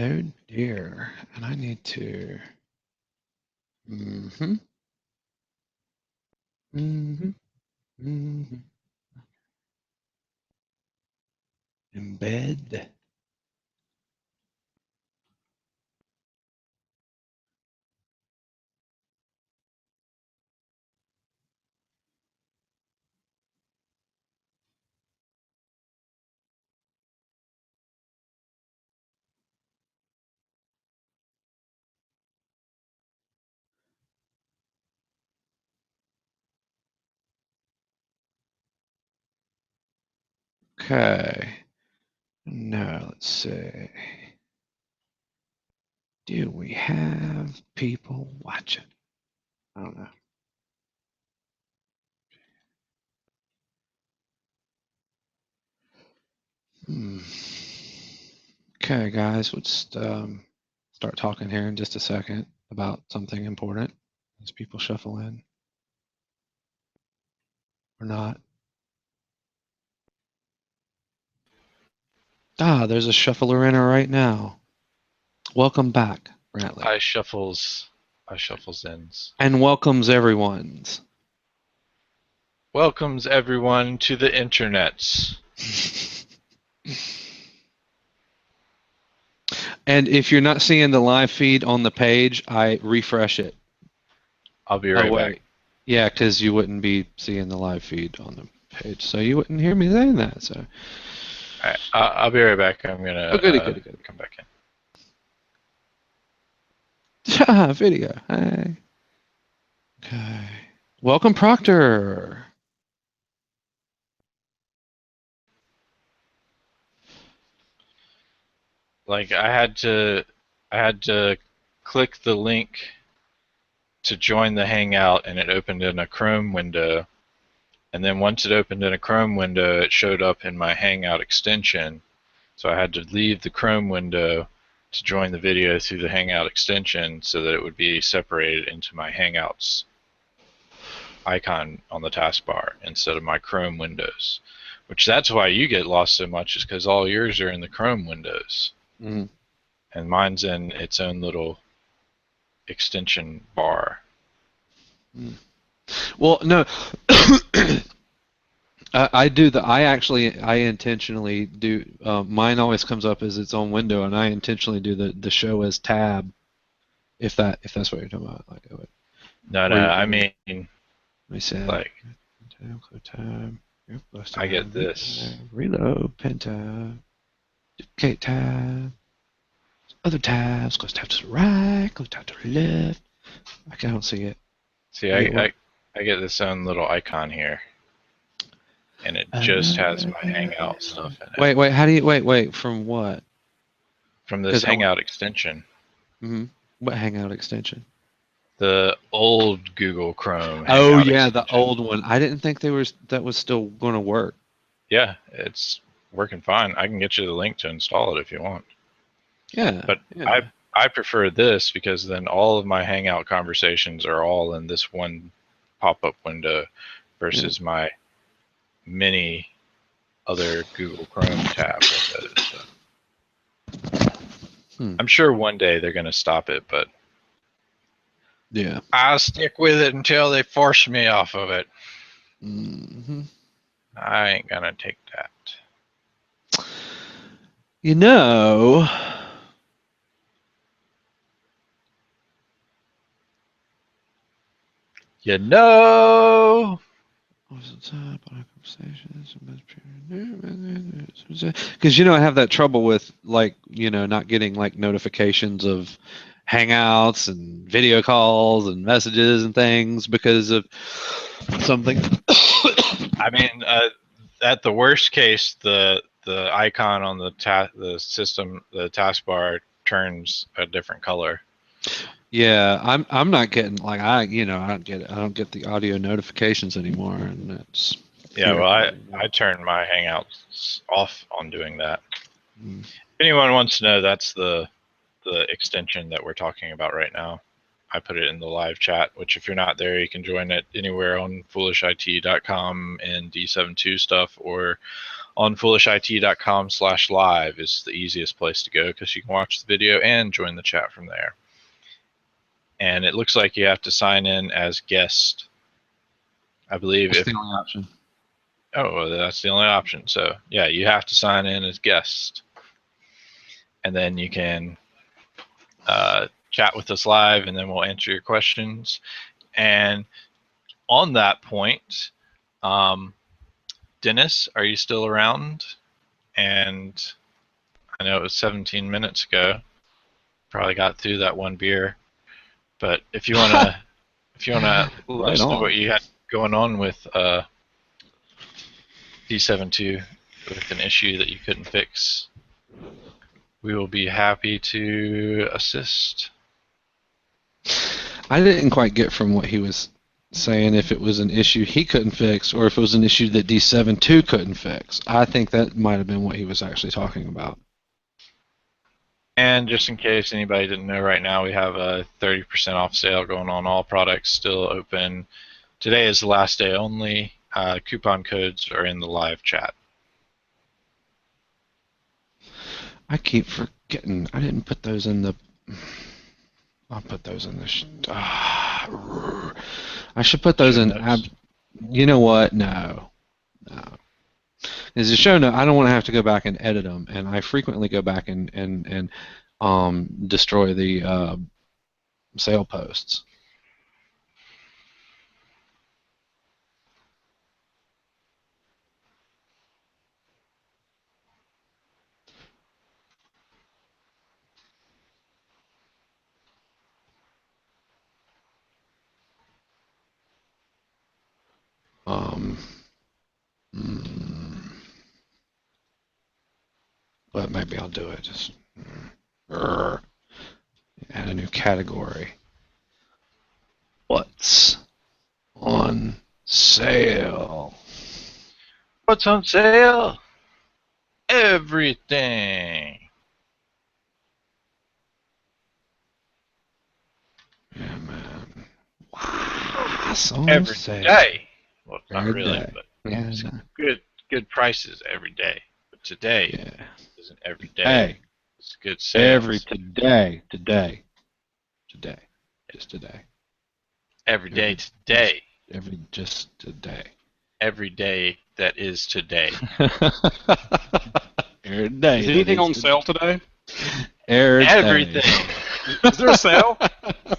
Oh dear. And I need to. Mm-hmm. Mm-hmm. Mm-hmm. Embed. Okay. Now let's see. Do we have people watching? I don't know. Okay, guys, let's start talking here in just a second about something important as people shuffle in or not. Ah, there's a shuffler in right now. Welcome back, Brantley. I shuffles ends. And welcomes everyone's. Welcomes everyone to the internets. And if you're not seeing the live feed on the page, I refresh it. I'll be right back. Yeah, because you wouldn't be seeing the live feed on the page, so you wouldn't hear me saying that. So. All right, I'll be right back. I'm gonna Good. come back in. Video. Hey. Okay. Welcome, Proctor. Like I had to click the link to join the Hangout, and it opened in a Chrome window. And then once it opened in a Chrome window, it showed up in my Hangout extension. So I had to leave the Chrome window to join the video through the Hangout extension so that it would be separated into my Hangouts icon on the taskbar instead of my Chrome windows. Which that's why you get lost so much, is because all yours are in the Chrome windows. Mm-hmm. And mine's in its own little extension bar. Well, no. I intentionally do. Mine always comes up as its own window, and I intentionally do the show as tab. If that's what you're talking about, like No, I mean, let me see. like, Tab, I get this. reload, pen tab, duplicate tab, other tabs, goes tab to the right, goes tab to the left. I don't see it. See, I get this own little icon here. And it just has my Hangout stuff in it. Wait, how do you, wait, from what? From this Hangout extension. Mm-hmm. What Hangout extension? The old Google Chrome Oh Hangout yeah, extension. the old one. I didn't think that was still going to work. Yeah, it's working fine. I can get you the link to install it if you want. Yeah. But yeah. I prefer this because then all of my Hangout conversations are all in this one pop-up window versus my many other Google Chrome tab windows. So. I'm sure one day they're going to stop it, but yeah, I'll stick with it until they force me off of it. Mm-hmm. I ain't going to take that. You know, because I have that trouble with not getting like notifications of Hangouts and video calls and messages and things because of something. I mean, at the worst case, the icon on the taskbar turns a different color. Yeah, I'm not getting like I don't get it. I don't get the audio notifications anymore, and that's well, I turned my Hangouts off on doing that. Mm. If anyone wants to know, that's the extension that we're talking about right now. I put it in the live chat, which if you're not there, you can join it anywhere on foolishit.com and D72 stuff, or on foolishit.com/live is the easiest place to go because you can watch the video and join the chat from there. And it looks like you have to sign in as guest, I believe. That's the only option. Oh, well, that's the only option. So yeah, you have to sign in as guest, and then you can chat with us live, and then we'll answer your questions. And on that point, Dennis, are you still around? And I know it was 17 minutes ago. Probably got through that one beer, but if you wanna, let us know what you had going on with D72 with an issue that you couldn't fix, we will be happy to assist. I didn't quite get from what he was saying if it was an issue he couldn't fix or if it was an issue that D72 couldn't fix. I think that might have been what he was actually talking about. And just in case anybody didn't know, right now we have a 30% off sale going on. All products still open. Today is the last day only. Coupon codes are in the live chat. I keep forgetting. I didn't put those in the... I'll put those in the... I should put those in... You know what? No. As a show note, I don't want to have to go back and edit them, and I frequently go back and destroy the sale posts. But maybe I'll do it. Just add a new category. What's on sale? What's on sale? Everything. Yeah, man. Wow, every day. Well, not every really, day. but Yeah, good prices every day. But today isn't every day. Hey, it's good sales. Today, just today. Every day today. Just today. Every day that is today. Every day. Is anything on sale today? Everything. Is there a sale?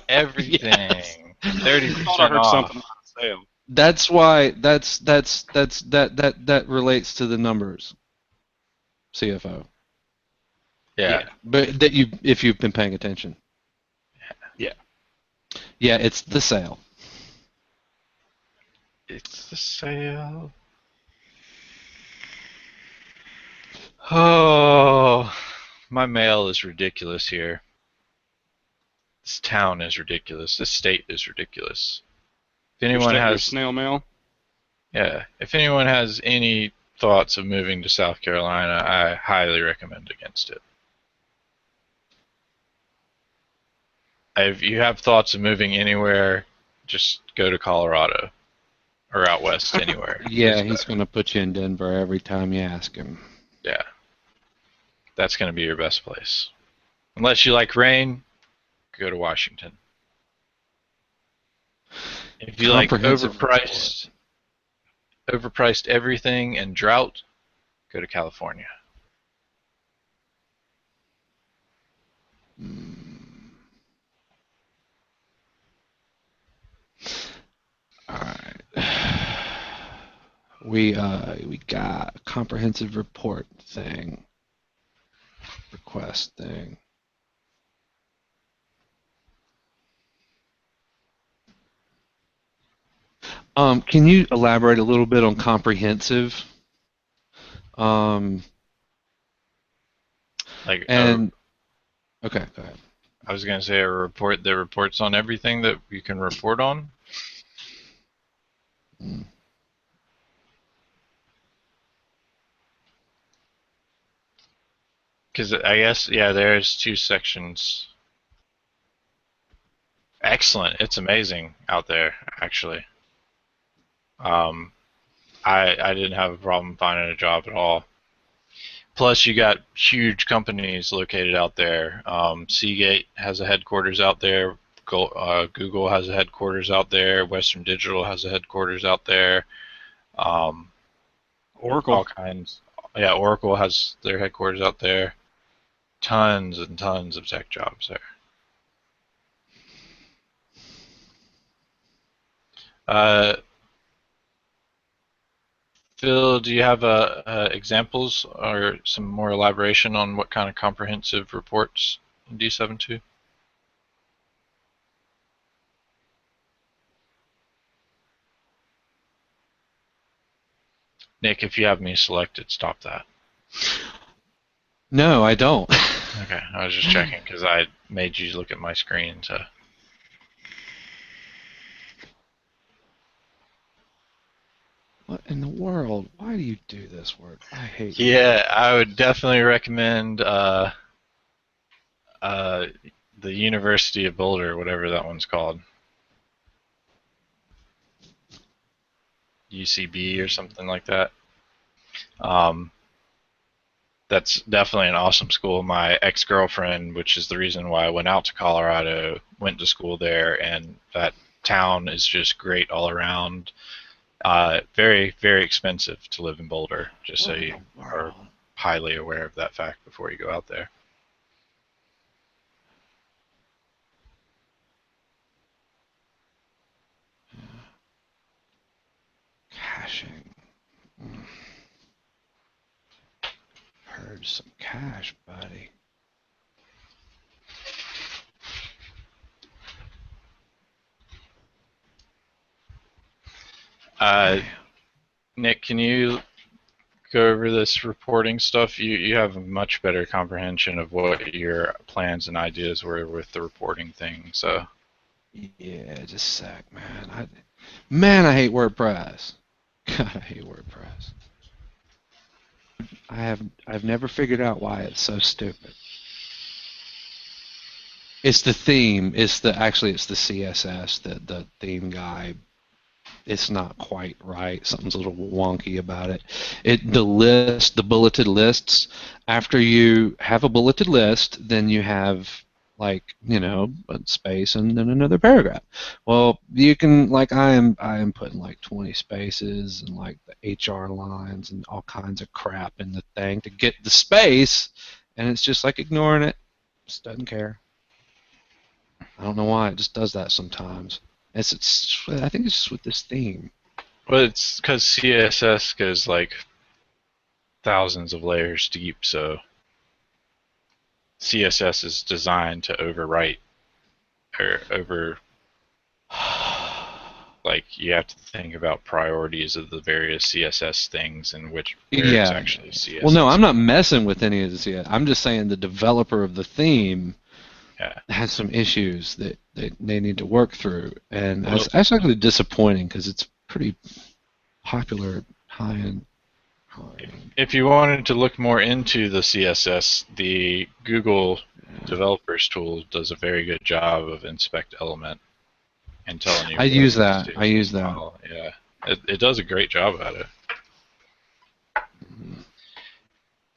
Everything. Yes. 30% I thought I heard off. something about a sale. That's why that relates to the numbers. CFO. Yeah. But if you've been paying attention. Yeah. Yeah, it's the sale. It's the sale. Oh, my mail is ridiculous here. This town is ridiculous. This state is ridiculous. If anyone has snail mail, if anyone has any thoughts of moving to South Carolina, I highly recommend against it. If you have thoughts of moving anywhere, just go to Colorado or out west anywhere. Yeah, he's going to put you in Denver every time you ask him. Yeah. That's going to be your best place. Unless you like rain, go to Washington. If you like overpriced everything and drought, go to California. All right. We got a comprehensive report thing. Request thing. Can you elaborate a little bit on comprehensive? Okay, go ahead. I was going to say a report that reports on everything that you can report on. Because I guess, there's two sections. excellent. It's amazing out there, actually. I didn't have a problem finding a job at all. Plus, you got huge companies located out there. Seagate has a headquarters out there. Google has a headquarters out there. Western Digital has a headquarters out there. Oracle. All kinds. Yeah, Oracle has their headquarters out there. Tons and tons of tech jobs there. Phil, do you have examples or some more elaboration on what kind of comprehensive reports in D72? Nick, if you have me selected, stop that. No, I don't. Okay, I was just checking because I made you look at my screen. So. What in the world? Why do you do this work? I hate you. Yeah, I would definitely recommend the University of Boulder, whatever that one's called. UCB or something like that. That's definitely an awesome school. My ex-girlfriend, which is the reason why I went out to Colorado, went to school there, and that town is just great all around. Very, very expensive to live in Boulder, just so you are highly aware of that fact before you go out there. Caching. Heard some cache, buddy. Nick, can you go over this reporting stuff? You have a much better comprehension of what your plans and ideas were with the reporting thing. So. Yeah, just a sec, man. I hate WordPress. God, I hate WordPress. I've never figured out why it's so stupid. It's the theme. It's the CSS. The theme guy. It's not quite right. Something's a little wonky about it. The bulleted lists. After you have a bulleted list, then you have a space and then another paragraph. Well, you can I am putting like 20 spaces and like the HR lines and all kinds of crap in the thing to get the space, and it's just like ignoring it. Just doesn't care. I don't know why it just does that sometimes. I think it's just with this theme. Well, it's because CSS goes like thousands of layers deep, so CSS is designed to overwrite or you have to think about priorities of the various CSS things and where it's actually CSS. Well, no, I'm not messing with any of this yet. I'm just saying the developer of the theme has some issues that they need to work through, and that's actually disappointing because it's pretty popular high-end. If you wanted to look more into the CSS, the Google Developers tool does a very good job of inspect element and telling you. I use that. Yeah, it does a great job at it.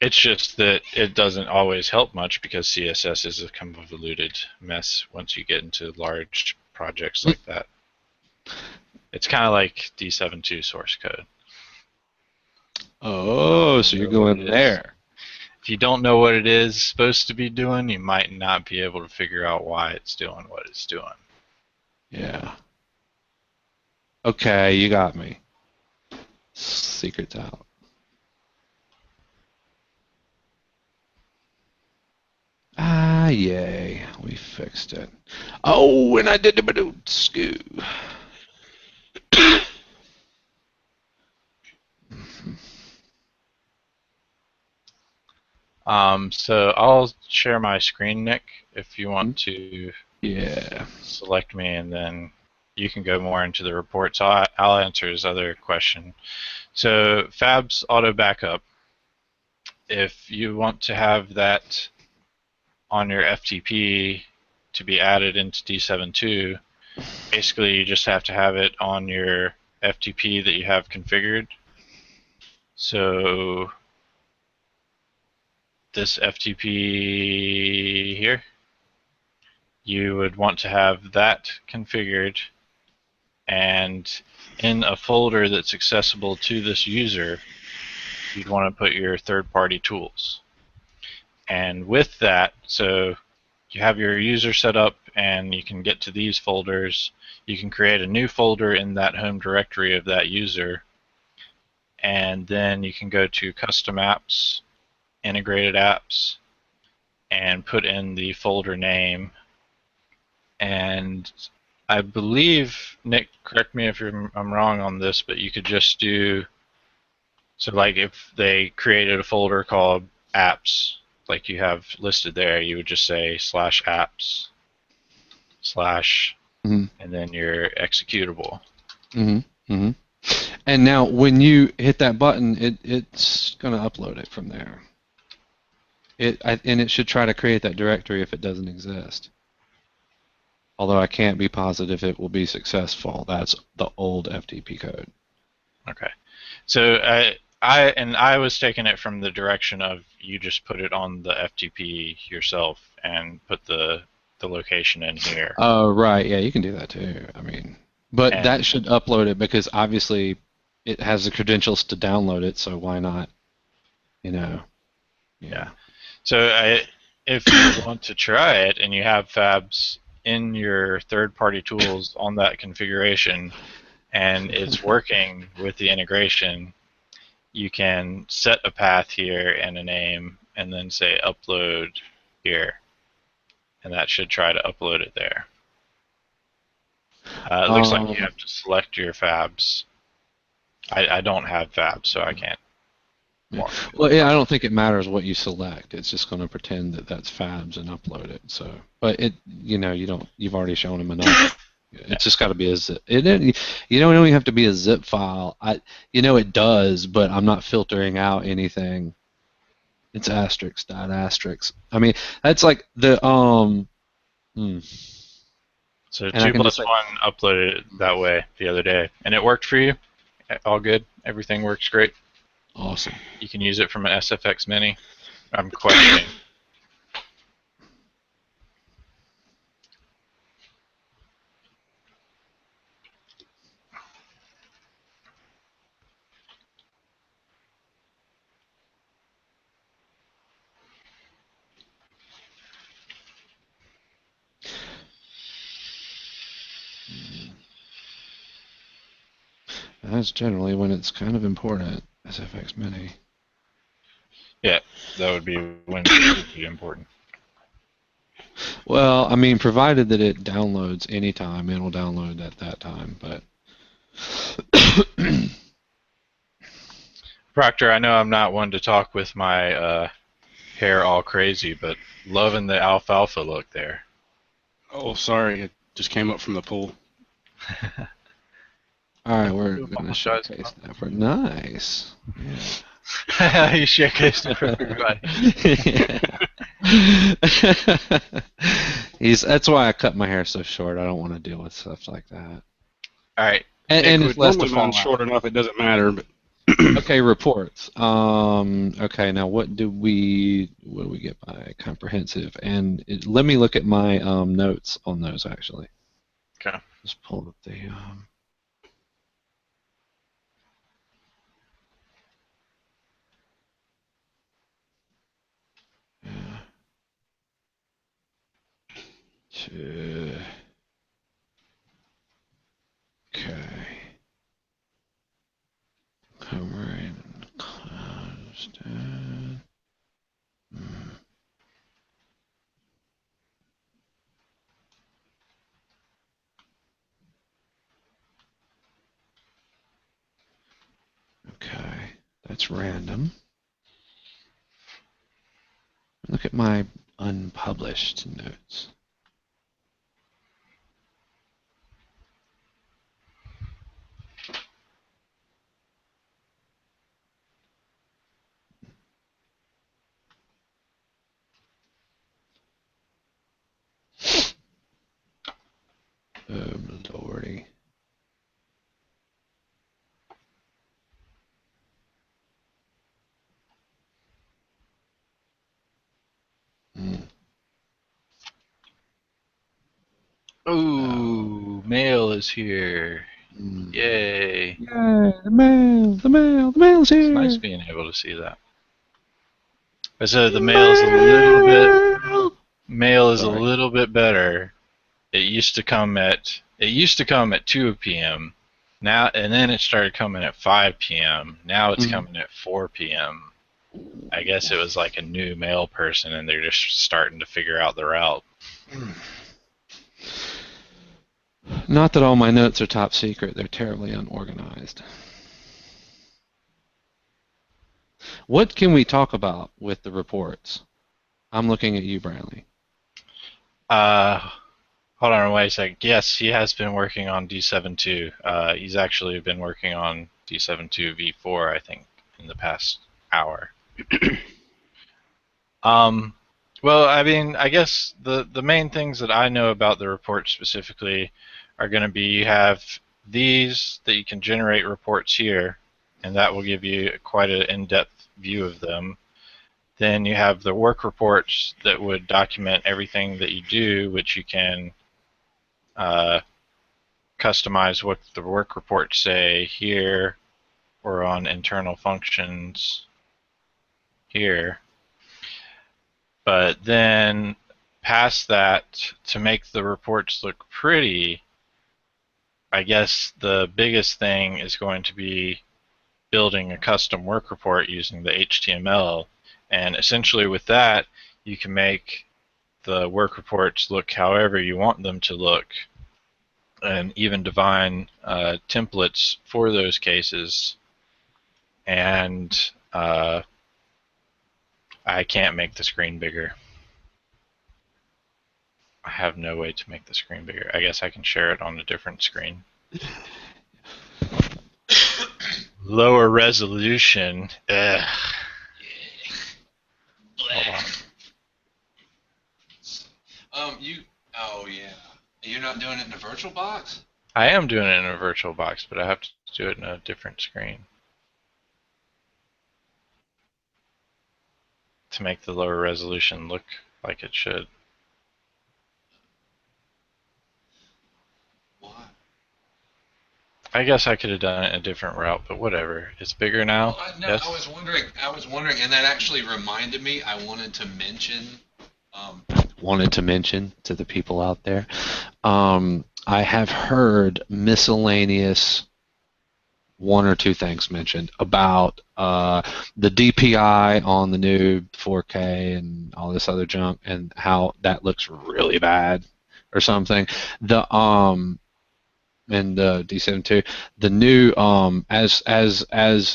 It's just that it doesn't always help much because CSS is a convoluted mess once you get into large projects like that. It's kind of like D72 source code. Oh, so you're going there. If you don't know what it is supposed to be doing, you might not be able to figure out why it's doing what it's doing. Yeah. Okay, you got me. Secret's out. Ah, yay. We fixed it. Oh, and I did the badoo-skoo. So I'll share my screen, Nick, if you want to select me, and then you can go more into the report. So I'll answer his other question. So Fab's auto backup, if you want to have that on your FTP to be added into D72, basically you just have to have it on your FTP that you have configured. So this FTP here, you would want to have that configured, and in a folder that's accessible to this user, you'd want to put your third-party tools. And with that, so you have your user set up and you can get to these folders. You can create a new folder in that home directory of that user, and then you can go to Custom Apps, Integrated Apps, and put in the folder name. And I believe, Nick, correct me if I'm wrong on this, but you could just do, so like if they created a folder called apps, like you have listed there, you would just say /apps/ Mhm. and then your executable. And now when you hit that button, it's going to upload it from there. And it should try to create that directory if it doesn't exist. Although I can't be positive it will be successful. That's the old FTP code. Okay. So I was taking it from the direction of you just put it on the FTP yourself and put the location in here. Oh, right. Yeah, you can do that too. I mean, but And- that should upload it because obviously it has the credentials to download it, so why not? Yeah. So if you want to try it and you have Fabs in your third-party tools on that configuration and it's working with the integration, you can set a path here and a name and then say upload here. And that should try to upload it there. It looks like you have to select your Fabs. I don't have Fabs, so I can't. Well, yeah, I don't think it matters what you select. It's just going to pretend that that's Fabs and upload it. So, but you've already shown him enough. It's just got to be a zip. You don't even have to be a zip file. It does, but I'm not filtering out anything. It's asterisk dot asterisk. I mean, that's like the So And I 2 can plus just 1 uploaded it that way the other day, and it worked for you. All good. Everything works great. Awesome. You can use it from an SFX Mini. I'm questioning. That's generally when it's kind of important. SFX Mini. Yeah, that would be when it would be important. Well, I mean, provided that it downloads anytime, it'll download at that time. But Proctor, I know I'm not one to talk with my hair all crazy, but loving the alfalfa look there. Oh, sorry, it just came up from the pool. all right, we're going to showcase that for nice. Yeah. You showcased it for everybody. That's why I cut my hair so short. I don't want to deal with stuff like that. All right. And it's less to Normally fall mine's out. short enough, it doesn't matter. But Okay, reports. Okay, now what do we get by comprehensive? And let me look at my notes on those actually. Okay. Just pull up the yeah. Okay. Covering constant. Okay, that's random. Look at my unpublished notes. Lordy. Ooh, mail is here. Yay. Yay, the mail's It's here. nice being able to see that. So the mail is a Sorry. little bit better. It used to come at 2 p.m. Now, and then it started coming at 5 p.m. Now it's coming at 4 p.m. I guess it was like a new mail person and they're just starting to figure out the route. Not that all my notes are top secret, they're terribly unorganized. What can we talk about with the reports? I'm looking at you, Brantley. Hold on, wait a sec. Yes, he has been working on D7.2. He's actually been working on D7.2 V4, I think, in the past hour. Well, I mean, I guess the main things that I know about the report specifically are going to be you have these that you can generate reports here, and that will give you quite an in-depth view of them. Then you have the work reports that would document everything that you do, which you can customize what the work reports say here or on internal functions here. But then past that, to make the reports look pretty, I guess the biggest thing is going to be building a custom work report using the HTML. And essentially with that, you can make the work reports look however you want them to look, and even define templates for those cases. And I can't make the screen bigger. I have no way to make the screen bigger. I guess I can share it on a different screen. Lower resolution. Ugh. Hold on. Oh yeah. You're not doing it in a VirtualBox? I am doing it in a VirtualBox, but I have to do it in a different screen to make the lower resolution look like it should. Why? I guess I could have done it in a different route, but whatever. It's bigger now. Well, no, Yes? I was wondering, and that actually reminded me. I wanted to mention to the people out there. I have heard miscellaneous one or two things mentioned about the DPI on the new 4K and all this other junk, and how that looks really bad or something. The and D7.2, the new as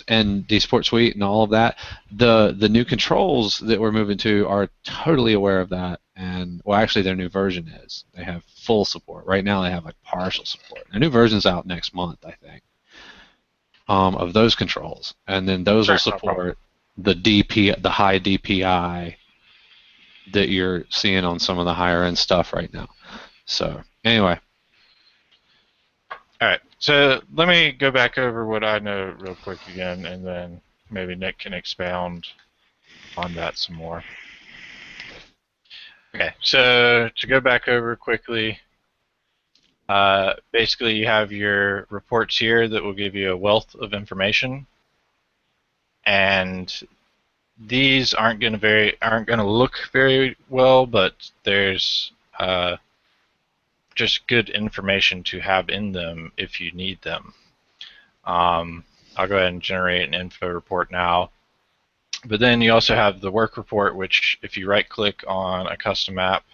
and the Sport Suite and all of that, the new controls that we're moving to are totally aware of that. And well, actually, their new version is. They have full support. Right now, they have like partial support. The new version's out next month, I think, of those controls, and then those will support the high DPI that you're seeing on some of the higher end stuff right now. So anyway. All right, so let me go back over what I know real quick again, and then maybe Nick can expound on that some more. Okay, so to go back over quickly, basically you have your reports here that will give you a wealth of information, and these aren't going to look very well, but there's just good information to have in them if you need them. I'll go ahead and generate an info report now. But then you also have the work report, which if you right-click on a custom app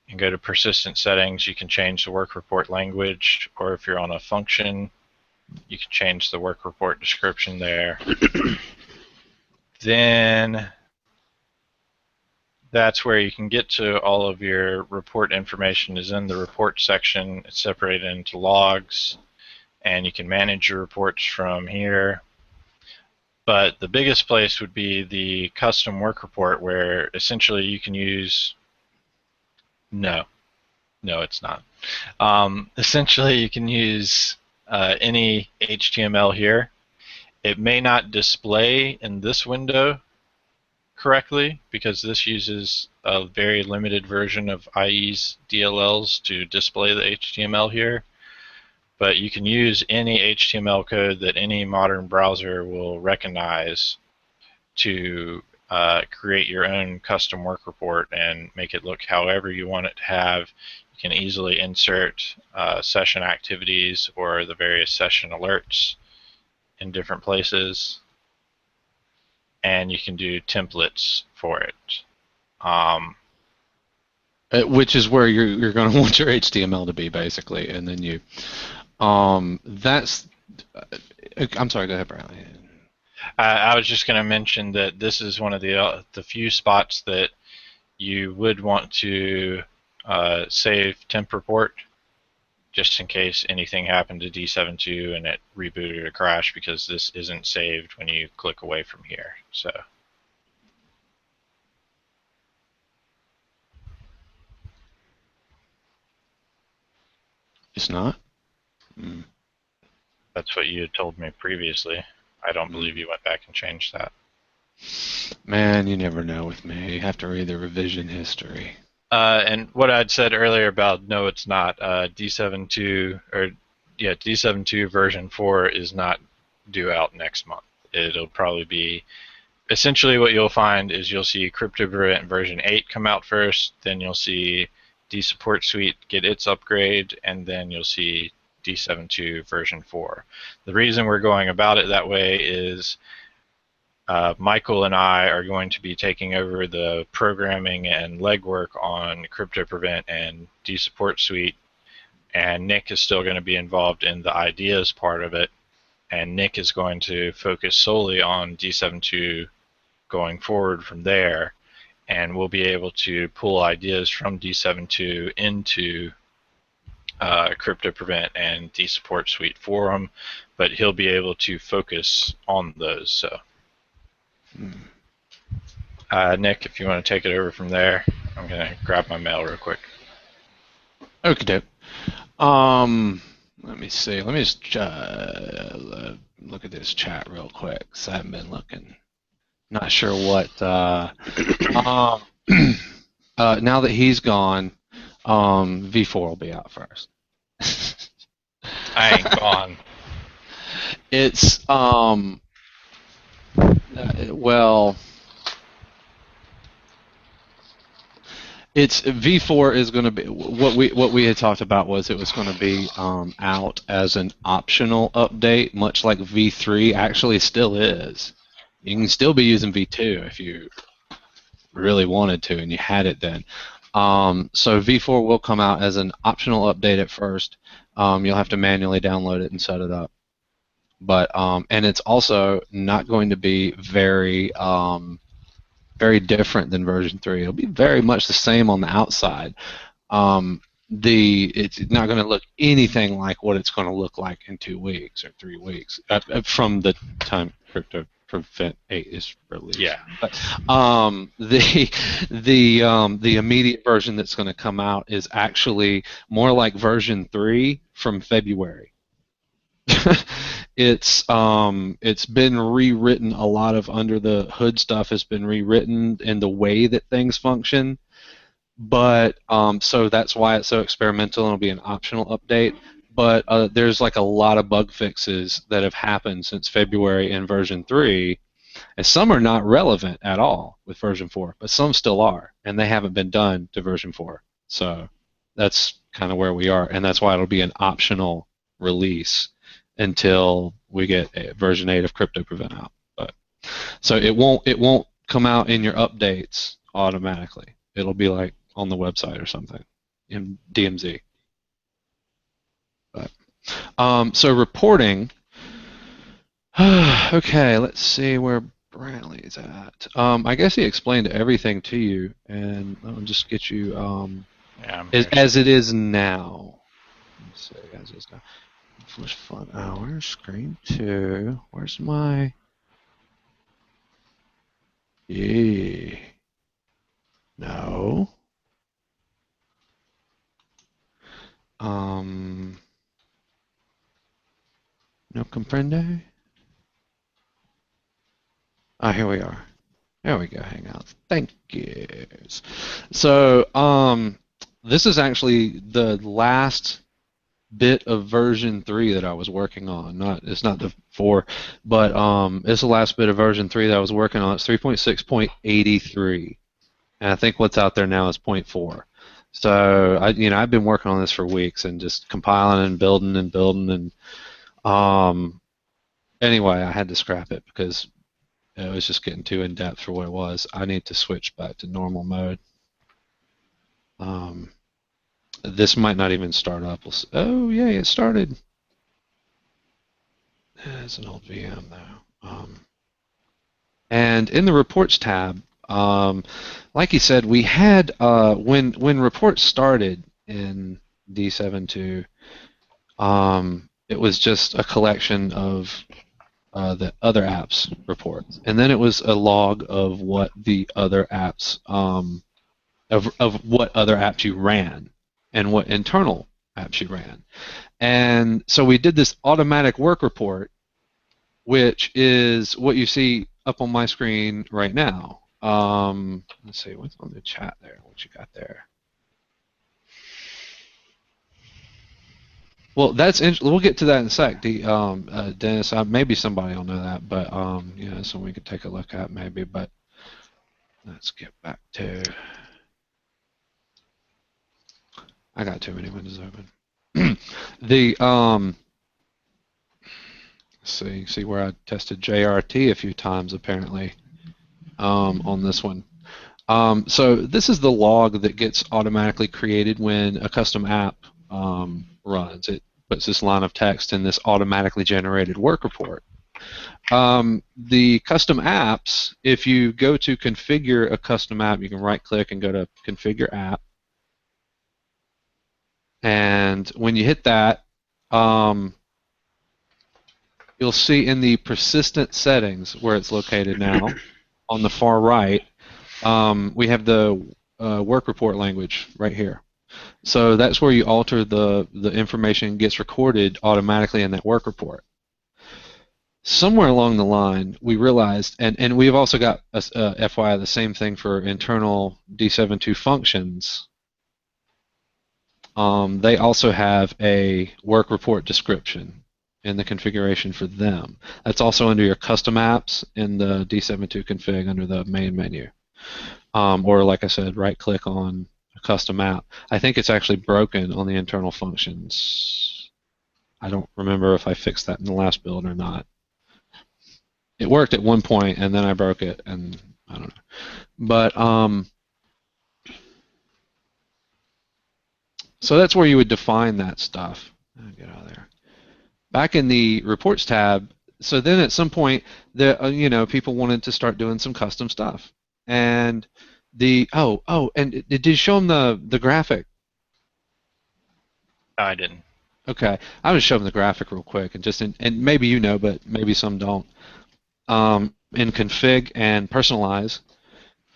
and go to persistent settings, you can change the work report language, or if you're on a function, you can change the work report description there. Then that's where you can get to all of your report information is in the report section. It's separated into logs, and you can manage your reports from here. But the biggest place would be the custom work report, where essentially you can use No, it's not. Essentially, you can use any HTML here. It may not display in this window correctly because this uses a very limited version of IE's DLLs to display the HTML here. But you can use any HTML code that any modern browser will recognize to create your own custom work report and make it look however you want it to have. You can easily insert session activities or the various session alerts in different places, and you can do templates for it. Which is where you're going to want your HTML to be, basically, and then you. That's. I'm sorry. Go ahead, Bradley. I was just going to mention that this is one of the few spots that you would want to save temp report, just in case anything happened to D72 and it rebooted or crashed, because this isn't saved when you click away from here. So. It's not? That's what you had told me previously. I don't believe you went back and changed that. Man, you never know with me. You have to read the revision history. And what I'd said earlier about no, it's not. D72 version 4 is not due out next month. It'll probably be essentially what you'll find is you'll see CryptoPrevent version 8 come out first, then you'll see DSupport Suite get its upgrade, and then you'll see D72 version 4. The reason we're going about it that way is Michael and I are going to be taking over the programming and legwork on CryptoPrevent and DSupport Suite, and Nick is still going to be involved in the ideas part of it, and Nick is going to focus solely on D72 going forward from there, and we'll be able to pull ideas from D72 into CryptoPrevent and DSupport Suite for him, but he'll be able to focus on those. So. Nick, if you want to take it over from there, I'm going to grab my mail real quick. Okay, dope. Let me see. Let me just look at this chat real quick, because I haven't been looking. Not sure what. Now that he's gone, V4 will be out first. I ain't gone. It's well, it's V4 is going to be what we had talked about was it was going to be out as an optional update, much like V3 actually still is. You can still be using V2 if you really wanted to and you had it then. So V4 will come out as an optional update at first. You'll have to manually download it and set it up. But and it's also not going to be very very different than version 3. It'll be very much the same on the outside. It's not going to look anything like what it's going to look like in 2 weeks or 3 weeks from the time CryptoPrevent 8 is released. Yeah. But, the immediate version that's going to come out is actually more like version 3 from February. It's been rewritten. A lot of under the hood stuff has been rewritten in the way that things function, but so that's why it's so experimental and it'll be an optional update. But there's like a lot of bug fixes that have happened since February in version 3, and some are not relevant at all with version 4, but some still are, and they haven't been done to version 4. So that's kind of where we are, and that's why it'll be an optional release until we get version 8 of CryptoPrevent out. But so it won't come out in your updates automatically. It'll be like on the website or something in DMZ. But so reporting. Okay, let's see where Bradley's at. I guess he explained everything to you, and I'll just get you as it is now. Let's see, as it is now. English fun hours, screen 2. Where's my... No. Comprende? Ah, here we are. There we go, Hangouts. Thank you. So, this is actually the last bit of version 3 that I was working on. It's not the 4, but it's the last bit of version 3 that I was working on. It's 3.6.83, and I think what's out there now is 0.4. So I've been working on this for weeks and just compiling and building and anyway, I had to scrap it because it was just getting too in depth for what it was. I need to switch back to normal mode. This might not even start up. Oh, yeah, it started. It's an old VM, though. And in the Reports tab, like he said, we had, when Reports started in D7.2, it was just a collection of the other apps reports. And then it was a log of what the other apps, of what other apps you ran and what internal apps you ran. And so we did this automatic work report, which is what you see up on my screen right now. Let's see, what's on the chat there? What you got there? Well, we'll get to that in a sec. Dennis, maybe somebody will know that, but yeah, so we could take a look at maybe. But let's get back to. I got too many windows open. Let's see where I tested JRT a few times apparently on this one. So this is the log that gets automatically created when a custom app runs. It puts this line of text in this automatically generated work report. The custom apps, if you go to configure a custom app, you can right-click and go to configure app. And when you hit that, you'll see in the persistent settings where it's located now, on the far right, we have the work report language right here. So that's where you alter the information gets recorded automatically in that work report. Somewhere along the line, we realized, and we've also got, FYI, the same thing for internal D7.2 functions. They also have a work report description in the configuration for them. That's also under your custom apps in the D7.2 config under the main menu. Or like I said, right-click on a custom app. I think it's actually broken on the internal functions. I don't remember if I fixed that in the last build or not. It worked at one point, and then I broke it, and I don't know. But so that's where you would define that stuff. Get out of there. Back in the Reports tab, so then at some point, people wanted to start doing some custom stuff, and and did you show them the graphic? No, I didn't. Okay, I would show them the graphic real quick, and maybe you know, but maybe some don't. In config and personalize,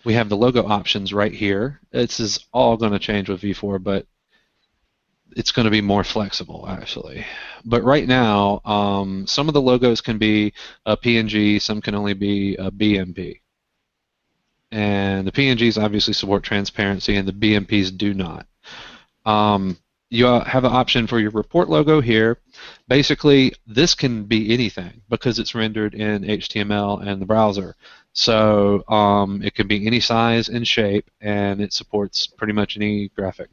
we have the logo options right here. This is all going to change with V4, but it's going to be more flexible actually. But right now, some of the logos can be a PNG, some can only be a BMP. And the PNGs obviously support transparency, and the BMPs do not. You have an option for your report logo here. Basically, this can be anything because it's rendered in HTML and the browser. So it can be any size and shape, and it supports pretty much any graphic.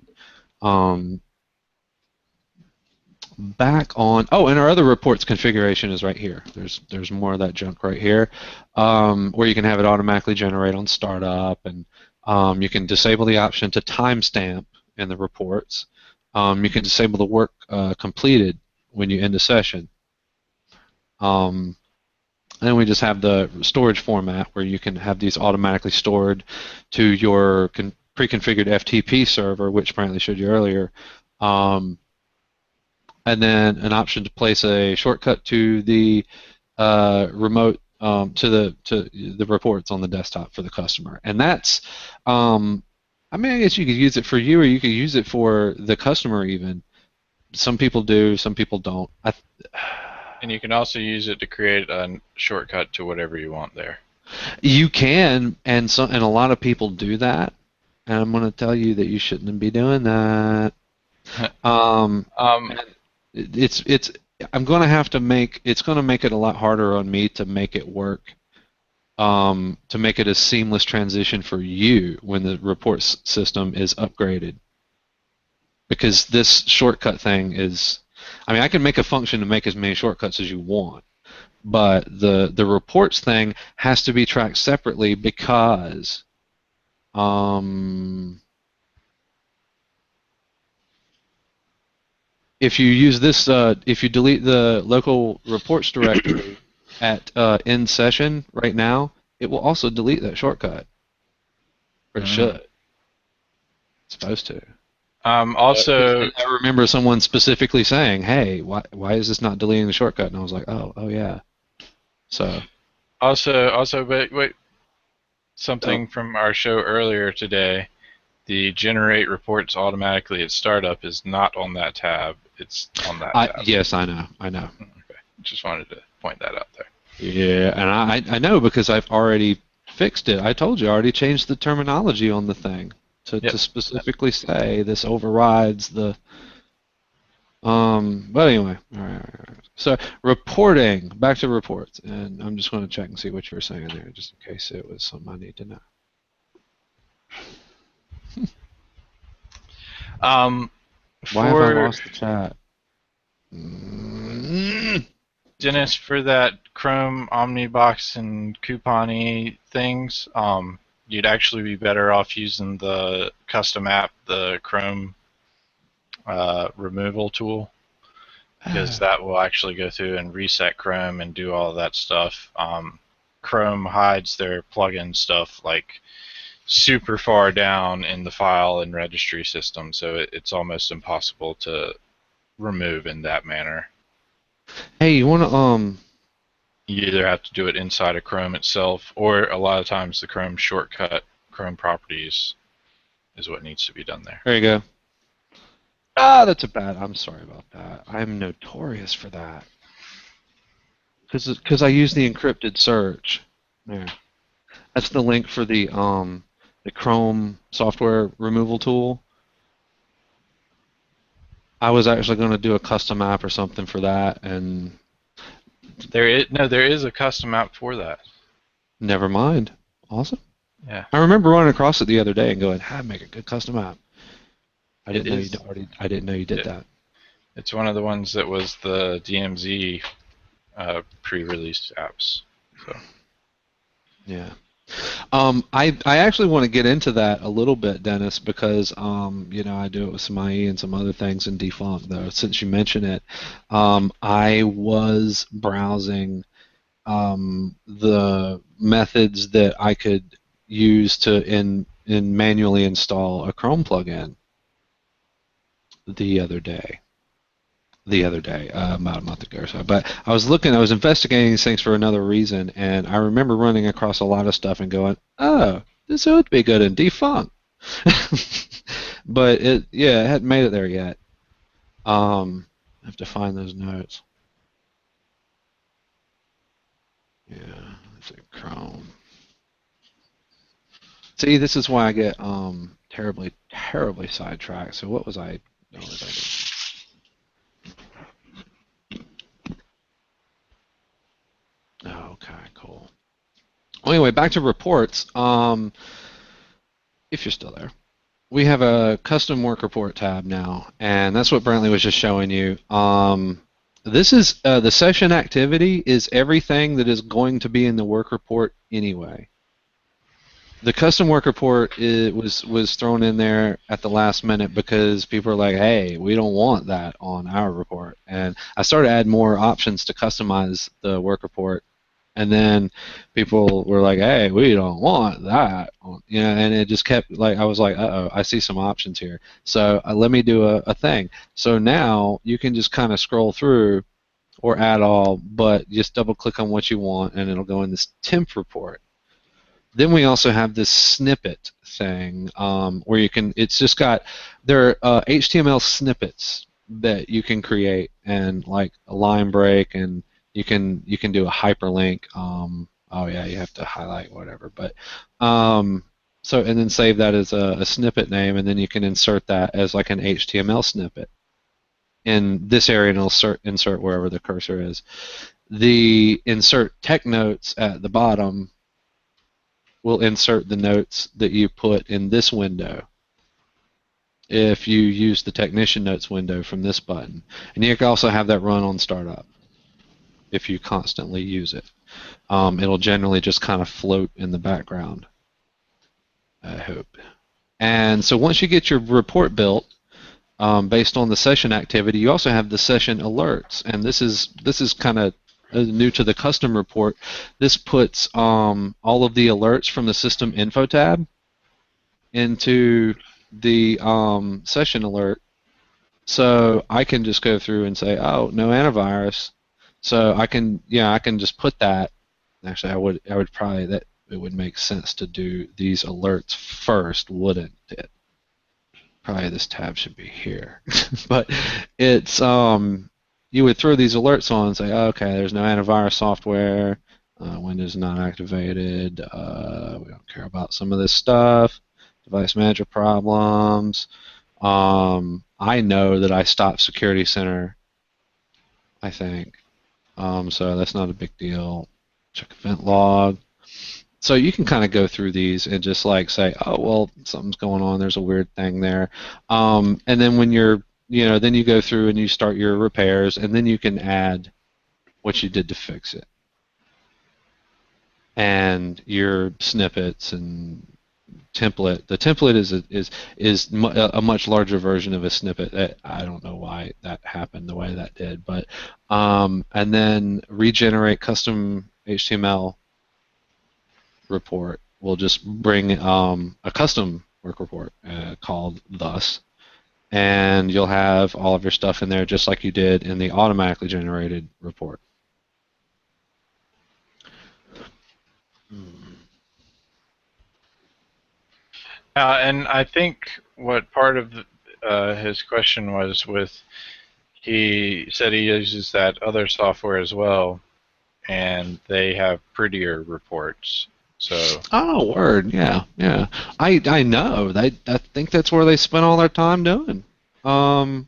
Back on, and our other reports configuration is right here. There's more of that junk right here, where you can have it automatically generate on startup, and you can disable the option to timestamp in the reports. You can disable the work completed when you end a session. And then we just have the storage format where you can have these automatically stored to your pre-configured FTP server, which apparently showed you earlier. And then an option to place a shortcut to the remote to the reports on the desktop for the customer. And that's, I guess you could use it for you, or you could use it for the customer even. Some people do, some people don't. And you can also use it to create a shortcut to whatever you want there. You can, and a lot of people do that. And I'm going to tell you that you shouldn't be doing that. It's I'm going to have to make it's going to make it a lot harder on me to make it work. To make it a seamless transition for you when the reports system is upgraded. Because this shortcut thing is, I mean, I can make a function to make as many shortcuts as you want, but the reports thing has to be tracked separately because if you use this, if you delete the local reports directory at end session right now, it will also delete that shortcut. Or it should. It's supposed to. Also, I remember someone specifically saying, "Hey, why is this not deleting the shortcut?" And I was like, "Oh yeah." So. Also, wait. Something from our show earlier today. The generate reports automatically at startup is not on that tab. It's on that tab. Yes, I know. Okay. Just wanted to point that out there. Yeah, and I know because I've already fixed it. I told you I already changed the terminology on the thing to specifically say this overrides the. But anyway, all right. So reporting, back to reports, and I'm just going to check and see what you were saying there, just in case it was something I need to know. Why have I lost the chat? Dennis, for that Chrome Omnibox and Coupon-y things, you'd actually be better off using the custom app, the Chrome removal tool, because that will actually go through and reset Chrome and do all of that stuff. Chrome hides their plugin stuff like super far down in the file and registry system, so it's almost impossible to remove in that manner. Hey, you want to You either have to do it inside of Chrome itself, or a lot of times the Chrome shortcut, Chrome properties, is what needs to be done there. There you go. That's a bad. I'm sorry about that. I'm notorious for that. Because I use the encrypted search. There. That's the link for the Chrome software removal tool. I was actually going to do a custom app or something for that, and there is a custom app for that. Never mind. Awesome. Yeah. I remember running across it the other day and going, "I'd make a good custom app." I didn't know you did that. It's one of the ones that was the DMZ pre-released apps. So. Yeah. I actually want to get into that a little bit, Dennis, because I do it with some IE and some other things in Defunct, though. Since you mentioned it, I was browsing the methods that I could use to manually install a Chrome plugin the other day, about a month ago or so. But I was investigating these things for another reason, and I remember running across a lot of stuff and going, "Oh, this would be good in Defunct." But it hadn't made it there yet. I have to find those notes. Yeah, it's a Chrome. See, this is why I get terribly, terribly sidetracked. So what was I? Okay, cool. Well, anyway, back to reports. If you're still there, we have a custom work report tab now, and that's what Brantley was just showing you. This is the session activity is everything that is going to be in the work report anyway. The custom work report was thrown in there at the last minute because people are like, "Hey, we don't want that on our report." And I started adding more options to customize the work report, and then people were like, "Hey, we don't want that," and it just kept like I was like, "Uh-oh, I see some options here." So let me do a thing. So now you can just kind of scroll through or add all, but just double click on what you want, and it'll go in this temp report. Then we also have this snippet thing where you can. It's just got there are HTML snippets that you can create, and like a line break, and you can do a hyperlink. Oh yeah, you have to highlight whatever, but so and then save that as a snippet name, and then you can insert that as like an HTML snippet in this area, and it'll insert wherever the cursor is. The insert tech notes at the bottom will insert the notes that you put in this window if you use the technician notes window from this button. And you can also have that run on startup if you constantly use it. It'll generally just kind of float in the background, I hope. And so once you get your report built, based on the session activity, you also have the session alerts, and this is kind of new to the custom report. This puts all of the alerts from the system info tab into the session alert, so I can just go through and say, oh, no antivirus. So I can just put that. Actually, I would probably, that it would make sense to do these alerts first, wouldn't it? Probably this tab should be here, but it's you would throw these alerts on and say, oh, okay, there's no antivirus software, Windows not activated, we don't care about some of this stuff, device manager problems. I know that I stopped Security Center, I think, so that's not a big deal. Check event log. So you can kind of go through these and just like say, oh, well, something's going on. There's a weird thing there. And then when you're, then you go through and you start your repairs, and then you can add what you did to fix it, and your snippets and template. The template is a much larger version of a snippet. That I don't know why that happened the way that did, but and then regenerate custom HTML report will just bring a custom work report called thus, and you'll have all of your stuff in there just like you did in the automatically generated report. And I think what part of his question was with, he said he uses that other software as well, and they have prettier reports. So. Oh, word, yeah. I know. I think that's where they spent all their time doing. And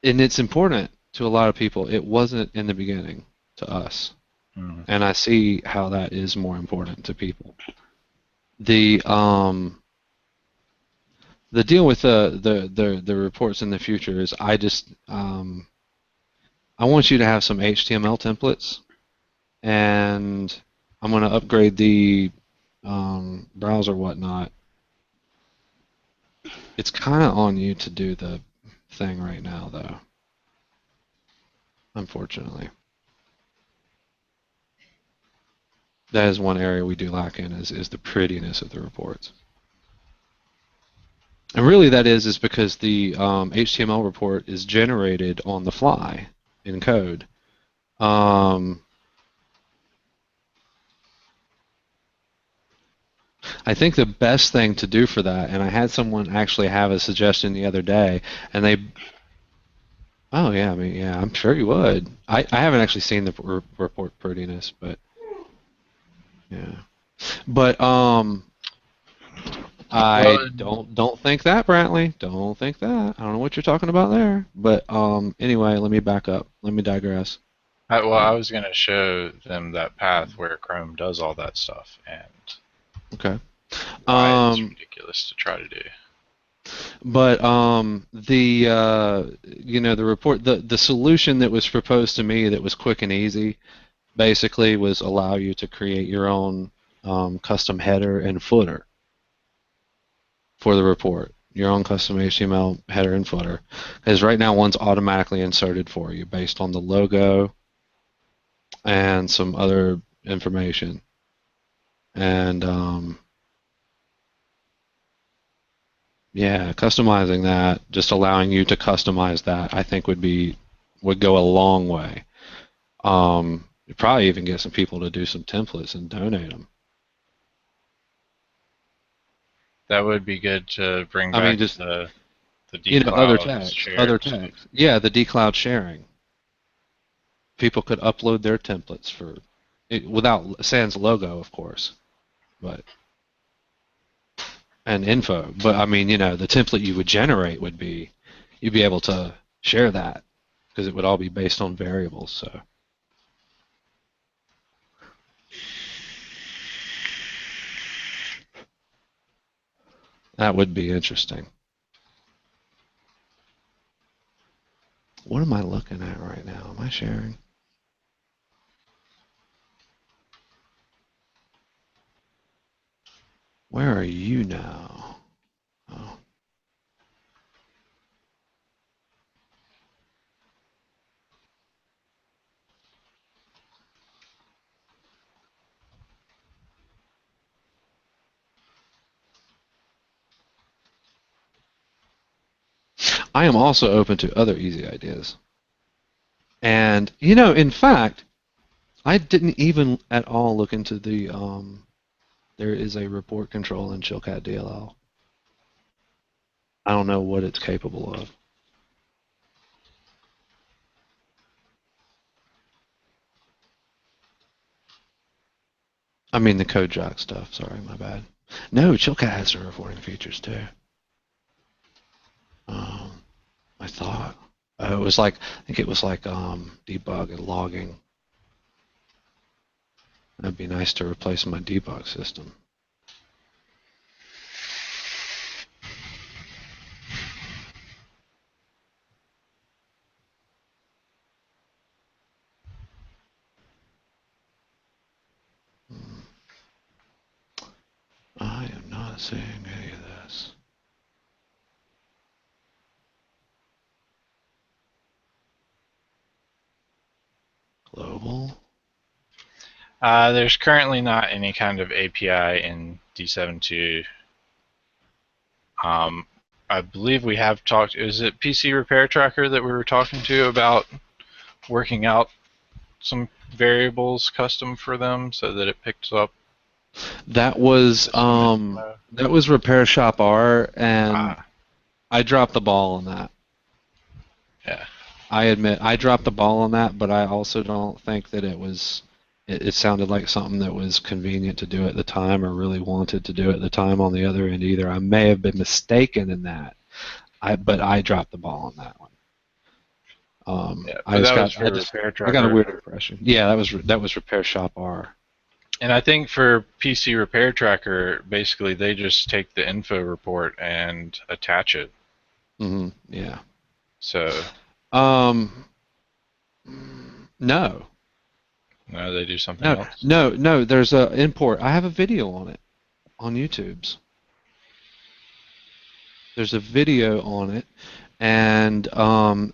it's important to a lot of people. It wasn't in the beginning to us, and I see how that is more important to people. The deal with the reports in the future is I want you to have some HTML templates, and I'm going to upgrade the browser whatnot. It's kind of on you to do the thing right now, though, unfortunately. That is one area we do lack in, is the prettiness of the reports. And really that is because the HTML report is generated on the fly in code. I think the best thing to do for that, and I had someone actually have a suggestion the other day, and oh yeah, I mean, yeah, I'm sure you would. I haven't actually seen the report prettiness, but yeah. But I don't think that, Brantley. Don't think that. I don't know what you're talking about there. But anyway, let me back up. Let me digress. I was going to show them that path where Chrome does all that stuff, and okay, why it's ridiculous to try to do. But the report, the solution that was proposed to me that was quick and easy, basically was allow you to create your own custom header and footer for the report, your own custom HTML header and footer, because right now one's automatically inserted for you based on the logo and some other information, and yeah, customizing that, just allowing you to customize that, I think would go a long way. You'd probably even get some people to do some templates and donate them. That would be good to bring back. The other dcloud tags, shared other stuff. tags. Yeah, the dcloud sharing. People could upload their templates for it without Sans logo, of course, but and info. But I mean, the template you would generate would be you'd be able to share that because it would all be based on variables. So that would be interesting. What am I looking at right now? Am I sharing? Where are you now? Oh. I am also open to other easy ideas. And, in fact, I didn't even at all look into the, there is a report control in Chilcat DLL. I don't know what it's capable of. I mean the CodeJock stuff, sorry, my bad. No, Chilcat has some reporting features too. I thought. I think it was like debug and logging. That'd be nice to replace my debug system. I am not seeing any of this. Global? There's currently not any kind of API in D7.2. I believe we have talked, is it PC Repair Tracker that we were talking to about working out some variables custom for them so that it picks up? That was Repair Shop R, and I dropped the ball on that. Yeah. I admit I dropped the ball on that, but I also don't think that it sounded like something that was convenient to do at the time or really wanted to do at the time on the other end either. I may have been mistaken in that, but I dropped the ball on that one. I got a weird impression. Yeah, that was Repair Shop R. And I think for PC Repair Tracker, basically they just take the info report and attach it. Mm-hmm. Yeah. So. No. No, they do something else. No. There's a import. I have a video on it on YouTube's. There's a video on it, and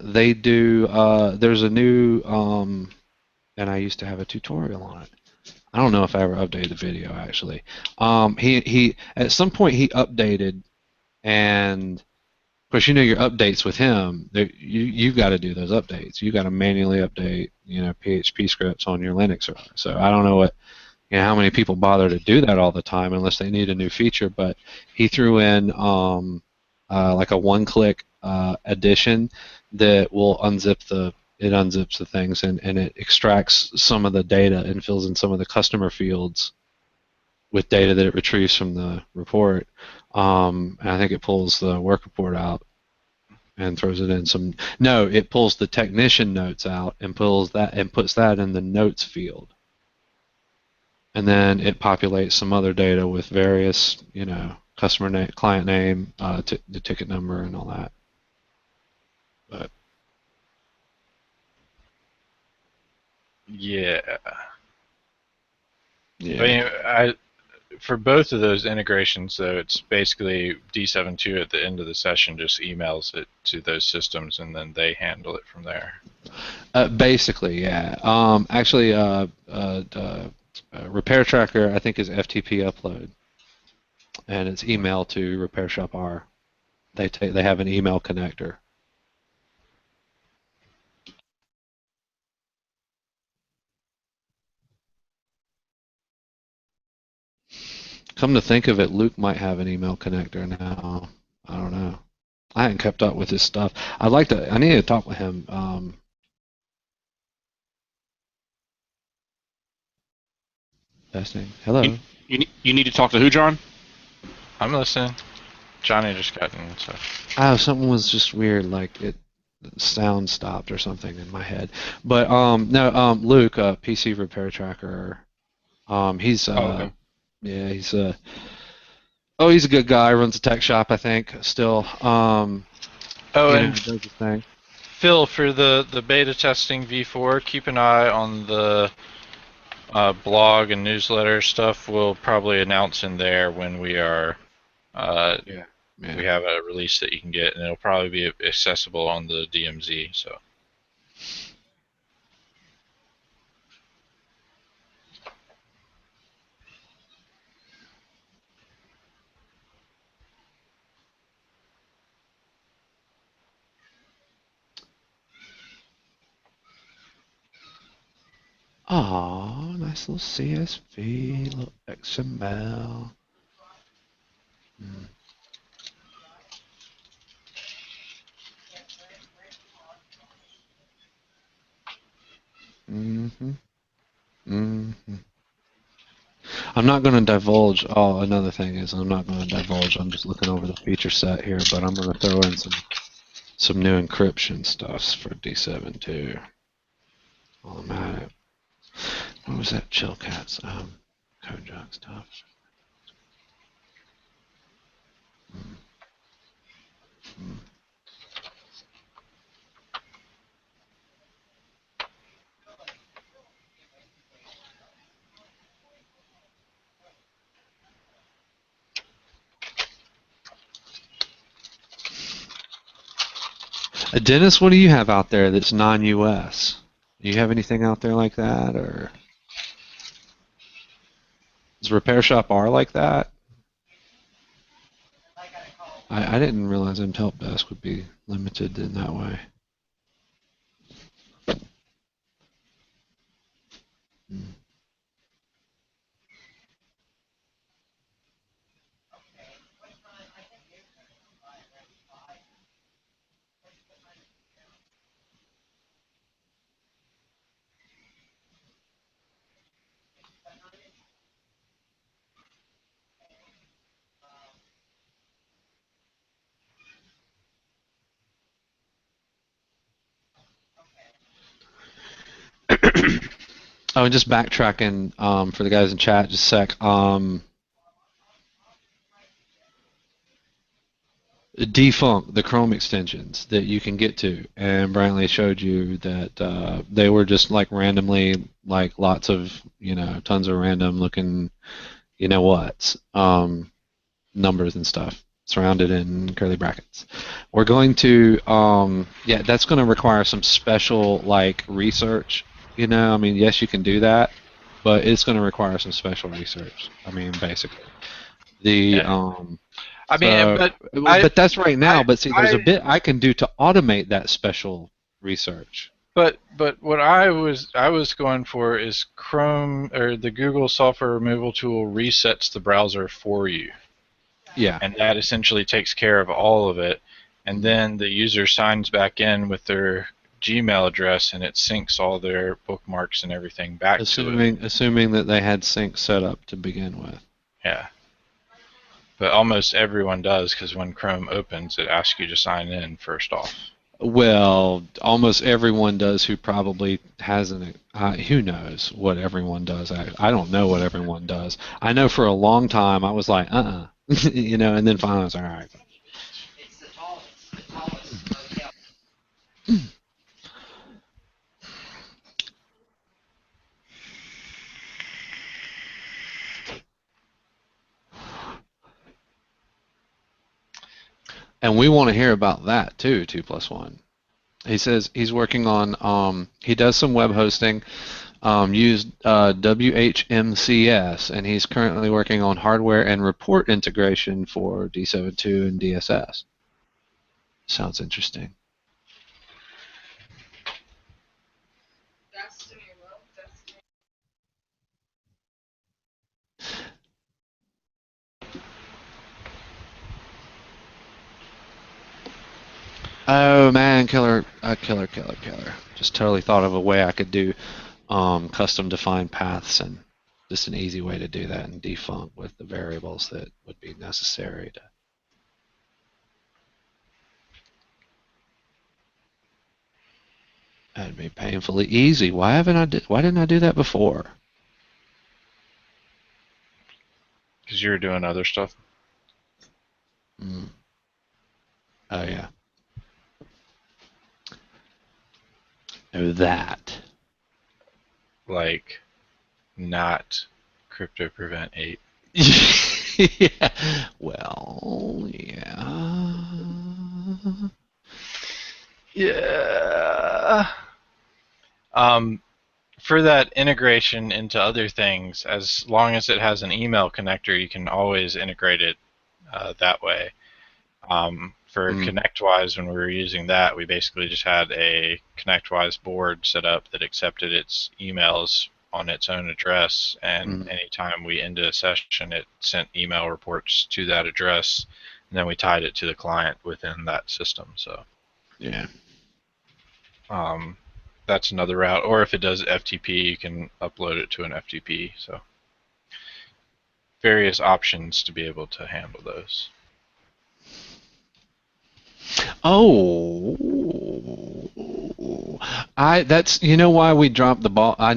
they do. There's a new, and I used to have a tutorial on it. I don't know if I ever updated the video actually. He at some point he updated, and of course your updates with him. You've got to do those updates. You got to manually update PHP scripts on your Linux server. So I don't know how many people bother to do that all the time unless they need a new feature. But he threw in like a one-click addition that will unzips the things and it extracts some of the data and fills in some of the customer fields with data that it retrieves from the report. And I think it pulls the work report out and throws it in some. No, it pulls the technician notes out and pulls that and puts that in the notes field. And then it populates some other data with various, customer name, client name, the ticket number, and all that. But yeah. Yeah. I mean, for both of those integrations, though, it's basically D7.2 at the end of the session just emails it to those systems, and then they handle it from there. Basically, yeah. Actually, Repair Tracker, I think, is FTP upload, and it's email to Repair Shop R. They have an email connector. Come to think of it, Luke might have an email connector now. I don't know. I hadn't kept up with his stuff. I'd like to. I need to talk with him. Testing. Hello. You need to talk to who, John? I'm listening. Johnny just got in, so. Oh, something was just weird, like sound stopped or something in my head. But no, Luke, PC Repair Tracker. He's Okay. yeah, he's a good guy. Runs a tech shop, I think. Still, Oh, and does his thing. Phil, for the beta testing V4, keep an eye on the blog and newsletter stuff. We'll probably announce in there when we are. Yeah. We have a release that you can get, and it'll probably be accessible on the DMZ. So. Oh, nice little CSV, little XML. Mm-hmm. Mm-hmm. I'm not going to divulge. Oh, another thing is I'm not going to divulge. I'm just looking over the feature set here, but I'm going to throw in some new encryption stuffs for D7 too. While I'm at it. What was that Chillcats code jog stuff? Dennis, what do you have out there that's non-US? Do you have anything out there like that, or does Repair Shop R like that? I didn't realize MT Help Desk would be limited in that way. Oh, and just backtracking for the guys in chat, just a sec. Defunct, the Chrome extensions that you can get to, and Brantley showed you that they were just like randomly, like lots of, tons of random looking, what, numbers and stuff surrounded in curly brackets. We're going to, yeah, that's going to require some special like research. I mean, yes, you can do that, but it's going to require some special research. I mean, basically, I mean, but that's right now. But see, there's a bit I can do to automate that special research. But what I was going for is Chrome, or the Google software removal tool resets the browser for you. Yeah. And that essentially takes care of all of it. And then the user signs back in with their Gmail address, and it syncs all their bookmarks and everything back to it. Assuming that they had sync set up to begin with. Yeah. But almost everyone does, because when Chrome opens, it asks you to sign in first off. Well, almost everyone does who probably hasn't. Who knows what everyone does? I don't know what everyone does. I know for a long time I was like, and then finally I was like, all right. It's the tallest motel. And we want to hear about that too, 2+1. He says he's working on, he does some web hosting, used WHMCS, and he's currently working on hardware and report integration for D7.2 and DSS. Sounds interesting. Oh man, killer. Just totally thought of a way I could do custom defined paths and just an easy way to do that in defunct with the variables that would be necessary to. That'd be painfully easy. Why didn't I do that before? Because you were doing other stuff. Mm. Oh yeah. Oh that. Like, not Crypto Prevent 8. Yeah. Well, yeah. Yeah. For that integration into other things, as long as it has an email connector, you can always integrate it that way. For ConnectWise, when we were using that, we basically just had a ConnectWise board set up that accepted its emails on its own address, and anytime we ended a session, it sent email reports to that address, and then we tied it to the client within that system. So Yeah. That's another route. Or if it does FTP, you can upload it to an FTP. So various options to be able to handle those. Oh, that's why we dropped the ball. I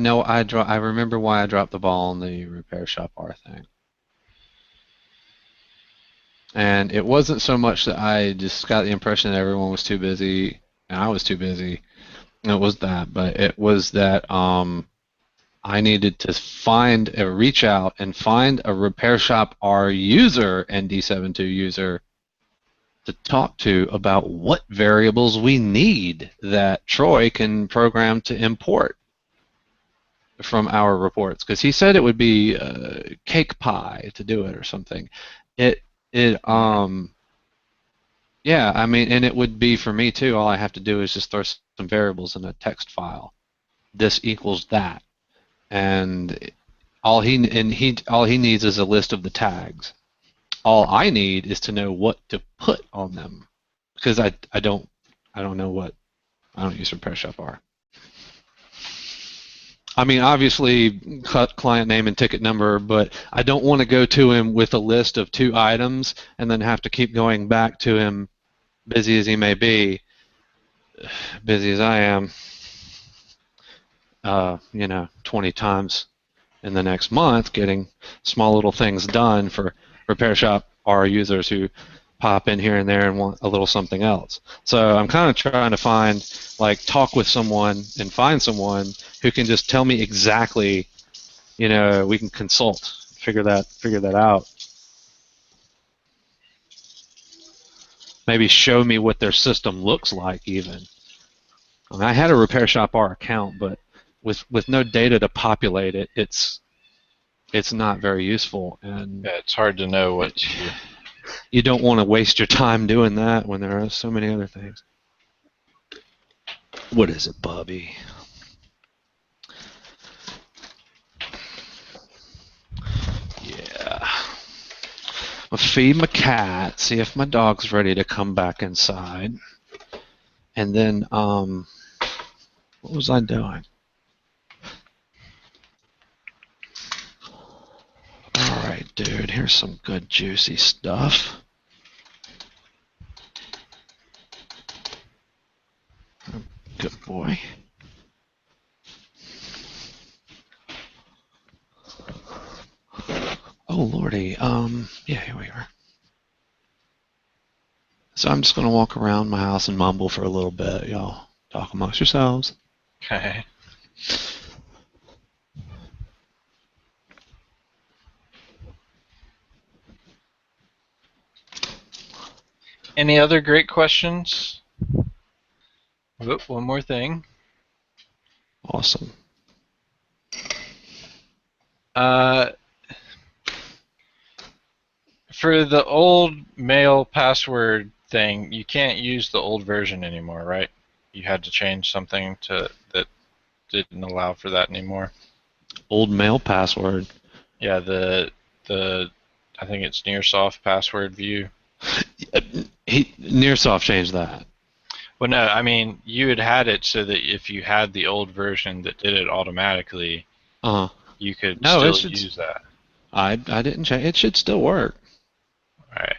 remember why I dropped the ball on the repair shop R thing. And it wasn't so much that I just got the impression that everyone was too busy and I was too busy. It was that, but it was that I needed to reach out and find a repair shop R user and D72 user to talk to about what variables we need that Troy can program to import from our reports, because he said it would be cake pie to do it or something. Yeah, I mean, and it would be for me too. All I have to do is just throw some variables in a text file. This equals that, and all he needs is a list of the tags. All I need is to know what to put on them, because I don't use Repair Shop R. I mean, obviously client name and ticket number, but I don't want to go to him with a list of 2 items and then have to keep going back to him, busy as he may be, busy as I am, 20 times in the next month, getting small little things done for Repair Shop R users who pop in here and there and want a little something else. So I'm kind of trying to talk with someone and find someone who can just tell me exactly, we can consult, figure that out. Maybe show me what their system looks like even. I mean, I had a Repair Shop R account, but with no data to populate it, it's not very useful. And yeah, it's hard to know what you don't want to waste your time doing that when there are so many other things. What is it, Bubby? Yeah. I'll feed my cat, see if my dog's ready to come back inside. And then, what was I doing? Alright, dude, here's some good juicy stuff. Good boy. Oh lordy, yeah, here we are. So I'm just gonna walk around my house and mumble for a little bit. Y'all talk amongst yourselves. Okay. Any other great questions? Oh, one more thing. Awesome. For the old mail password thing, you can't use the old version anymore, right? You had to change something that didn't allow for that anymore. Old mail password. Yeah, the I think it's Nearsoft password view. Nearsoft changed that. Well, no, I mean, you had it so that if you had the old version that did it automatically, Uh, you could no, it still should. use that. I didn't change. It should still work. All right.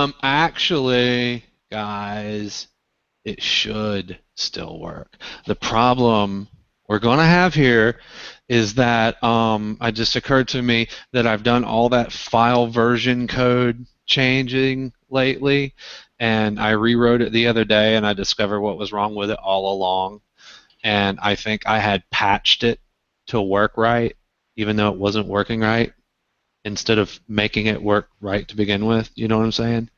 So Actually, guys, it should still work. The problem we're going to have here is that it just occurred to me that I've done all that file version code changing lately, and I rewrote it the other day, and I discovered what was wrong with it all along. And I think I had patched it to work right, even though it wasn't working right, instead of making it work right to begin with. You know what I'm saying?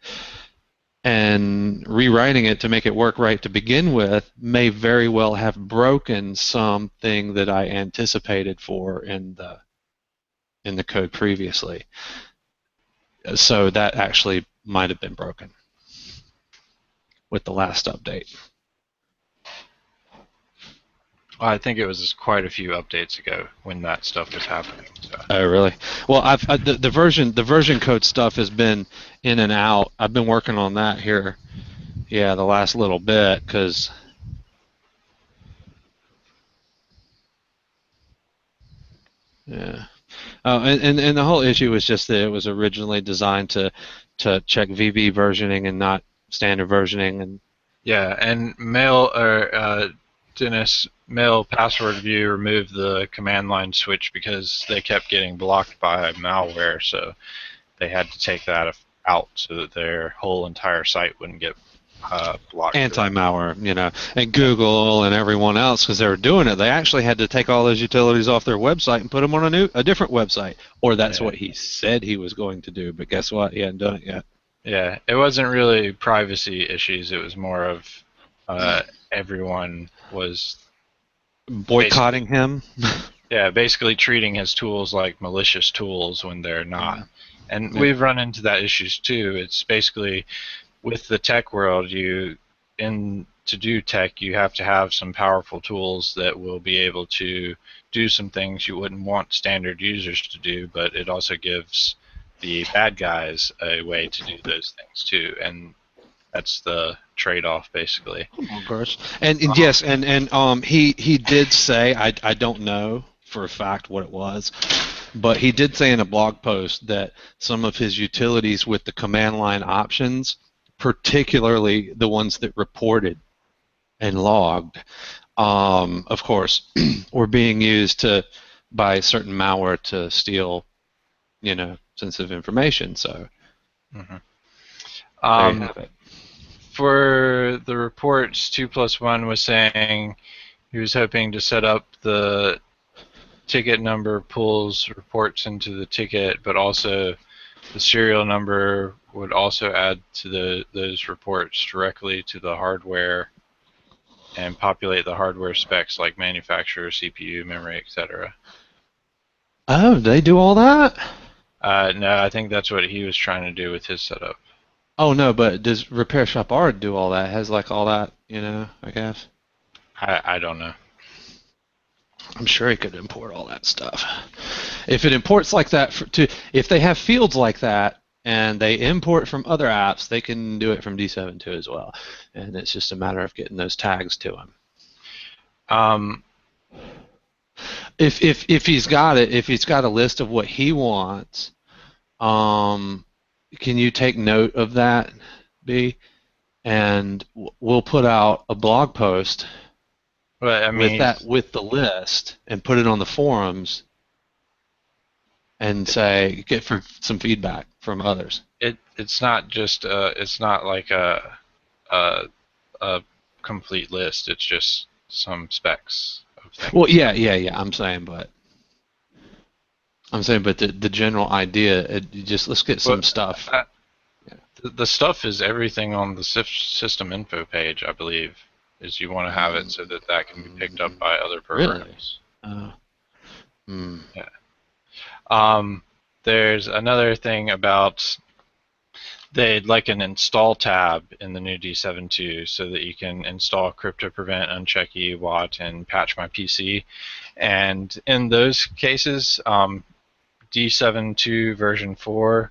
And rewriting it to make it work right to begin with may very well have broken something that I anticipated for in the code previously. So that actually might have been broken with the last update. I think it was quite a few updates ago when that stuff was happening. So. Oh, really? Well, the version code stuff has been in and out. I've been working on that here, yeah, the last little bit, because yeah. Oh, and the whole issue was just that it was originally designed to check VB versioning and not standard versioning, and Yeah, and Dennis, mail password view removed the command line switch because they kept getting blocked by malware, so they had to take that out so that their whole entire site wouldn't get blocked. anti-malware, and Google and everyone else, because they were doing it, they actually had to take all those utilities off their website and put them on a different website, or that's what he said he was going to do, but guess what? He hadn't done it yet. Yeah, it wasn't really privacy issues. It was more of everyone was boycotting him. Yeah, basically treating his tools like malicious tools when they're not. Yeah. And we've run into that issues too. It's basically with the tech world, to do tech, you have to have some powerful tools that will be able to do some things you wouldn't want standard users to do, but it also gives the bad guys a way to do those things too, and that's the trade-off basically. Of course. And yes, and he did say, I don't know for a fact what it was, but he did say in a blog post that some of his utilities with the command line options, particularly the ones that reported and logged, of course, were being used by certain malware to steal, sensitive information. So there you have it. For the reports, 2+1 was saying he was hoping to set up the ticket number pulls reports into the ticket, but also the serial number would also add to those reports directly to the hardware and populate the hardware specs like manufacturer, CPU, memory, etc. Oh, they do all that? No, I think that's what he was trying to do with his setup. Oh no, but does Repair Shop R do all that? Has like all that, I guess. I don't know. I'm sure he could import all that stuff. If it imports like that if they have fields like that and they import from other apps, they can do it from D7 too as well. And it's just a matter of getting those tags to him. If he's got it, if he's got a list of what he wants, can you take note of that, B? And we'll put out a blog post with the list and put it on the forums and say get for some feedback from others. It's not just it's not like a complete list. It's just some specs of things. Well, yeah. I'm saying, but the general idea, let's get some stuff. The stuff is everything on the system info page, I believe. Is you want to have it so that can be picked up by other programs. Really? Yeah. There's another thing about they'd like an install tab in the new D7.2 so that you can install CryptoPrevent, Uncheck EWAT, and Patch My PC. And in those cases, D7.2 version 4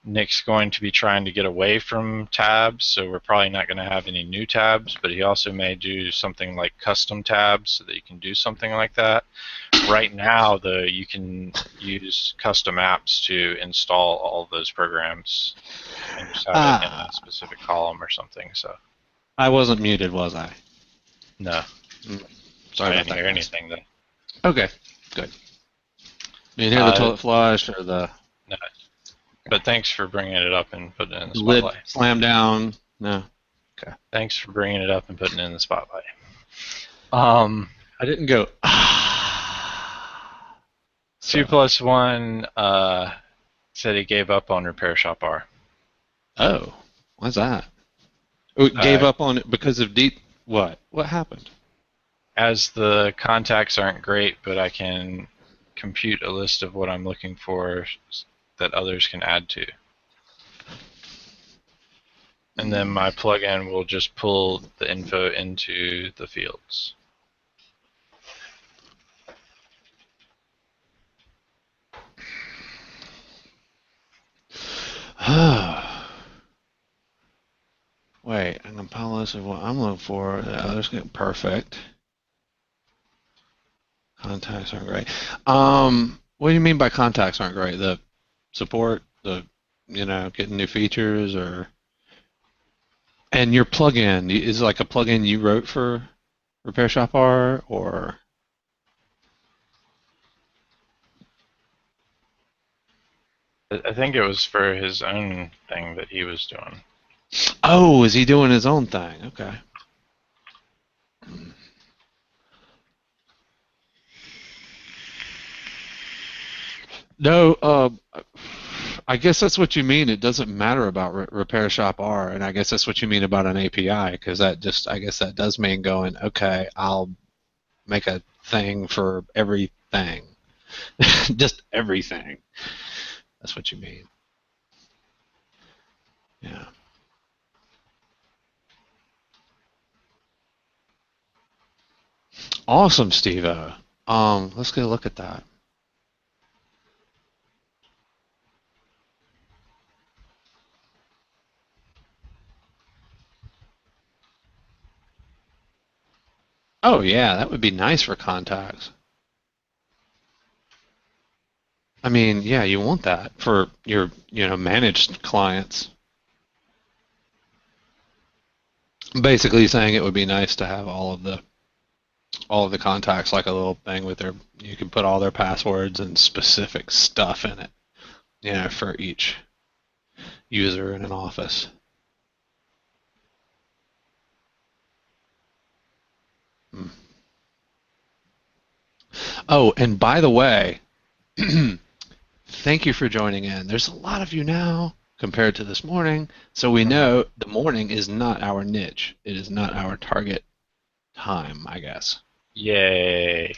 Nick's going to be trying to get away from tabs, so we're probably not going to have any new tabs, but he also may do something like custom tabs so that you can do something like that. Right now, though, you can use custom apps to install all of those programs and just have it in a specific column or something. So I wasn't muted, was I? no, Sorry I about didn't that. hear anything then. Okay, good. You didn't hear the toilet flush or the No. But thanks for bringing it up and putting it in the lid spotlight. slam down? No. Thanks for bringing it up and putting it in the spotlight. I didn't go. 2+1 said he gave up on Repair Shop R. Oh, why's that? Oh, gave up on it because of deep. What? What happened? As the contacts aren't great, but I can compute a list of what I'm looking for that others can add to. And then my plugin will just pull the info into the fields. Wait, I'm gonna compile a list of what I'm looking for. The others get perfect. Contacts aren't great. What do you mean by contacts aren't great? The support, getting new features, or and your plugin is it like a plugin you wrote for Repair Shop R, or I think it was for his own thing that he was doing. oh, is he doing his own thing? Okay. No, I guess that's what you mean. It doesn't matter about Repair Shop R, and I guess that's what you mean about an API, because I guess that does mean going, okay, I'll make a thing for everything, just everything. That's what you mean. Yeah. Awesome, Steve-O. Let's get a look at that. Oh yeah, that would be nice for contacts. I mean, yeah, you want that for your, managed clients. Basically saying it would be nice to have all of the contacts like a little thing with you can put all their passwords and specific stuff in it, for each user in an office. Oh, and by the way, thank you for joining in. There's a lot of you now compared to this morning, so we know the morning is not our niche. It is not our target time, I guess. Yay.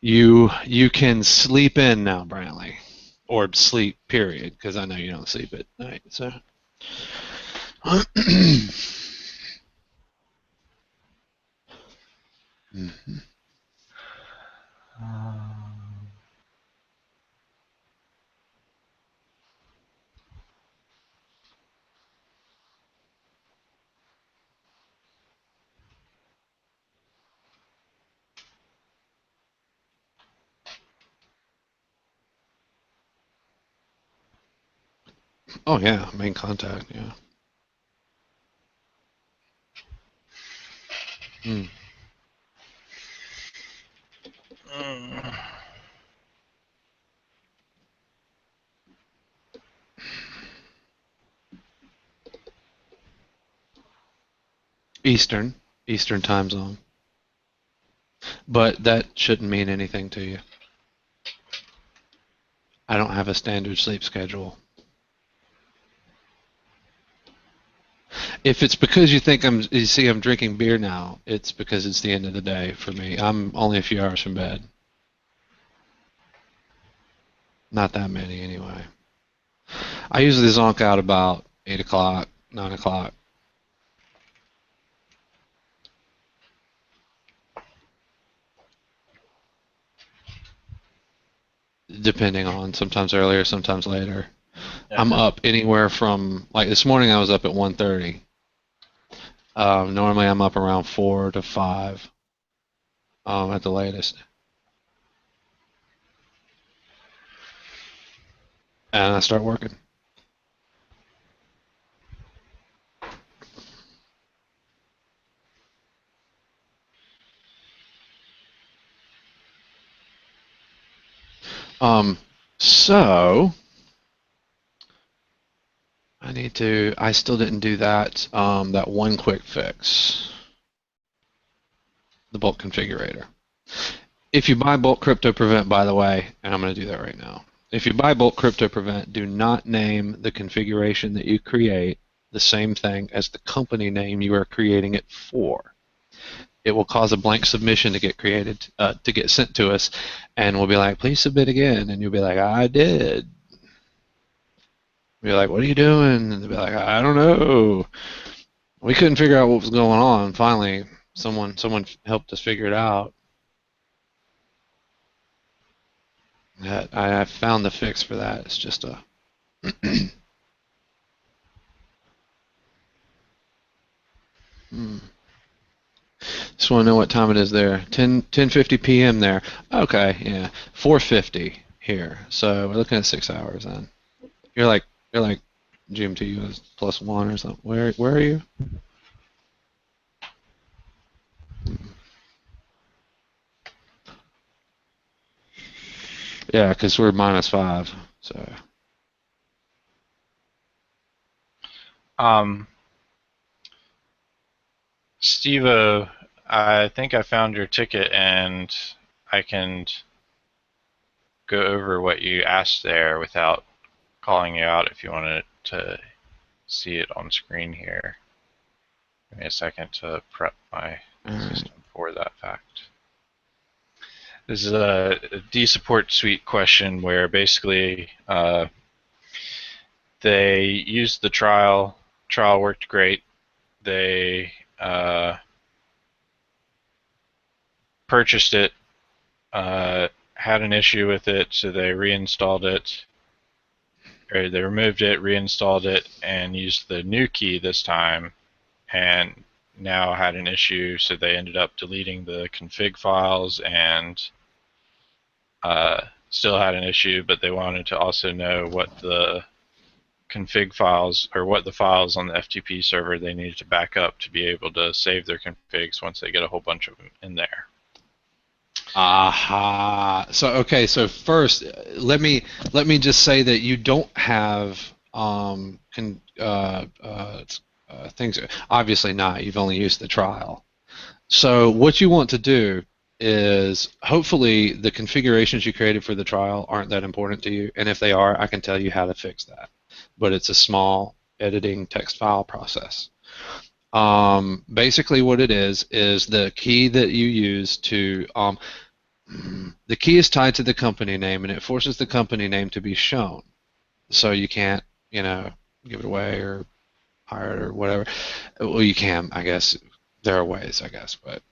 You can sleep in now, Brantley, or sleep, period, because I know you don't sleep at night. So. Mm-hmm. Oh yeah, main contact, yeah. Mm. Eastern time zone. But that shouldn't mean anything to you. I don't have a standard sleep schedule. If it's because you think you see I'm drinking beer now, it's because it's the end of the day for me. I'm only a few hours from bed. Not that many anyway. I usually zonk out about 8 o'clock, 9 o'clock. Depending on, sometimes earlier, sometimes later. I'm up anywhere from, like this morning I was up at 1:30. Normally I'm up around 4 to 5 at the latest. And I start working. So I still didn't do that, that one quick fix, the bulk configurator. If you buy bulk crypto prevent, by the way, and I'm going to do that right now. If you buy bulk crypto prevent, do not name the configuration that you create the same thing as the company name you are creating it for. It will cause a blank submission to get created, to get sent to us, and we'll be like, please submit again, and you'll be like, I did. We'll be like, what are you doing? And they'll be like, I don't know. We couldn't figure out what was going on. Finally, someone helped us figure it out. I found the fix for that. It's just a Just want to know what time it is there. 10:50 p.m. there. Okay, yeah. 4:50 here. So we're looking at 6 hours then. You're like GMT was +1 or something. Where are you? Yeah, because we're -5. So. Steve, I think I found your ticket, and I can go over what you asked there without calling you out if you wanted to see it on screen here. Give me a second to prep my system for that fact. This is a dsupport suite question where basically they used the trial. Trial worked great. They purchased it, had an issue with it, so they reinstalled it. Or they removed it, reinstalled it, and used the new key this time, and now had an issue, so they ended up deleting the config files and still had an issue, but they wanted to also know what the config files, or what the files on the FTP server they needed to back up to be able to save their configs once they get a whole bunch of them in there. Aha. So okay. So first, let me just say that you don't have things. Obviously not. You've only used the trial. So what you want to do is, hopefully the configurations you created for the trial aren't that important to you, and if they are, I can tell you how to fix that. But it's a small editing text file process. Basically what it is the key that you use to the key is tied to the company name, and it forces the company name to be shown, so you can't give it away or hire it or whatever. Well, you can, I guess. There are ways, I guess, but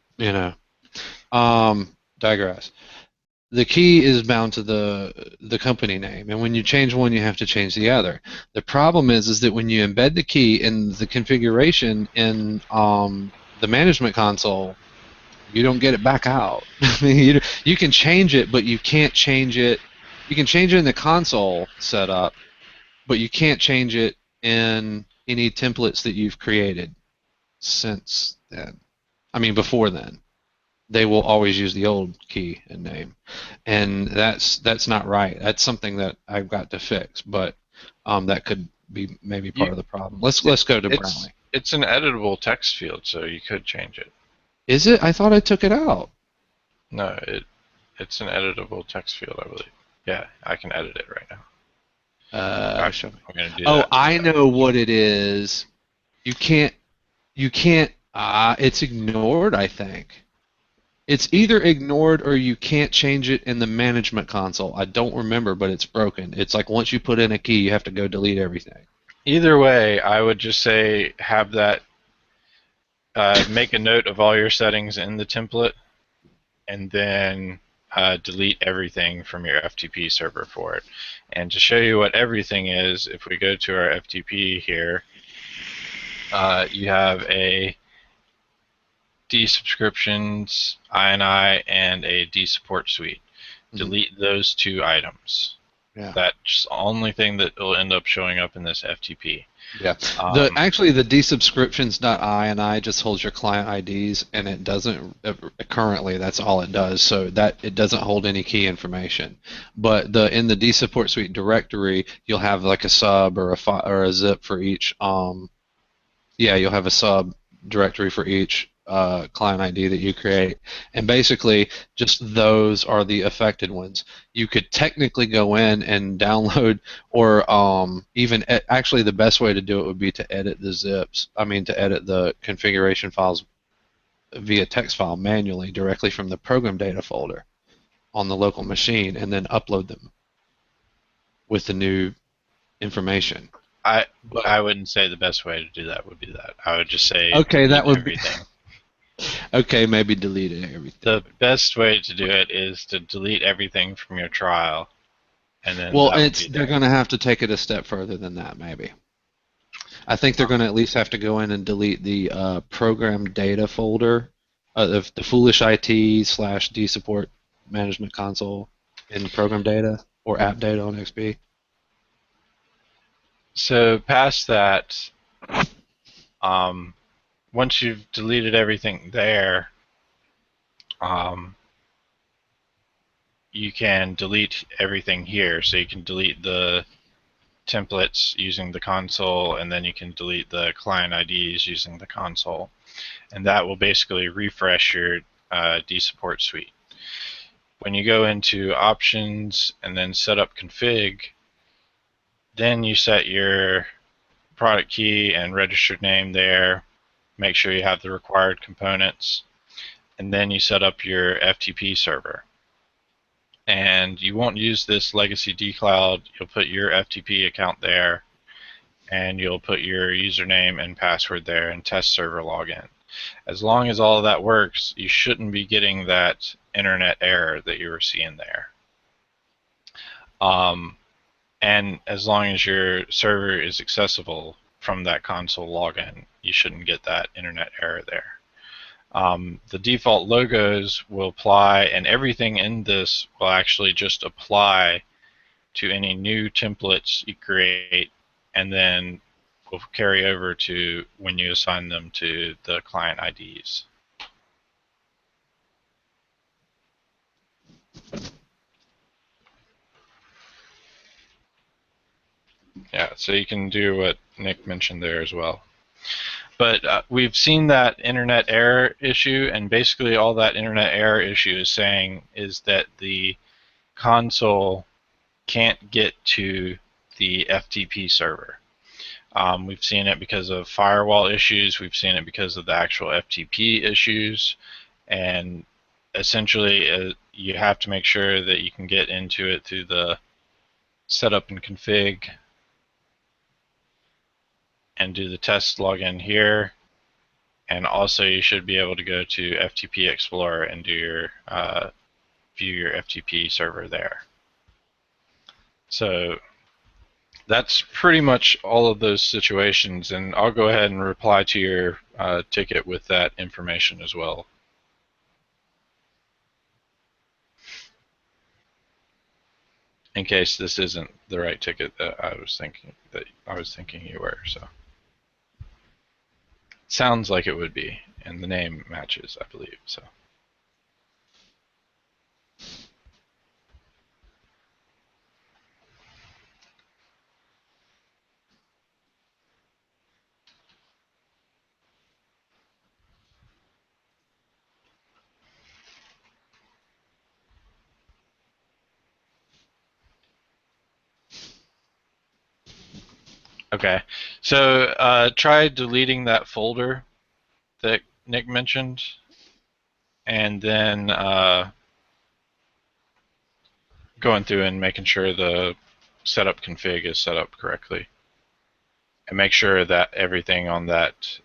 digress. The key is bound to the company name, and when you change one, you have to change the other. The problem is that when you embed the key in the configuration in the management console, you don't get it back out. You can change it, but you can't change it. You can change it in the console setup, but you can't change it in any templates that you've created since then. I mean, before then. They will always use the old key and name, and that's not right. That's something that I've got to fix, but that could be maybe part of the problem. Let's go to Brownlee. It's an editable text field, so you could change it. Is it? I thought I took it out. No, it's an editable text field, I believe. Yeah, I can edit it right now. Show me. I'm gonna do Oh, that. I know what it is. You can't. It's ignored, I think. It's either ignored or you can't change it in the management console. I don't remember, but it's broken. It's like once you put in a key, you have to go delete everything. Either way, I would just say have that, make a note of all your settings in the template, and then delete everything from your FTP server for it. And to show you what everything is, if we go to our FTP here, you have a dsubscriptions, INI, and a dsupport suite. Delete those 2 items. Yeah. That's the only thing that will end up showing up in this FTP. Yeah. Actually, the dsubscriptions.ini just holds your client IDs, and it doesn't currently. That's all it does. So that it doesn't hold any key information. But in the dsupport suite directory, you'll have like a sub or a zip for each. You'll have a sub directory for each client ID that you create, and basically just those are the affected ones. You could technically go in and download, or actually the best way to do it would be to edit the zips. To edit the configuration files via text file manually directly from the program data folder on the local machine, and then upload them with the new information. I wouldn't say the best way to do that would be that. I would just say that would everything. Okay, maybe delete everything. The best way to do it is to delete everything from your trial, and then they're going to have to take it a step further than that, maybe. I think they're going to at least have to go in and delete the program data folder, the foolish IT/dsupport management console in program data or app data on XP. So past that, once you've deleted everything there, you can delete everything here. So you can delete the templates using the console, and then you can delete the client IDs using the console. And that will basically refresh your dsupport suite. When you go into options and then set up config, then you set your product key and registered name there. Make sure you have the required components, and then you set up your FTP server. And you won't use this legacy dcloud. You'll put your FTP account there, and you'll put your username and password there and test server login. As long as all of that works, you shouldn't be getting that internet error that you were seeing there. And as long as your server is accessible from that console login, you shouldn't get that internet error there. The default logos will apply, and everything in this will actually just apply to any new templates you create, and then will carry over to when you assign them to the client IDs. Yeah, so you can do what Nick mentioned there as well. But we've seen that internet error issue, and basically all that internet error issue is saying is that the console can't get to the FTP server. We've seen it because of firewall issues, we've seen it because of the actual FTP issues, and essentially you have to make sure that you can get into it through the setup and config and do the test login here, and also you should be able to go to FTP Explorer and do your view your FTP server there. So that's pretty much all of those situations, and I'll go ahead and reply to your ticket with that information as well. In case this isn't the right ticket that I was thinking you were, so. Sounds like it would be, and the name matches, I believe, so. Okay, so try deleting that folder that Nick mentioned, and then going through and making sure the setup config is set up correctly, and make sure that everything on that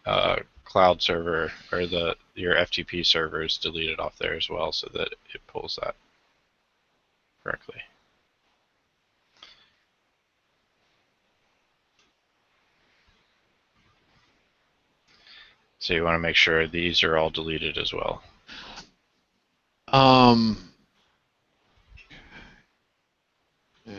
cloud server or your FTP server is deleted off there as well, so that it pulls that. correctly. So you want to make sure these are all deleted as well. Yeah.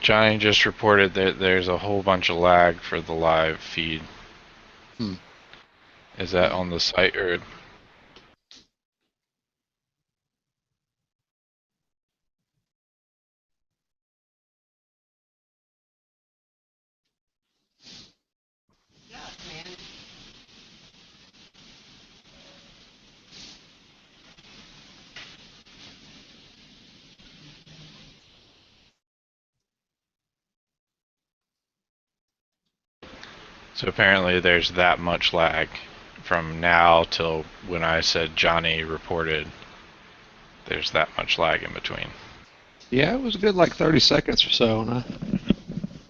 Johnny just reported that there's a whole bunch of lag for the live feed. Hmm. Is that on the site or? Yeah, man. So apparently there's that much lag from now till when I said Johnny reported. There's that much lag in between. Yeah, it was a good like 30 seconds or so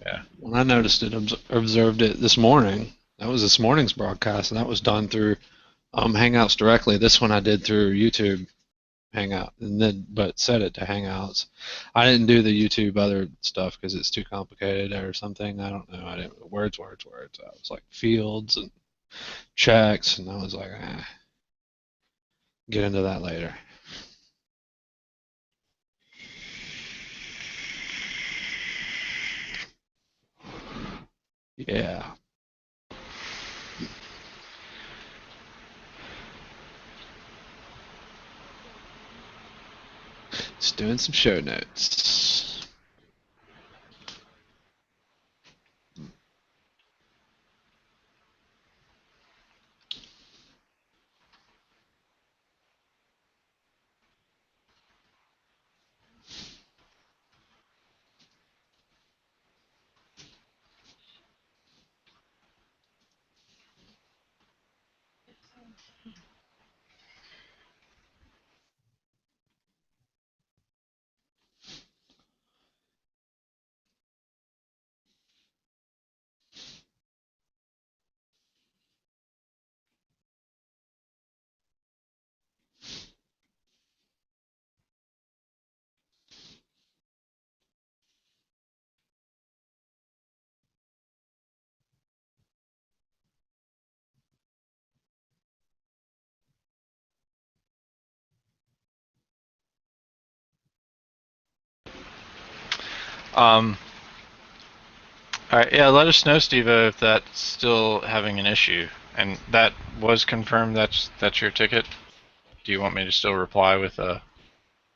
Yeah. when I noticed it, observed it this morning. That was this morning's broadcast, and that was done through Hangouts directly. This one I did through YouTube Hangout, and then but set it to Hangouts. I didn't do the YouTube other stuff because it's too complicated or something. I don't know. I didn't words. I was like fields and checks, and I was like, get into that later. Yeah. Just doing some show notes. All right, yeah, let us know, Steve, if that's still having an issue. And that was confirmed. That's your ticket. Do you want me to still reply with a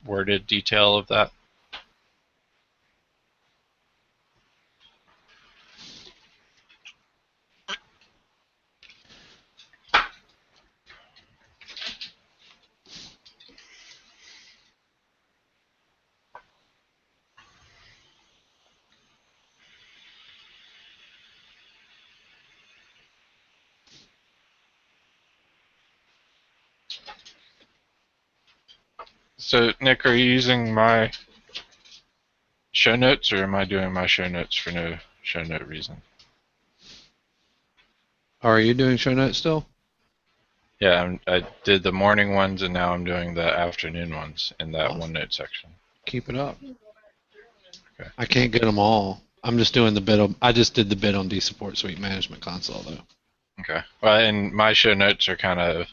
worded detail of that? So, Nick, are you using my show notes, or am I doing my show notes for no show note reason? Are you doing show notes still? Yeah, I did the morning ones, and now I'm doing the afternoon ones in that Awesome. OneNote section. Keep it up. Okay. I can't get them all. I'm just doing the bit. I just did the bit on dSupport Suite Management Console though. Okay. Well, and my show notes are kind of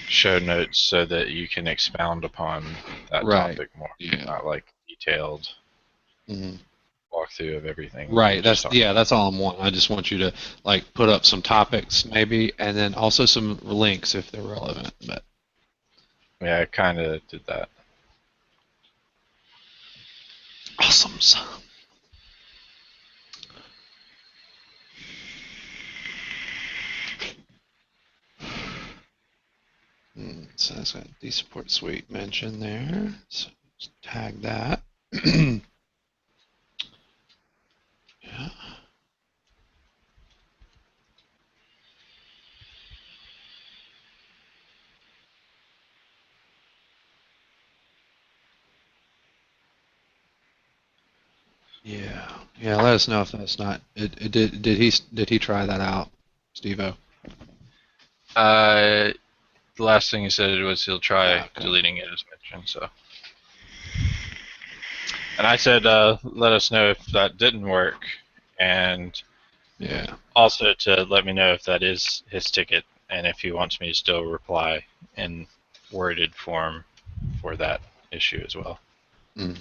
show notes so that you can expound upon that Right. topic more, Yeah. not like detailed hmm walkthrough of everything. Right. That's all I'm wanting. I just want you to like put up some topics maybe, and then also some links if they're relevant. But Yeah, I kind of did that. awesome. So that's got dSupport Suite mentioned there. So let's tag that. Yeah. Yeah. Yeah. Let us know if that's not. Did he try that out, Steve-O? The last thing he said was he'll try Okay. deleting it as mentioned. So, and I said, let us know if that didn't work, and Yeah. also to let me know if that is his ticket, and if he wants me to still reply in worded form for that issue as well. Mm.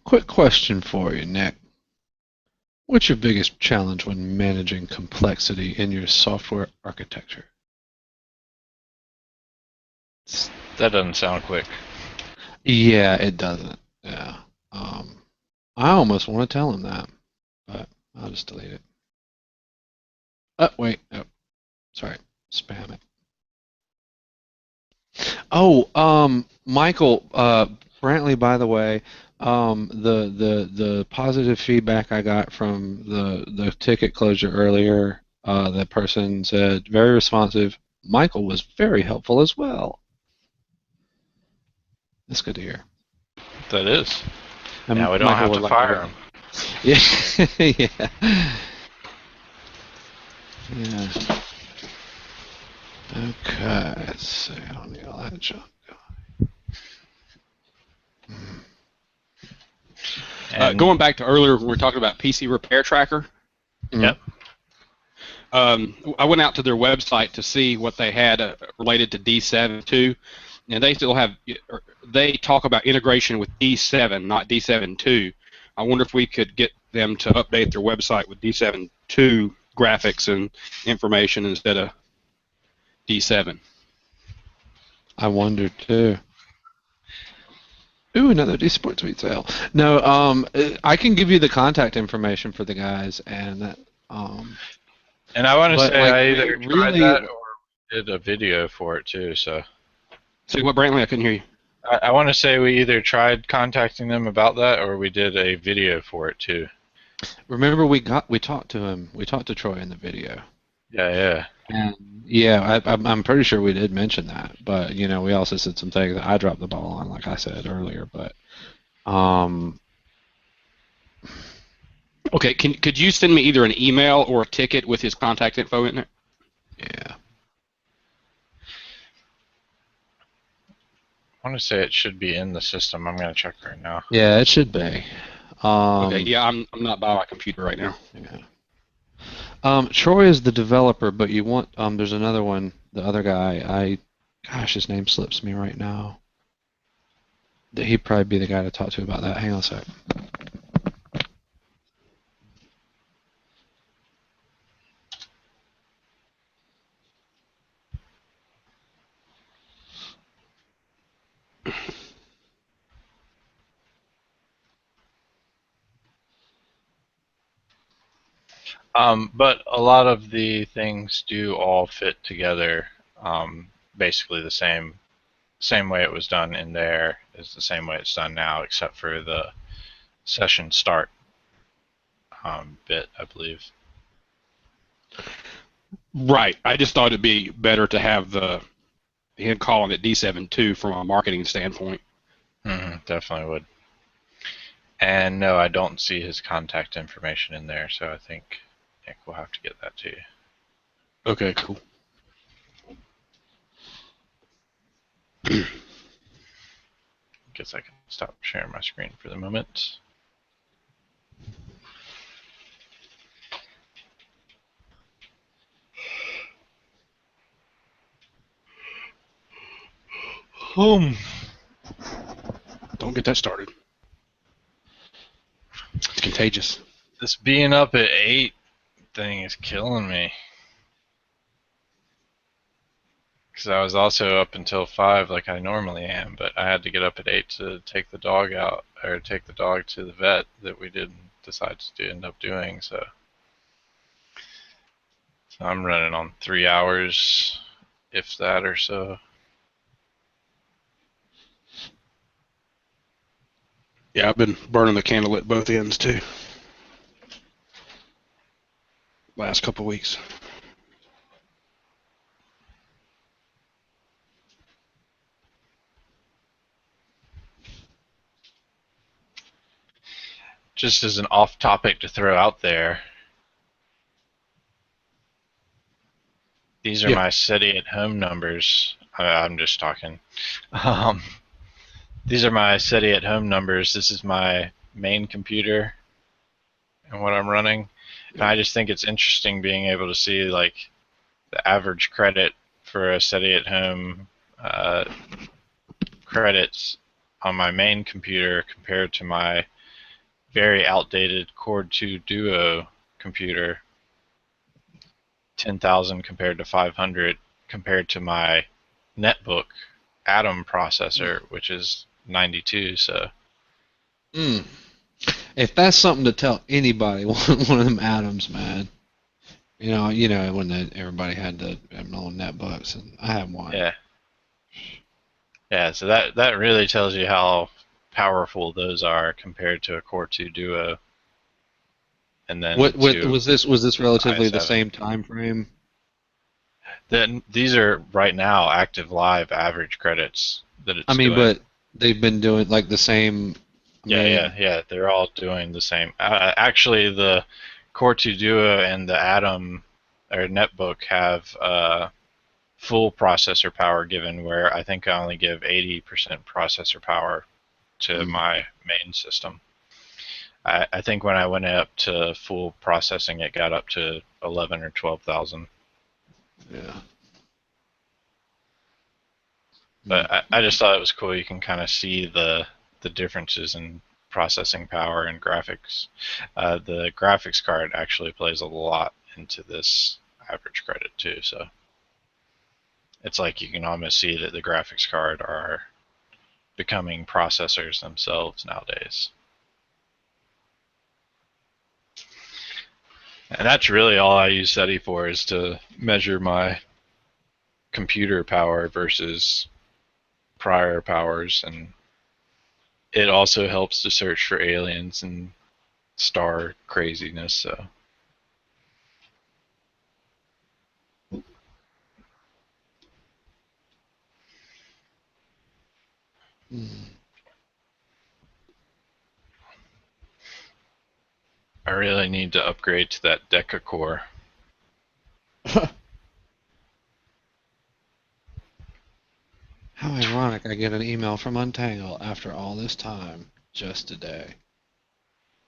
Quick question for you, Nick. What's your biggest challenge when managing complexity in your software architecture? That doesn't sound quick. Yeah, it doesn't. Yeah. I almost want to tell him that, but I'll just delete it. Oh, wait. Oh, sorry. Spam it. Oh, Michael, Brantley, by the way, the positive feedback I got from the ticket closure earlier, the person said very responsive. Michael was very helpful as well. That's good to hear. That is. And Now we don't Michael have would to like fire him. Yeah, yeah, yeah. Okay, let's see. I don't need all that junk. And Going back to earlier when we were talking about PC Repair Tracker, Yep. I went out to their website to see what they had related to D7 too, and they still have. They talk about integration with D7, not D7.2. I wonder if we could get them to update their website with D7.2 graphics and information instead of D7. I wonder too. Ooh, another D Sports retail. No, I can give you the contact information for the guys, and that, And I want to but say like I either tried really, that or did a video for it too. So See what, Brantley? I couldn't hear you. I want to say we either tried contacting them about that or we did a video for it too. remember we talked to him. We talked to Troy in the video. Yeah. And yeah, I'm pretty sure we did mention that, but we also said some things that I dropped the ball on, like I said earlier. But Okay, could you send me either an email or a ticket with his contact info in it? yeah, I want to say it should be in the system. I'm going to check right now. yeah, it should be. Okay, yeah, I'm not by my computer right now. Yeah. Troy is the developer, but you want there's another one, the other guy. Gosh, his name slips me right now. He'd probably be the guy to talk to about that. Hang on a sec. But a lot of the things do all fit together. Basically the same way it was done in there is the same way it's done now, except for the session start bit, I believe. Right. I just thought it'd be better to have him calling it D7.2 from a marketing standpoint. Definitely would. And no, I don't see his contact information in there, so I think Nick will have to get that to you. Okay, cool. Guess I can stop sharing my screen for the moment. Don't get that started. It's contagious. This being up at 8 thing is killing me. Because I was also up until 5 like I normally am, but I had to get up at 8 to take the dog out, or take the dog to the vet that we didn't decide to end up doing, so I'm running on 3 hours if that or so. Yeah, I've been burning the candle at both ends too. Last couple weeks. Just as an off topic to throw out there, these are Yeah. my SETI at home numbers. I'm just talking. Um, these are my SETI at home numbers. This is my main computer and what I'm running. And I just think it's interesting being able to see like the average credit for a SETI at home credits on my main computer compared to my very outdated Core 2 Duo computer. 10,000 compared to 500 compared to my netbook Atom processor, which is 92. So If that's something to tell anybody, one of them atoms, man. You know when everybody had the little netbooks, and I have one. yeah. So that really tells you how powerful those are compared to a Core 2 Duo. And then What was this relatively the i7. same time frame? Then these are right now active live average credits that it's I mean, doing. but they've been doing like the same. Yeah. They're all doing the same. Actually, the Core 2 Duo and the Atom or netbook have full processor power given, where I think I only give 80% processor power to my main system. I think when I went up to full processing, it got up to 11 or 12,000. Yeah. But I just thought it was cool. You can kind of see the differences in processing power and graphics. The graphics card actually plays a lot into this average credit too. So it's like you can almost see that the graphics card are becoming processors themselves nowadays. And that's really all I use SETI for, is to measure my computer power versus prior powers, and it also helps to search for aliens and star craziness. So I really need to upgrade to that Deca core. How ironic! I get an email from Untangle after all this time just today.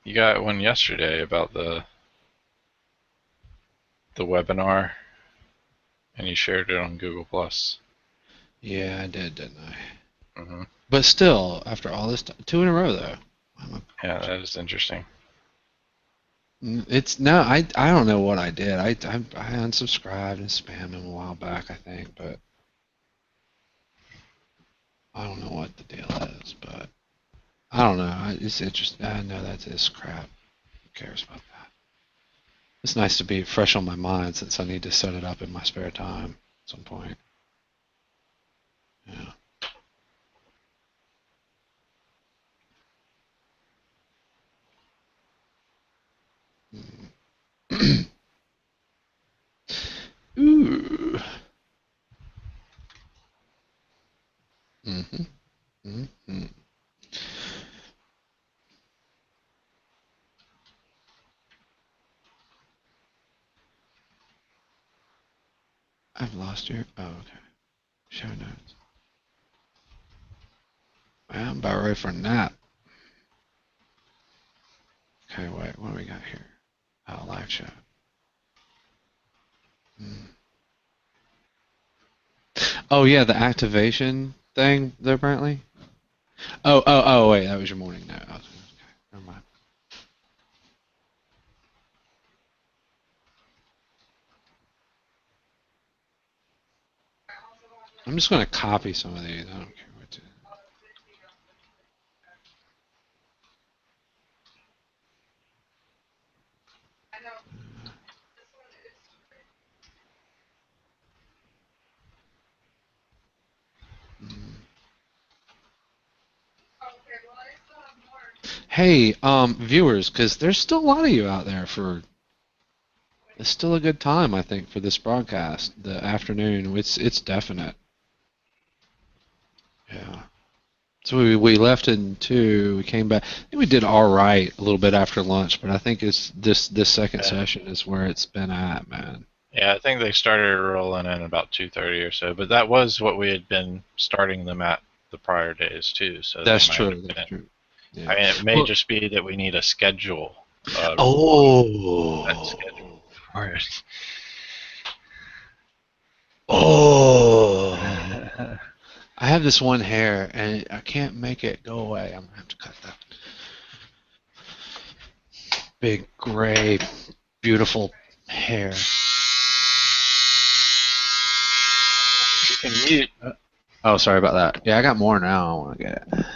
You got one yesterday about the webinar, and you shared it on Google Plus. Yeah, I did, didn't I? Mm-hmm. But still, after all this time, 2 in a row though. Yeah, that is interesting. It's no, I don't know what I did. I unsubscribed and spammed him a while back, I think, but I don't know what the deal is. But I don't know. It's interesting. I know that's his crap. Who cares about that? It's nice to be fresh on my mind since I need to set it up in my spare time at some point. Yeah. Ooh. Mhm. Mhm. I've lost your. Oh, okay. Show notes. Well, I'm about ready for a nap. Okay, wait. What do we got here? Oh, live show. Oh yeah, the activation thing. There apparently. Oh, wait, that was your morning note. Okay, never mind. I'm just gonna copy some of these. I don't care what to. Hey, viewers, because there's still a lot of you out there for. It's still a good time, I think, for this broadcast. The afternoon, it's definite. Yeah. So we left in 2. We came back. I think we did all right a little bit after lunch, but I think it's this second session is where it's been at, man. Yeah, I think they started rolling in about 2:30 or so, but that was what we had been starting them at the prior days too. So That's they might true. have That's been. true. Yeah. I mean, it may Well, just be that we need a schedule. That schedule. For it. Oh. I have this one hair, and I can't make it go away. I'm gonna have to cut that. Big gray, beautiful hair. You can mute. Oh, sorry about that. Yeah, I got more now. I want to get it.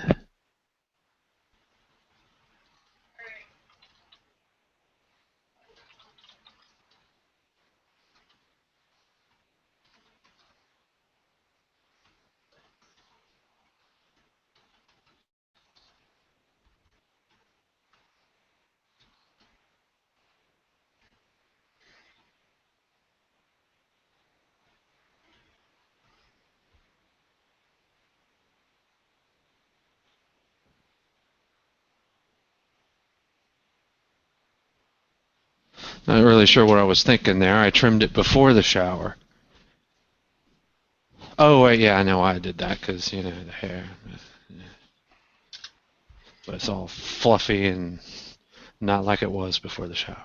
Not really sure what I was thinking there. I trimmed it before the shower. Oh, wait, yeah, I know why I did that, because, the hair. But it's all fluffy and not like it was before the shower.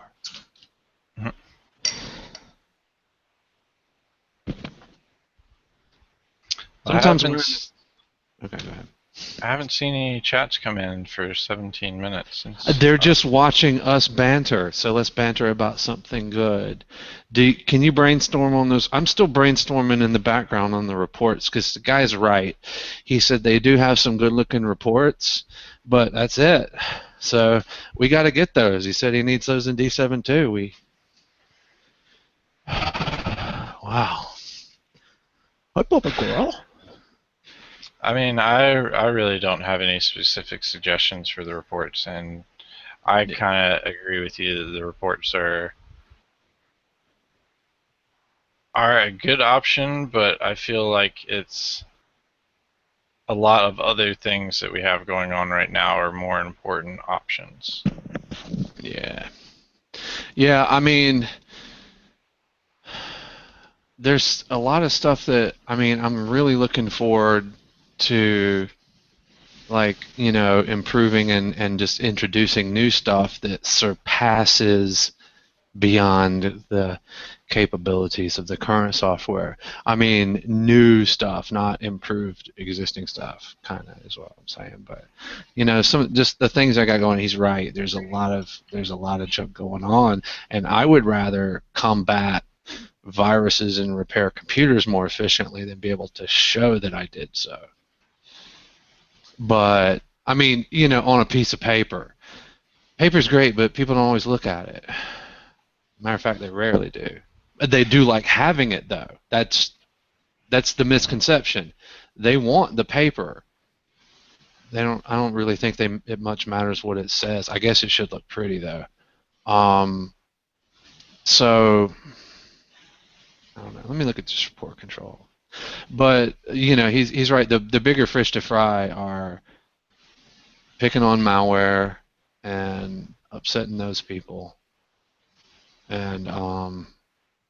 Sometimes Okay, go ahead. I haven't seen any chats come in for 17 minutes. Since They're just watching us banter, so let's banter about something good. Can you brainstorm on those? I'm still brainstorming in the background on the reports, because the guy's right. He said they do have some good-looking reports, but that's it. So we got to get those. He said he needs those in D7 too. Wow. Hi, Papa Girl. I mean, I really don't have any specific suggestions for the reports, and I kind of agree with you that the reports are a good option, but I feel like it's a lot of other things that we have going on right now are more important options. Yeah. Yeah, I mean, there's a lot of stuff that, I'm really looking forward to, like, improving and just introducing new stuff that surpasses beyond the capabilities of the current software. I mean, new stuff, not improved existing stuff, kind of is what I'm saying. But some just the things I got going. He's right. There's a lot of junk going on, and I would rather combat viruses and repair computers more efficiently than be able to show that I did so. But I mean, on a piece of paper. Paper's great, but people don't always look at it. Matter of fact, they rarely do. They do like having it, though. That's the misconception. They want the paper. I don't really think it much matters what it says. I guess it should look pretty, though. So I don't know. Let me look at this report control. But he's right. The bigger fish to fry are picking on malware and upsetting those people, and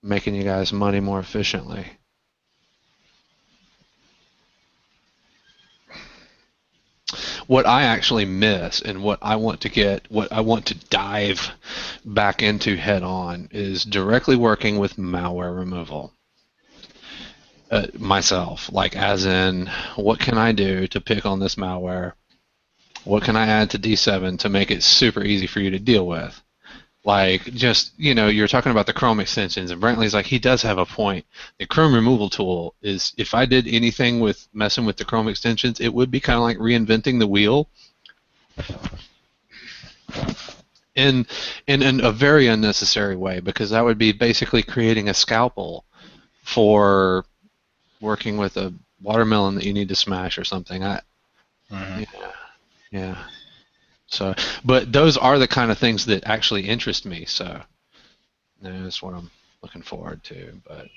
making you guys money more efficiently. What I actually miss and what I want to dive back into head on is directly working with malware removal. Myself, like as in, what can I do to pick on this malware? What can I add to D7 to make it super easy for you to deal with? Like, just, you're talking about the Chrome extensions, and Brantley's like, he does have a point. The Chrome removal tool is, if I did anything with messing with the Chrome extensions, it would be kind of like reinventing the wheel in a very unnecessary way, because that would be basically creating a scalpel for working with a watermelon that you need to smash or something. Yeah. So, but those are the kind of things that actually interest me. So, that's what I'm looking forward to. But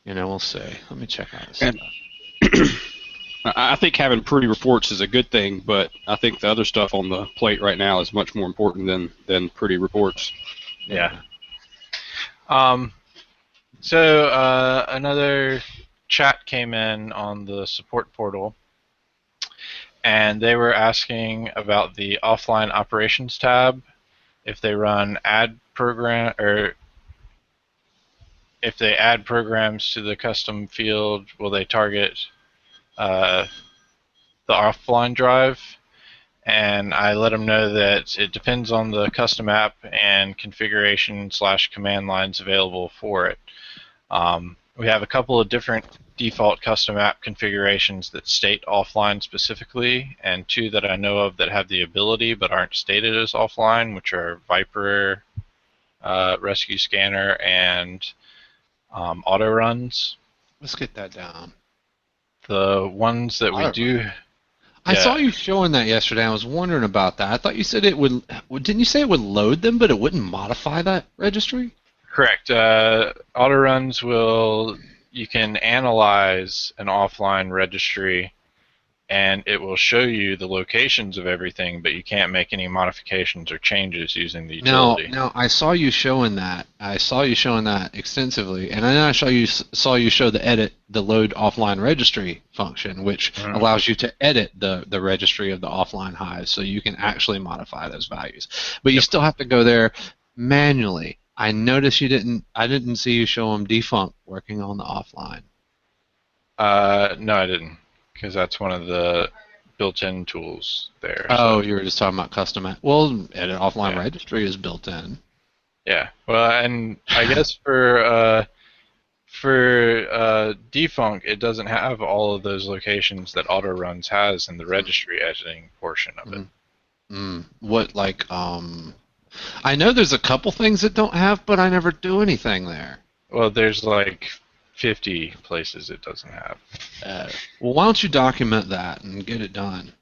we'll see. Let me check out this And stuff. I think having pretty reports is a good thing, but I think the other stuff on the plate right now is much more important than pretty reports. Yeah. Another chat came in on the support portal, and they were asking about the offline operations tab. If they run if they add programs to the custom field, will they target the offline drive? And I let them know that it depends on the custom app and configuration/command lines available for it. We have a couple of different default custom app configurations that state offline specifically, and 2 that I know of that have the ability but aren't stated as offline, which are Viper, Rescue Scanner, and auto runs. Let's get that down. The ones that we do. I saw you showing that yesterday. I was wondering about that. I thought you said it would. Didn't you say it would load them, but it wouldn't modify that registry? Correct. Auto runs you can analyze an offline registry, and it will show you the locations of everything, but you can't make any modifications or changes using the utility. No, I saw you showing that. I saw you showing that extensively, and then I saw you show the load offline registry function, which allows you to edit the registry of the offline hives, so you can actually modify those values. But you still have to go there manually. I noticed I didn't see you show them defunct working on the offline. No, I didn't, because that's one of the built-in tools there. Oh, you were just talking about custom app. Well, edit offline registry is built in. Yeah. Well, and I guess for defunct, it doesn't have all of those locations that auto runs has in the registry editing portion of it. What, like, I know there's a couple things that don't have, but I never do anything there. Well, there's like 50 places it doesn't have. Well, why don't you document that and get it done?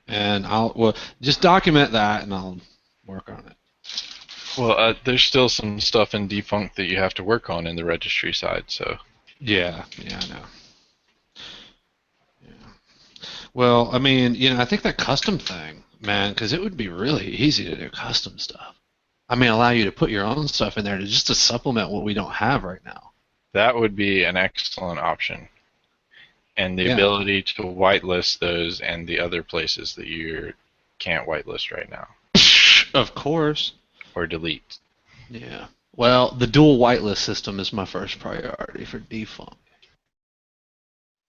And just document that and I'll work on it. Well, there's still some stuff in defunct that you have to work on in the registry side, so. Yeah, I know. Yeah. Well, I mean, I think that custom thing, man, because it would be really easy to do custom stuff. I mean, allow you to put your own stuff in there just to supplement what we don't have right now. That would be an excellent option. And the ability to whitelist those and the other places that you can't whitelist right now. Of course. Or delete. Yeah. Well, the dual whitelist system is my first priority for defunct.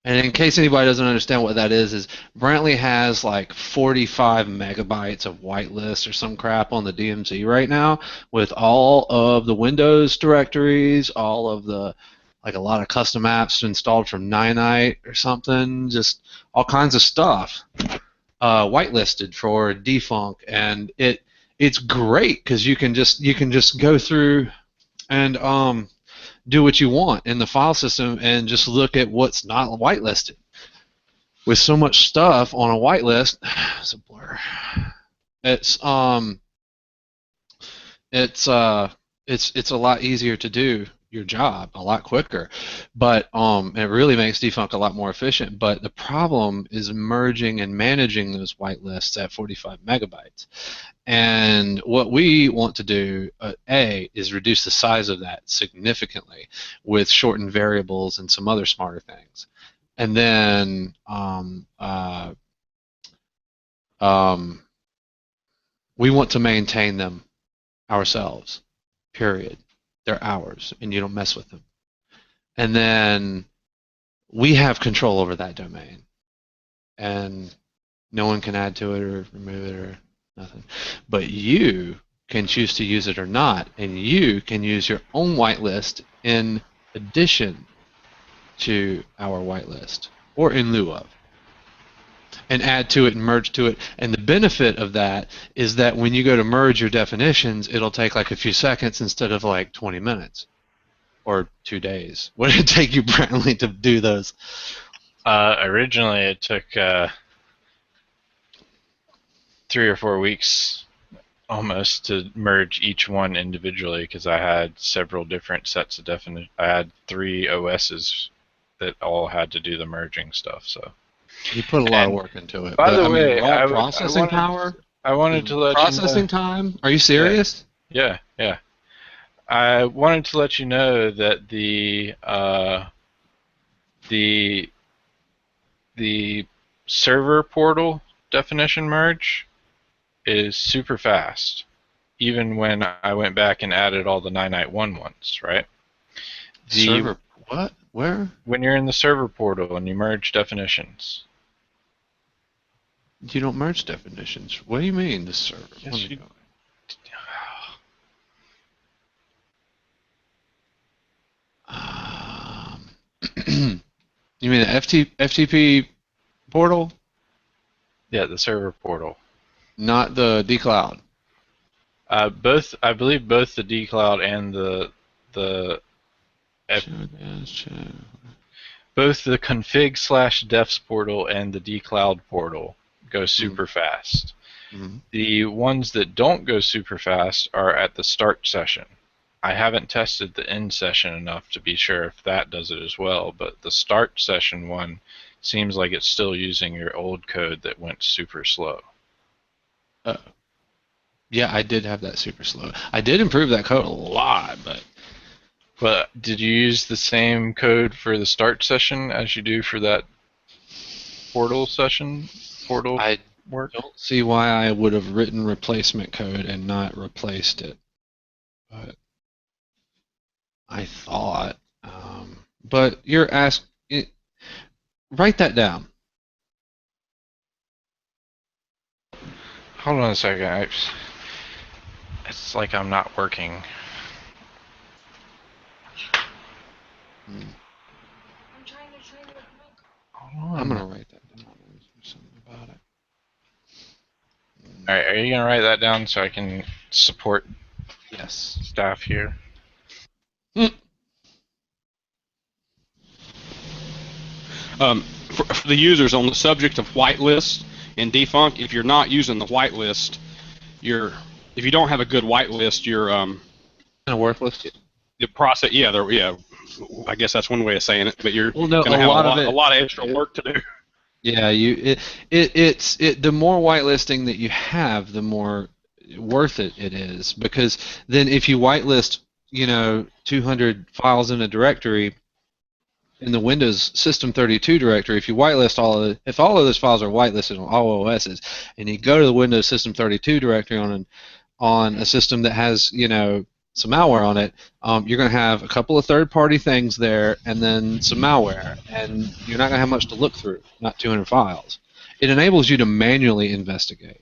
And in case anybody doesn't understand what that is Brantley has like 45 megabytes of whitelist or some crap on the DMZ right now with all of the Windows directories, all of the, like a lot of custom apps installed from Ninite or something, just all kinds of stuff whitelisted for defunct, and it's great because you can just go through and do what you want in the file system and just look at what's not whitelisted. With so much stuff on a whitelist, it's a blur. It's a lot easier to do your job, a lot quicker, but it really makes defunct a lot more efficient. But the problem is merging and managing those whitelists at 45 megabytes. And what we want to do, is reduce the size of that significantly with shortened variables and some other smarter things. And then we want to maintain them ourselves, period. They're ours, and you don't mess with them. And then we have control over that domain. And no one can add to it or remove it or nothing. But you can choose to use it or not, and you can use your own whitelist in addition to our whitelist, or in lieu of, and add to it and merge to it. And the benefit of that is that when you go to merge your definitions, it'll take like a few seconds instead of like 20 minutes or 2 days. What did it take you, Brantley, to do those? Originally, it took 3 or 4 weeks almost to merge each one individually because I had several different sets of definition. I had 3 OSs that all had to do the merging stuff. So You put a lot of And work into it. by But the I mean, way, raw I processing wanted- power, I wanted to let processing you know. time. Are you serious? Yeah. I wanted to let you know that the server portal definition merge is super fast, even when I went back and added all the 991 ones, right? Server. What? Where? When you're in the server portal and you merge definitions. You don't merge definitions. What do you mean, the server? Yes, Let me you- go. You mean the FTP portal, Yeah, the server portal. not the dcloud? Both, I believe, both the dcloud and the both the config/defs portal and the dcloud portal go super fast. Mhm. The ones that don't go super fast are at the start session. I haven't tested the end session enough to be sure if that does it as well, but the start session one seems like it's still using your old code that went super slow. Yeah, I did have that super slow. I did improve that code a lot, but But did you use the same code for the start session as you do for that portal session? Portal I work? don't see why I would have written replacement code and not replaced it. But I thought. But you're asked. Write that down. Hold on a second. It's like I'm not working. I'm trying to train with Mike. Hold on. I'm gonna write that down. There's something about it. Alright, are you gonna write that down so I can support Yes. staff here? For the users on the subject of whitelist and defunct, if you're not using the whitelist, if you don't have a good whitelist, you're Kind of worthless. the process. Yeah. I guess that's one way of saying it. But you're Well, no, gonna a have lot of a it- lot of extra work to do. Yeah, it's the more whitelisting that you have, the more worth it is, because then if you whitelist, 200 files in a directory in the Windows System 32 directory, if you whitelist if all of those files are whitelisted on all OSs, and you go to the Windows System 32 directory on a system that has some malware on it, you're going to have a couple of third-party things there, and then some malware, and you're not going to have much to look through, not 200 files. It enables you to manually investigate,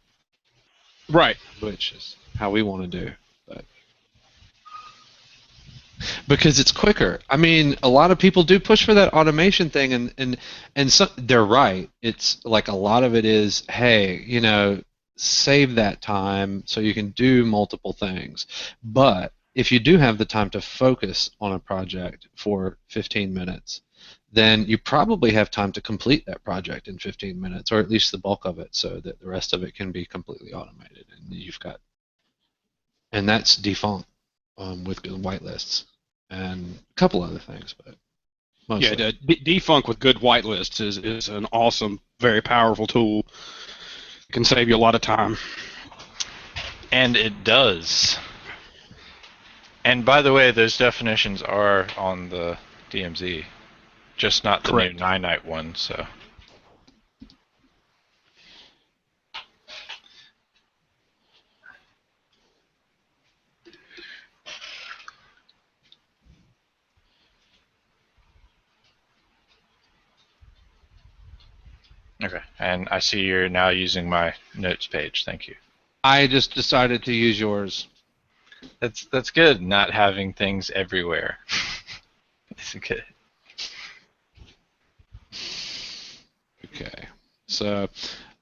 Right. which is how we want to do, but because it's quicker. I mean, a lot of people do push for that automation thing, and they're right. It's like a lot of it is, hey, save that time so you can do multiple things, but if you do have the time to focus on a project for 15 minutes, then you probably have time to complete that project in 15 minutes, or at least the bulk of it, so that the rest of it can be completely automated. And that's defunct with whitelists and a couple other things, but mostly. Yeah, defunct with good whitelists is an awesome, very powerful tool. It can save you a lot of time. And it does. And by the way, those definitions are on the DMZ, just not the Correct. new 991, so. Okay, and I see you're now using my notes page. Thank you. I just decided to use yours. That's good. Not having things everywhere. It's good. Okay. So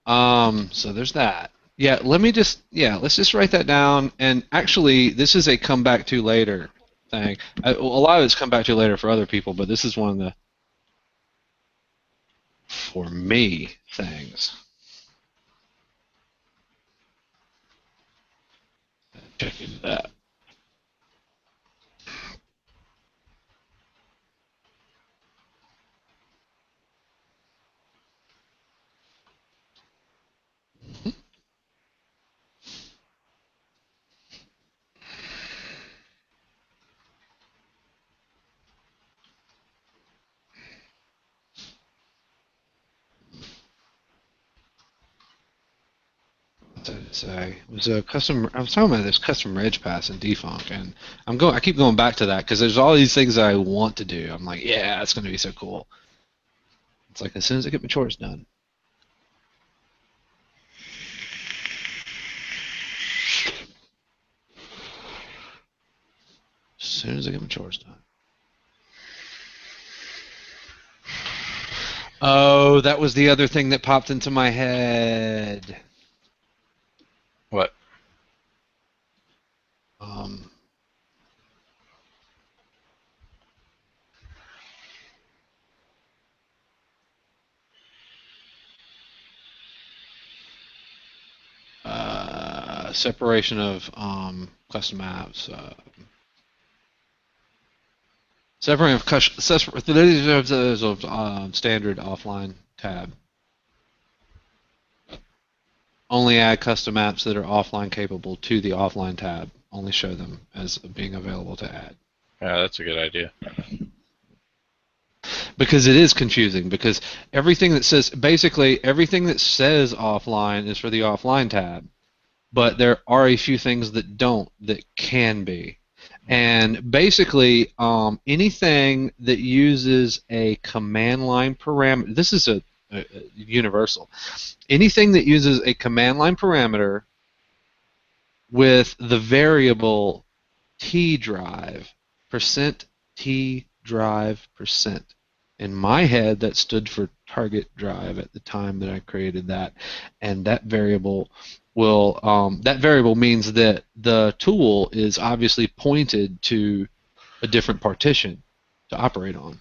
there's that. Yeah, let's just write that down. And actually, this is a come back to later thing. A lot of it's come back to later for other people, but this is one of the, for me, things. Check into that. Say it was a custom. I was talking about this custom reg pass in Defunct, and I keep going back to that because there's all these things that I want to do. I'm like, yeah, it's going to be so cool. It's like as soon as I get my chores done. As soon as I get my chores done. Oh, that was the other thing that popped into my head. What? Separation of custom apps. Separating of standard offline tab. Only add custom apps that are offline capable to the offline tab. Only show them as being available to add. Yeah, that's a good idea. Because it is confusing, because everything that says, basically everything that says offline is for the offline tab, but there are a few things that don't, that can be. And basically, anything that uses a command line parameter, this is a universal, anything that uses a command line parameter with the variable T drive, %T drive %. In my head, that stood for target drive at the time that I created that, and that variable will that variable means that the tool is obviously pointed to a different partition to operate on.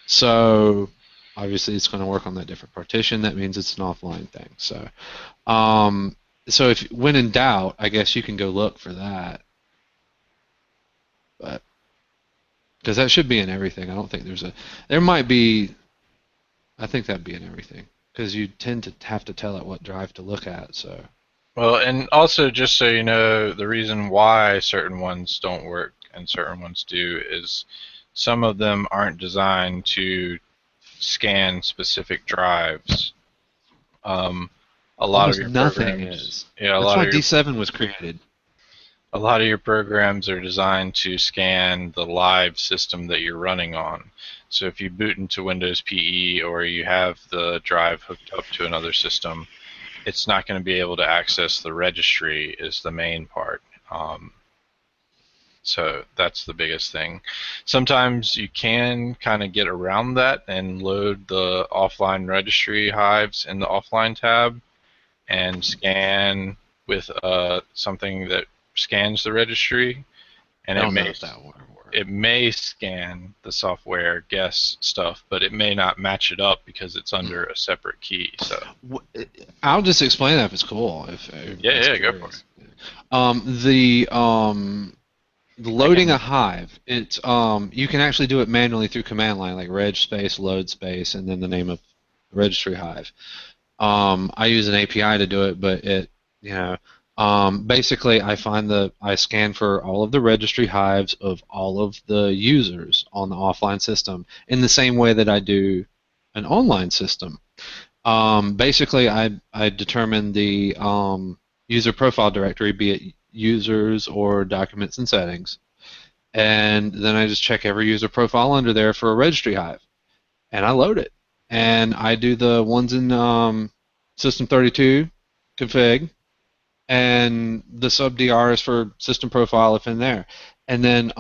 So obviously it's going to work on that different partition. That means it's an offline thing. So so if when in doubt, I guess you can go look for that. But because that should be in everything. I don't think there might be, I think that'd be in everything because you tend to have to tell it what drive to look at. So. Well, and also just so you know, the reason why certain ones don't work and certain ones do is some of them aren't designed to scan specific drives. A lot of your programs, yeah, that's why D7 was created. A lot of your programs are designed to scan the live system that you're running on. So if you boot into Windows PE or you have the drive hooked up to another system, it's not going to be able to access the registry is the main part. So that's the biggest thing. Sometimes you can kind of get around that and load the offline registry hives in the offline tab and scan with something that scans the registry, and it may scan the software guess stuff, but it may not match it up because it's under a separate key. So I'll just explain that if it's cool. Yeah, go for it. The loading a hive, it's you can actually do it manually through command line, like reg space, load space, and then the name of the registry hive. I use an API to do it, but it, basically I scan for all of the registry hives of all of the users on the offline system in the same way that I do an online system. Basically, I determine the user profile directory, be it users or documents and settings, and then I just check every user profile under there for a registry hive, and I load it, and I do the ones in System32 config, and the subdr is for system profile if in there, and then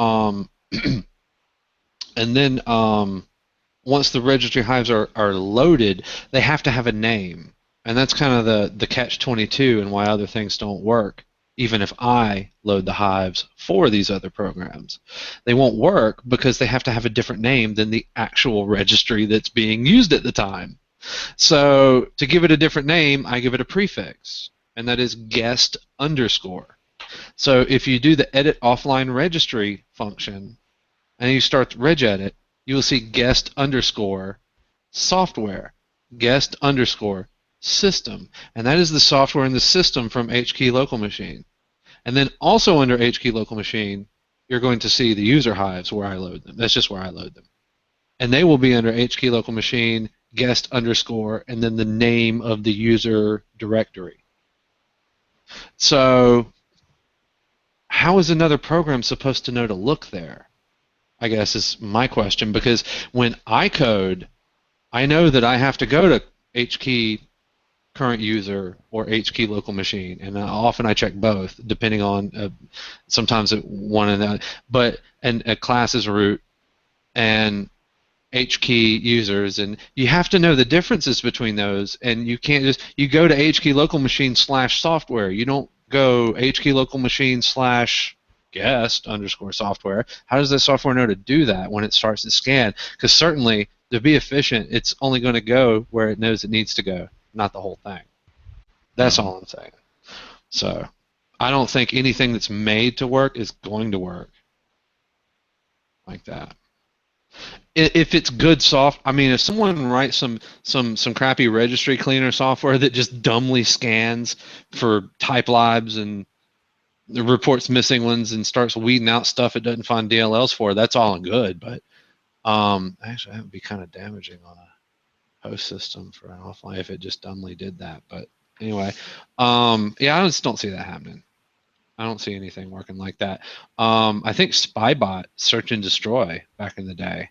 once the registry hives are loaded, they have to have a name, and that's kind of the catch-22 and why other things don't work. Even if I load the hives for these other programs, they won't work because they have to have a different name than the actual registry that's being used at the time. So to give it a different name, I give it a prefix, and that is guest underscore. So if you do the edit offline registry function and you start regedit, you will see guest underscore software, guest underscore system. And that is the software in the system from HKey local machine. And then also under HKey local machine, you're going to see the user hives where I load them. That's just where I load them. And they will be under HKey local machine, guest underscore, and then the name of the user directory. So how is another program supposed to know to look there? I guess is my question, because when I code, I know that I have to go to HKey current user or HKey local machine, and often I check both, depending on sometimes one and that. But and a class is root and HKey users, and you have to know the differences between those, and you can't just you go to HKey local machine / software. You don't go HKey local machine / guest underscore software. How does the software know to do that when it starts to scan? Because certainly to be efficient, it's only going to go where it knows it needs to go, not the whole thing. That's all I'm saying. So I don't think anything that's made to work is going to work like that. If it's good I mean, if someone writes some crappy registry cleaner software that just dumbly scans for type libs and reports missing ones and starts weeding out stuff it doesn't find DLLs for, that's all good. But actually, that would be kind of damaging on a host system for an offline if it just dumbly did that. But anyway, yeah, I just don't see that happening. I don't see anything working like that. I think Spybot, search and destroy, back in the day,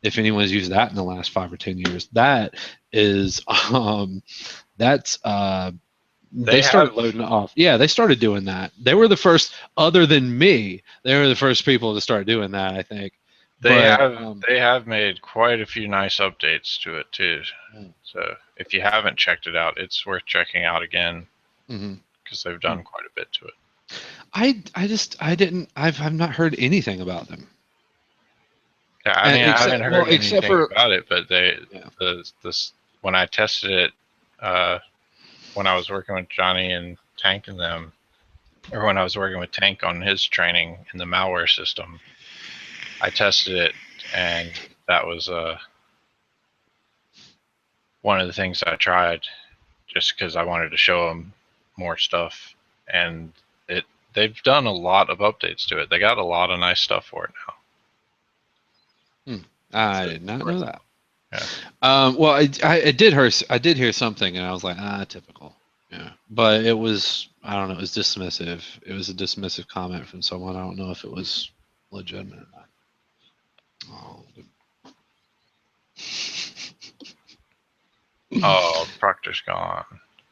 if anyone's used that in the last 5 or 10 years, that is, that's, they started loading off. Yeah, they started doing that. They were the first, other than me, they were the first people to start doing that, I think. They have made quite a few nice updates to it too. So if you haven't checked it out, it's worth checking out again, because they've done quite a bit to it. I've not heard anything about them. Yeah, I mean, I haven't heard anything about it, but when I tested it, when I was working with Johnny and Tank and them, or when I was working with Tank on his training in the malware system, I tested it, and that was one of the things I tried, just because I wanted to show them more stuff, and they've done a lot of updates to it. They got a lot of nice stuff for it now. I did not know that. Yeah. Well, I did hear something, and I was like, typical. Yeah, but it was, I don't know, it was dismissive. It was a dismissive comment from someone. I don't know if it was legitimate or not. Oh, Proctor's gone.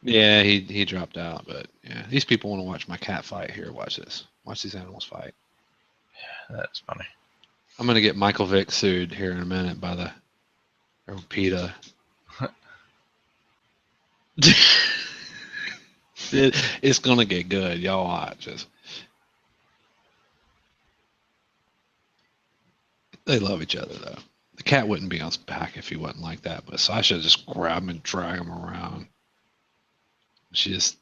Yeah, he dropped out, but yeah, these people want to watch my cat fight here. Watch this. Watch these animals fight. Yeah, that's funny. I'm gonna get Michael Vick sued here in a minute by the PETA. It's gonna get good. Y'all watch this. They love each other though. The cat wouldn't be on his back if he wasn't like that, but Sasha just grab him and drag him around. She just.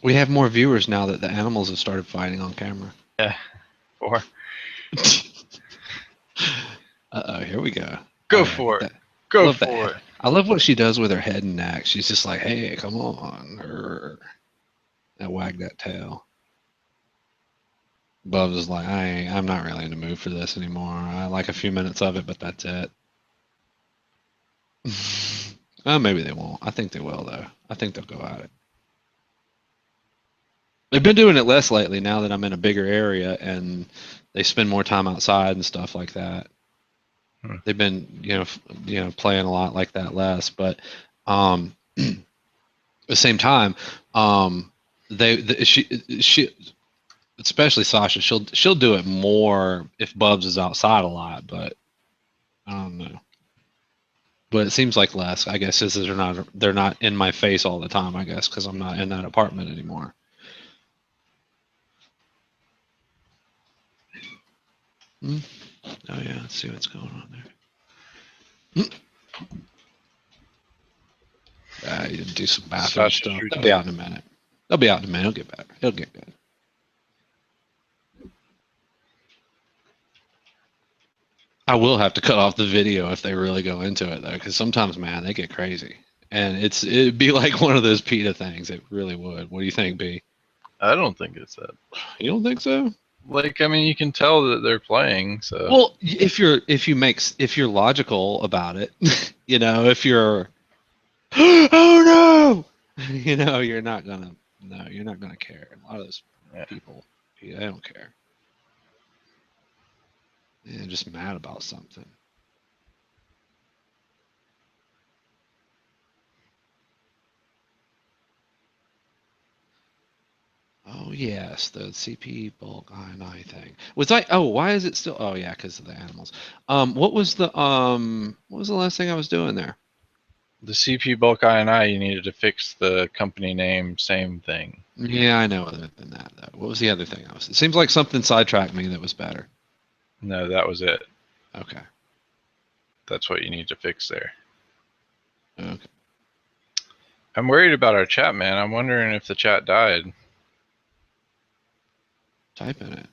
We have more viewers now that the animals have started fighting on camera. Yeah, 4. Here we go. Go for it. Go for it. I love what she does with her head and neck. She's just like, hey, come on. And wag that tail. Bubs is like, I'm not really in the mood for this anymore. I like a few minutes of it, but that's it. Maybe they won't. I think they will, though. I think they'll go at it. They've been doing it less lately now that I'm in a bigger area and they spend more time outside and stuff like that. They've been, playing a lot like that less, but at the same time, she, especially Sasha, she'll do it more if Bubs is outside a lot, but I don't know. But it seems like less, I guess, since they're not in my face all the time, I guess, because I'm not in that apartment anymore. Oh yeah, let's see what's going on there. You didn't do some bathroom Such stuff. a They'll be out in a minute. They'll be out in a minute. He'll get back. He'll get good. I will have to cut off the video if they really go into it though, because sometimes, man, they get crazy, and it'd be like one of those PETA things. It really would. What do you think, B? I don't think it's that. You don't think so? Like, I mean, you can tell that they're playing. So. Well, if you're logical about it, you know, if you're, oh no, you know, you're not gonna care. A lot of those people, they don't care. They're just mad about something. Oh yes, the CP bulk INI thing. Why is it still? Oh yeah, because of the animals. What was the last thing I was doing there? The CP bulk INI, you needed to fix the company name, same thing. Yeah, I know. Other than that, though, what was the other thing? It seems like something sidetracked me that was better. No, that was it. Okay. That's what you need to fix there. Okay. I'm worried about our chat, man. I'm wondering if the chat died. Type in it.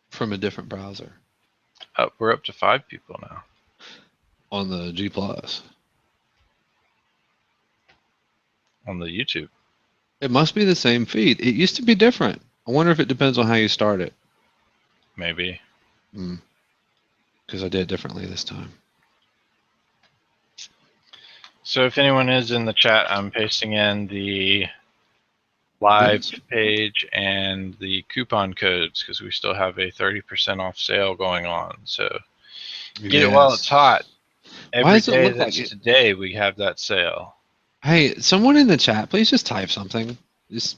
From a different browser. We're up to 5 people now. On the G+. On the YouTube. It must be the same feed. It used to be different. I wonder if it depends on how you start it. Maybe. Because I did it differently this time. So if anyone is in the chat, I'm pasting in the live page and the coupon codes because we still have a 30% off sale going on. So get it while it's hot. Every day that's today we have that sale. Hey, someone in the chat, please just type something. Just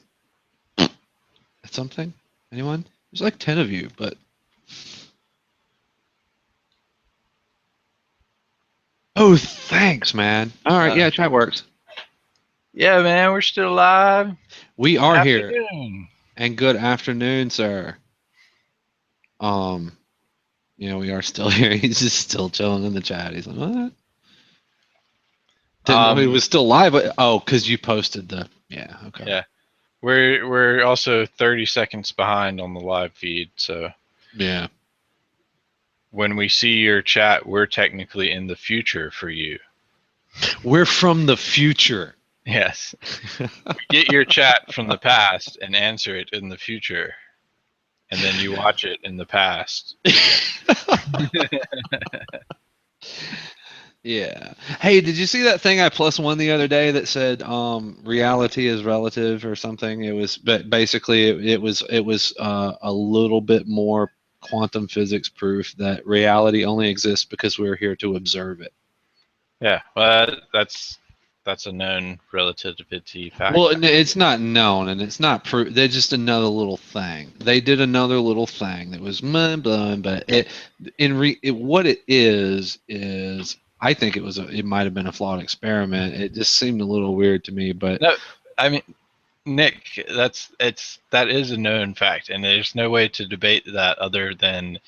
something. Anyone? There's like 10 of you, but oh, thanks, man. All right, yeah, chat works. Yeah, man, we're still alive. We are here. And good afternoon, sir. You know, we are still here. He's just still chilling in the chat. He's like, what? Didn't know he was still live, but because you posted the okay. Yeah. We're also 30 seconds behind on the live feed, so yeah. When we see your chat, we're technically in the future for you. We're from the future. Yes. Get your chat from the past and answer it in the future. And then you watch it in the past. Yeah. Hey, did you see that thing I +1 the other day that said reality is relative or something? It was basically it was a little bit more quantum physics proof that reality only exists because we're here to observe it. Yeah. Well, that's a known relativity fact. Well, it's not known and it's not proof. They're just another little thing. They did another little thing that was mind-blowing, but what it is I think it might have been a flawed experiment. It just seemed a little weird to me, but no, I mean, Nick, that is a known fact, and there's no way to debate that other than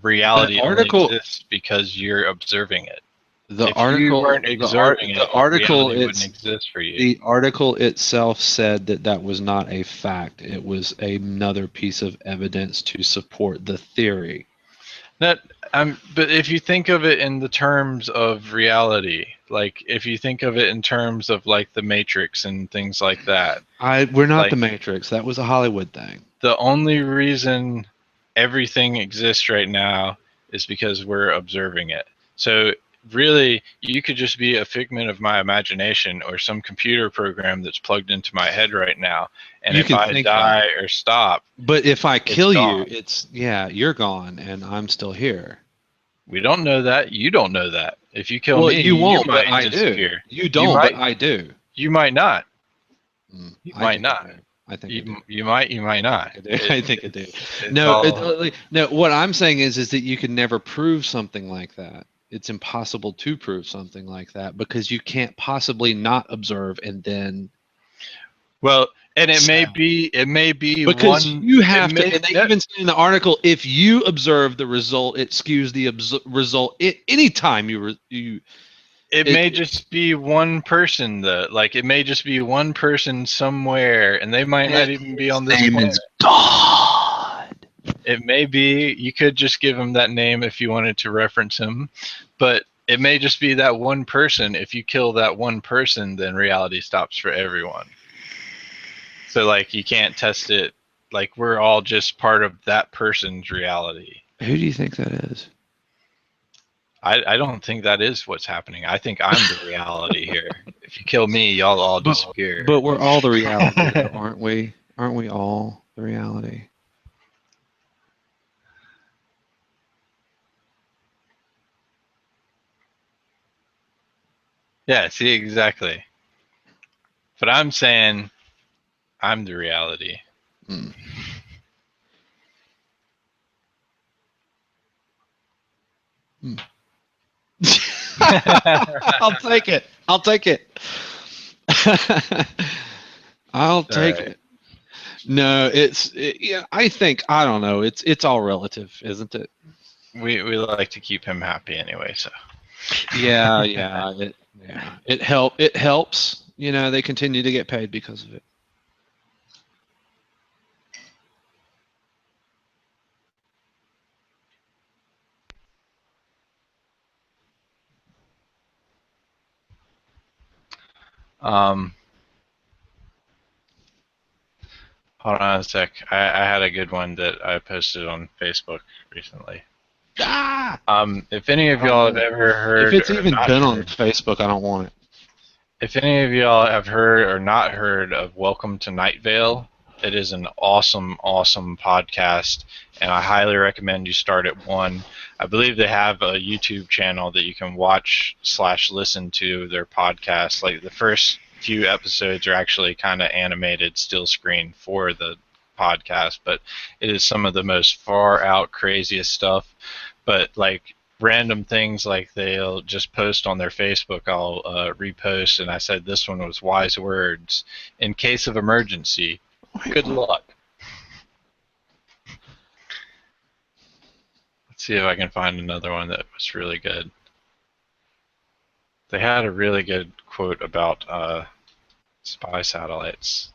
reality only exists because you're observing it. If you weren't observing it, reality wouldn't exist for you. The article itself said that was not a fact. It was another piece of evidence to support the theory. But if you think of it in the terms of reality, like if you think of it in terms of like the Matrix and things like that. We're not the Matrix. That was a Hollywood thing. The only reason everything exists right now is because we're observing it. So really, you could just be a figment of my imagination or some computer program that's plugged into my head right now. And if I die or stop, but if I kill you, you're gone and I'm still here. We don't know that. You don't know that. If you kill me, you won't, but I do. You don't, but I do. You might not. You might not. I think you might. You might not. I think I do. No, what I'm saying is that you can never prove something like that. It's impossible to prove something like that because you can't possibly not observe and then. Well, And it may So- be because one. you it have may- to, and they no, even say in the article, if you observe the result, it skews the result. Anytime you It it, may just be one person though. Like it may just be one person somewhere, and they might not even be on this name planet. is God. It may be. You could just give him that name if you wanted to reference him, but it may just be that one person. If you kill that one person, then reality stops for everyone. So like you can't test it. Like we're all just part of that person's reality. Who do you think that is? I don't think that is what's happening. I think I'm the reality here. If you kill me, y'all all disappear. But we're all the reality, though, aren't we? Aren't we all the reality? Yeah, see, exactly. But I'm saying I'm the reality. Mm. I'll take it. I'll take it. I'll take right. it. No, yeah. I don't know. It's all relative, isn't it? We like to keep him happy anyway, so. Yeah, yeah. It helps. You know, they continue to get paid because of it. Um, hold on a sec. I had a good one that I posted on Facebook recently. Ah! If any of y'all have ever heard, If it's or even not been on heard- Facebook, I don't want it. if any of y'all have heard or not heard of Welcome to Night Vale, it is an awesome, awesome podcast, and I highly recommend you start at one. I believe they have a YouTube channel that you can watch / listen to their podcast. Like the first few episodes are actually kind of animated still screen for the podcast, but it is some of the most far out craziest stuff. But like random things like they'll just post on their Facebook, I'll repost, and I said this one was wise words. In case of emergency, good luck. Let's see if I can find another one that was really good. They had a really good quote about spy satellites.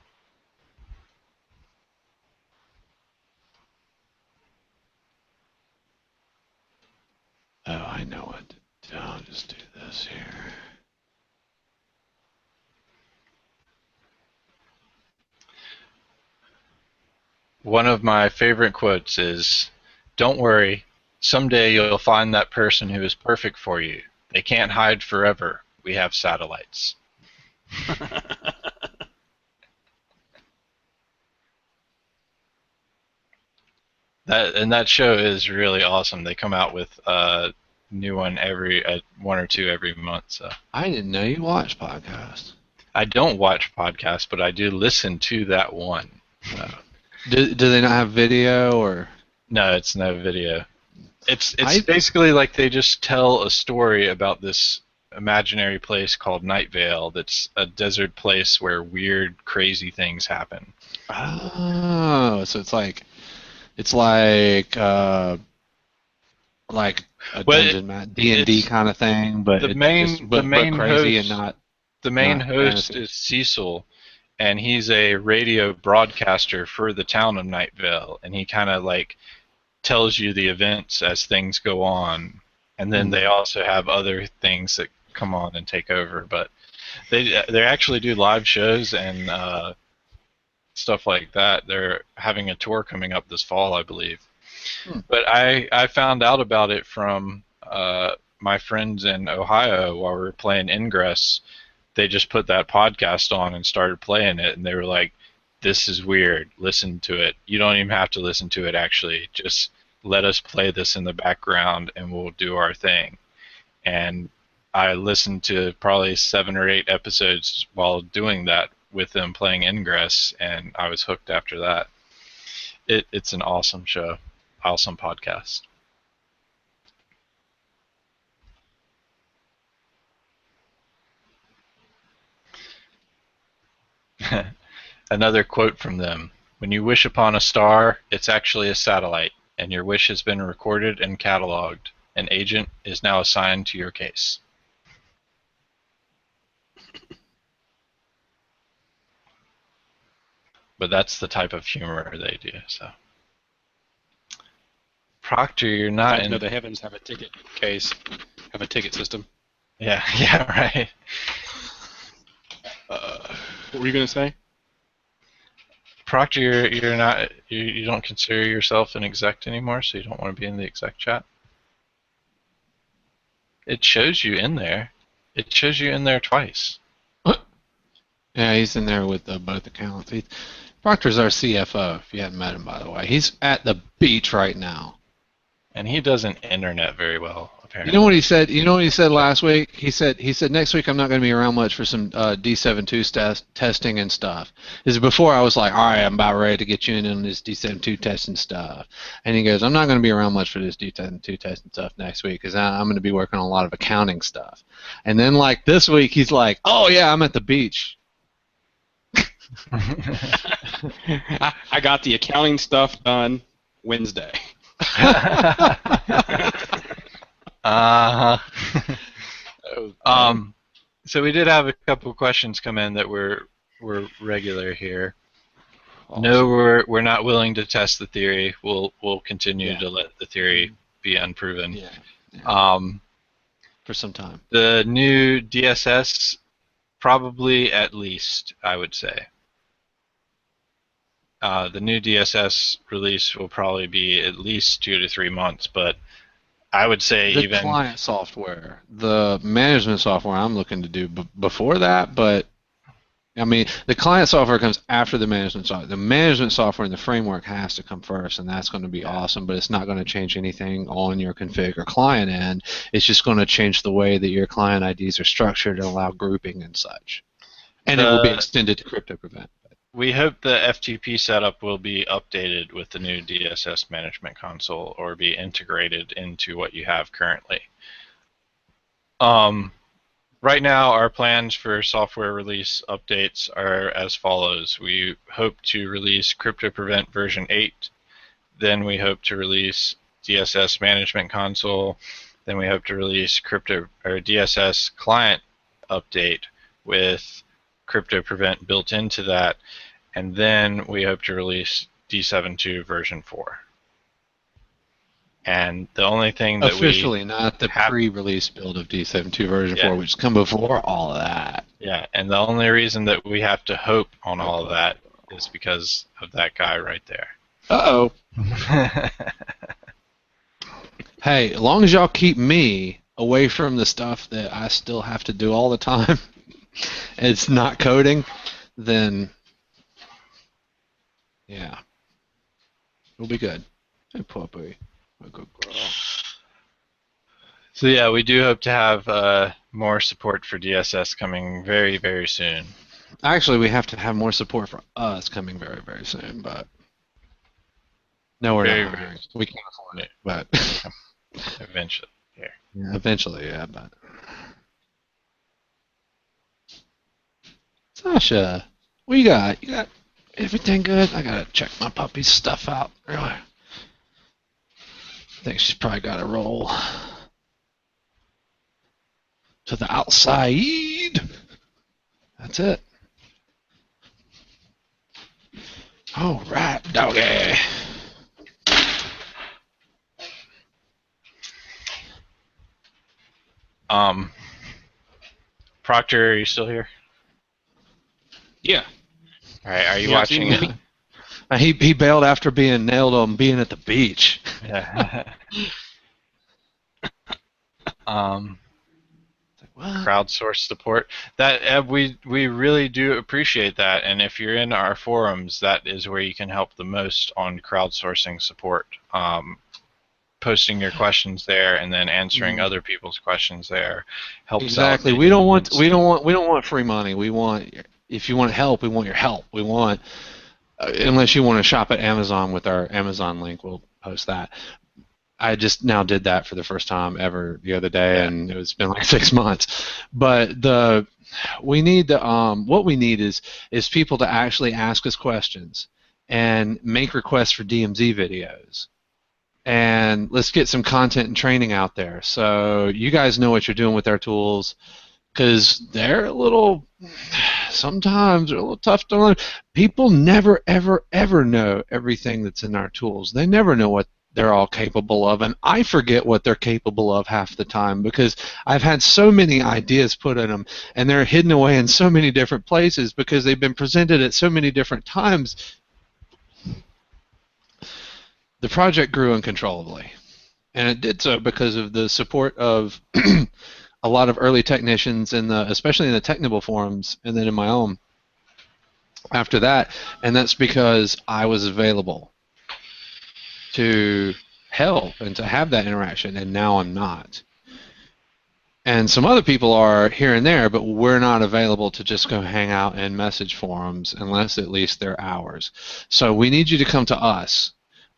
Oh, I know what to do. I'll just do this here. One of my favorite quotes is, "Don't worry, someday you'll find that person who is perfect for you. They can't hide forever. We have satellites." That show is really awesome. They come out with a new one every one or two every month. So I didn't know you watched podcasts. I don't watch podcasts, but I do listen to that one. Do they not have video or? No, it's no video. It's I- basically like they just tell a story about this imaginary place called Night Vale. That's a desert place where weird, crazy things happen. Oh, so it's like like a Well, dungeon D&D it's- kind of thing, but the it's main- just, the main but crazy host- and not. The main Not host fantasy. is Cecil, and he's a radio broadcaster for the town of Night Vale, and he kind of like tells you the events as things go on, and then they also have other things that come on and take over. But they actually do live shows and stuff like that. They're having a tour coming up this fall, I believe. But I found out about it from my friends in Ohio while we were playing Ingress. They just put that podcast on and started playing it, and they were like, "This is weird. Listen to it. You don't even have to listen to it, actually. Just let us play this in the background, and we'll do our thing." And I listened to probably 7 or 8 episodes while doing that with them playing Ingress, and I was hooked after that. It's an awesome show, awesome podcast. Another quote from them. When you wish upon a star, it's actually a satellite, and your wish has been recorded and cataloged. An agent is now assigned to your case. But that's the type of humor they do. So, Proctor, you're not I in. know the heavens have a ticket case, have a ticket system. Yeah, yeah, right. What were you gonna say? Proctor, you're not. You don't consider yourself an exec anymore, so you don't want to be in the exec chat. It shows you in there. It shows you in there twice. Yeah, he's in there with both accounts. Proctor's our CFO, if you haven't met him, by the way. He's at the beach right now. And he doesn't internet very well, apparently. You know what he said? You know what he said last week? He said next week I'm not going to be around much for some D72 testing and stuff. This is before I was like, all right, I'm about ready to get you in on this D72 testing stuff. And he goes, I'm not going to be around much for this D72 testing stuff next week because I'm going to be working on a lot of accounting stuff. And then like this week he's like, oh yeah, I'm at the beach. I got the accounting stuff done Wednesday. So we did have a couple of questions come in that were regular here. Awesome. No, we're not willing to test the theory. We'll continue to let the theory be unproven. Yeah. For some time. The new DSS, probably at least, I would say. The new DSS release will probably be at least 2 to 3 months, but I would say the even client software, the management software I'm looking to do before that, but I mean the client software comes after the management software. The management software and the framework has to come first, and that's going to be awesome, but it's not going to change anything on your config or client end. It's just going to change the way that your client IDs are structured and allow grouping and such. And it will be extended to CryptoPrevent. We hope the FTP setup will be updated with the new DSS management console or be integrated into what you have currently. Right now, our plans for software release updates are as follows. We hope to release CryptoPrevent version 8. Then we hope to release DSS management console. Then we hope to release DSS client update with CryptoPrevent built into that, and then we hope to release D72 version 4. And the only thing that officially, not the pre-release build of D72 version 4, which come before all of that. Yeah, and the only reason that we have to hope on all of that is because of that guy right there. Uh-oh. Hey, as long as y'all keep me away from the stuff that I still have to do all the time, it's not coding, then yeah, it'll be good. Hey, puppy, a good girl. So yeah, we do hope to have more support for DSS coming very, very soon. Actually, we have to have more support for us coming very, very soon, but no, we're not. We can't afford it, but eventually, yeah. Eventually, yeah, but. Sasha, what you got? You got everything good? I gotta check my puppy's stuff out. Really? I think she's probably got to roll to the outside. That's it. All right, doggy. Proctor, are you still here? Yeah. All right, are you watching it? He bailed after being nailed on being at the beach. Yeah. Crowdsource support. That we really do appreciate that, and if you're in our forums, that is where you can help the most on crowdsourcing support. Posting your questions there and then answering other people's questions there helps exactly. out. We don't want free money. We want, if you want help, we want your help. We want, unless you want to shop at Amazon with our Amazon link, we'll post that. I just now did that for the first time ever the other day, Yeah. and it's been like 6 months. But we need what we need is people to actually ask us questions and make requests for DMZ videos. And let's get some content and training out there so you guys know what you're doing with our tools, because sometimes they're a little tough to learn. People never, ever, ever know everything that's in our tools. They never know what they're all capable of, and I forget what they're capable of half the time because I've had so many ideas put in them, and they're hidden away in so many different places because they've been presented at so many different times. The project grew uncontrollably, and it did so because of the support of a lot of early technicians, especially in the technical forums, and then in my own after that, and that's because I was available to help and to have that interaction, and now I'm not. And some other people are here and there, but we're not available to just go hang out in message forums unless at least they're ours. So we need you to come to us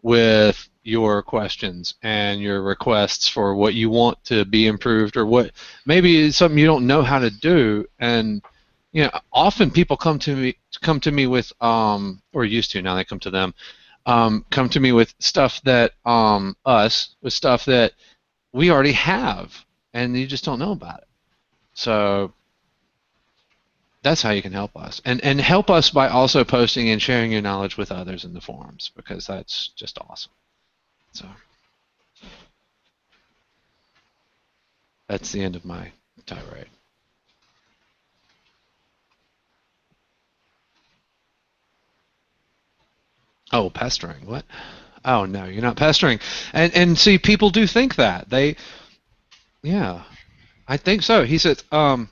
with your questions and your requests for what you want to be improved, or what maybe it's something you don't know how to do. And often people come to me with or used to, now they come to them, come to me with stuff that with stuff that we already have, and you just don't know about it. So that's how you can help us, and help us by also posting and sharing your knowledge with others in the forums, because that's just awesome. So that's the end of my tirade. Oh, pestering. What? Oh, no, you're not pestering. And see, people do think that. Yeah, I think so. He says I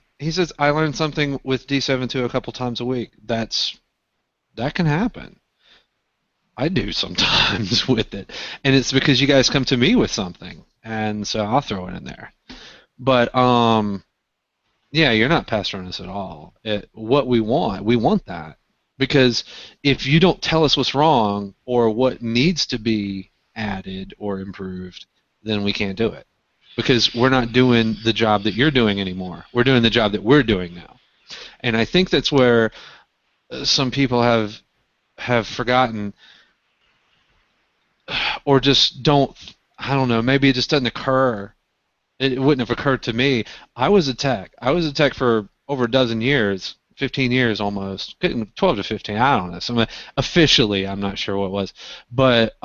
learned something with D7.2 a couple times a week. That can happen. I do sometimes with it, and it's because you guys come to me with something, and so I'll throw it in there. But yeah, you're not pestering us at all. What we want that. Because if you don't tell us what's wrong or what needs to be added or improved, then we can't do it. Because we're not doing the job that you're doing anymore. We're doing the job that we're doing now. And I think that's where some people have forgotten, or just don't, I don't know, maybe it just doesn't occur. It wouldn't have occurred to me. I was a tech for over a dozen years. 15 years almost, 12 to 15, I don't know. So officially, I'm not sure what it was, but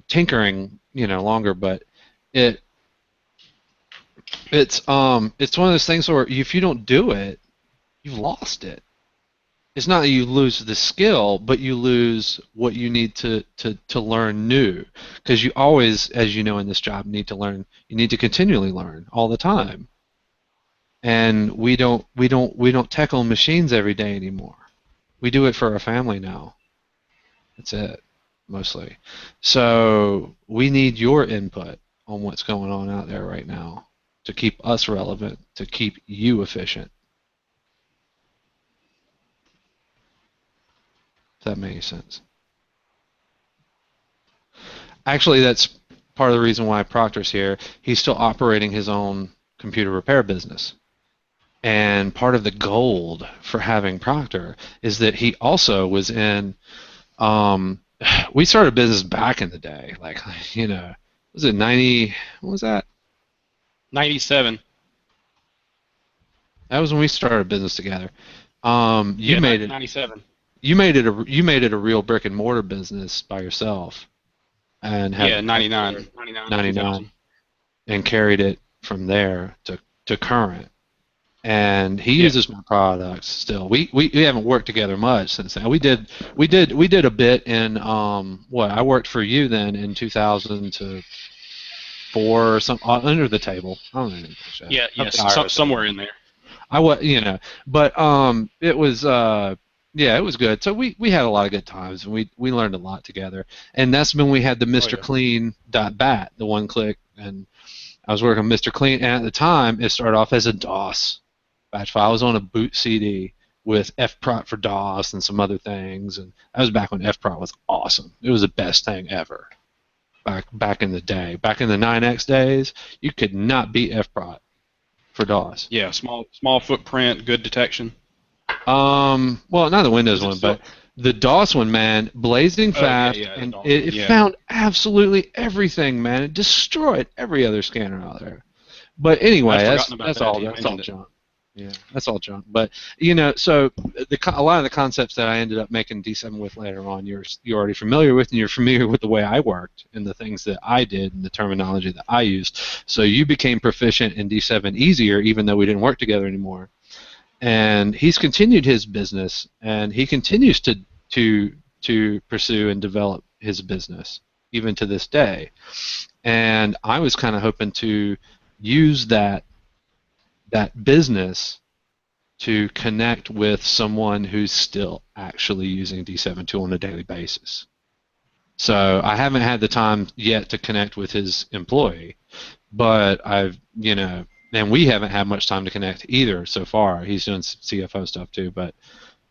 tinkering, longer. But it's one of those things where if you don't do it, you've lost it. It's not that you lose the skill, but you lose what you need to learn new, because you always, as you know, in this job, need to learn. You need to continually learn all the time. And we don't tech on machines every day anymore. We do it for our family now. That's it, mostly. So we need your input on what's going on out there right now to keep us relevant, to keep you efficient. If that makes sense. Actually, that's part of the reason why Proctor's here. He's still operating his own computer repair business. And part of the gold for having Proctor is that he also was in, we started a business back in the day, was it 90, what was that? 97. That was when we started a business together. You made it 97. You made it a real brick and mortar business by yourself, and Yeah, 99. 99, and carried it from there to current. And he uses my products still. We haven't worked together much since then. We did a bit in I worked for you then in 2004 or something, under the table. I don't know. Yeah, somewhere in there. But it was it was good. So we had a lot of good times, and we learned a lot together. And that's when we had the MrClean.bat, the one click, and I was working on Mr. Clean, and at the time it started off as a DOS batch file. I was on a boot CD with fprot for DOS and some other things, and that was back when fprot was awesome. It was the best thing ever. back in the day. Back in the 9X days, you could not beat FProt for DOS. Yeah, small footprint, good detection. Well, not the Windows Is it one, still- but the DOS one, man, blazing Oh, fast, yeah, the and DOS it one, yeah. found absolutely everything, man. It destroyed every other scanner out there. But anyway, I'd that's, forgotten about that's that. all. You That's all mentioned it. junk. Yeah, that's all junk. But so a lot of the concepts that I ended up making D7 with later on, you're already familiar with, and you're familiar with the way I worked and the things that I did and the terminology that I used. So you became proficient in D7 easier, even though we didn't work together anymore. And he's continued his business, and he continues to pursue and develop his business even to this day. And I was kind of hoping to use that business to connect with someone who's still actually using D7 on a daily basis. So I haven't had the time yet to connect with his employee, but and we haven't had much time to connect either so far. He's doing CFO stuff too, but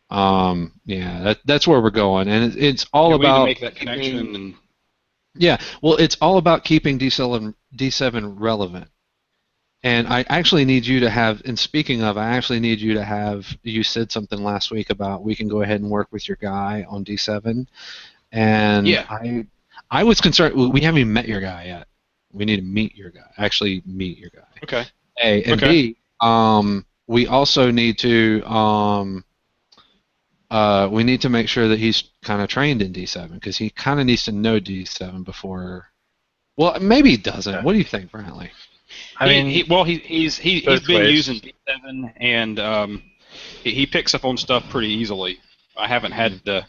that's where we're going, and it's all Yeah, we need to about make that connection. And it's all about keeping D7 relevant. And I actually need you to have, and speaking of, I actually need you to have, you said something last week about we can go ahead and work with your guy on D7. And Yeah. I was concerned, we haven't even met your guy yet. We need to meet your guy, actually meet your guy. okay. A, and Okay. B, we also need to, we need to make sure that he's kind of trained in D7, because he kind of needs to know D7 before, well, maybe he doesn't. Yeah. What do you think, Brantley? I mean, he's both been ways. using D7, and he picks up on stuff pretty easily. I haven't had to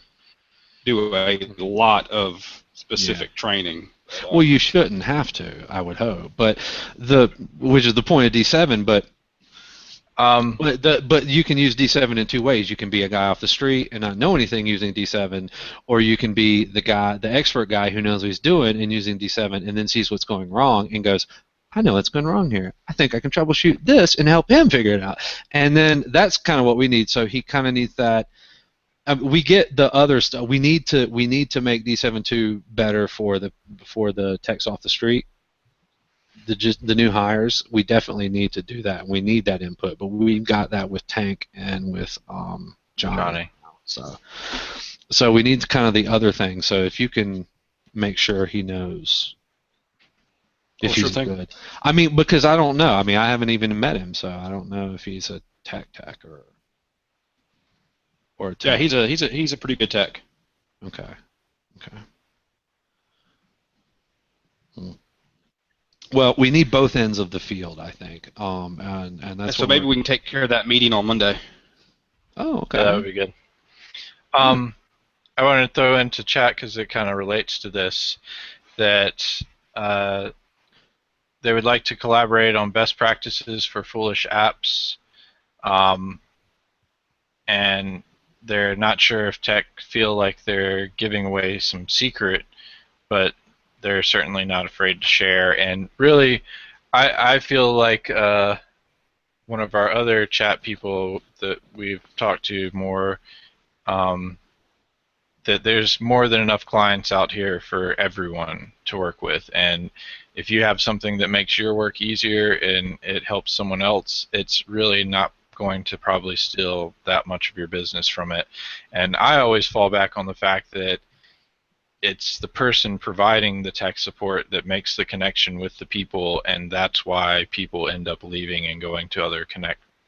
do a lot of specific training. Well, you shouldn't have to, I would hope, but which is the point of D7. But you can use D7 in two ways. You can be a guy off the street and not know anything using D7, or you can be the expert guy who knows what he's doing and using D7, and then sees what's going wrong and goes, I know what's going wrong here. I think I can troubleshoot this and help him figure it out. And then that's kind of what we need. So he kind of needs that. We get the other stuff. We need to make D7.2 better for the techs off the street. The new hires. We definitely need to do that. We need that input, but we've got that with Tank and with Johnny. So we need kind of the other thing. So if you can make sure he knows. If sure he's thing. good. I mean, because I don't know. I mean, I haven't even met him, so I don't know if he's a tech or a Yeah, tech. he's a pretty good tech. Okay. Well, we need both ends of the field, I think. And that's So what maybe we're- we can take care of that meeting on Monday. Oh, okay. Yeah, that would be good. I wanted to throw into chat because it kind of relates to this that they would like to collaborate on best practices for foolish apps, and they're not sure if tech feel like they're giving away some secret, but they're certainly not afraid to share. And really, I feel like one of our other chat people that we've talked to more, that there's more than enough clients out here for everyone to work with. And if you have something that makes your work easier and it helps someone else, it's really not going to probably steal that much of your business from it. And I always fall back on the fact that it's the person providing the tech support that makes the connection with the people, and that's why people end up leaving and going to other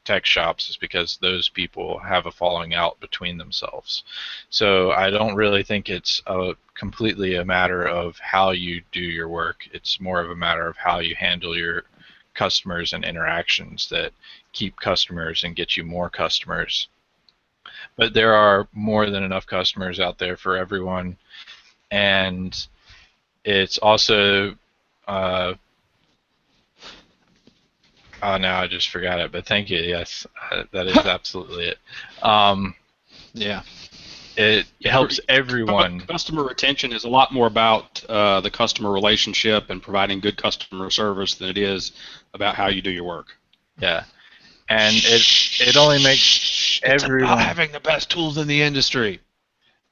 tech shops, is because those people have a falling out between themselves. So I don't really think it's completely a matter of how you do your work. It's more of a matter of how you handle your customers and interactions that keep customers and get you more customers. But there are more than enough customers out there for everyone. And it's also, now I just forgot it, but thank you, yes, that is absolutely it. Yeah. It helps everyone. Customer retention is a lot more about the customer relationship and providing good customer service than it is about how you do your work. Yeah. And it only makes everyone... It's about having the best tools in the industry.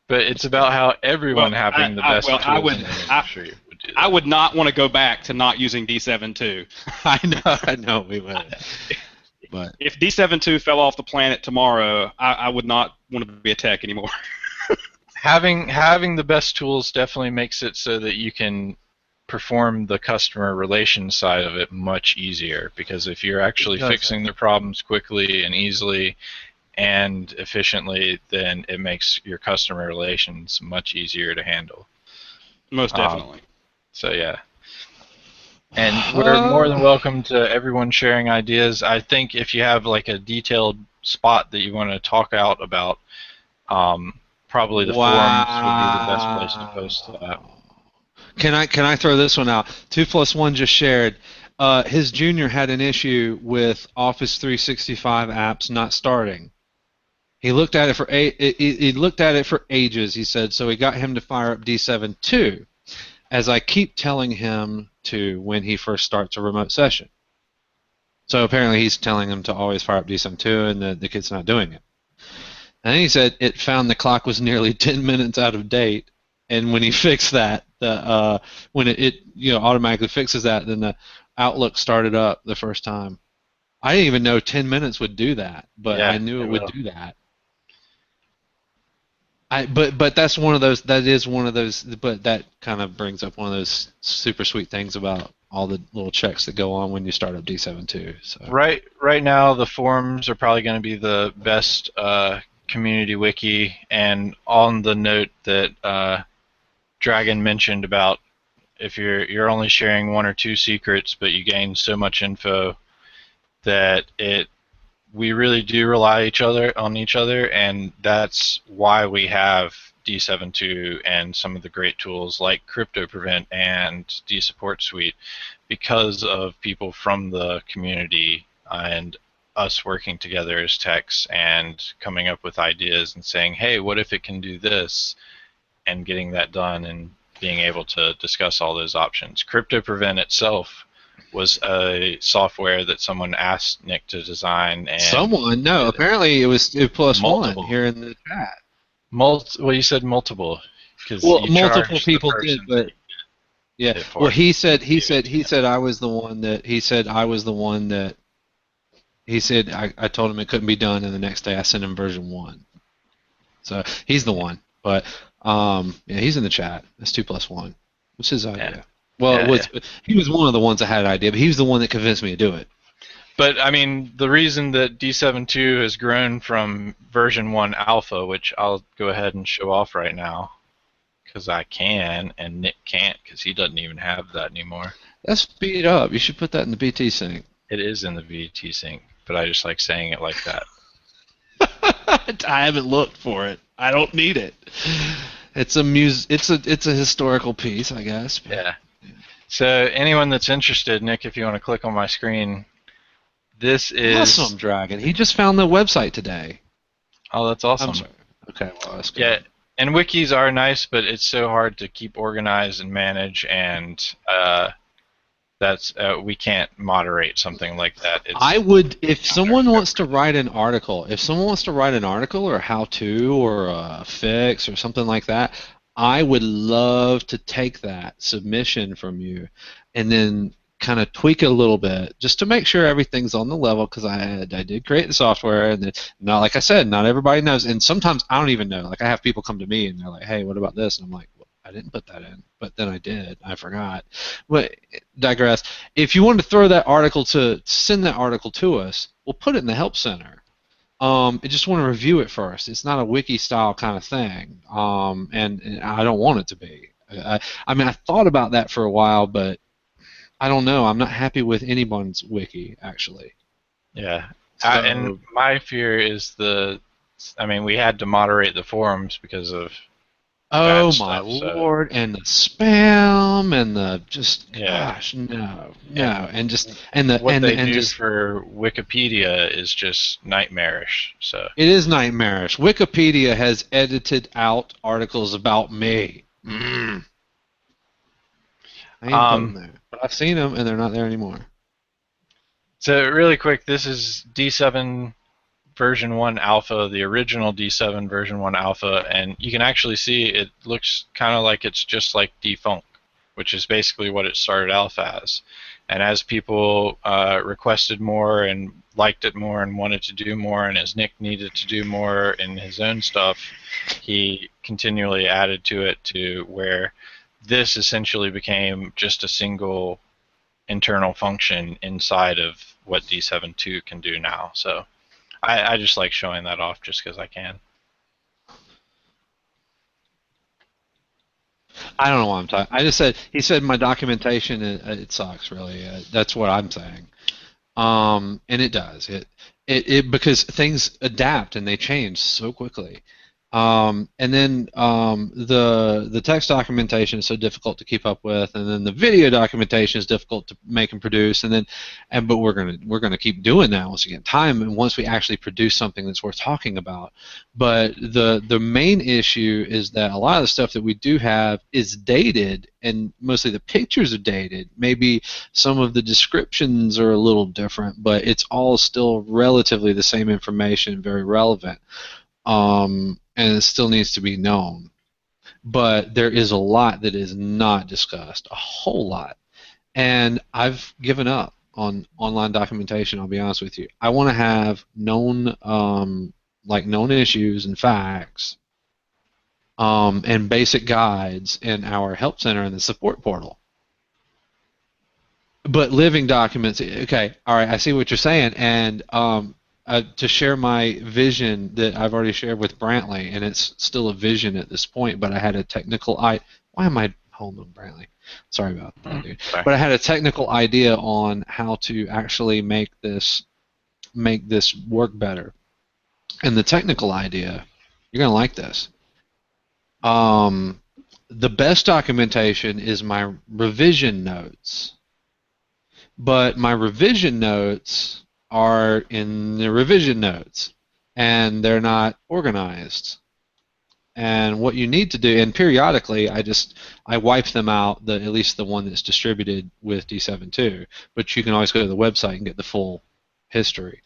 But it's about how everyone having the best tools in the industry would do that. I would not want to go back to not using D7.2. I know we would. But If D7.2 fell off the planet tomorrow, I would not want to be a tech anymore. Having the best tools definitely makes it so that you can perform the customer relations side of it much easier, because if you're actually does fixing their problems quickly and easily and efficiently, then it makes your customer relations much easier to handle. Most definitely. So yeah. And we're more than welcome to everyone sharing ideas. I think if you have like a detailed spot that you want to talk out about, probably the forums would be the best place to post that. Can I throw this one out? 2+1 just shared. His junior had an issue with Office 365 apps not starting. He looked at it for he looked at it for ages. He said so. He got him to fire up D7.2, as I keep telling him to when he first starts a remote session. So apparently he's telling him to always fire up D7.2, and the kid's not doing it. And he said it found the clock was nearly 10 minutes out of date, and when he fixed that, when it automatically fixes that, then the Outlook started up the first time. I didn't even know 10 minutes would do that, but Yeah, I knew it would will. do that. But that's one of those. That is one of those. But that kind of brings up one of those super sweet things about all the little checks that go on when you start up D7.2. So Right now, the forums are probably going to be the best community wiki. And on the note that Dragon mentioned about if you're only sharing 1 or 2 secrets, but you gain so much info that we really do rely on each other, and that's why we have D7.2 and some of the great tools like CryptoPrevent and DSupport Suite, because of people from the community and us working together as techs and coming up with ideas and saying, hey, what if it can do this, and getting that done and being able to discuss all those options. CryptoPrevent itself was a software that someone asked Nick to design. And apparently it was 2+1 Multiple. here in the chat. Well, you said multiple. Multiple people did, but yeah. Well, he said I was the one that I told him it couldn't be done, and the next day I sent him version 1. So he's the one, but yeah, he's in the chat. That's 2+1. What's his idea? Yeah. Well, he was one of the ones that had an idea, but he was the one that convinced me to do it. But I mean, the reason that D7.2 has grown from version 1 alpha, which I'll go ahead and show off right now, because I can, and Nick can't, because he doesn't even have that anymore. That's speed up. You should put that in the BT sync. It is in the VT sync, but I just like saying it like that. I haven't looked for it. I don't need it. It's a historical piece, I guess. But. Yeah. So anyone that's interested, Nick, if you want to click on my screen, this is awesome, Dragon. He just found the website today. Oh, that's awesome. I'm sorry. Okay, well, that's good. Yeah, and wikis are nice, but it's so hard to keep organized and manage, and we can't moderate something like that. I would, if someone wants to write an article, or a how-to or a fix or something like that, I would love to take that submission from you and then kind of tweak it a little bit just to make sure everything's on the level, because I did create the software, and not, like I said, not everybody knows, and sometimes I don't even know. Like I have people come to me and they're like, hey, what about this? And I'm like, well, I didn't put that in, but then I did. I forgot. But digress. If you want to send that article to us, we'll put it in the help center. I just want to review it first. It's not a wiki style kind of thing, and I don't want it to be. I mean, I thought about that for a while, but I don't know. I'm not happy with anyone's wiki, actually. Yeah. So, And my fear is we had to moderate the forums because of oh bad my stuff, so- lord, and the spam, and the just Yeah. gosh, no, Yeah. and just and the what and they and do just for Wikipedia is just nightmarish. So it is nightmarish. Wikipedia has edited out articles about me. I ain't put them there, but I've seen them, and they're not there anymore. So really quick, this is D7 version 1 alpha, the original D7 version 1 alpha, and you can actually see it looks kind of like it's just like Defunct. which is basically what it started off as. And as people requested more and liked it more and wanted to do more, and as Nick needed to do more in his own stuff, he continually added to it to where this essentially became just a single internal function inside of what D7.2 can do now. So I just like showing that off just because I can. I don't know why I'm talking. I just said he said my documentation it sucks really. That's what I'm saying. And it does. It because things adapt and they change so quickly. And then the text documentation is so difficult to keep up with, and then the video documentation is difficult to make and produce, but we're gonna keep doing that once we get time and once we actually produce something that's worth talking about. But the main issue is that a lot of the stuff that we do have is dated, and mostly the pictures are dated. Maybe some of the descriptions are a little different, but it's all still relatively the same information, very relevant. And it still needs to be known. But there is a lot that is not discussed, a whole lot. And I've given up on online documentation, I'll be honest with you. I want to have known known issues and facts and basic guides in our help center and the support portal. But living documents, okay, all right, I see what you're saying, and to share my vision that I've already shared with Brantley, and it's still a vision at this point, but I had a technical why am I holding on Brantley? Sorry about that, dude. Sorry. But I had a technical idea on how to actually make this work better. And the technical idea, you're gonna like this. The best documentation is my revision notes. But my revision notes are in the revision notes, and they're not organized. And what you need to do, and periodically I wipe them out, at least the one that's distributed with D7.2, but you can always go to the website and get the full history.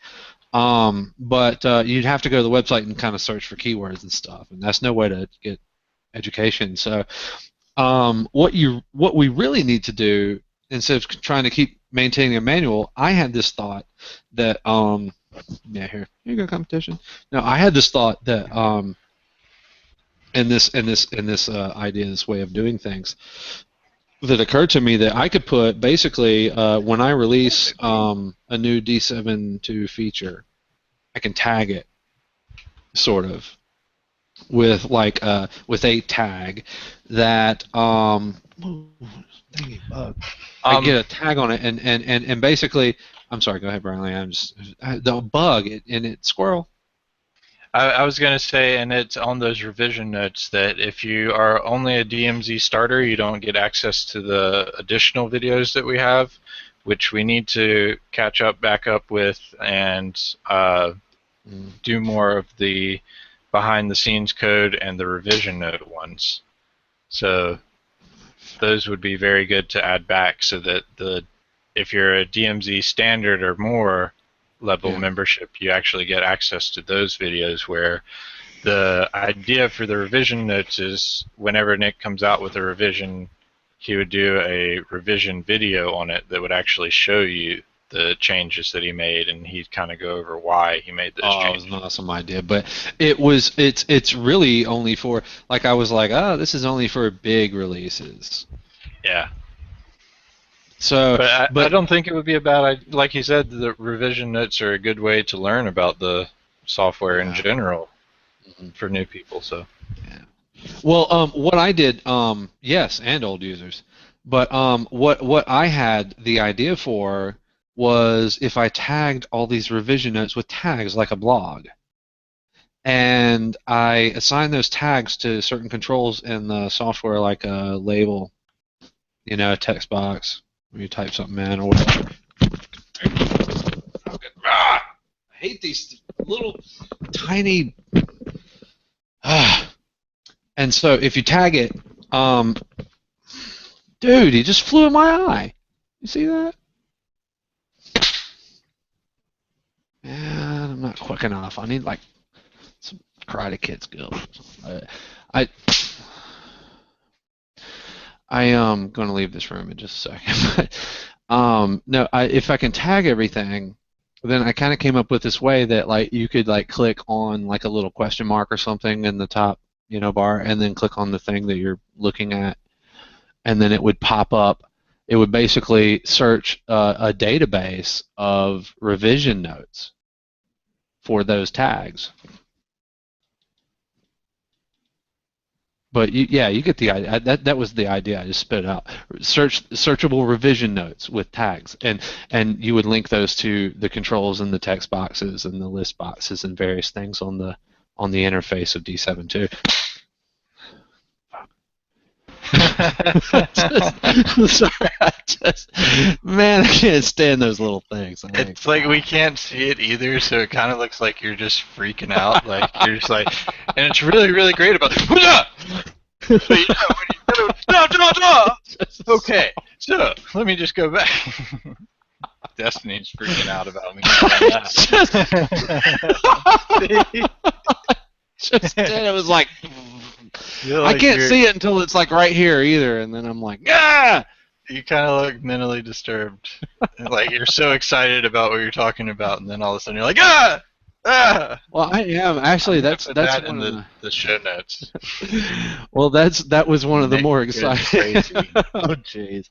But you'd have to go to the website and kind of search for keywords and stuff, and that's no way to get education. So what we really need to do, instead of trying to keep maintaining a manual, I had this thought that here you go, competition. No, I had this thought that in this idea, this way of doing things, that occurred to me that I could put basically when I release a new D7.2 feature, I can tag it sort of with with a tag that dang it, bug. I get a tag on it, and basically, I'm sorry, go ahead, Bradley. I'm just the bug and it squirrel. I was going to say, and it's on those revision notes, that if you are only a DMZ starter, you don't get access to the additional videos that we have, which we need to catch back up with and do more of the behind-the-scenes code and the revision note ones. So those would be very good to add back, so that if you're a DMZ standard or more level membership, you actually get access to those videos, where the idea for the revision notes is whenever Nick comes out with a revision, he would do a revision video on it that would actually show you the changes that he made, and he'd kind of go over why he made those changes. It was an awesome idea, but it's really only for, I was like, oh, this is only for big releases. Yeah. So, but I don't think it would be a bad idea. Like you said, the revision notes are a good way to learn about the software in general for new people. So. Yeah. Well, what I did, yes, and old users, but what I had the idea for was if I tagged all these revision notes with tags like a blog, and I assigned those tags to certain controls in the software, like a label, a text box, when you type something in or whatever. I hate these little tiny. And so if you tag it, dude, he just flew in my eye. You see that? Yeah, I'm not quick enough. I need some Karate Kid skills. I am going to leave this room in just a second. No, if I can tag everything, then I kind of came up with this way that like you could like click on like a little question mark or something in the top, bar, and then click on the thing that you're looking at, and then it would pop up. It would basically search a database of revision notes for those tags. But yeah, you get the idea. That was the idea. I just spit it out. Searchable revision notes with tags, and you would link those to the controls and the text boxes and the list boxes and various things on the interface of D7.2. Sorry, man, I can't stand those little things. It's like we can't see it either, so it kind of looks like you're just freaking out. Like you're just like, and it's really, really great about. Okay, so let me just go back. Destiny's freaking out about me. It was like, Like I can't see it until it's like right here either, and then I'm like, ah! You kind of look mentally disturbed. Like you're so excited about what you're talking about, and then all of a sudden you're like, ah! Ah! Well, I am actually. That's that one in of the show notes. Well, that was one of the more exciting. Oh, jeez,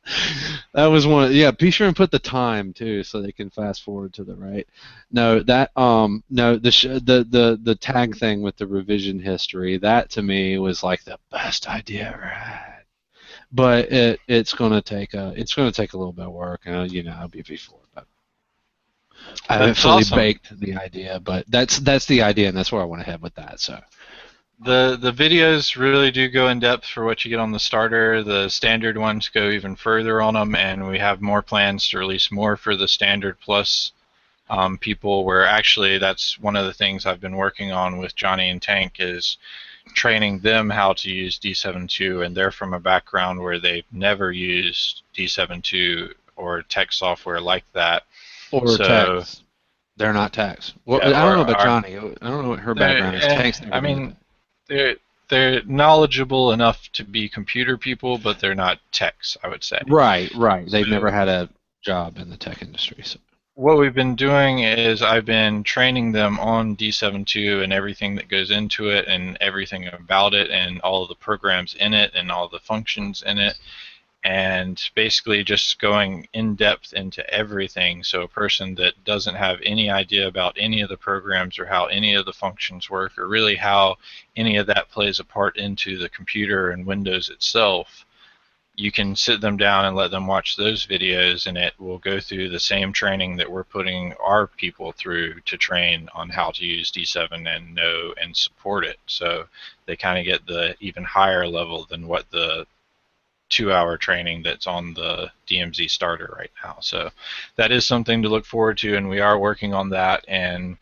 that was one. Yeah, be sure and put the time too, so they can fast forward to the right. No, the tag thing with the revision history, that to me was like the best idea I ever had. But it's gonna take a little bit of work, and I'll be before. But I haven't fully baked the idea, but that's the idea, and that's where I want to head with that. So the videos really do go in depth for what you get on the starter. The standard ones go even further on them, and we have more plans to release more for the standard plus people. Where actually that's one of the things I've been working on with Johnny and Tank is training them how to use D7.2, and they're from a background where they've never used D7.2 or tech software like that. Or techs. They're not techs. Well, yeah, I don't know about Johnny. I don't know what her background is. Tanks. I mean, they're knowledgeable enough to be computer people, but they're not techs, I would say. Right. They've never had a job in the tech industry. So. What we've been doing is I've been training them on D7.2 and everything that goes into it and everything about it and all of the programs in it and all the functions in it, and basically just going in depth into everything, so a person that doesn't have any idea about any of the programs or how any of the functions work or really how any of that plays a part into the computer and Windows itself, you can sit them down and let them watch those videos, and it will go through the same training that we're putting our people through to train on how to use D7 and know and support it. So they kind of get the even higher level than what the 2-hour training that's on the DMZ starter right now. So that is something to look forward to, and we are working on that, and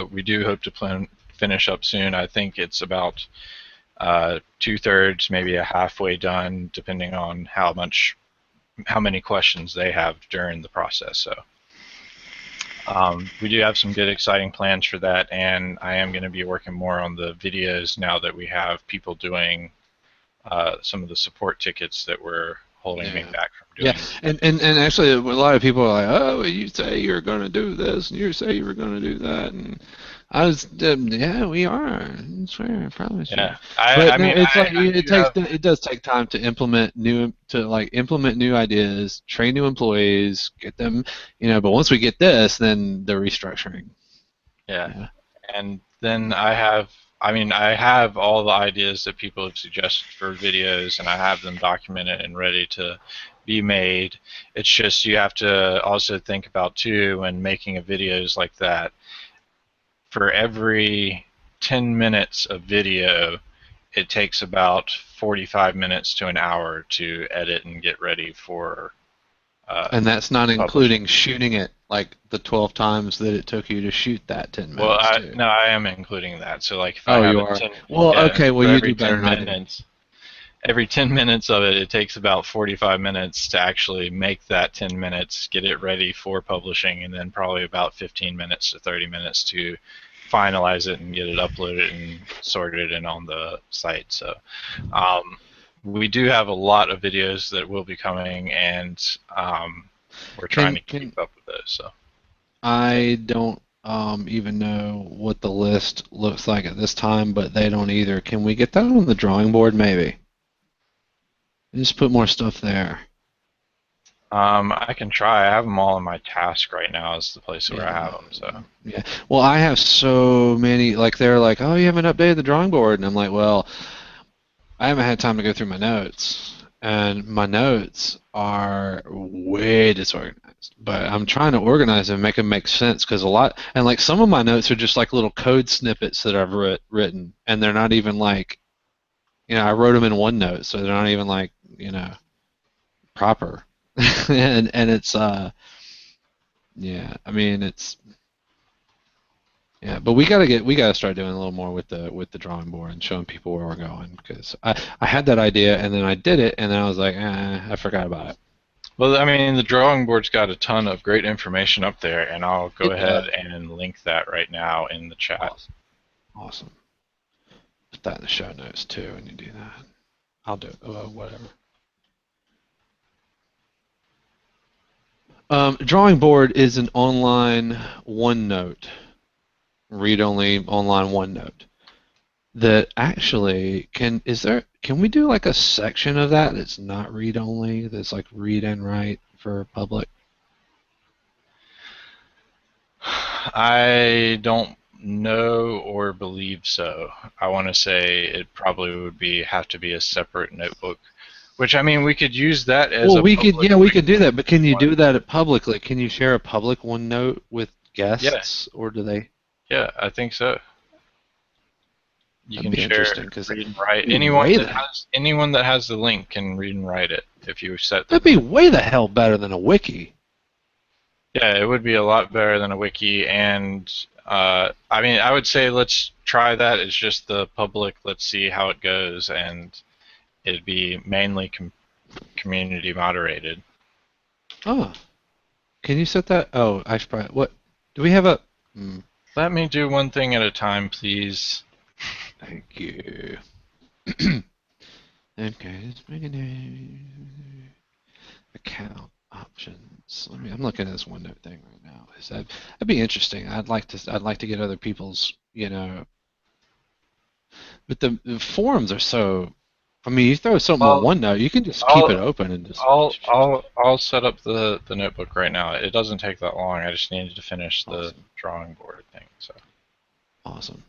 we do hope to finish up soon. I think it's about 2/3, maybe a halfway done, depending on how many questions they have during the process. So we do have some good, exciting plans for that, and I am going to be working more on the videos now that we have people doing some of the support tickets that we're holding me back from doing. Yeah, and actually a lot of people are like, oh, you say you're going to do this, and you say you were going to do that, and I was, yeah, we are. I swear, I promise you. Yeah, it does take time to implement new ideas, train new employees, get them, But once we get this, then the restructuring. Yeah. And then I have all the ideas that people have suggested for videos, and I have them documented and ready to be made. It's just you have to also think about, too, when making videos like that, for every 10 minutes of video, it takes about 45 minutes to an hour to edit and get ready for and that's not including shooting it like the 12 times that it took you to shoot that 10 minutes. Well, I am including that. So like if you are. You do better than I do. Every 10 minutes of it takes about 45 minutes to actually make that 10 minutes, get it ready for publishing, and then probably about 15 minutes to 30 minutes to finalize it and get it uploaded and sorted and on the site. So we do have a lot of videos that will be coming, and we're trying to keep up with those. So I don't even know what the list looks like at this time, but they don't either. Can we get that on the drawing board, maybe? Just put more stuff there. I can try. I have them all in my task right now. Is the place where I have them. So Yeah. Well, I have so many. Like they're like, oh, you haven't updated the drawing board, and I'm like, well, I haven't had time to go through my notes, and my notes are way disorganized. But I'm trying to organize them and make them make sense because a lot, and like some of my notes are just like little code snippets that I've written, and they're not even like, I wrote them in OneNote, so they're not even like, proper. and it's yeah, I mean it's yeah, but we gotta start doing a little more with the drawing board and showing people where we're going because I had that idea and then I did it and then I was like, I forgot about it. well, I mean, the drawing board's got a ton of great information up there, and I'll go ahead and link that right now in the chat. Awesome. Put that in the show notes too when you do that. I'll do it. Whatever. Drawing board is an online OneNote, read-only online OneNote that actually can we do like a section of that that's not read-only, that's like read and write for public? I don't know or believe so. I want to say it probably would have to be a separate notebook. Which, I mean, we could use that as we could do that, but can you do that publicly? Can you share a public OneNote with guests, or do they? Yeah, I think so. You That'd can be share, interesting, read and write. Anyone that has the link can read and write it if you set. That'd be way the hell better than a wiki. Yeah, it would be a lot better than a wiki, and I mean, I would say let's try that. It's just the public. Let's see how it goes, and it'd be mainly community moderated. Oh, can you set that? Oh, I should probably. What do we have a? Let me do one thing at a time, please. Thank you. Okay, let's make an account options. I'm looking at this OneNote thing right now. That'd be interesting. I'd like to get other people's, but the forums are so. I mean, you throw something on OneNote, you can just keep it open and just. I'll set up the notebook right now. It doesn't take that long. I just needed to finish the drawing board thing. So. Awesome.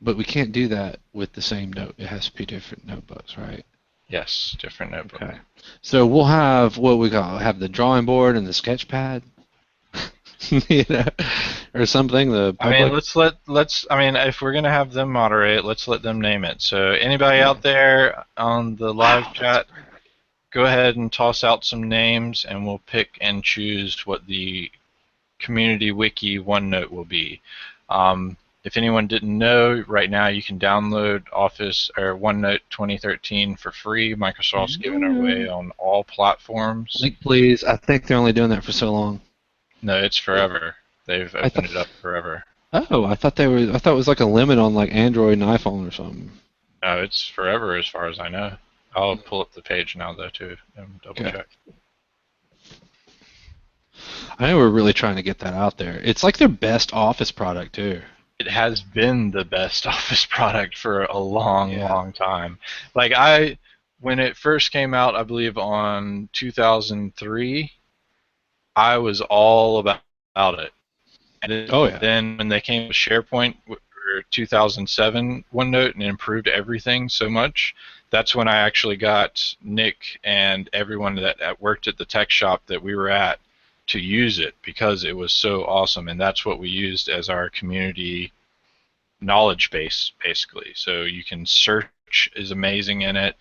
But we can't do that with the same note. It has to be different notebooks, right? Yes, different notebook. Okay. So we'll have what we call have the drawing board and the sketch pad, or something. I mean, if we're gonna have them moderate, let's let them name it. So anybody out there on the live chat, go ahead and toss out some names, and we'll pick and choose what the community wiki OneNote will be. If anyone didn't know, right now you can download Office or OneNote 2013 for free. Microsoft's giving it away on all platforms. Link, please. I think they're only doing that for so long. No, it's forever. They've opened it up forever. Oh, I thought it was like a limit on like Android and iPhone or something. No, it's forever as far as I know. I'll pull up the page now though too and double check. I know we're really trying to get that out there. It's like their best Office product too. It has been the best Office product for a long time. Like when it first came out, I believe on 2003, I was all about it. And then when they came to SharePoint for 2007 OneNote and improved everything so much, that's when I actually got Nick and everyone that worked at the tech shop that we were at to use it because it was so awesome, and that's what we used as our community knowledge base, basically. So you can search is amazing in it,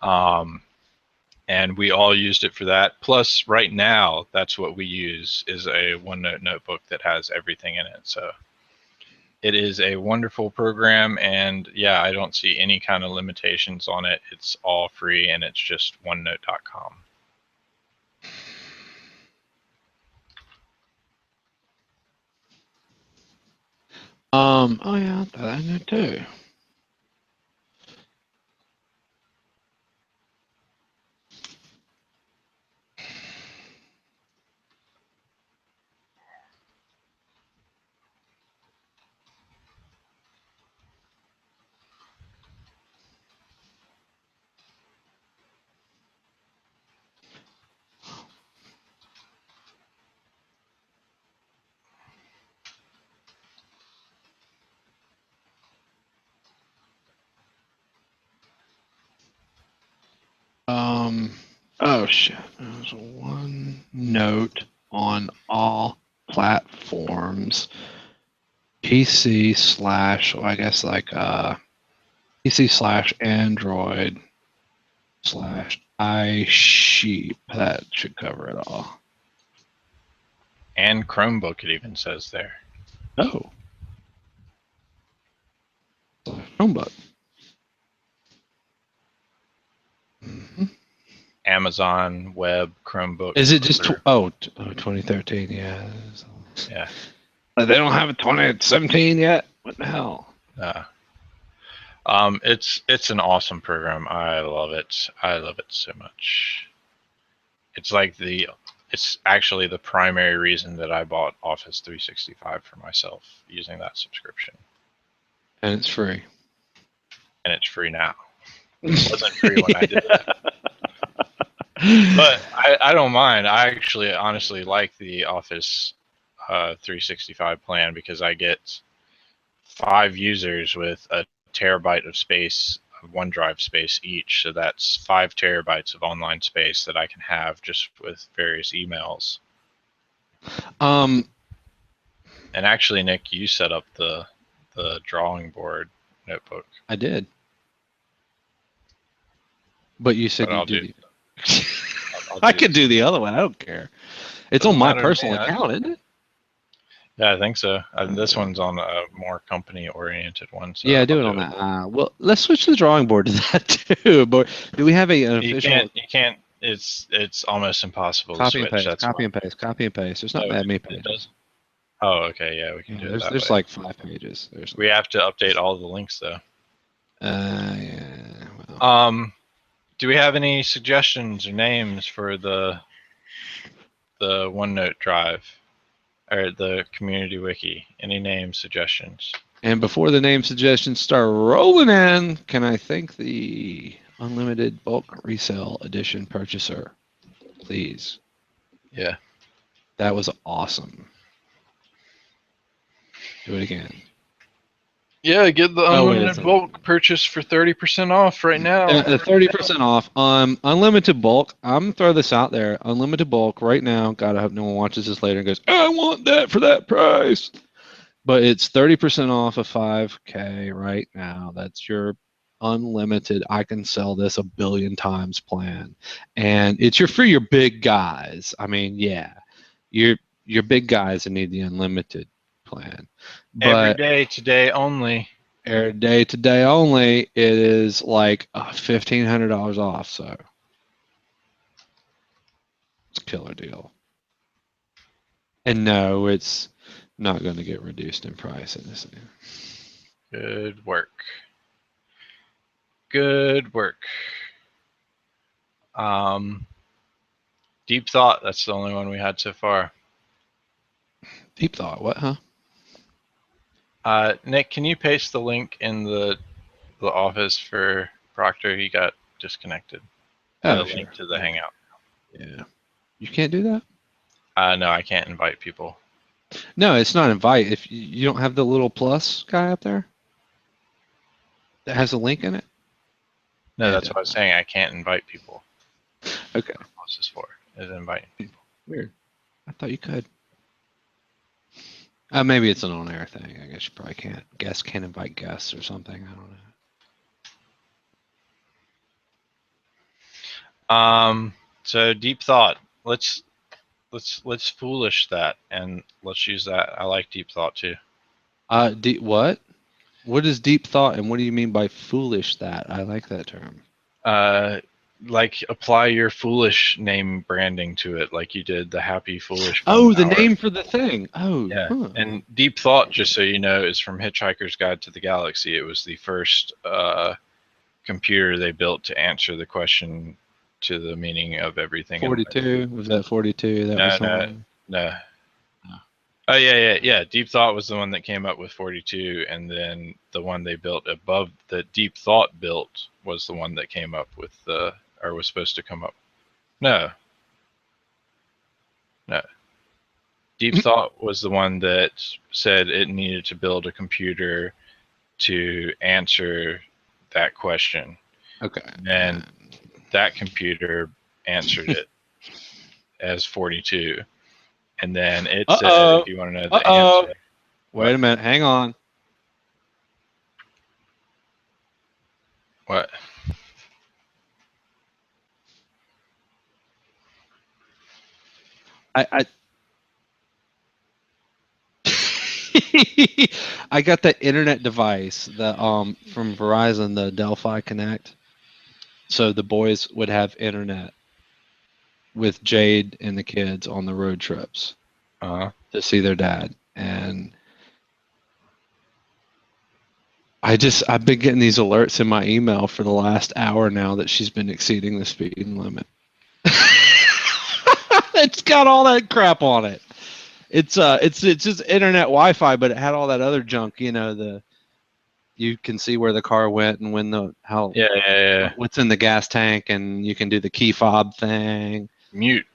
and we all used it for that. Plus, right now, that's what we use is a OneNote notebook that has everything in it. So it is a wonderful program, and yeah, I don't see any kind of limitations on it. It's all free, and it's just OneNote.com. Oh yeah, I know too. Oh shit. There's one note on all platforms. PC slash, I guess like PC slash Android slash iSheep. That should cover it all. And Chromebook, it even says there. Oh. Chromebook. hmm Amazon Web, Chromebook. Is it just Twitter. 2013? Yeah. Yeah. They don't have a 2017 yet. What the hell? It's an awesome program. I love it. I love it so much. It's like it's actually the primary reason that I bought Office 365 for myself, using that subscription. And it's free. And it's free now. It wasn't free when I did that. But I don't mind. I actually honestly like the Office 365 plan because I get 5 users with a terabyte of space, of OneDrive space each. So that's 5 terabytes of online space that I can have just with various emails. Um, And actually, Nick, you set up the drawing board notebook. I did. But you said But I'll you do- did. I'll I do could do the other one. I don't care. It's Doesn't on my matter to me. personal account, isn't it? Yeah, I think so. This one's on a more company-oriented one. So Yeah, I'll do it on that. Well, let's switch the drawing board to that too. But do we have an You official can't. It's almost impossible to copy and switch. paste? That's Copy why. and paste. Copy and paste. There's not No, that many it pages. does. Oh, okay. Yeah, we can Yeah, do it that there's way. like 5 pages. There's. We have to update all the links though. Yeah. Well, Do we have any suggestions or names for the OneNote drive or the community wiki? Any name suggestions? and before the name suggestions start rolling in, can I thank the unlimited bulk resale edition purchaser, please? Yeah. That was awesome. Do it again. Yeah, get the Oh, wait a unlimited second. bulk purchase for 30% off right now. 30% off. Unlimited bulk. I'm gonna throw this out there. Unlimited bulk right now. God, I hope no one watches this later and goes, I want that for that price. But it's 30% off of 5K right now. That's your unlimited. I can sell this a billion times plan, and it's for your big guys. I mean, yeah, your big guys that need the unlimited plan. Every But day, today only. every day today only, it is like $1,500 off. So it's a killer deal. And no, it's not going to get reduced in price in this. Good work. Good work. Deep Thought, that's the only one we had so far. Deep thought. What? Huh? Nick, can you paste the link in the office for Proctor? He got disconnected. Oh, The sure. link to the Hangout. Yeah. You can't do that? No, I can't invite people. No, it's not invite. If you don't have the little plus guy up there that has a link in it. No, Yeah, that's what I was saying. I can't invite people. Okay. What's this for? Is inviting people. Weird. I thought you could. Maybe it's an on-air thing. I guess you probably can't. Guests can't invite guests or something. I don't know. So Deep Thought. Let's foolish that, and let's use that. I like Deep Thought too. What? What is deep thought, and what do you mean by foolish? That I like that term. Like apply your foolish name branding to it, like you did the Happy Foolish. Oh, the Hour. name for the thing. Oh, Yeah. huh. And Deep Thought, just so you know, is from Hitchhiker's Guide to the Galaxy. It was the first computer they built to answer the question to the meaning of everything. 42. Was that 42? That was the one? No. No. Oh yeah. Deep Thought was the one that came up with 42, and then the one they built above that Deep Thought built was the one that came up with or was supposed to come up. No. Deep Thought was the one that said it needed to build a computer to answer that question. Okay. And that computer answered it as 42. And then it said, Uh-oh. if you want to know the Uh-oh. answer. Wait a minute. Hang on. What? I I got the internet device from Verizon, the Delphi Connect. So the boys would have internet with Jade and the kids on the road trips Uh-huh. to see their dad. And I've been getting these alerts in my email for the last hour now that she's been exceeding the speed limit. It's got all that crap on it. It's just internet Wi-Fi, but it had all that other junk. You can see where the car went and Yeah. what's in the gas tank, and you can do the key fob thing. Mute,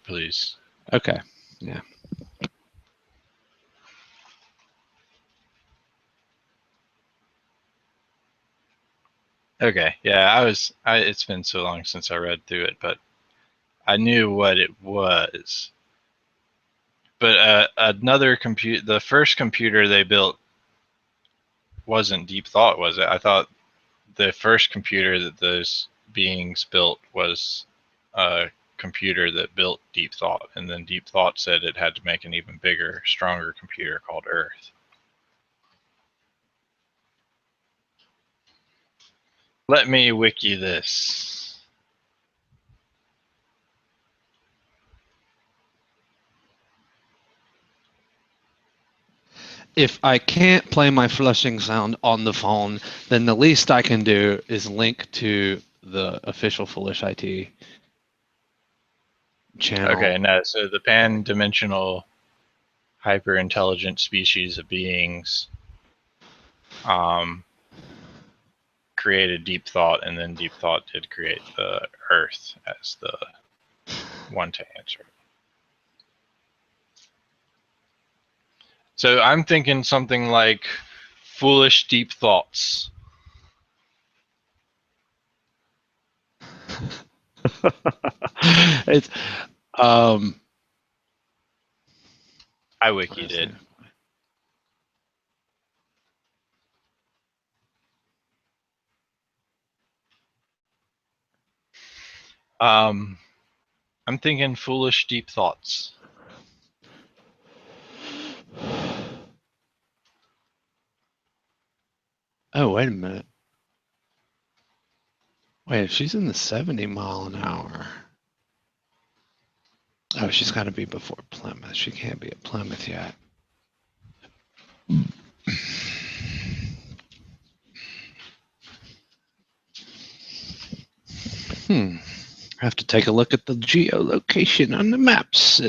please. Okay, yeah. Okay, yeah, it's been so long since I read through it, but I knew what it was. But the first computer they built wasn't Deep Thought, was it? I thought the first computer that those beings built was a computer that built Deep Thought, and then Deep Thought said it had to make an even bigger, stronger computer called Earth. Let me wiki this. If I can't play my flushing sound on the phone, then the least I can do is link to the official Foolish IT channel. Okay, no, so the pan-dimensional hyper-intelligent species of beings created Deep Thought, and then Deep Thought did create the Earth as the one to answer it. So I'm thinking something like foolish deep thoughts. It's I wikied it. I'm thinking foolish deep thoughts. Oh, wait a minute. Wait, if she's in the 70 mile an hour. Oh, she's got to be before Plymouth. She can't be at Plymouth yet. I have to take a look at the geolocation on the maps.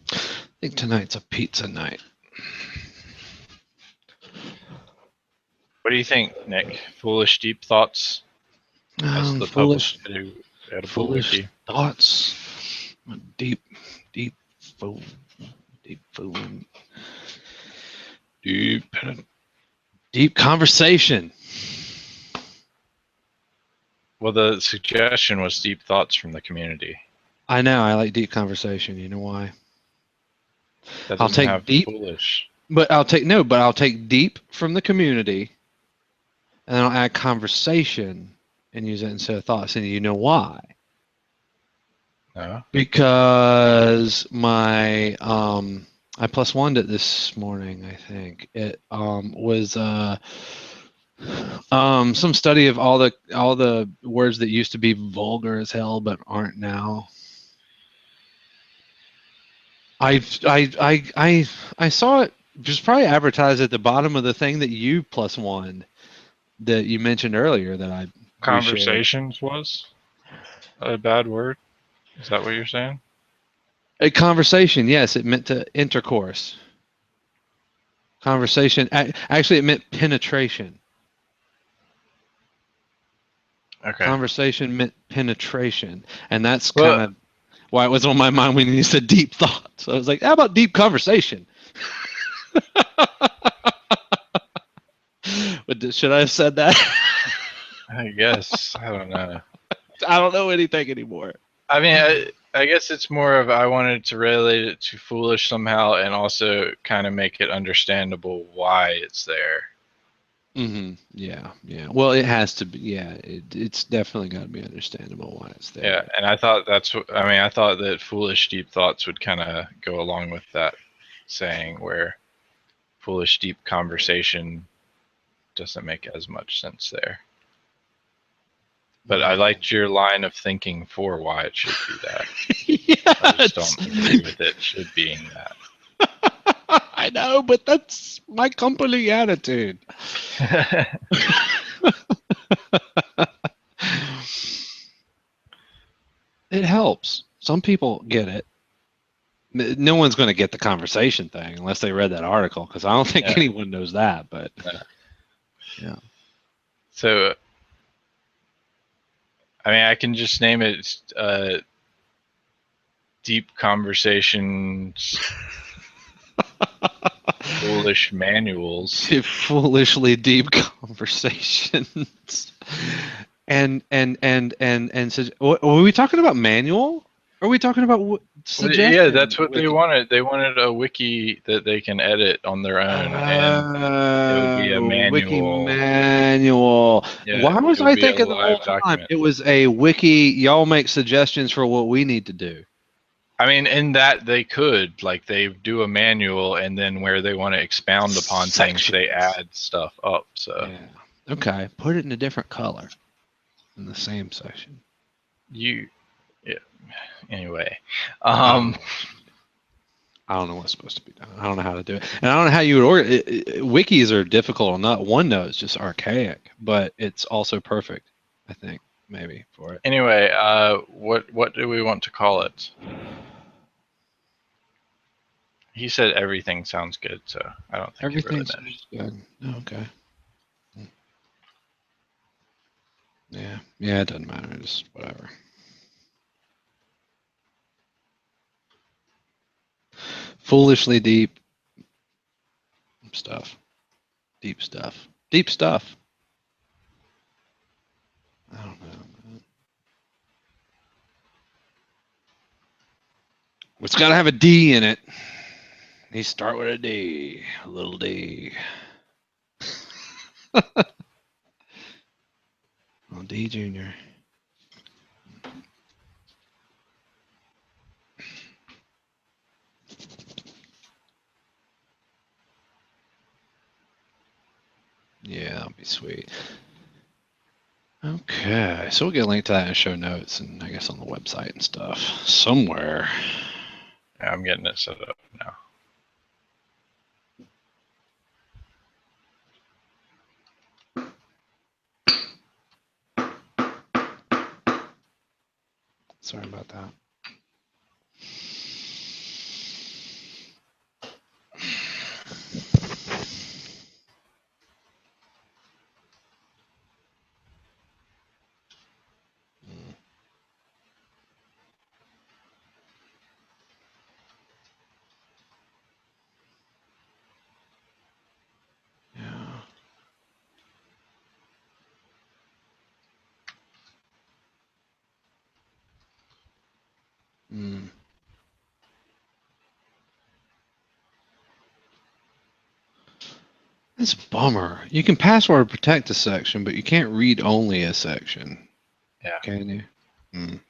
I think tonight's a pizza night. What do you think, Nick? Foolish deep thoughts? As the Foolish edible wiki. thoughts. Deep conversation. Well, the suggestion was deep thoughts from the community. I know. I like deep conversation. You know why? That I'll doesn't take have deep. foolish. But I'll take deep from the community, and then I'll add conversation and use it instead of thoughts. And you know why? No. Because my I plus one it this morning. I think it was some study of all the words that used to be vulgar as hell but aren't now. I saw it just probably advertised at the bottom of the thing that you plus one that you mentioned earlier that I Conversations was a bad word? Is that what you're saying? A conversation, yes, it meant to intercourse. Conversation, actually, it meant penetration. Okay. Conversation meant penetration, and that's Well- kind of why it was on my mind when you said deep thought. So I was like, how about deep conversation? Should I have said that? I guess. I don't know. I don't know anything anymore. I mean, I guess it's more of I wanted to relate it to foolish somehow, and also kind of make it understandable why it's there. Yeah, yeah. Well, it has to be. Yeah, it's definitely got to be understandable why it's there. Yeah, and I thought that's what I mean. I thought that foolish deep thoughts would kind of go along with that saying, where foolish deep conversation doesn't make as much sense there. But I liked your line of thinking for why it should be that. I just don't agree with it should being that. I know, but that's my company attitude. It helps. Some people get it. No one's going to get the conversation thing unless they read that article, because I don't think Yeah. anyone knows that. But yeah. So, I mean, I can just name it Deep Conversations Foolish Manuals. Foolishly deep conversations. and so, were we talking about manual? Or are we talking about suggestion? Yeah, that's what they Wiki? wanted. They wanted a wiki that they can edit on their own, and it would be a Wiki manual. manual. Yeah, Why was it would I be a thinking the whole live time document. it was a wiki? Y'all make suggestions for what we need to do. I mean, in that they could, like, they do a manual, and then where they want to expound upon things, they Sections. add stuff up. So Yeah. Okay. Put it in a different color in the same section. yeah. Anyway, I don't know what's supposed to be done. I don't know how to do it, and I don't know how you would order it. Wikis are difficult enough. OneNote's just archaic, but it's also perfect. I think maybe for it. anyway, what do we want to call it? He said everything sounds good, so I don't think it really Everything's matters. good. Okay. Yeah. Yeah. It doesn't matter. Just whatever. Foolishly deep stuff. Deep stuff. Deep stuff. I don't know. It's got to have a D in it. You start with a D. A little D. Oh, D Junior. Yeah, that'll be sweet. Okay, so we'll get a link to that in the show notes and I guess on the website and stuff somewhere. Yeah, I'm getting it set up now. Sorry about that. Yeah. Mm. That's a bummer. You can password protect a section, but you can't read only a section. Yeah. Can you? Mm.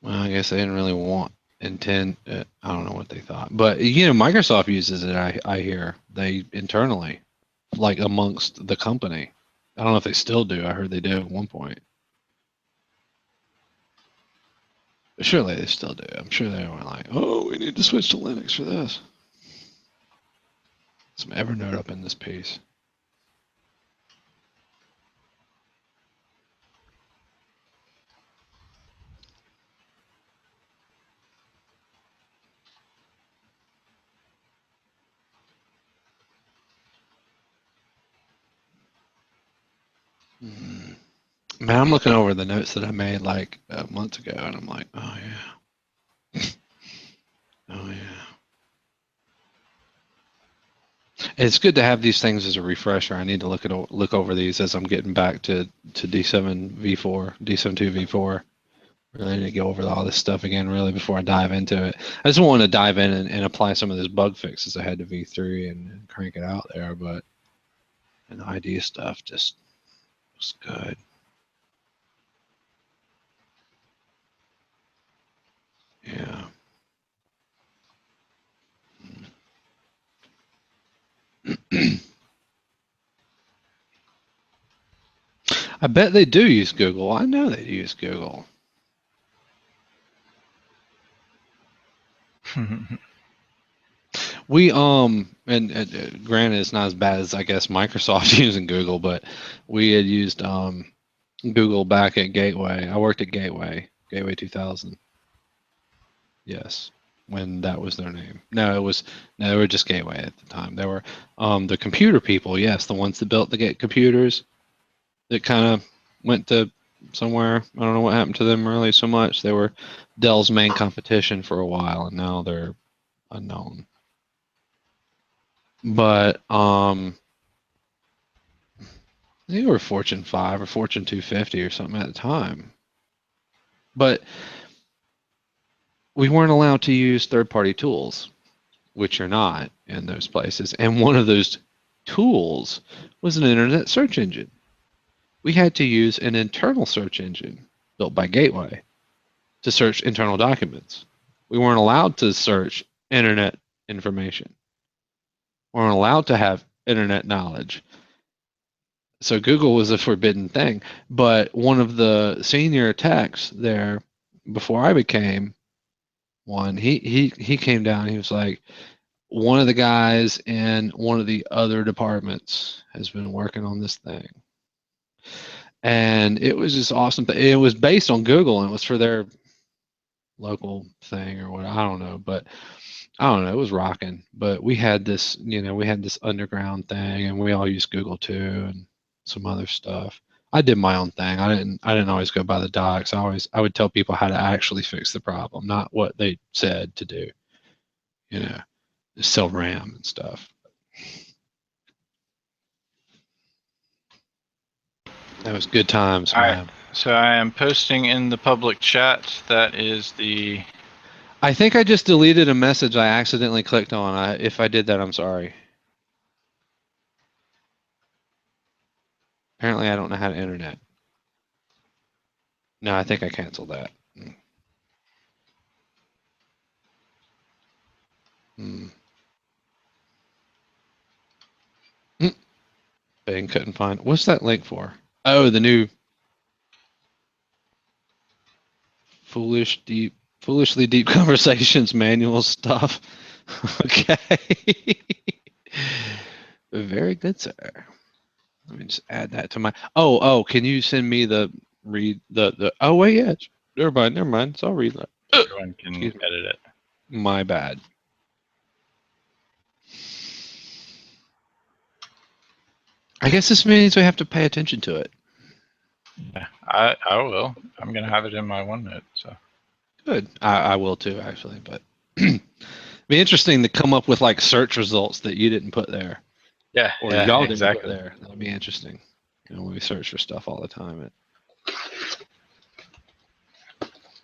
Well, I guess they didn't really intend. I don't know what they thought, but Microsoft uses it. I hear they internally, like amongst the company. I don't know if they still do. I heard they did at one point. But surely they still do. I'm sure they were like, oh, we need to switch to Linux for this. Some Evernote up in this piece. Mm. Man, I'm looking over the notes that I made like a month ago, and I'm like, oh yeah, oh yeah. It's good to have these things as a refresher. I need to look over these as I'm getting back to D7 V4, D7.2 V4. Really need to go over all this stuff again, really, before I dive into it. I just want to dive in and apply some of this bug fixes I had to V3 and crank it out there, but and the ID stuff just was good. Yeah. I bet they do use Google. I know they use Google. We and granted it's not as bad as I guess Microsoft using Google, but we had used Google back at Gateway. I worked at Gateway 2000. Yes, when that was their name. No, they were just Gateway at the time. They were the computer people. Yes, the ones that built the computers that kind of went to somewhere. I don't know what happened to them really so much. They were Dell's main competition for a while, and now they're unknown. But they were Fortune 5 or Fortune 250 or something at the time. But we weren't allowed to use third-party tools, which are not in those places. And one of those tools was an internet search engine. We had to use an internal search engine built by Gateway to search internal documents. We weren't allowed to search internet information. We weren't allowed to have internet knowledge. So Google was a forbidden thing. But one of the senior techs there, before I became one, he came down. He was like, one of the guys in one of the other departments has been working on this thing, and it was just awesome. It was based on Google, and it was for their local thing or what, I don't know, but I don't know. It was rocking. But we had this, we had this underground thing, and we all used Google too, and some other stuff. I did my own thing. I didn't always go by the docs. I would tell people how to actually fix the problem, not what they said to do. Sell RAM and stuff. That was good times, man. So I am posting in the public chat. That is the. I think I just deleted a message I accidentally clicked on. If I did that, I'm sorry. Apparently, I don't know how to internet. No, I think I canceled that. Bing couldn't find. What's that link for? Oh, the new foolishly deep conversations manual stuff. Okay. Very good, sir. Let me just add that to my. Oh, can you send me the read the? Oh wait, yeah. Never mind. So I'll read that. Everyone can edit it. My bad. I guess this means we have to pay attention to it. Yeah, I will. I'm gonna have it in my OneNote. So good. I will too, actually. But be interesting to come up with like search results that you didn't put there. Yeah, or y'all didn't put there. That'll be interesting. When we search for stuff all the time,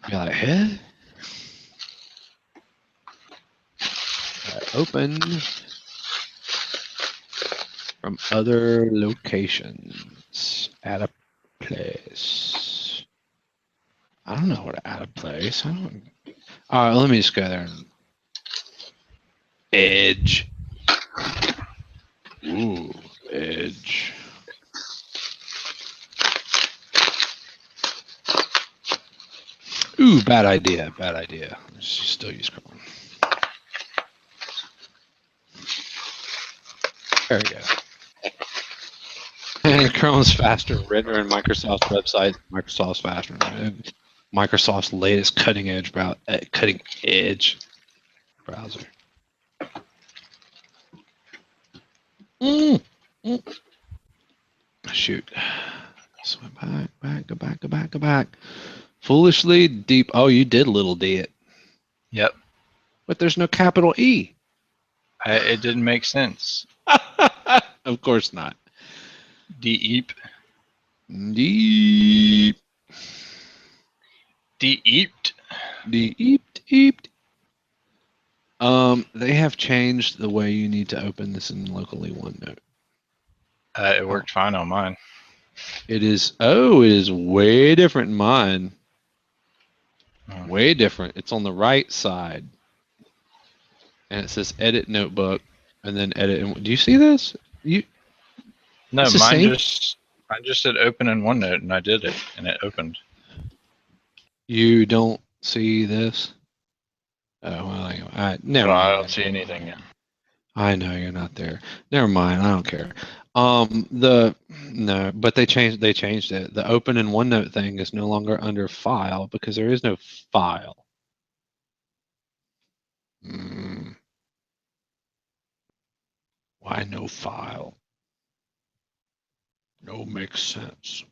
be like, huh? Open from other locations. Add a place. I don't know where to add a place. All right, let me just go there. Edge. Ooh, Edge. Ooh, bad idea. Let's still use Chrome. There we go. And Chrome's faster rendering Microsoft's website. Microsoft's faster. Microsoft's latest cutting edge browser. Shoot. Swim back, go back, go back, go back. Foolishly deep. Oh, you did little d it. Yep. But there's no capital E. It didn't make sense. Of course not. Deep. Deep. Deep. Deep. They have changed the way you need to open this in locally OneNote. It worked fine on mine. It is way different in mine. Oh. Way different. It's on the right side. And it says edit notebook and then edit. Do you see this? No, It's the mine same? just said open in OneNote, and I did it, and it opened. You don't see this? Oh, well, never Well, I mind. don't see anything yet. I know you're not there. Never mind. I don't care. No, but they changed it. The open in OneNote thing is no longer under file because there is no file. Why no file? No makes sense.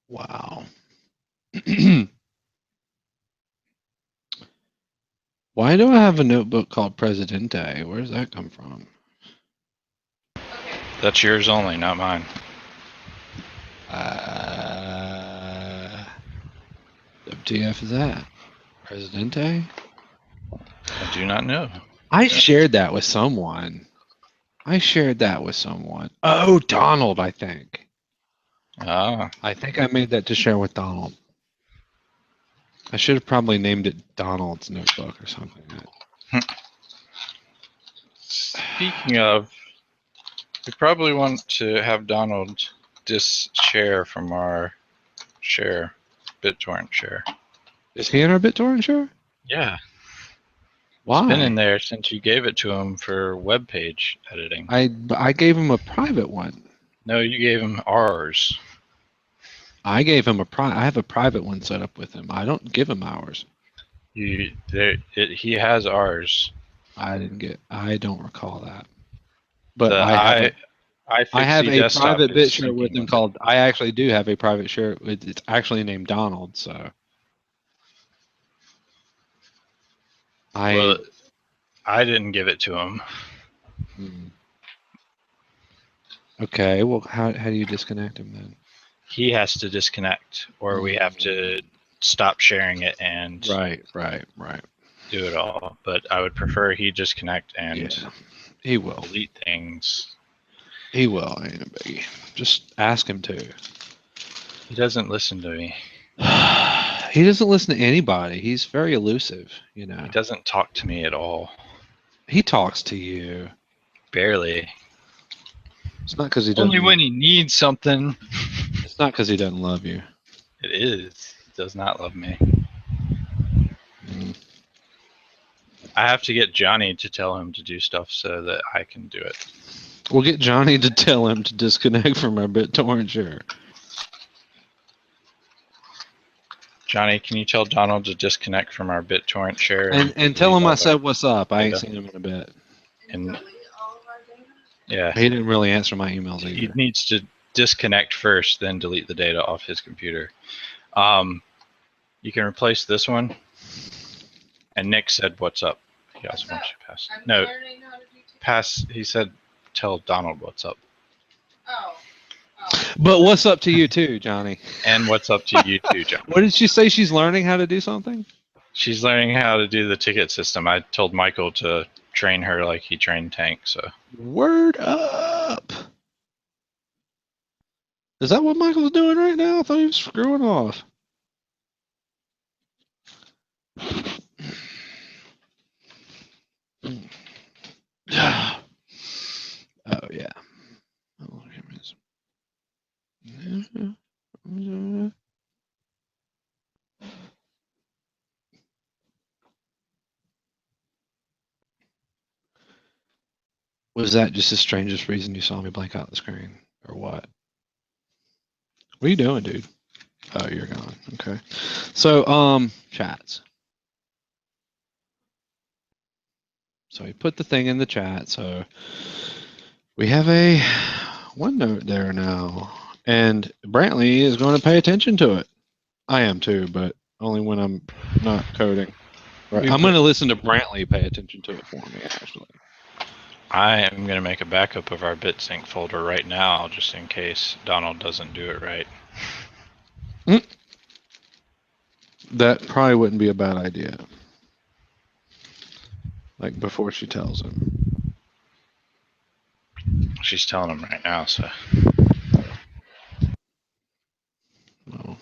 Wow. Why do I have a notebook called Presidente? Where does that come from? That's yours only, not mine. WTF is that? Presidente? I do not know. I shared that with someone. Oh, Donald, I think. Ah, I think I made that to share with Donald. I should have probably named it Donald's Notebook or something. speaking of, we probably want to have Donald share from our BitTorrent share. Is he in our BitTorrent share? Yeah. Why? It's been in there since you gave it to him for web page editing. I gave him a private one. No, you gave him ours. I gave him I have a private one set up with him. I don't give him ours. He has ours. I don't recall that. But I have a private bit share syncing with him it. called. I actually do have a private share. It's actually named Donald. So Well, I didn't give it to him. Okay. Well, how do you disconnect him then? He has to disconnect, or we have to stop sharing it and Right. do it all. But I would prefer he disconnect and He will. delete things. He will. Ain't a biggie. Just ask him to. He doesn't listen to me. He doesn't listen to anybody. He's very elusive. He doesn't talk to me at all. He talks to you. Barely. It's not because he doesn't. Only when he needs something. It's not because he doesn't love you. It is. He does not love me. I have to get Johnny to tell him to do stuff so that I can do it. We'll get Johnny to tell him to disconnect from our BitTorrent share. Johnny, can you tell Donald to disconnect from our BitTorrent share? And tell him I said what's up. I ain't seen him in a bit. And yeah, He didn't really answer my emails either. he needs to disconnect first, then delete the data off his computer. You can replace this one. And Nick said, "What's up?" He also wants you to pass. No, pass. He said, "Tell Donald what's up." Oh. But what's up to you too, Johnny? And what's up to you too, John? What did she say? She's learning how to do something? She's learning how to do the ticket system. I told Michael to train her like he trained Tank. So Word up. Is that what Michael's doing right now? I thought he was screwing off. Oh yeah. Oh, here it is. Was that just the strangest reason you saw me blank out the screen, or what? What are you doing, dude? Oh, you're gone. Okay. So, chats. So he put the thing in the chat. So we have a OneNote there now, and Brantley is going to pay attention to it. I am too, but only when I'm not coding. Right. I'm going to listen to Brantley pay attention to it for me, actually. I am going to make a backup of our BitSync folder right now, just in case Donald doesn't do it right. That probably wouldn't be a bad idea. Like before she tells him. She's telling him right now, so. No.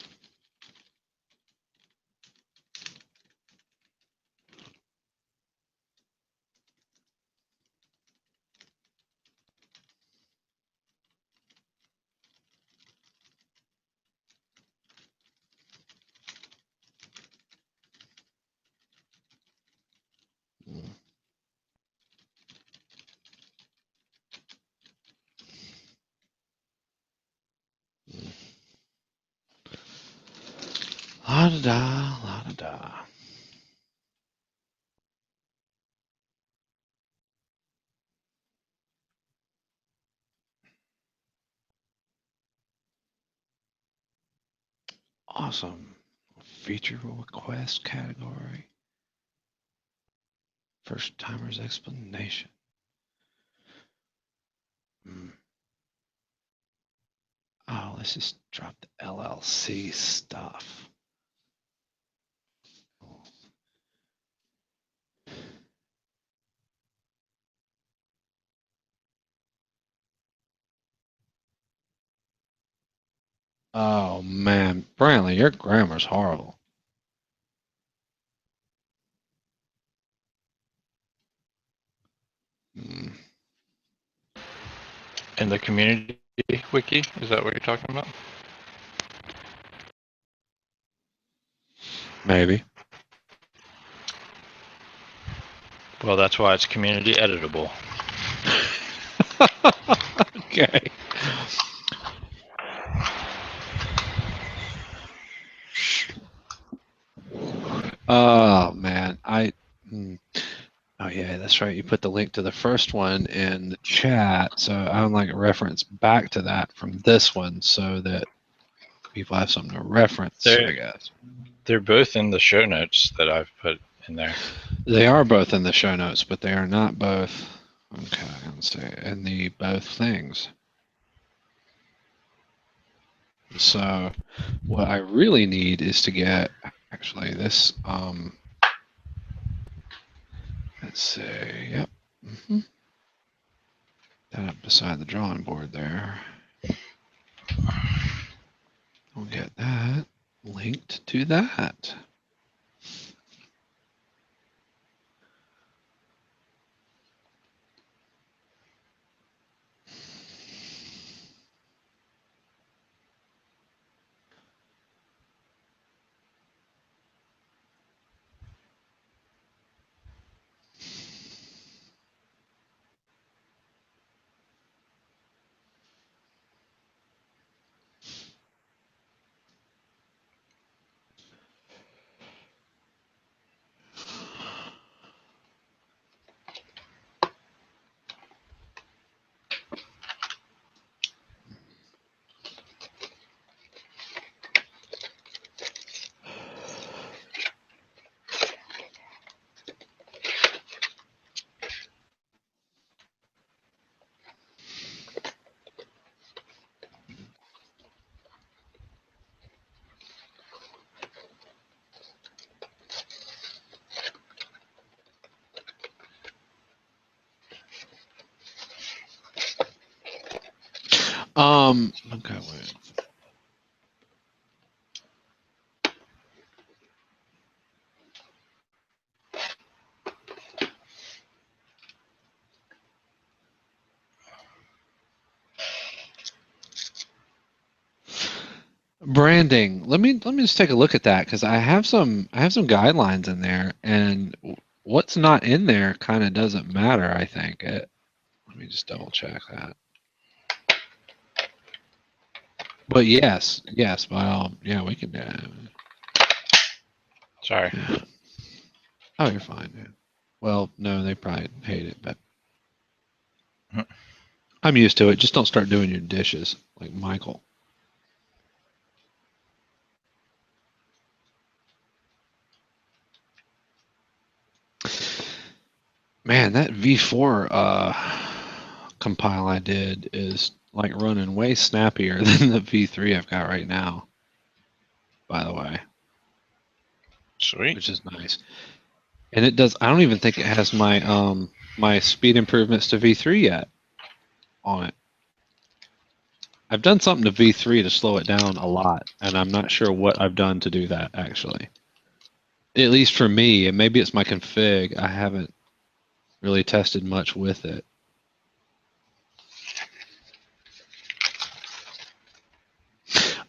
La da da, la da da. Awesome. Feature request category. First timer's explanation. Oh, let's just drop the LLC stuff. Oh man, Brantley, your grammar's horrible. In the community wiki, is that what you're talking about? Maybe. Well, that's why it's community editable. Okay. Oh man, oh yeah, that's right. You put the link to the first one in the chat, so I'm like reference back to that from this one, so that people have something to reference. I guess They're both in the show notes that I've put in there. they are both in the show notes, but they are not both. Okay, let's see, in the both things. So what I really need is to get actually this. Let's see. Yep. That up beside the drawing board there. We'll get that linked to that. Okay, wait. Branding. Let me just take a look at that because I have some guidelines in there, and what's not in there kind of doesn't matter. I think it. Let me just double check that. But yes, well, yeah, we can. Sorry. Yeah. Oh, you're fine. Yeah. Well, no, they probably hate it, but I'm used to it. Just don't start doing your dishes like Michael. Man, that V4 compile I did is like running way snappier than the V3 I've got right now. By the way, Sweet. which is nice. And it does. I don't even think it has my my speed improvements to V3 yet on it. I've done something to V3 to slow it down a lot, and I'm not sure what I've done to do that actually. At least for me, and maybe it's my config. I haven't really tested much with it.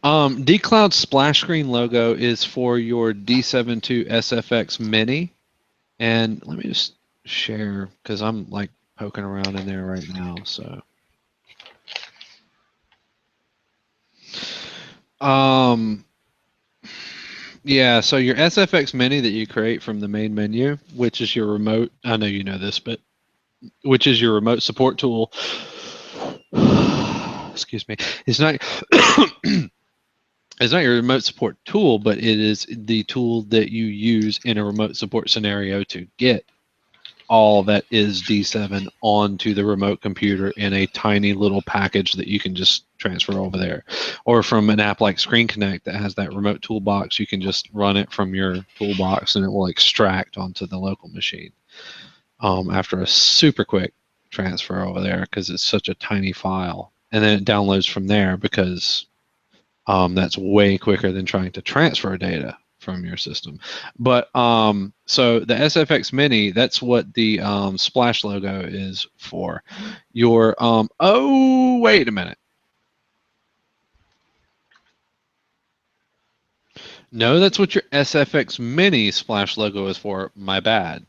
DCloud splash screen logo is for your D72 SFX Mini, and let me just share because I'm like poking around in there right now. So, yeah. So your SFX Mini that you create from the main menu, which is your remote. I know you know this, but which is your remote support tool. Excuse me. It's not. It's not your remote support tool, but it is the tool that you use in a remote support scenario to get all that is D7 onto the remote computer in a tiny little package that you can just transfer over there. Or from an app like Screen Connect that has that remote toolbox, you can just run it from your toolbox and it will extract onto the local machine after a super quick transfer over there because it's such a tiny file. And then it downloads from there because that's way quicker than trying to transfer data from your system. But so the SFX Mini, that's what the Splash logo is for. Your oh, wait a minute. No, that's what your SFX Mini Splash logo is for. My bad.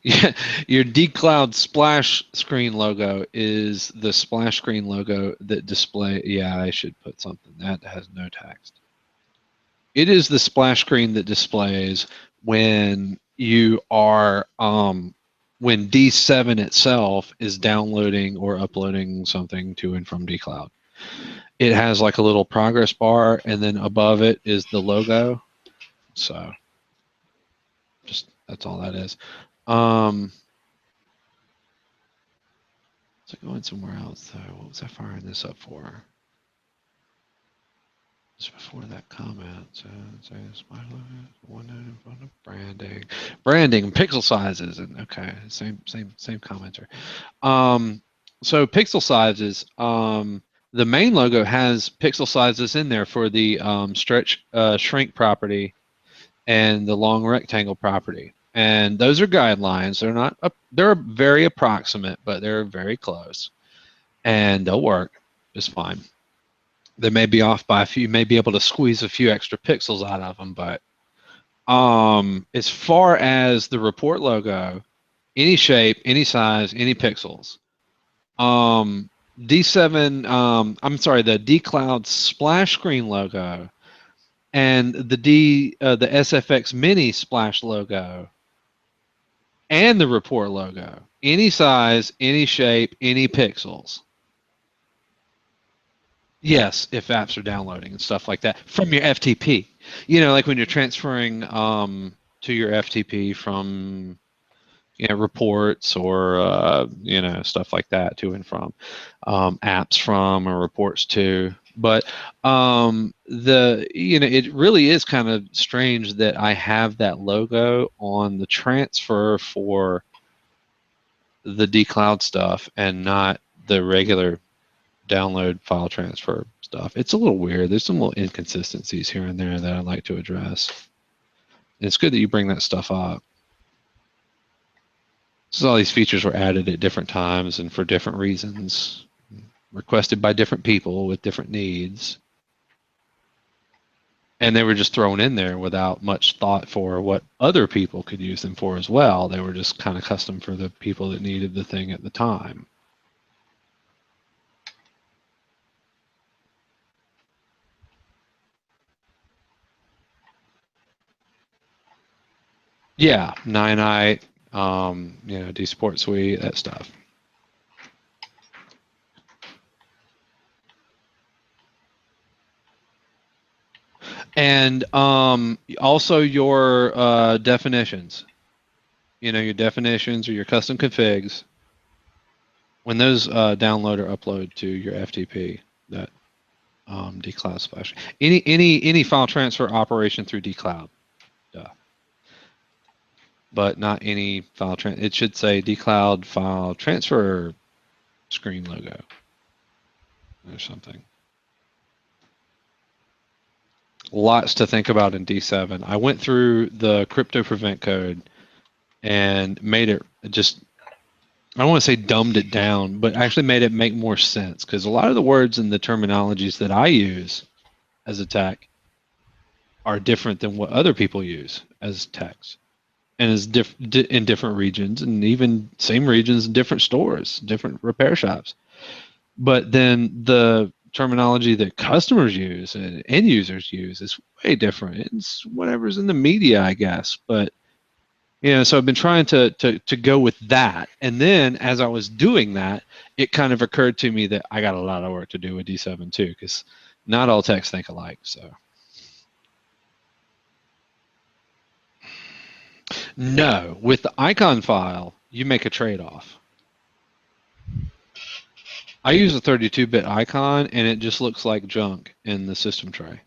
Yeah, your DCloud splash screen logo is the splash screen logo that display. Yeah, I should put something that has no text. It is the splash screen that displays when you are when D7 itself is downloading or uploading something to and from DCloud. It has like a little progress bar, and then above it is the logo. So, just that's all that is. So going somewhere else though. What was I firing this up for? Just before that comment. So branding, pixel sizes, and okay, same commenter. So pixel sizes. The main logo has pixel sizes in there for the shrink property and the long rectangle property. And those are guidelines. They're not. They're very approximate, but they're very close, and they'll work just fine. They may be off by a few. You may be able to squeeze a few extra pixels out of them, but as far as the report logo, any shape, any size, any pixels. D7. I'm sorry, the DCloud splash screen logo, and the SFX Mini splash logo. And the report logo, any size, any shape, any pixels. Yes, if apps are downloading and stuff like that from your FTP. You know, like when you're transferring to your FTP from reports or stuff like that to and from apps from or reports to. But it really is kind of strange that I have that logo on the transfer for the DCloud stuff and not the regular download file transfer stuff. It's a little weird. There's some little inconsistencies here and there that I'd like to address. It's good that you bring that stuff up. So all these features were added at different times and for different reasons, requested by different people with different needs. And they were just thrown in there without much thought for what other people could use them for as well. They were just kind of custom for the people that needed the thing at the time. Yeah, Ninite, DSport Suite, that stuff. And also your definitions. Your definitions or your custom configs. When those download or upload to your FTP, that declassifies. Any file transfer operation through dcloud. But not any file transfer. It should say dcloud file transfer screen logo or something. Lots to think about in D7. I went through the crypto prevent code and made it just, I don't want to say dumbed it down, but actually made it make more sense, because a lot of the words and the terminologies that I use as a tech are different than what other people use as techs, and is in different regions, and even same regions in different stores, different repair shops. But then the terminology that customers use and end users use is way different. It's whatever's in the media, I guess. But so I've been trying to go with that. And then as I was doing that, it kind of occurred to me that I got a lot of work to do with D7 too, because not all techs think alike. So no, with the icon file, you make a trade-off. I use a 32-bit icon, and it just looks like junk in the system tray.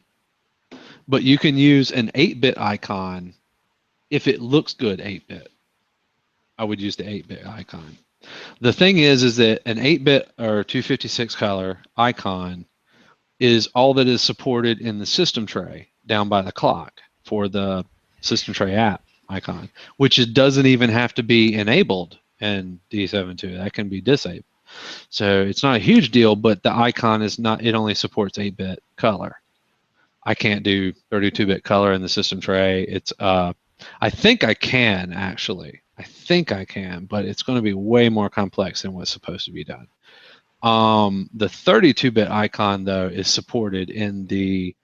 But you can use an 8-bit icon if it looks good 8-bit. I would use the 8-bit icon. The thing is that an 8-bit or 256 color icon is all that is supported in the system tray down by the clock for the system tray app icon, which it doesn't even have to be enabled in D7.2. That can be disabled. So it's not a huge deal, but the icon is not, it only supports 8-bit color. I can't do 32-bit color in the system tray. It's I think I can, actually. I think I can, but it's going to be way more complex than what's supposed to be done. The 32-bit icon, though, is supported in the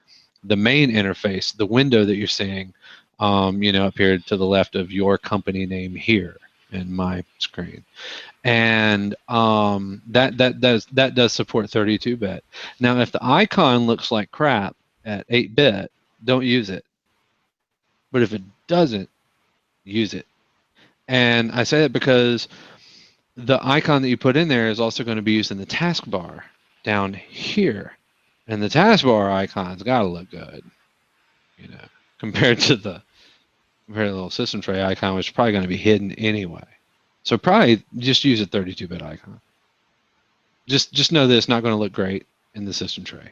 main interface, the window that you're seeing, up here to the left of your company name here in my screen. And that does support 32-bit. Now, if the icon looks like crap at 8-bit, don't use it. But if it doesn't, use it. And I say that because the icon that you put in there is also going to be used in the taskbar down here. And the taskbar icon's got to look good, compared to the little system tray icon, which is probably going to be hidden anyway. So probably just use a 32-bit icon. Just know that it's not going to look great in the system tray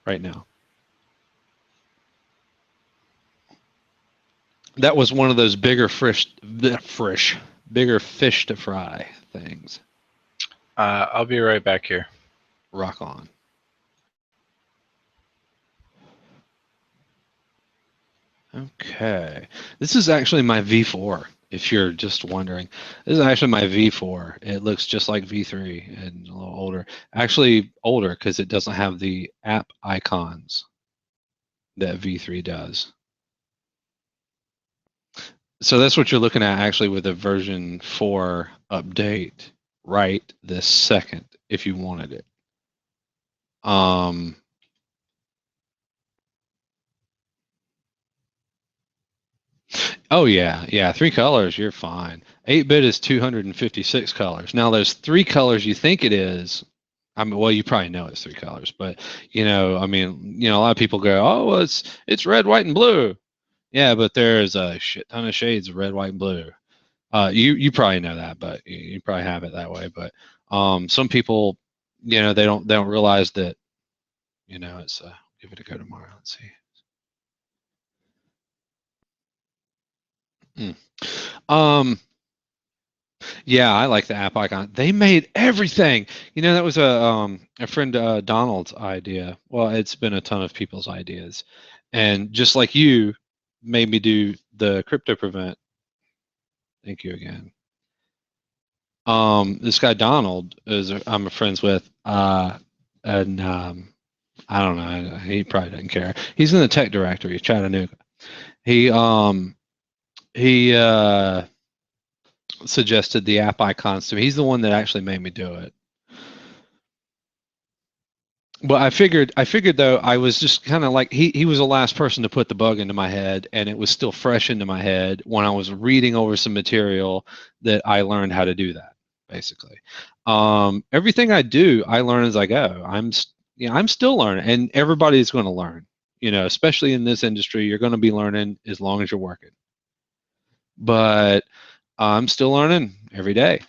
right now. That was one of those bigger fish to fry things. I'll be right back here. Rock on. Okay. This is actually my V4, if you're just wondering. This is actually my V4. It looks just like V3 and a little older. Actually older because it doesn't have the app icons that V3 does. So that's what you're looking at actually with a version 4 update right this second if you wanted it. Oh yeah, 3 colors, you're fine. 8-bit is 256 colors. Now there's 3 colors you think it is. I mean, well, you probably know it's 3 colors, but a lot of people go, oh, well, it's red, white, and blue. Yeah, but there's a shit ton of shades of red, white, and blue. You probably know that, but you probably have it that way. But some people, they don't realize that. It's give it a go tomorrow. Let's see. Yeah, I like the app icon. They made everything. That was a friend Donald's idea. Well, it's been a ton of people's ideas, and just like you made me do the crypto prevent. Thank you again. This guy Donald I'm friends with, and I don't know. He probably doesn't care. He's in the tech directory, Chattanooga. He suggested the app icons to me. He's the one that actually made me do it. But I figured though, I was just kind of like he was the last person to put the bug into my head, and it was still fresh into my head when I was reading over some material that I learned how to do that. Basically, everything I do, I learn as I go. I'm still learning, and everybody's going to learn. Especially in this industry, you're going to be learning as long as you're working. But I'm still learning every day.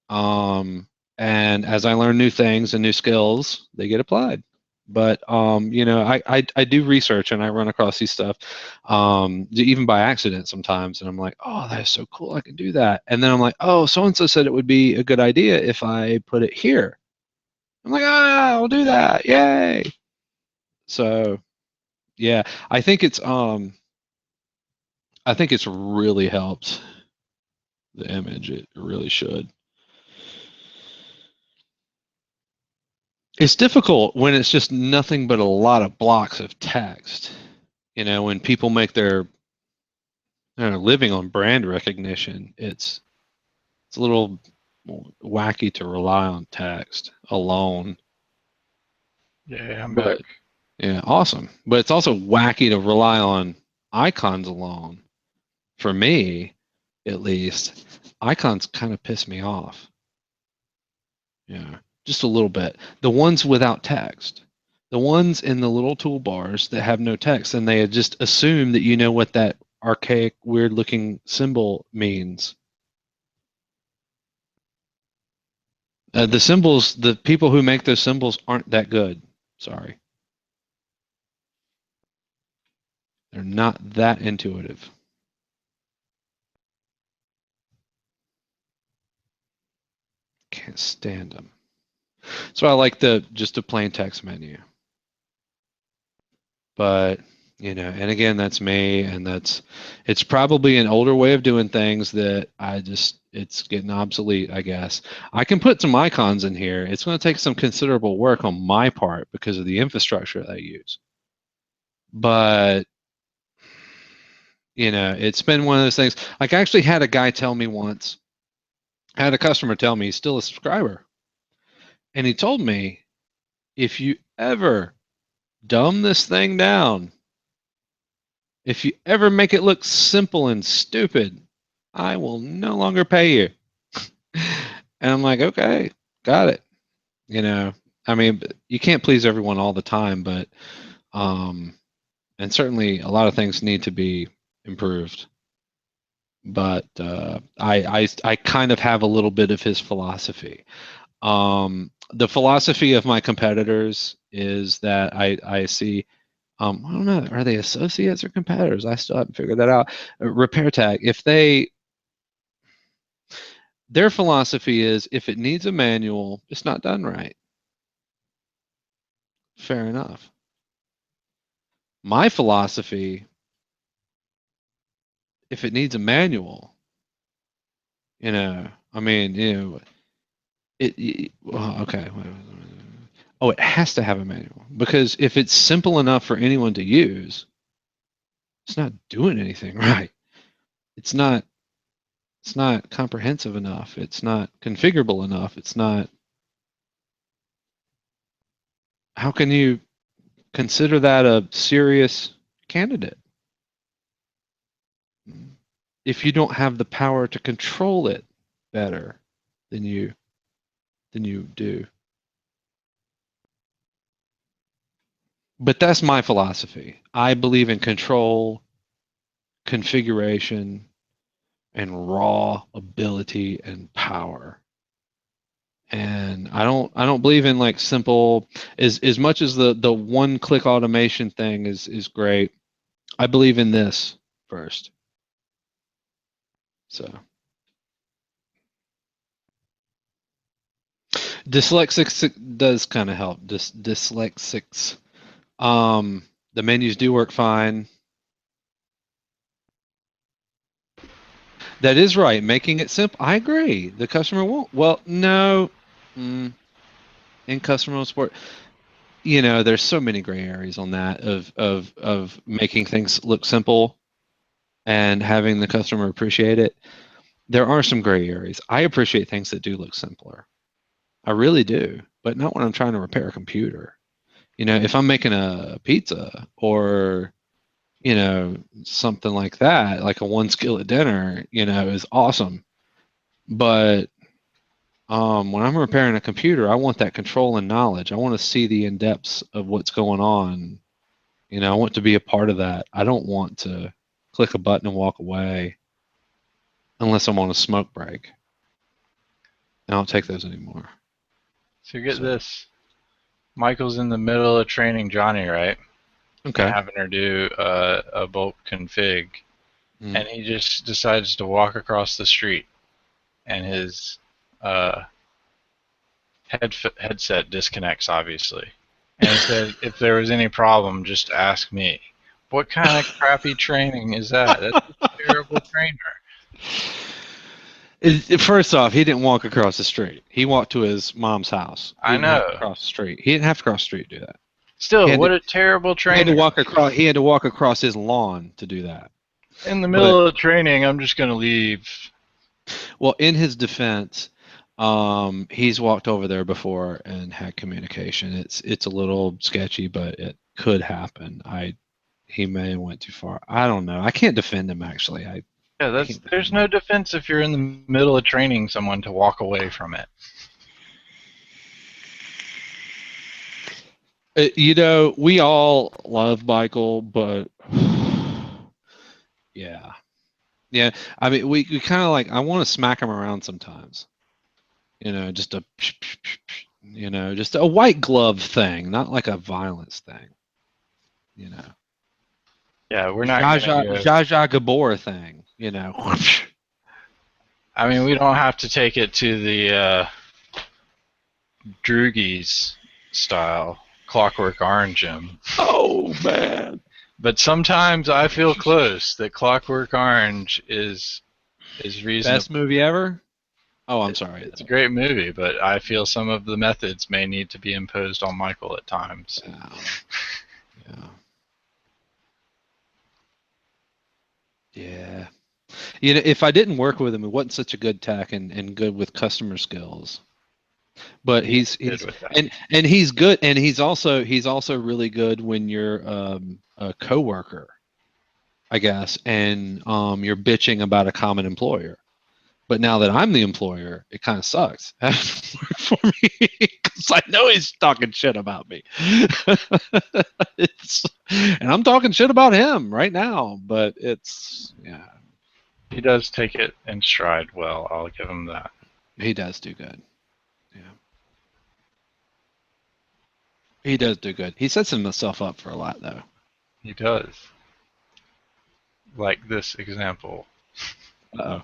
And as I learn new things and new skills, they get applied. But I do research and I run across these stuff, even by accident sometimes, and I'm like, oh, that is so cool, I can do that. And then I'm like, oh, so and so said it would be a good idea if I put it here. I'm like, I'll do that, yay! So, yeah, I think it's really helped the image. It really should. It's difficult when it's just nothing but a lot of blocks of text. When people make their living on brand recognition, it's a little wacky to rely on text alone. Yeah, I'm back. Yeah, awesome. But it's also wacky to rely on icons alone. For me, at least, icons kind of piss me off. Yeah. Just a little bit. The ones without text. The ones in the little toolbars that have no text, and they just assume that you know what that archaic, weird-looking symbol means. The symbols, the people who make those symbols aren't that good. Sorry. They're not that intuitive. Can't stand them. So I like just a plain text menu. But, and again, that's me, and it's probably an older way of doing things that it's getting obsolete, I guess. I can put some icons in here. It's going to take some considerable work on my part because of the infrastructure that I use. But, it's been one of those things. Like, I actually had a guy tell me once, I had a customer tell me, he's still a subscriber. And he told me, if you ever dumb this thing down, if you ever make it look simple and stupid, I will no longer pay you. And I'm like, okay, got it. I mean, you can't please everyone all the time, but and certainly a lot of things need to be improved. But I kind of have a little bit of his philosophy. The philosophy of my competitors is that I see, I don't know, are they associates or competitors? I still haven't figured that out. RepairTag, their philosophy is if it needs a manual, it's not done right. Fair enough. My philosophy, if it needs a manual, I mean, okay. Oh, it has to have a manual, because if it's simple enough for anyone to use, it's not doing anything right. It's not comprehensive enough. It's not configurable enough. It's not. How can you consider that a serious candidate if you don't have the power to control it better than you do? But that's my philosophy. I believe in control, configuration, and raw ability and power. And I don't believe in like simple, as much as the one-click automation thing is great. I believe in this first. So dyslexics does kind of help. Dyslexics. The menus do work fine. That is right. Making it simple. I agree. The customer won't. Well, no. In customer support, you know, there's so many gray areas on that of making things look simple and having the customer appreciate it. There are some gray areas. I appreciate things that do look simpler. I really do, but not when I'm trying to repair a computer. You know, if I'm making a pizza or, you know, something like that, like a one skillet dinner, you know, is awesome. But when I'm repairing a computer, I want that control and knowledge. I want to see the in-depths of what's going on. You know, I want to be a part of that. I don't want to click a button and walk away unless I'm on a smoke break. I don't take those anymore. So get this. Michael's in the middle of training Johnny, right? Okay. Having her do a bulk config. And he just decides to walk across the street. And his headset disconnects, obviously. And he said, if there was any problem, just ask me. What kind of crappy training is that? That's a terrible trainer. First off, he didn't walk across the street. He walked to his mom's house. He I didn't have know. to cross the street. He didn't have to cross the street to do that. Still, He had what to- a terrible He had trainer. to walk across. He had to walk across his lawn to do that. In the middle of training, I'm just going to leave. Well, in his defense, he's walked over there before and had communication. It's a little sketchy, but it could happen. He may have went too far. I don't know. I can't defend him actually. Yeah, there's no defense if you're in the middle of training someone to walk away from it. You know, we all love Michael, but yeah. I mean, we kind of like. I want to smack him around sometimes. You know, just just a white glove thing, not like a violence thing. You know, Yeah, we're not Zsa Zsa Gabor thing. You know. I mean, we don't have to take it to the Droogies style, Clockwork Orange him. Oh man. But sometimes I feel close that Clockwork Orange is reasonable. Best movie ever? Oh, I'm sorry. It's a great movie, but I feel some of the methods may need to be imposed on Michael at times. Yeah. You know, if I didn't work with him, it wasn't such a good tech and good with customer skills. But he's good with that. and he's good, and he's also really good when you're a coworker, I guess, and you're bitching about a common employer. But now that I'm the employer, it kind of sucks for me because I know he's talking shit about me. And I'm talking shit about him right now, but yeah. He does take it in stride well, I'll give him that. He does do good. Yeah. He does do good. He sets himself up for a lot, though. He does. Like this example. Uh-oh.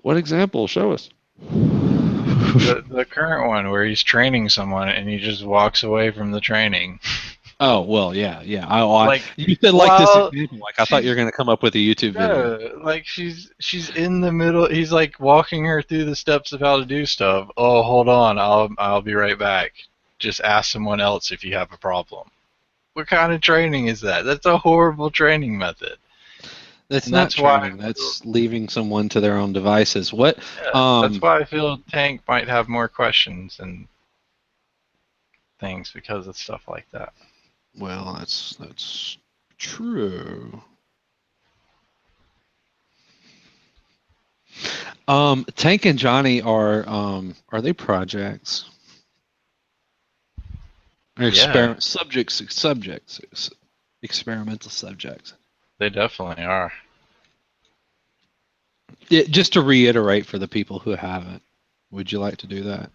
What example? Show us. The current one where he's training someone and he just walks away from the training. Oh, well, yeah. Like, you said like this example. Like I thought you were going to come up with a YouTube video. No, like she's in the middle. He's like walking her through the steps of how to do stuff. Oh, hold on, I'll be right back. Just ask someone else if you have a problem. What kind of training is that? That's a horrible training method. That's And not that's why- training. That's leaving someone to their own devices. What? Yeah, that's why I feel Tank might have more questions and things because of stuff like that. Well, that's true. Tank and Johnny are they projects? Or Yeah. subjects, experimental subjects. They definitely are. Just to reiterate for the people who haven't, would you like to do that?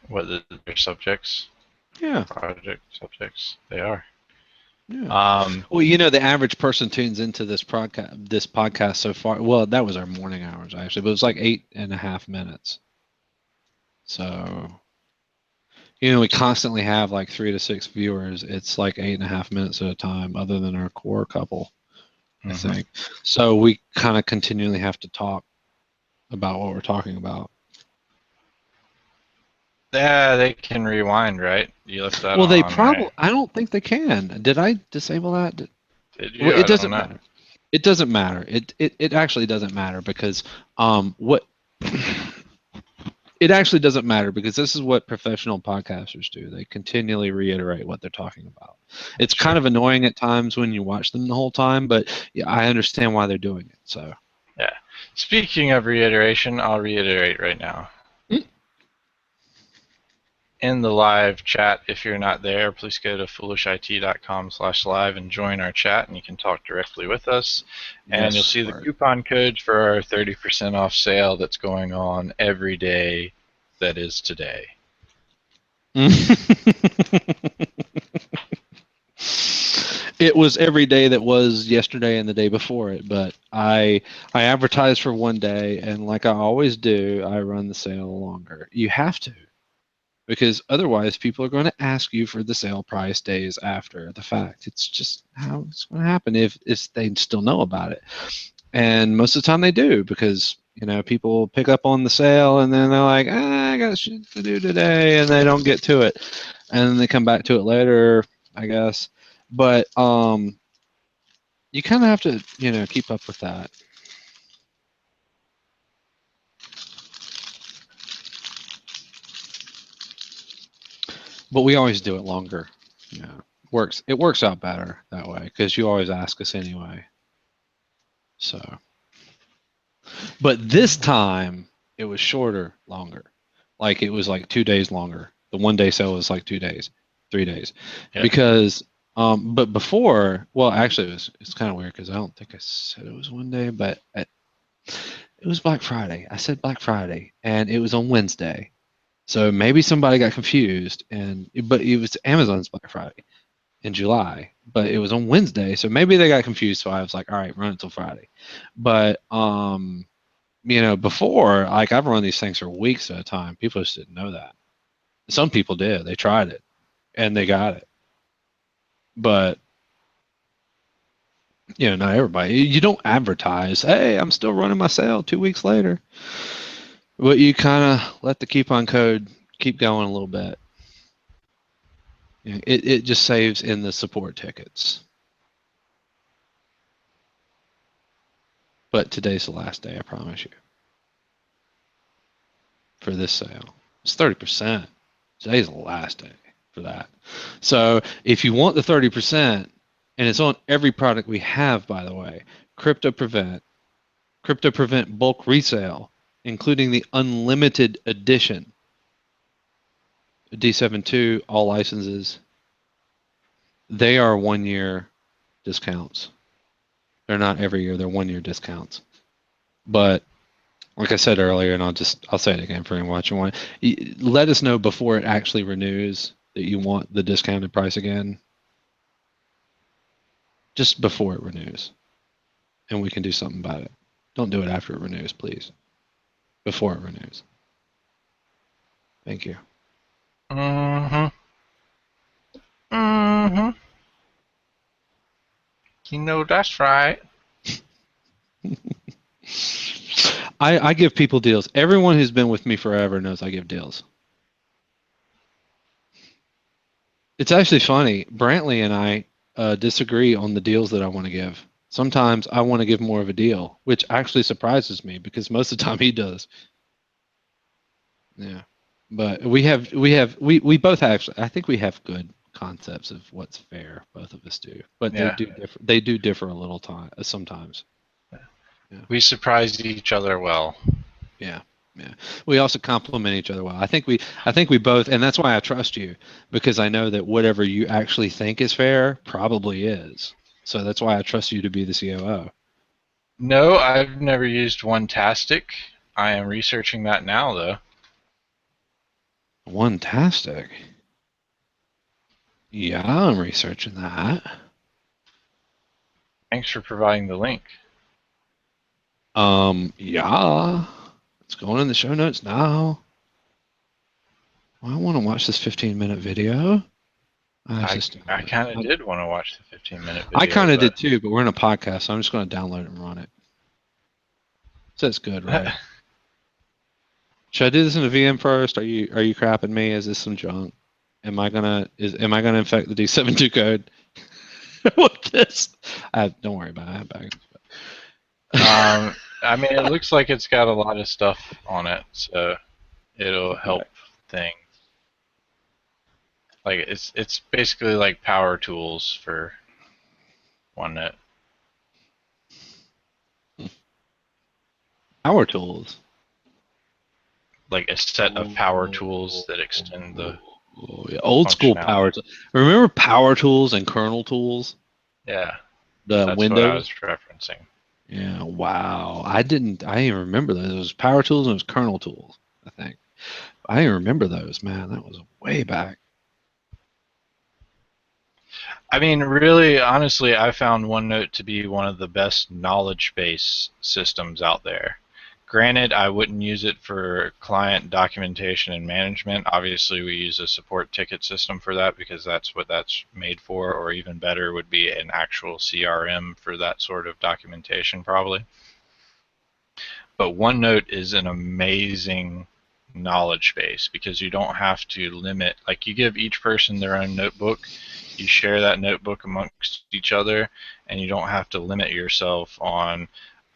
What their subjects, Yeah. project subjects, they are. Yeah. Well, you know, the average person tunes into this podcast so far. Well, that was our morning hours actually, but it was like 8.5 minutes. So, you know, we constantly have like 3 to 6 viewers. It's like 8.5 minutes at a time, other than our core couple, I think. So we kind of continually have to talk about what we're talking about. Yeah, they can rewind, right? You left that Well, they on, probably. right? I don't think they can. Did I disable that? Did Well, you? it I don't doesn't know. matter. It doesn't matter. It actually doesn't matter because what it actually doesn't matter because this is what professional podcasters do. They continually reiterate what they're talking about. It's Sure. kind of annoying at times when you watch them the whole time, but yeah, I understand why they're doing it. So Speaking of reiteration, I'll reiterate right now. Mm. In the live chat, if you're not there, please go to foolishit.com/live and join our chat, and you can talk directly with us. And you'll see the coupon codes for our 30% off sale that's going on every day that is today. It was every day that was yesterday and the day before it, but I advertise for one day, and like I always do, I run the sale longer. You have to, because otherwise people are going to ask you for the sale price days after the fact. It's just how it's going to happen if they still know about it, and most of the time they do because people pick up on the sale and then they're like, I got shit to do today, and they don't get to it, and then they come back to it later, I guess. But you kind of have to, keep up with that. But we always do it longer. It works out better that way because you always ask us anyway. So, but this time it was shorter, longer. Like it was like 2 days longer. The 1 day sale was like 2 days, 3 days, Yep. because. But before, well, actually, it's kind of weird because I don't think I said it was 1 day, but it was Black Friday. I said Black Friday, and it was on Wednesday. So maybe somebody got confused, but it was Amazon's Black Friday in July, but it was on Wednesday, so maybe they got confused. So I was like, all right, run it till Friday. But before, like I've run these things for weeks at a time. People just didn't know that. Some people did. They tried it, and they got it. But not everybody. You don't advertise, hey, I'm still running my sale 2 weeks later. But you kind of let the coupon code keep going a little bit. It just saves in the support tickets. But today's the last day, I promise you, for this sale. It's 30%. Today's the last day for that. So if you want the 30%, and it's on every product we have, by the way, Crypto Prevent bulk resale, including the unlimited edition, D7.2, all licenses, they are 1 year discounts. They're not every year, they're 1 year discounts. But like I said earlier, and I'll say it again for anyone watching, let us know before it actually renews that you want the discounted price again. Just before it renews. And we can do something about it. Don't do it after it renews, please. Before it renews. Thank you. You know that's right. I give people deals. Everyone who's been with me forever knows I give deals. It's actually funny. Brantley and I disagree on the deals that I want to give. Sometimes I want to give more of a deal, which actually surprises me because most of the time he does. Yeah, but we both actually. I think we have good concepts of what's fair. Both of us do, but Yeah. they do differ a little time sometimes. We surprised each other well. Yeah. We also complement each other well. I think we both, and that's why I trust you, because I know that whatever you actually think is fair probably is. So that's why I trust you to be the COO. No, I've never used Onetastic. I am researching that now, though. Onetastic. Yeah, I'm researching that. Thanks for providing the link. Yeah. It's going in the show notes now. Well, I want to watch this 15-minute video. I kind of did want to watch the 15-minute video. I kind of did too, but we're in a podcast, so I'm just going to download it and run it. So it's good, right? Should I do this in a VM first? Are you crapping me? Is this some junk? Am I gonna infect the D72 code with this? Don't worry about it. I have backups. I mean, it looks like it's got a lot of stuff on it, so it'll help things. Like it's basically like power tools for OneNote. Power tools. Like a set of power tools that extend the Yeah, old school functionality. power tools. Remember power tools and kernel tools? Yeah, The that's Windows. what I was referencing. Yeah. Wow. I didn't even remember those. It was power tools and it was kernel tools. I think. I didn't remember those. Man, that was way back. I mean, really, honestly, I found OneNote to be one of the best knowledge base systems out there. Granted, I wouldn't use it for client documentation and management. Obviously, we use a support ticket system for that because that's what that's made for, or even better would be an actual CRM for that sort of documentation, probably. But OneNote is an amazing knowledge base because you don't have to limit, like you give each person their own notebook, you share that notebook amongst each other, and you don't have to limit yourself on,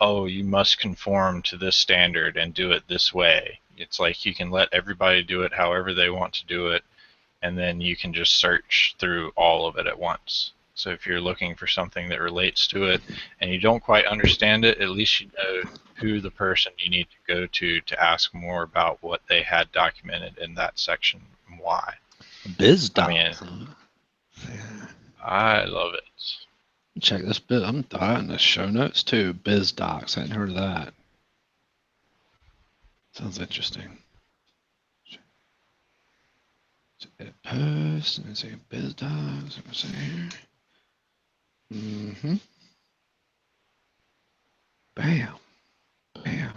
oh, you must conform to this standard and do it this way. It's like you can let everybody do it however they want to do it, and then you can just search through all of it at once. So if you're looking for something that relates to it and you don't quite understand it, at least you know who the person you need to go to ask more about what they had documented in that section and why. BizDocs. I mean, Yeah. I love it. Check this bit. I'm in the show notes too. BizDocs. I hadn't heard of that. Sounds interesting. Edit post. Let me see. BizDocs. Let me see here. Mm-hmm. Bam. Bam.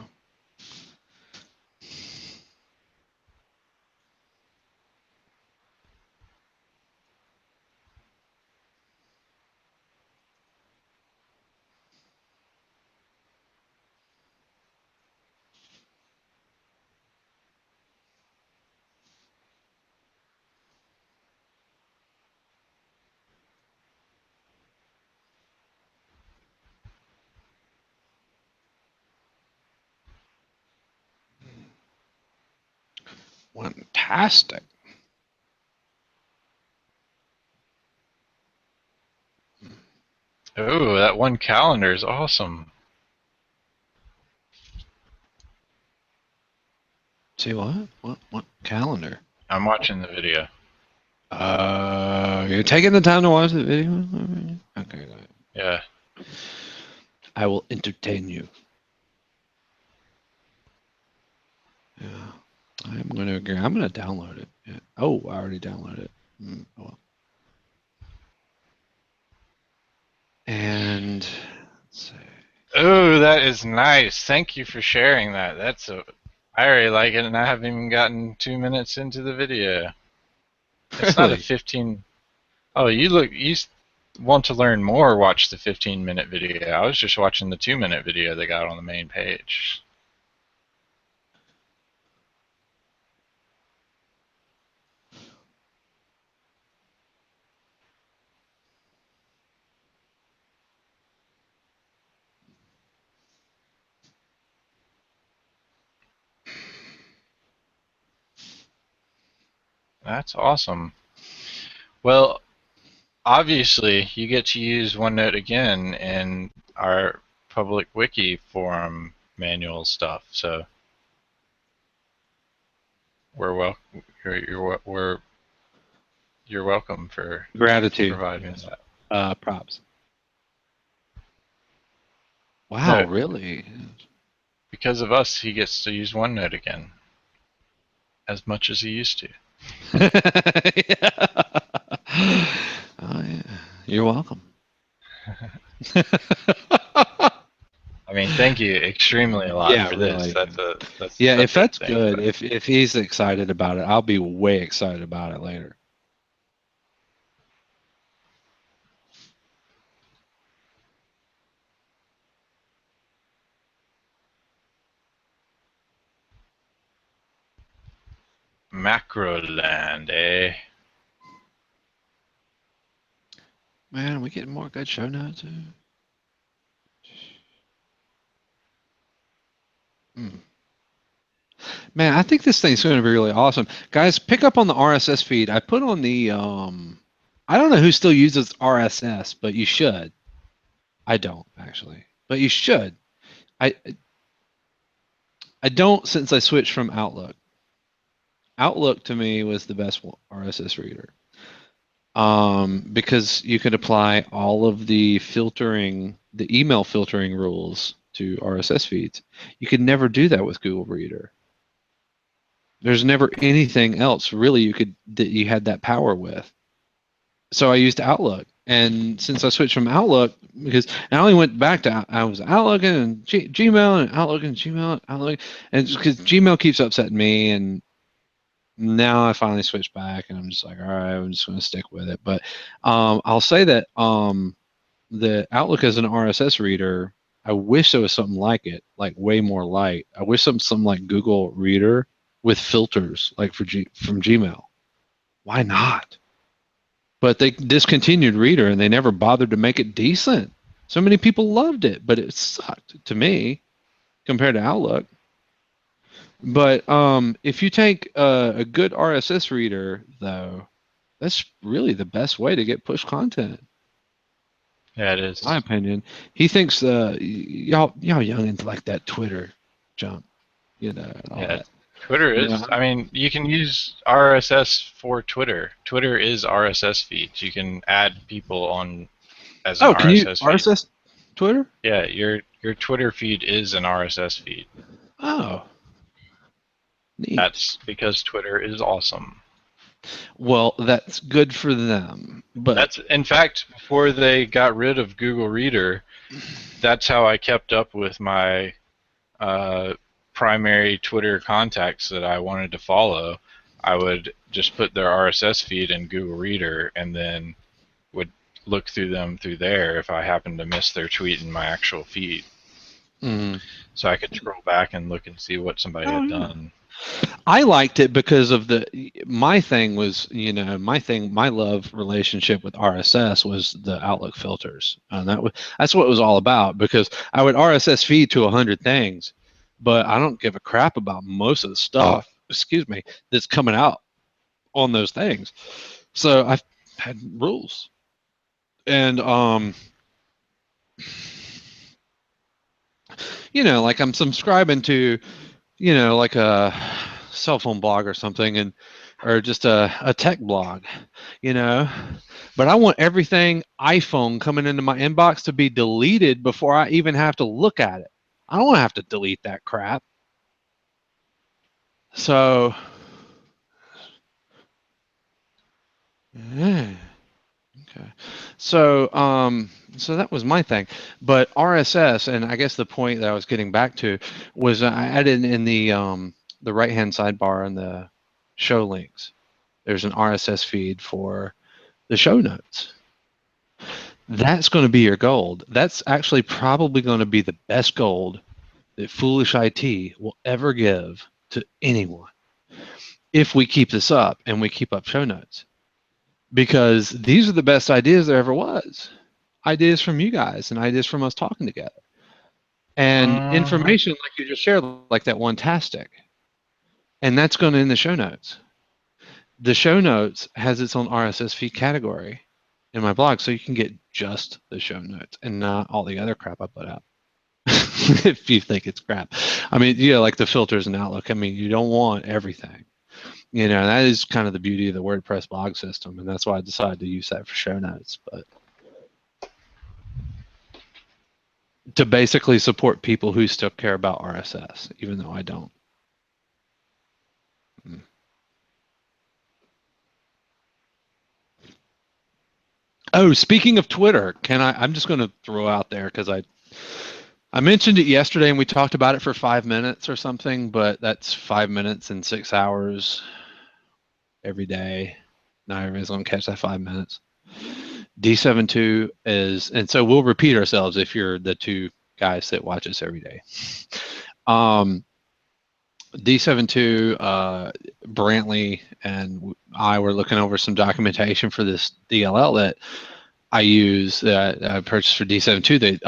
Fantastic. Oh, that one calendar is awesome. See what? What calendar? I'm watching the video. You're taking the time to watch the video? Okay, go ahead. Yeah. I will entertain you. Yeah. I'm going to agree. I'm going to download it. Yeah. Oh, I already downloaded it. Oh, well. And let's see. Oh, that is nice. Thank you for sharing that. I really like it, and I haven't even gotten 2 minutes into the video. It's not a Really? 15. Oh, you want to learn more, watch the 15-minute video. I was just watching the 2-minute video they got on the main page. That's awesome. Well, obviously, you get to use OneNote again in our public wiki forum manual stuff. So you're welcome for Gratitude. providing that. Props. Wow, No. really? Because of us, he gets to use OneNote again, as much as he used to. Oh, yeah. You're welcome. I mean, thank you extremely a lot Yeah, for really. this. That's Yeah, such if a that's thing, good, but- if he's excited about it, I'll be way excited about it later. Macroland, eh? Man, we getting more good show notes. Hmm. Man, I think this thing's going to be really awesome. Guys, pick up on the RSS feed. I put on the I don't know who still uses RSS, but you should. I don't actually, but you should. I don't since I switched from Outlook. Outlook to me was the best RSS reader. Because you could apply all of the filtering, the email filtering rules to RSS feeds. You could never do that with Google Reader. There's never anything else really that you had that power with. So I used Outlook, and since I switched from Outlook, because I only went back to I was Outlook and Gmail and Outlook and Gmail and Outlook, and because Gmail keeps upsetting me, and now I finally switched back, and I'm just like, all right, I'm just going to stick with it. But I'll say that the Outlook as an RSS reader, I wish there was something like it, like way more light. I wish something like Google Reader with filters, like from Gmail. Why not? But they discontinued Reader, and they never bothered to make it decent. So many people loved it, but it sucked to me compared to Outlook. But if you take a good RSS reader, though, that's really the best way to get push content. Yeah, it is. In my opinion, he thinks y'all young into like that Twitter jump, and all Yeah, that. Twitter is. Yeah. I mean, you can use RSS for Twitter. Twitter is RSS feeds. You can add people on as an Can you RSS feed. RSS Twitter? Yeah, your Twitter feed is an RSS feed. Oh, neat. That's because Twitter is awesome. Well, that's good for them. But That's, in fact, before they got rid of Google Reader, that's how I kept up with my primary Twitter contacts that I wanted to follow. I would just put their RSS feed in Google Reader and then would look through them through there if I happened to miss their tweet in my actual feed. So I could scroll back and look and see what somebody had done. I liked it because of my thing was, my love relationship with RSS was the Outlook filters. And that's what it was all about, because I would RSS feed to 100 things, but I don't give a crap about most of the stuff, that's coming out on those things. So I've had rules. And like I'm subscribing to, like a cell phone blog or something, or just a tech blog, but I want everything iPhone coming into my inbox to be deleted before I even have to look at it. I don't want to have to delete that crap. So, yeah. Okay. So, so that was my thing. But RSS, and I guess the point that I was getting back to was I added in the right-hand sidebar in the show links. There's an RSS feed for the show notes. That's going to be your gold. That's actually probably going to be the best gold that Foolish IT will ever give to anyone if we keep this up and we keep up show notes. Because these are the best ideas there ever was. Ideas from you guys and ideas from us talking together. And information like you just shared, like that one tastic. And that's going in the show notes. The show notes has its own RSS feed category in my blog, so you can get just the show notes and not all the other crap I put out. If you think it's crap. I mean, like the filters and Outlook. I mean, you don't want everything. That is kind of the beauty of the WordPress blog system, and that's why I decided to use that for show notes. But to basically support people who still care about RSS, even though I don't. Oh, speaking of Twitter, I'm just going to throw out there, because I mentioned it yesterday and we talked about it for 5 minutes or something, but that's 5 minutes and 6 hours every day. Not everybody's going to catch that 5 minutes. D72 is, and so we'll repeat ourselves if you're the two guys that watch us every day. D72, Brantley and I were looking over some documentation for this DLL that I use that I purchased for D72 that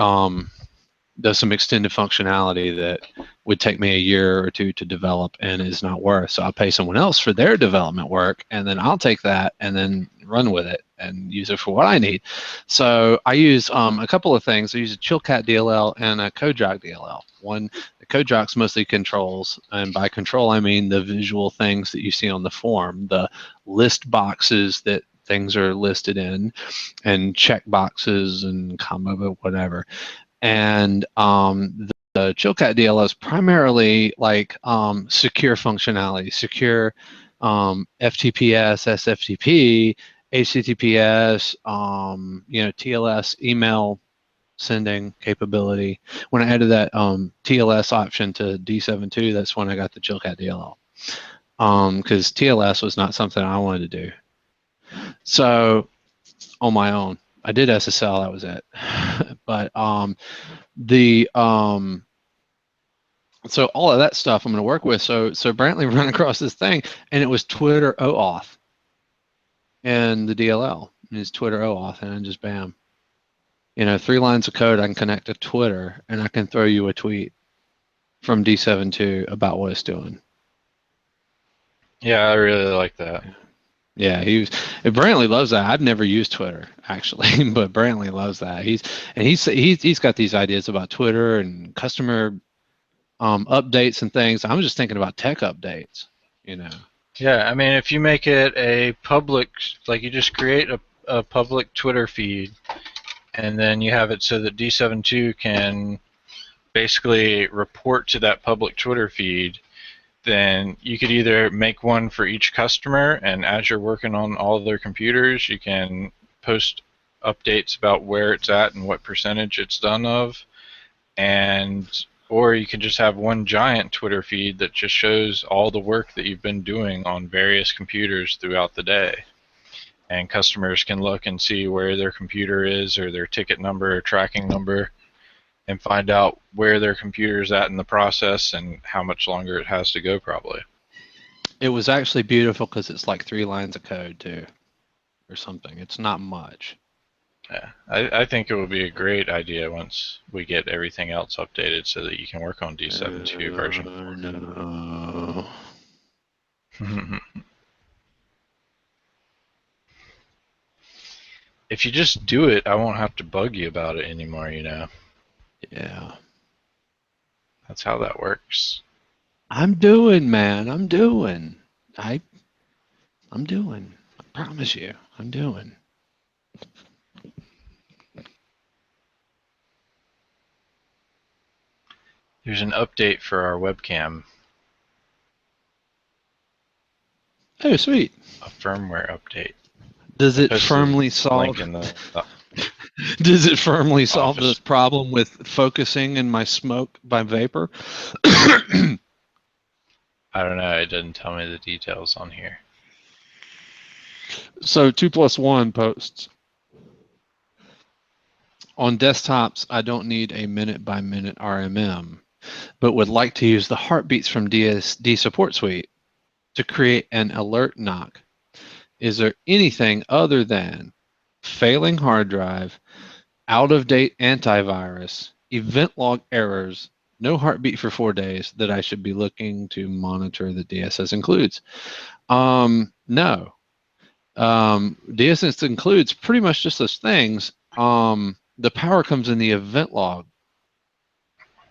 does some extended functionality that would take me a year or two to develop and is not worth. So I'll pay someone else for their development work, and then I'll take that and then run with it and use it for what I need. So I use a couple of things. I use a Chilcat DLL and a CodeJock DLL. One, the CodeJock's mostly controls, and by control I mean the visual things that you see on the form, the list boxes that things are listed in, and check boxes and comma whatever. And the Chilcat DLL is primarily like secure functionality, secure FTPS, SFTP, HTTPS, TLS email sending capability. When I added that TLS option to D72, that's when I got the Chilcat DLL, because TLS was not something I wanted to do. So on my own, I did SSL, that was it. But so all of that stuff I'm going to work with. So Brantley ran across this thing, and it was Twitter OAuth and the DLL is Twitter OAuth, and just bam, 3 lines of code, I can connect to Twitter, and I can throw you a tweet from D72 about what it's doing. Yeah, I really like that. Yeah, Brantley loves that. I've never used Twitter actually, but Brantley loves that. He's got these ideas about Twitter and customer updates and things. I'm just thinking about tech updates, Yeah, I mean, if you make it a public, like you just create a public Twitter feed, and then you have it so that D72 can basically report to that public Twitter feed, then you could either make one for each customer, and as you're working on all of their computers, you can post updates about where it's at and what percentage it's done of, or you can just have one giant Twitter feed that just shows all the work that you've been doing on various computers throughout the day. And customers can look and see where their computer is, or their ticket number or tracking number, and find out where their computer is at in the process and how much longer it has to go, probably. It was actually beautiful because it's like 3 lines of code too, or something. It's not much. Yeah, I think it would be a great idea once we get everything else updated so that you can work on D72 version 4. No. If you just do it, I won't have to bug you about it anymore, Yeah. That's how that works. I'm doing, man. I'm doing. I'm doing. I promise you, I'm doing. There's an update for our webcam, Oh, sweet. a firmware update. Does it Posted firmly link solve? in the Does it firmly solve Office. this problem with focusing in my smoke by vapor? I don't know. It doesn't tell me the details on here. So 2+1 posts. On desktops, I don't need a minute-by-minute RMM, but would like to use the heartbeats from DSD Support Suite to create an alert knock. Is there anything other than failing hard drive, out-of-date antivirus, event log errors, no heartbeat for 4 days that I should be looking to monitor the DSS includes? No. DSS includes pretty much just those things. The power comes in the event log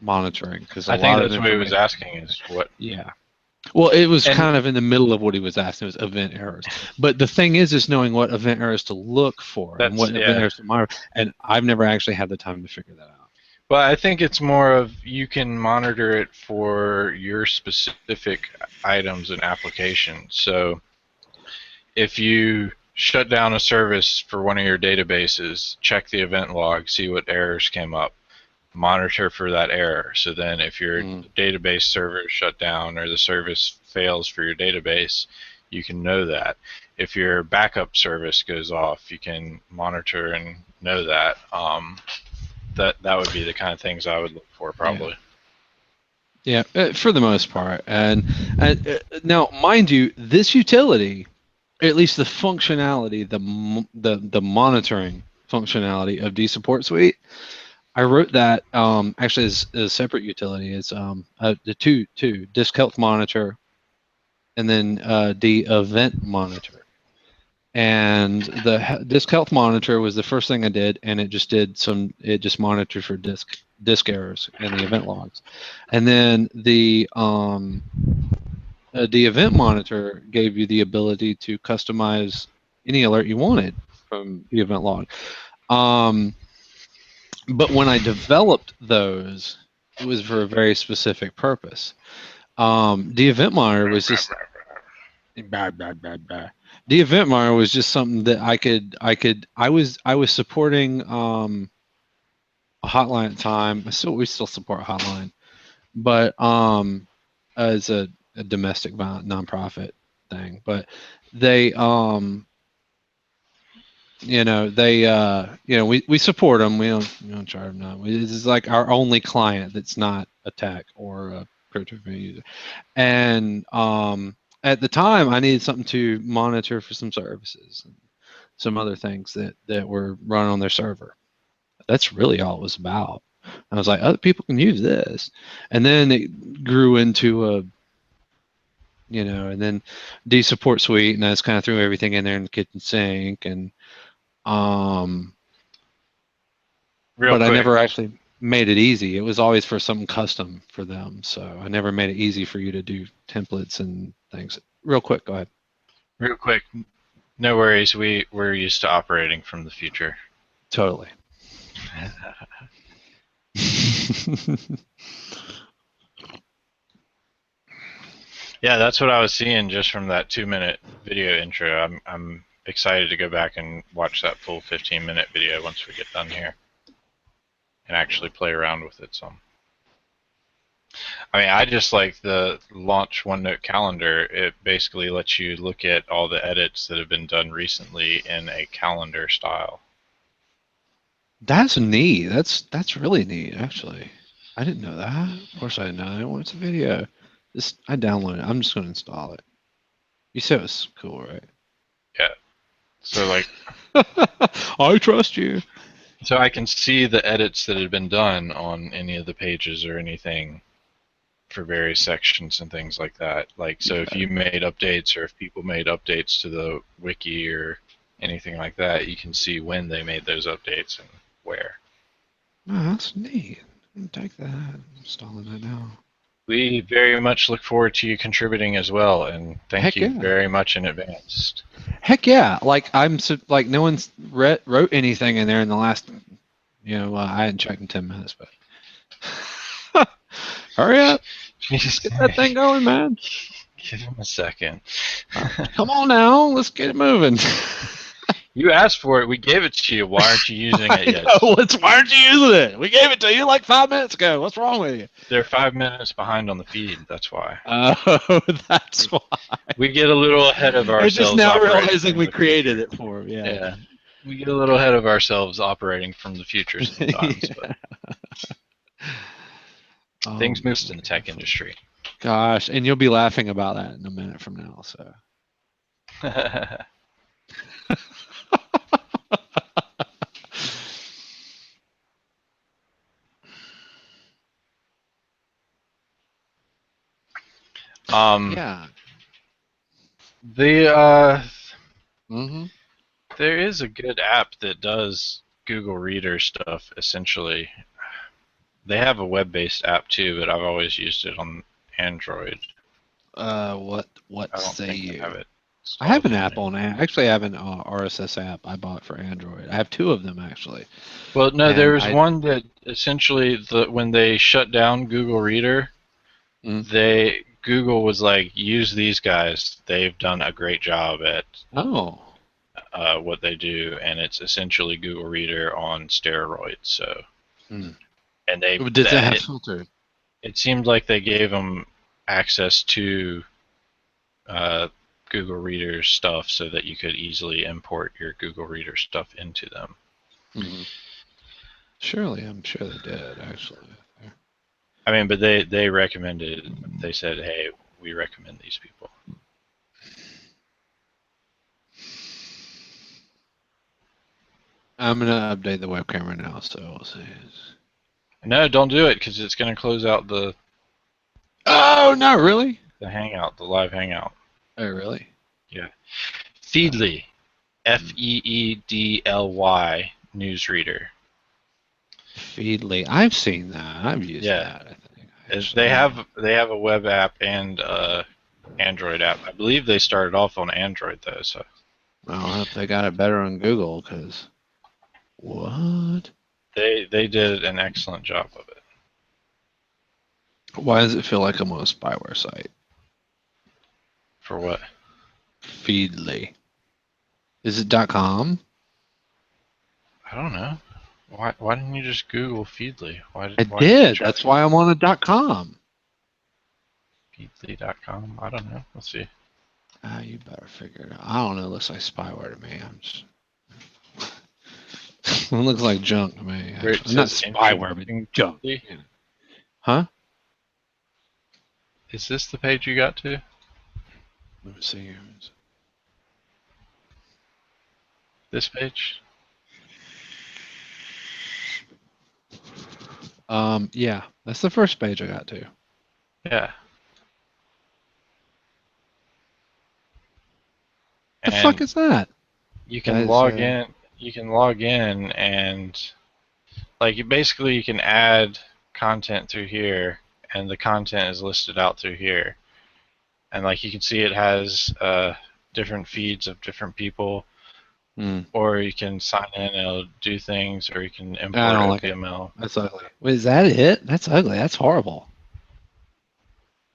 monitoring, because I think that's what he was asking, is what. Yeah. Well, it was And- kind of in the middle of what he was asking. It was event errors. But the thing is knowing what event errors to look for and what event errors to monitor. And I've never actually had the time to figure that out. Well, I think it's more of you can monitor it for your specific items and applications. So if you shut down a service for one of your databases, check the event log, see what errors came up, monitor for that error. So then if your database server is shut down or the service fails for your database, you can know that. If your backup service goes off, you can monitor and know that. That would be the kind of things I would look for, probably. Yeah, for the most part. And now, mind you, this utility, at least the functionality, the monitoring functionality of dsupport suite, I wrote that actually as a separate utility. It's the two disk health monitor and then the event monitor. And the disk health monitor was the first thing I did, and it just monitored for disk errors and the event logs. And then the event monitor gave you the ability to customize any alert you wanted from the event log. But when I developed those, it was for a very specific purpose. The event monitor was just the event monitor was just something that I was supporting a hotline at the time. We still support hotline, but as a domestic violent nonprofit thing. But they we support them. We don't charge them. No. This is like our only client that's not a tech or a peer-to-peer user. And at the time, I needed something to monitor for some services and some other things that were run on their server. That's really all it was about. I was like, other people can use this, and then it grew into and then dsupport suite, and I just kind of threw everything in there in the kitchen sink, and Real but quick. I never actually made it easy. It was always for something custom for them, so I never made it easy for you to do templates and things. Real quick, go ahead. Real quick. No worries. We're used to operating from the future. Totally. Yeah, that's what I was seeing just from that 2-minute video intro. I'm excited to go back and watch that full 15-minute video once we get done here and actually play around with it some. I mean, I just like the launch OneNote calendar. It basically lets you look at all the edits that have been done recently in a calendar style. That's neat. That's really neat, actually. I didn't know that. Of course I didn't know that. What's a video? I downloaded it. I'm just going to install it. You said it was cool, right? Yeah. So like, I trust you. so I can see the edits that have been done on any of the pages or anything for various sections and things like that. Like, so if you made updates or if people made updates to the wiki or anything like that, you can see when they made those updates and where. Oh, that's neat. I'm gonna take that. I'm installing that now. We very much look forward to you contributing as well, and thank Heck you yeah. very much in advance. Heck yeah! Like like no one's wrote anything in there in the last. I hadn't checked in 10 minutes, but hurry up! Just Get that thing going, man. Give him a second. Come on now, let's get it moving. You asked for it. We gave it to you. Why aren't you using it yet? Why aren't you using it? We gave it to you like 5 minutes ago. What's wrong with you? They're 5 minutes behind on the feed. That's why. Oh, that's why. We get a little ahead of We're ourselves. just now operating realizing from we the created future. it for him. Yeah. We get a little ahead of ourselves operating from the future sometimes. But things move in the tech industry. Gosh, and you'll be laughing about that in a minute from now. So. Yeah. There is a good app that does Google Reader stuff, essentially. They have a web-based app too, but I've always used it on Android. What I don't say think you? I have it. I have an installed app on it. Actually, I have an RSS app I bought for Android. I have 2 of them actually. Well, no, And there was one that essentially when they shut down Google Reader, Google was like, use these guys. They've done a great job at what they do, and it's essentially Google Reader on steroids. So, and they did that have filter? It seemed like they gave them access to Google Reader stuff so that you could easily import your Google Reader stuff into them. Surely, I'm sure they did actually. I mean, but they recommended. They said, "Hey, we recommend these people." I'm gonna update the web camera now, so we'll see. No, don't do it because it's going to close out the Oh, not really. hangout, the live hangout. Oh, really? Feedly, Feedly newsreader. Feedly. I've seen that. I've used Yeah. that. I think. Actually. They have a web app and Android app. I believe they started off on Android though. So Well, I hope they got it better on Google, because what? they did an excellent job of it. Why does it feel like I'm on a spyware site? For what? Feedly. Is it .com? I don't know. Why didn't you just Google Feedly? Why I did you did. try That's why I'm on a .com. Feedly.com? I don't know. Let's see. Ah, you better figure it out. I don't know. It looks like spyware to me. I'm just. It looks like junk to me. Where it Actually. Not says spyware, but interesting junk. Feedly? Huh? Is this the page you got to? Let me see here. This page? Yeah, that's the first page I got to. Yeah. The fuck is that? You can Guys, log in. You can log in and like you can add content through here, and the content is listed out through here. And like you can see, it has different feeds of different people, or you can sign in and it'll do things, or you can import I don't like it. HTML. That's ugly. Wait, is that it? That's ugly. That's horrible.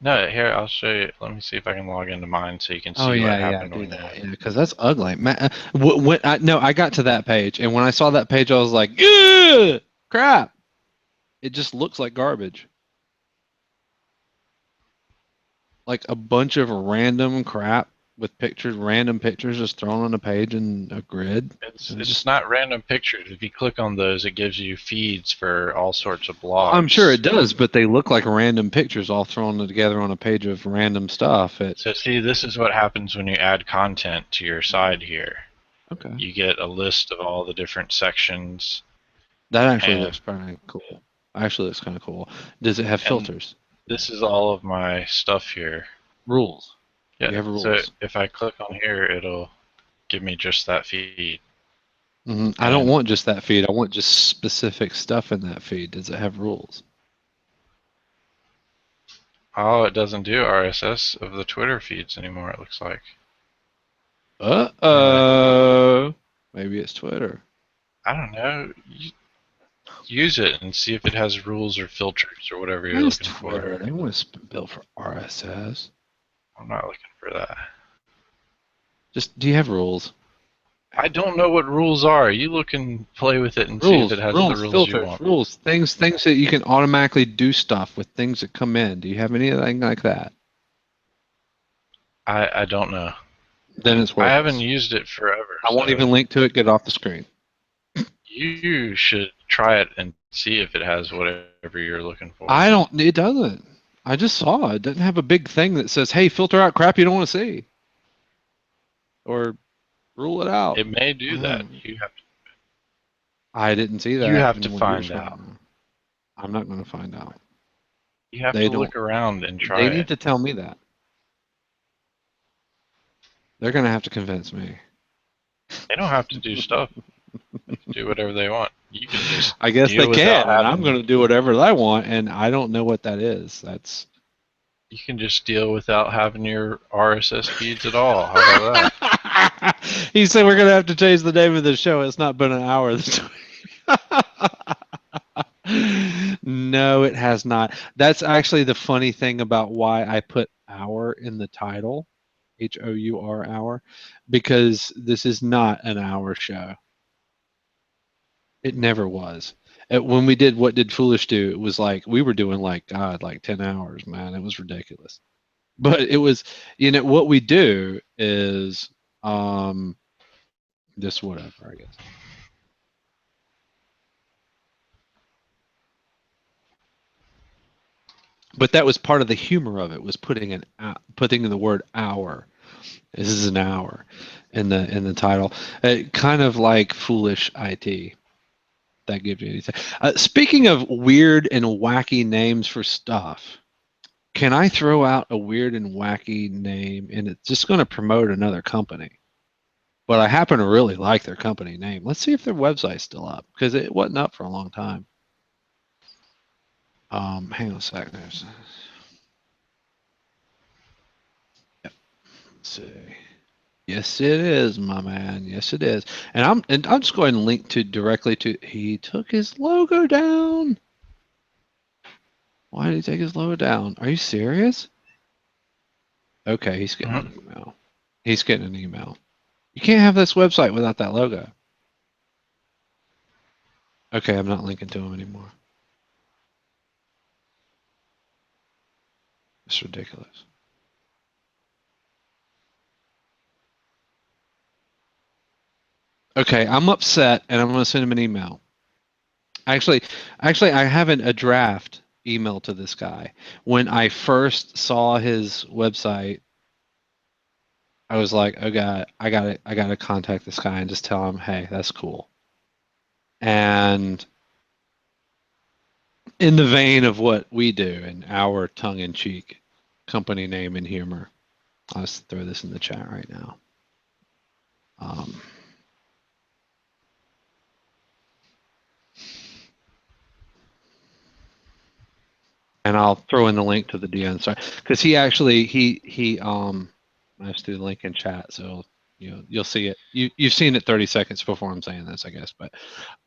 No, here I'll show you. Let me see if I can log into mine so you can see Oh what yeah, happened do when that. you. Yeah, because that's ugly. No, I got to that page, and when I saw that page, I was like, "Ugh, crap!" It just looks like garbage. Like a bunch of random crap with pictures, random pictures just thrown on a page in a grid. It's It's just not random pictures. If you click on those, it gives you feeds for all sorts of blogs. I'm sure it does, but they look like random pictures all thrown together on a page of random stuff. So see, this is what happens when you add content to your side here. Okay. You get a list of all the different sections. That actually And- looks kind of cool. Actually looks kind of cool. Does it have filters? This is all of my stuff here. Rules. Yeah. You have rules. So if I click on here, it'll give me just that feed. I don't want just that feed. I want just specific stuff in that feed. Does it have rules? Oh, it doesn't do RSS of the Twitter feeds anymore, it looks like. Uh-oh. Maybe it's Twitter. I don't know. Use it and see if it has rules or filters or whatever you're It's looking Twitter. for. They want to built for RSS. I'm not looking for that. Just, do you have rules? I don't know what rules are. You look and play with it and see if it has the rules filters, you want. rules, things that you can automatically do stuff with things that come in. Do you have anything like that? I don't know. Then it's worthless. I haven't used it forever. I won't so even link to it. Get off the screen. You should try it and see if it has whatever you're looking for. I don't. It doesn't. I just saw it. It doesn't have a big thing that says, "Hey, filter out crap you don't want to see," or rule it out. It may do that. You have to. I didn't see that. You have to in what find you're out. showing. I'm not going to find out. You have They to look around and try They it. need to tell me that. They're going to have to convince me. They don't have to do stuff. They can do whatever they want. You can just. I guess deal they without can, and I'm having- going to do whatever I want, and I don't know what that is. That's. You can just deal without having your RSS feeds at all. How about that? He said we're going to have to change the name of the show. It's not been an hour. No, it has not. That's actually the funny thing about why I put hour in the title, HOUR hour, because this is not an hour show. It never was. When we did What Did Foolish Do, it was like we were doing like 10 hours, man. It was ridiculous. But it was, what we do is just whatever, I guess. But that was part of the humor of it, was putting in the word "our." This is an hour in the title. Kind of like Foolish IT. That gives you anything. Speaking of weird and wacky names for stuff, can I throw out a weird and wacky name, and it's just going to promote another company? But I happen to really like their company name. Let's see if their website's still up, because it wasn't up for a long time. Hang on a second. Yep. Let's see. Yes, it is, my man. Yes, it is. And I'm just going to link directly to. He took his logo down. Why did he take his logo down? Are you serious? Okay, he's getting an email. He's getting an email. You can't have this website without that logo. Okay, I'm not linking to him anymore. It's ridiculous. Okay, I'm upset, and I'm going to send him an email. Actually, I have a draft email to this guy. When I first saw his website, I was like, "Oh God, I gotta contact this guy and just tell him, hey, that's cool." And in the vein of what we do in our tongue-in-cheek company name and humor, I'll just throw this in the chat right now. And I'll throw in the link to the DN site, because he actually I just threw the link in chat, so you'll see it. You've seen it 30 seconds before I'm saying this, I guess, but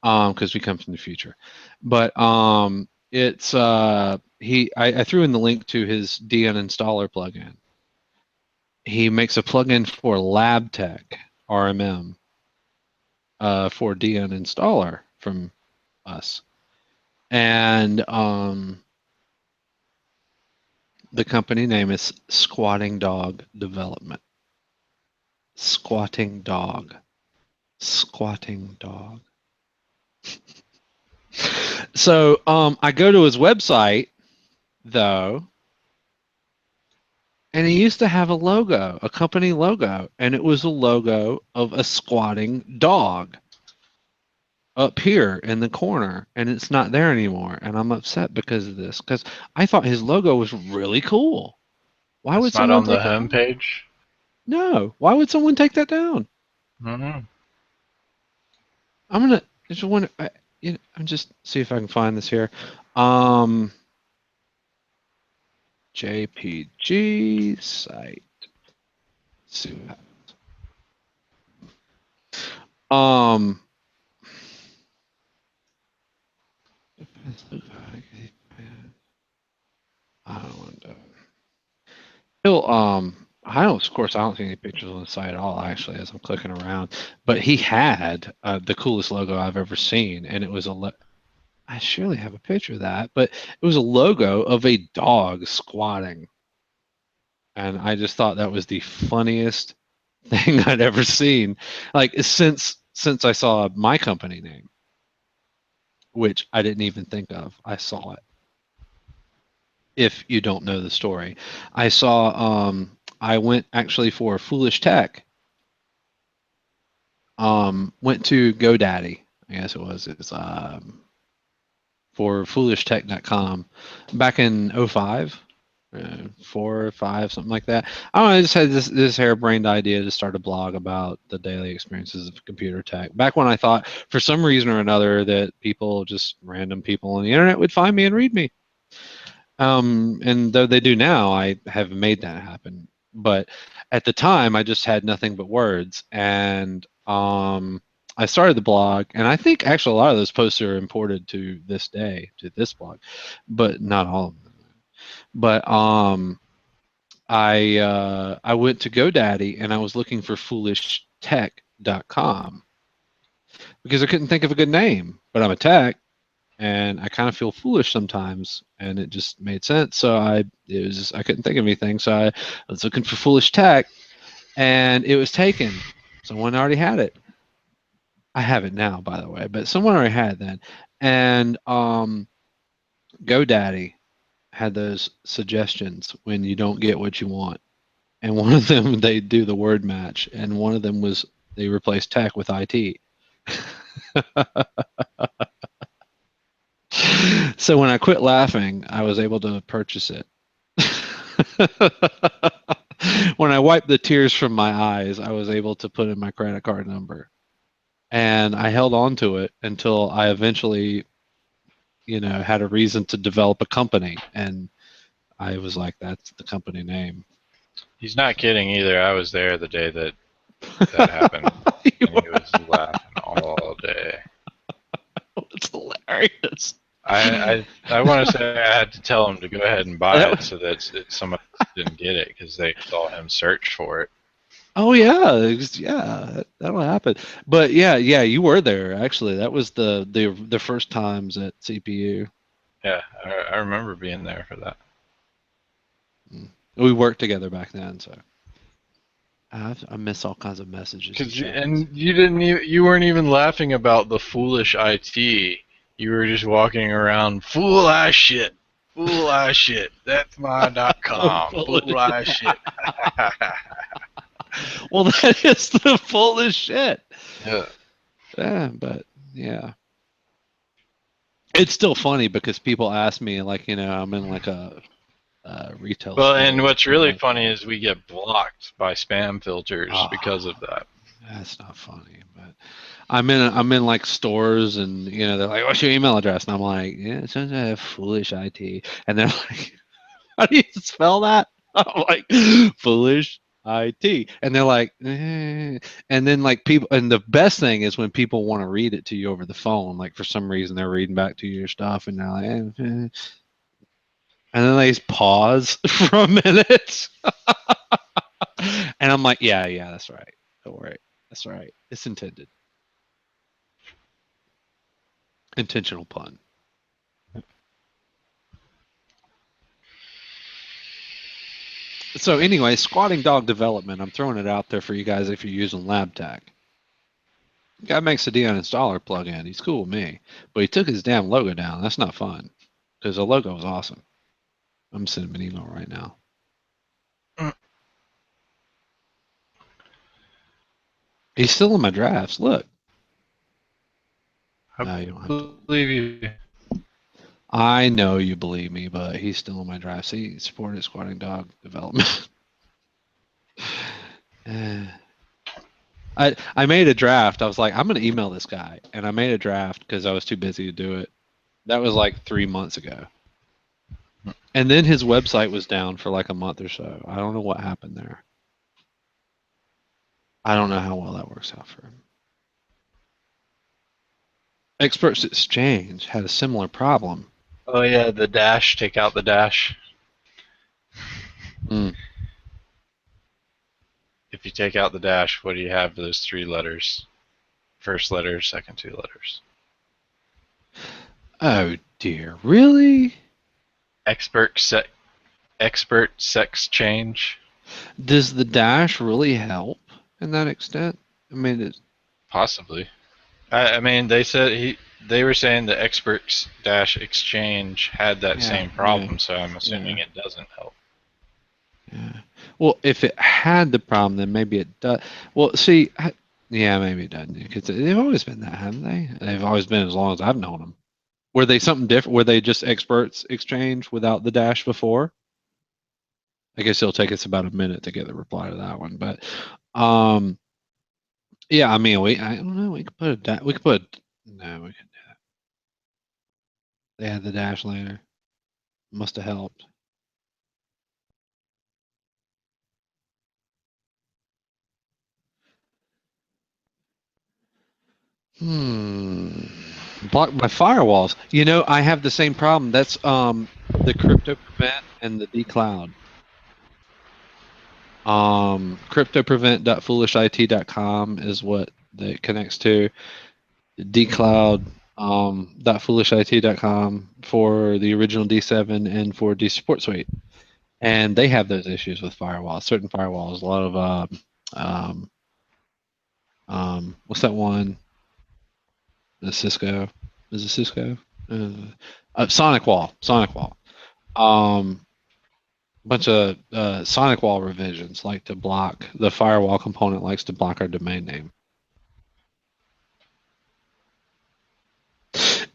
because we come from the future. But it's I threw in the link to his DN installer plugin. He makes a plugin for LabTech RMM for DN installer from us, and the company name is Squatting Dog Development. Squatting Dog. Squatting Dog. So I go to his website, though, and he used to have a logo, a company logo, and it was a logo of a squatting dog up here in the corner, and it's not there anymore, and I'm upset because of this, because I thought his logo was really cool. Why would It's not someone on the take that down? homepage. No. Why would someone take that down? Mm-hmm. I'm gonna just wonder. I'm just see if I can find this here. JPG site. Let's see what happens. I don't want to. He'll I don't. Of course, I don't see any pictures on the site at all. Actually, as I'm clicking around, but he had the coolest logo I've ever seen, and it was I surely have a picture of that, but it was a logo of a dog squatting. And I just thought that was the funniest thing I'd ever seen. Like since I saw my company name, which I didn't even think of. I saw it. If you don't know the story, I saw I went actually for Foolish Tech. Went to GoDaddy, I guess it was. It's for foolishtech.com back in 05, 4 or 5, something like that. I don't know, I just had this harebrained idea to start a blog about the daily experiences of computer tech. Back when I thought, for some reason or another, that random people on the internet would find me and read me. And though they do now, I have made that happen. But at the time, I just had nothing but words, and I started the blog, and I think actually a lot of those posts are imported to this day to this blog, but not all of them. But I went to GoDaddy and I was looking for foolishtech.com because I couldn't think of a good name. But I'm a tech, and I kind of feel foolish sometimes, and it just made sense. So I couldn't think of anything, so I was looking for Foolish Tech, and it was taken. Someone already had it. I have it now, by the way, but someone already had it then. And GoDaddy had those suggestions when you don't get what you want. And one of them, they do the word match, and one of them was they replaced tech with IT. So when I quit laughing, I was able to purchase it. When I wiped the tears from my eyes, I was able to put in my credit card number. And I held on to it until I eventually, had a reason to develop a company. And I was like, that's the company name. He's not kidding either. I was there the day that happened, and he was laughing all day. It's hilarious. I want to say I had to tell him to go ahead and buy it so that somebody didn't get it because they saw him search for it. Oh yeah, that'll happen. But yeah, you were there actually. That was the first times at CPU. Yeah, I remember being there for that. We worked together back then, so I miss all kinds of messages. You weren't even laughing about the foolish IT. You were just walking around, fool ass shit. That's my .com. Fool ass shit. Well, that is the fullest shit. Yeah. Yeah, but yeah. It's still funny because people ask me, like, I'm in like a retail Well, store. and what's really funny is we get blocked by spam filters because of that. That's not funny, but I'm in like stores, and they're like, "What's your email address?" And I'm like, "Yeah, it says I have foolish IT," and they're like, "How do you spell that?" I'm like, "Foolish IT," and they're like, and then like people, and the best thing is when people want to read it to you over the phone, like for some reason they're reading back to your stuff, and they're like, and then they just pause for a minute, and I'm like, yeah, that's right. Don't worry, that's right. It's intended. Intentional pun. So anyway, Squatting Dog Development, I'm throwing it out there for you guys if you're using LabTech. Guy makes a Deon installer plugin. He's cool with me, but he took his damn logo down. That's not fun because the logo was awesome. I'm sending him an email right now. He's still in my drafts. Look. No, you don't have to believe you. I know you believe me, but he's still in my drafts. He supported Squatting Dog Development. I made a draft. I was like, I'm going to email this guy. And I made a draft because I was too busy to do it. That was like 3 months ago. And then his website was down for like a month or so. I don't know what happened there. I don't know how well that works out for him. Experts Exchange had a similar problem. Oh yeah, the dash. Take out the dash. If you take out the dash, what do you have for those 3 letters? First letter, second 2 letters. Oh dear, really? Expert sex change. Does the dash really help in that extent? I mean, Possibly. I mean, they were saying the experts dash exchange had that same problem, so I'm assuming it doesn't help. Yeah. Well, if it had the problem, then maybe it does. Well, see, maybe it doesn't, because they've always been that, haven't they? They've always been as long as I've known them. Were they something different? Were they just experts exchange without the dash before? I guess it'll take us about a minute to get the reply to that one, but yeah, I mean, I don't know. We could put no, we couldn't do that. They had the dash later. Must have helped. Blocked by firewalls. I have the same problem. That's the Crypto Prevent and the DCloud. CryptoPrevent.foolishit.com is what it connects to. DCloud .foolishit.com for the original D7 and for D Support Suite. And they have those issues with firewalls. Certain firewalls. A lot of what's that one? The Cisco. Is it Cisco? SonicWall. Bunch of Sonic Wall revisions like to block the firewall component likes to block our domain name.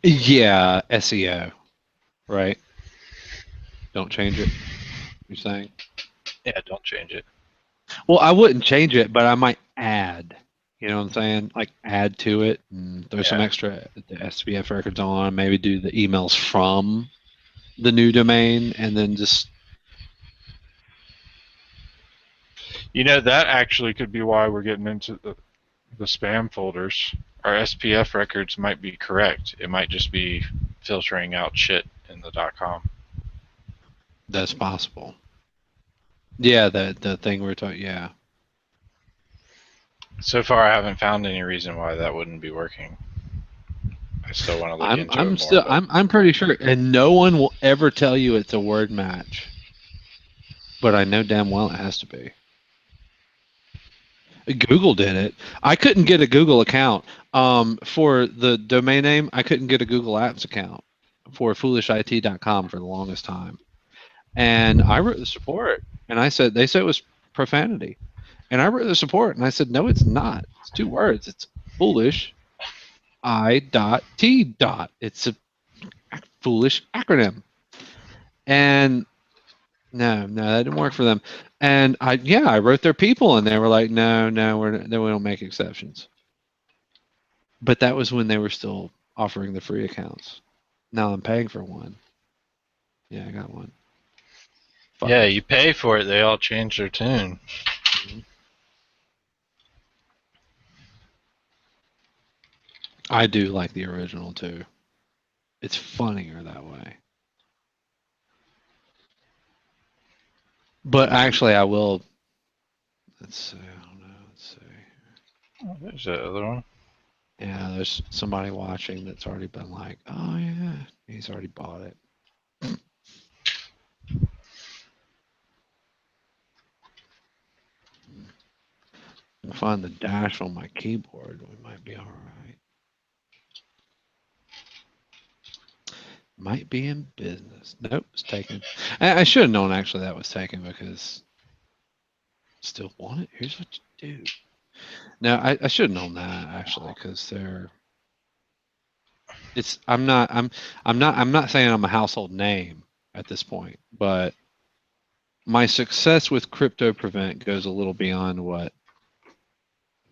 Yeah, SEO, right? Don't change it. You're saying? Yeah, don't change it. Well, I wouldn't change it, but I might add. You know what I'm saying? Like add to it and throw some Yeah. extra the SPF records on. Maybe do the emails from the new domain, and then just You know, that actually could be why we're getting into the spam folders. Our SPF records might be correct. It might just be filtering out shit in the .com. that's possible. Yeah, the thing we're talking. Yeah, So far, I haven't found any reason why that wouldn't be working. I still want to look into it more. But I'm pretty sure, and no one will ever tell you it's a word match. But I know damn well it has to be. Google did it. I couldn't get a Google account for the domain name. I couldn't get a Google Apps account for foolishit.com for the longest time. And I wrote the support, and I said they said it was profanity, and I wrote the support, and I said no, it's not. It's two words. It's foolish I dot T dot. It's a foolish acronym, and no, that didn't work for them. And I wrote their people, and they were like, no, we don't make exceptions. But that was when they were still offering the free accounts. Now I'm paying for one. Yeah, I got one. yeah, Fuckers. you pay for it. They all change their tune. I do like the original too. It's funnier that way. But actually, I will. Let's see. I don't know. Let's see. Oh, there's that other one. Yeah, there's somebody watching that's already been like, oh yeah, he's already bought it. I'll find the dash on my keyboard. We might be all right. Might be in business. Nope, it's taken. I should have known actually that was taken because still want it. Here's what you do. No, I should have known that actually because they're. It's I'm not saying I'm a household name at this point, but my success with Crypto Prevent goes a little beyond what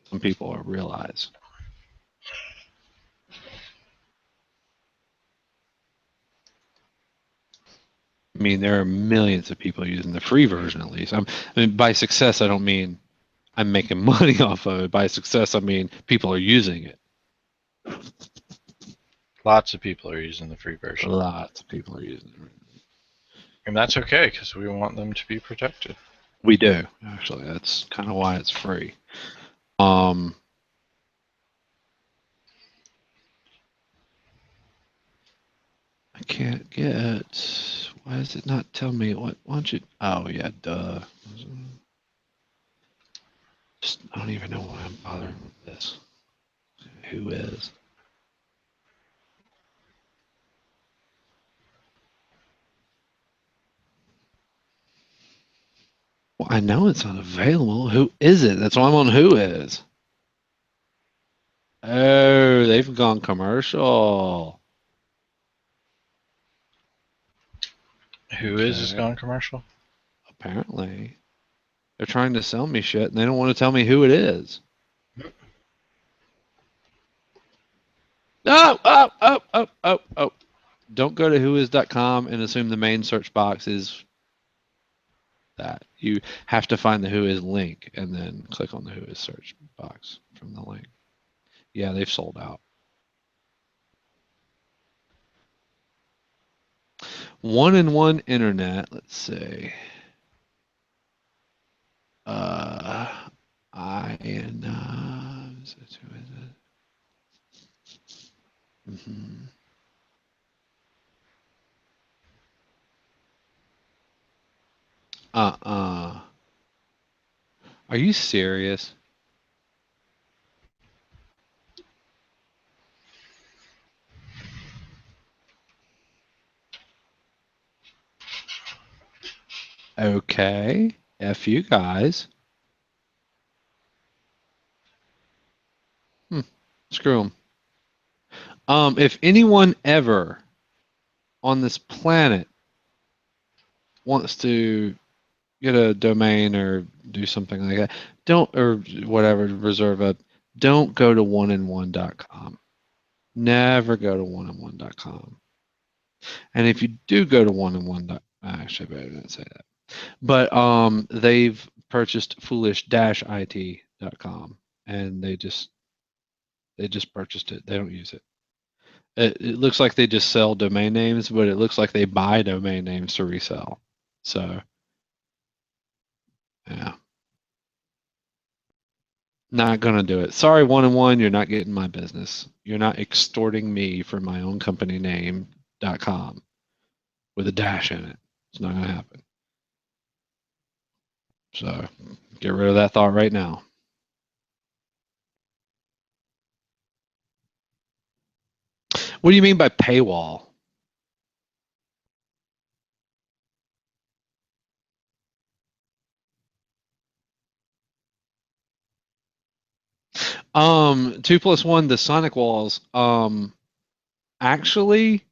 some people realize. I mean, there are millions of people using the free version at least. I mean, by success, I don't mean I'm making money off of it. By success, I mean people are using it. Lots of people are using the free version. Lots of people are using it. And that's okay, because we want them to be protected. We do, actually. That's kind of why it's free. I can't get. Why does it not tell me what? Why don't you? Oh yeah, duh. Just I don't even know why I'm bothering with this. Who is? Well, I know it's unavailable. Who is it? That's why I'm on Who is. Oh, they've gone commercial. Who is gone commercial? Apparently. They're trying to sell me shit and they don't want to tell me who it is. Oh. Don't go to whois.com and assume the main search box is that. You have to find the Whois link and then click on the Whois search box from the link. Yeah, they've sold out. One-in-one internet. Let's see. Mm-hmm. Are you serious? Okay. F you guys. Screw them. If anyone ever on this planet wants to get a domain or do something like that, don't, or whatever, reserve a, don't go to oneandone.com. Never go to oneandone.com. And if you do go to oneandone, actually, I better not say that. But they've purchased foolish-it.com, and they just purchased it. They don't use it. It looks like they just sell domain names, but it looks like they buy domain names to resell. So, yeah, not gonna do it. Sorry, one and one, you're not getting my business. You're not extorting me for my own company name.com with a dash in it. It's not gonna happen. So, get rid of that thought right now. What do you mean by paywall? Two plus one, the Sonic walls. Actually,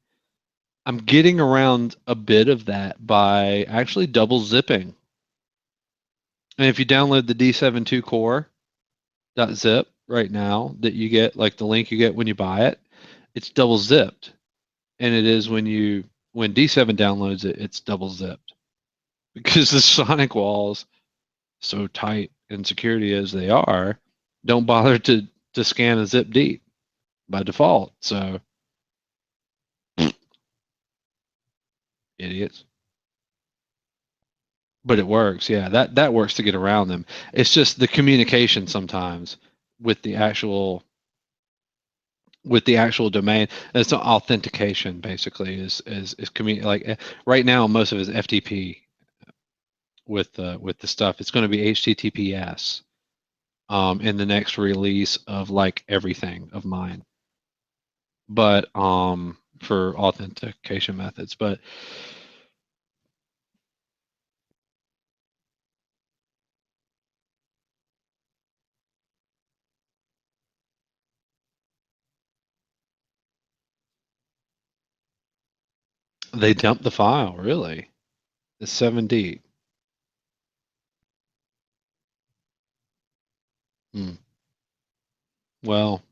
I'm getting around a bit of that by actually double zipping. And if you download the D72 core.zip right now, that you get, like the link you get when you buy it, it's double zipped. And it is when D7 downloads it, it's double zipped. Because the Sonic walls, so tight and security as they are, don't bother to scan a zip deep by default. So, idiots. But it works, yeah. That works to get around them. It's just the communication sometimes with the actual domain. It's the authentication basically is like right now most of it is FTP with the stuff. It's going to be HTTPS in the next release of like everything of mine. But for authentication methods, but they dumped the file, really. It's 7D. Well,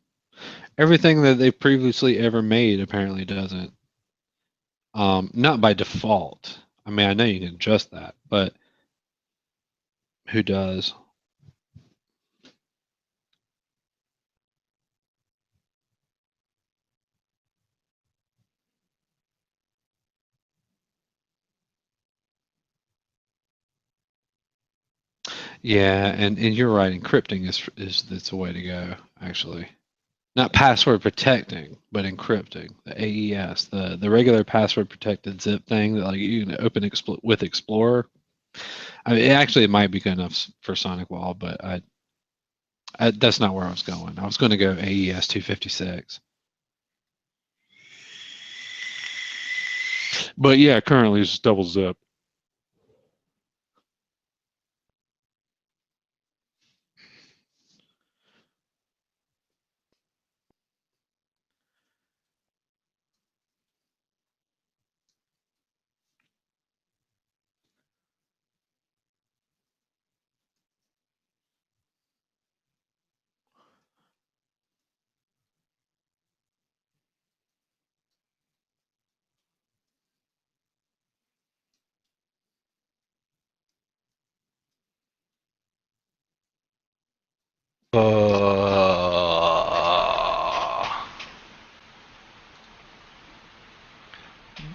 everything that they previously ever made apparently doesn't. Not by default. I mean, I know you can adjust that, but who does? Yeah, and you're right. Encrypting is that's the way to go. Actually, not password protecting, but encrypting. The AES, the regular password protected zip thing that like you can open with Explorer. I mean, it might be good enough for SonicWall, but that's not where I was going. I was going to go AES 256. But yeah, currently it's just double zip.